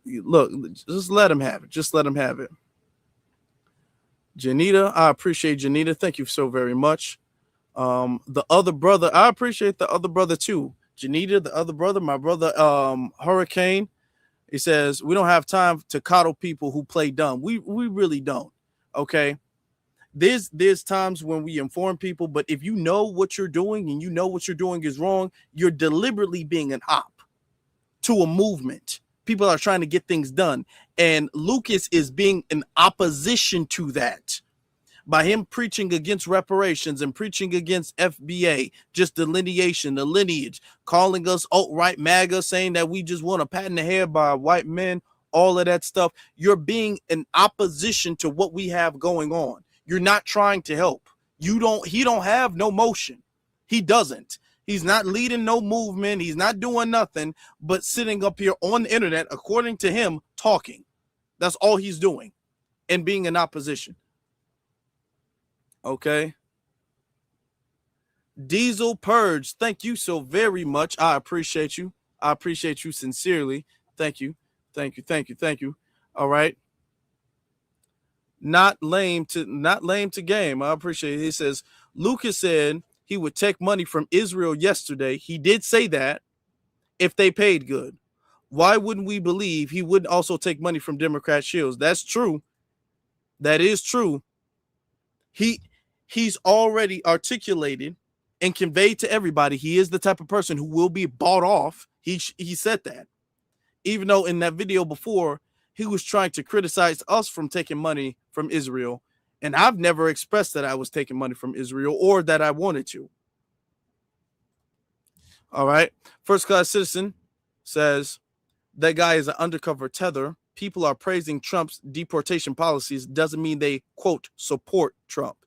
Look, just let him have it. Just let him have it. Janita, I appreciate Janita. Thank you so very much. The other brother, I appreciate the other brother too. Janita, the other brother, my brother, Hurricane. He says, we don't have time to coddle people who play dumb. We really don't. Okay. There's times when we inform people, but if you know what you're doing and you know what you're doing is wrong, you're deliberately being an op to a movement. People are trying to get things done. And Lucas is being an opposition to that by him preaching against reparations and preaching against FBA, just delineation, the lineage, calling us alt-right MAGA, saying that we just want a pat in the head by white men, all of that stuff. You're being an opposition to what we have going on. You're not trying to help. He don't have no motion. He doesn't. He's not leading no movement. He's not doing nothing but sitting up here on the internet, according to him, talking. That's all he's doing and being in opposition. Okay. Diesel Purge, thank you so very much. I appreciate you. I appreciate you sincerely. Thank you. Thank you. Thank you. Thank you. All right. Not lame to game. I appreciate it. He says, Lucas said he would take money from Israel yesterday. He did say that if they paid good. Why wouldn't we believe he wouldn't also take money from Democrat shields? That's true. That is true. He's already articulated and conveyed to everybody he is the type of person who will be bought off. He said that. Even though in that video before, he was trying to criticize us from taking money from Israel. And I've never expressed that I was taking money from Israel or that I wanted to. All right. First Class Citizen says, that guy is an undercover tether. People are praising Trump's deportation policies. Doesn't mean they, quote, support Trump.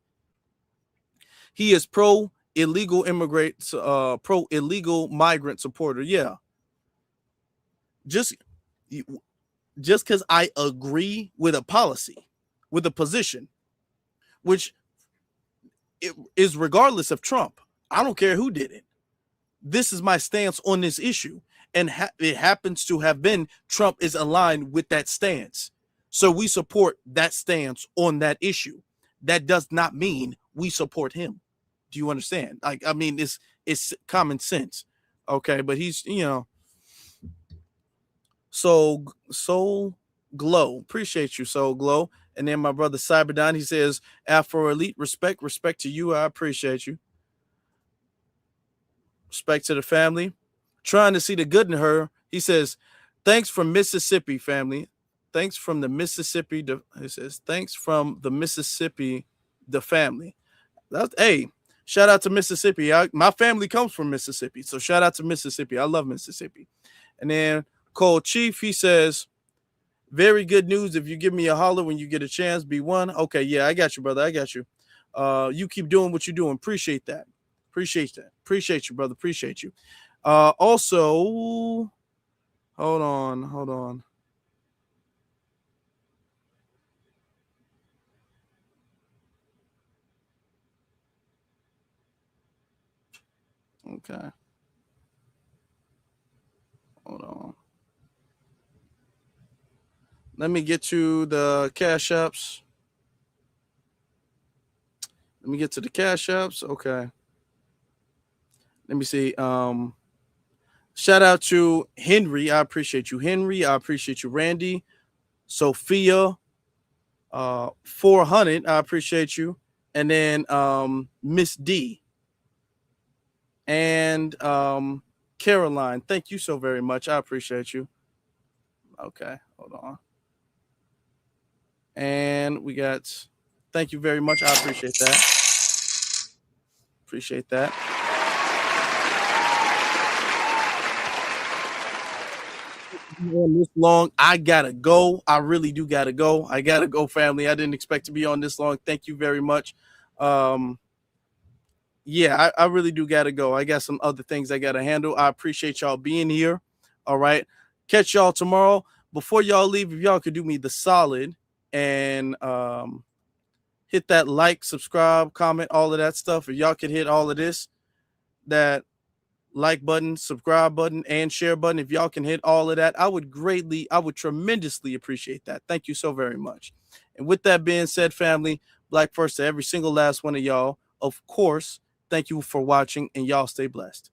He is pro-illegal immigrants, pro-illegal migrant supporter. Yeah. Just because I agree with a policy, with a position, which it is regardless of Trump. I don't care who did it. This is my stance on this issue. And it happens to have been Trump is aligned with that stance. So we support that stance on that issue. That does not mean we support him. Do you understand? Like, I mean, it's common sense. Okay, but he's, Soul Glow. Appreciate you, Soul Glow. And then my brother Cyberdon, he says, Afro Elite, respect to you. I appreciate you. Respect to the family. Trying to see the good in her. He says, thanks from Mississippi, family. Thanks from the Mississippi. He says, thanks from the Mississippi, the family. Hey, shout out to Mississippi. My family comes from Mississippi. So shout out to Mississippi. I love Mississippi. And then Cole Chief, he says, very good news. If you give me a holler when you get a chance, be one. Okay, yeah, I got you, brother. I got you. You keep doing what you're doing. Appreciate that. Appreciate you, brother. Appreciate you. Also, hold on. Okay. Hold on. Let me get to the cash apps. Okay. Let me see. Shout out to Henry. I appreciate you, Henry. I appreciate you, Randy. Sophia, 400. I appreciate you. And then Miss D and Caroline. Thank you so very much. I appreciate you. Okay, hold on. And we got, thank you very much. I appreciate that. On this long, I gotta go. I really do gotta go. I gotta go, family. I didn't expect to be on this long. Thank you very much. Yeah, I really do gotta go. I got some other things I gotta handle. I appreciate y'all being here. All right. Catch y'all tomorrow. Before y'all leave, if y'all could do me the solid and hit that like, subscribe, comment, all of that stuff. If y'all could hit all of this, that like button, subscribe button, and share button. If y'all can hit all of that, I would tremendously appreciate that. Thank you so very much. And with that being said, family, Black first to every single last one of y'all. Of course, thank you for watching, and y'all stay blessed.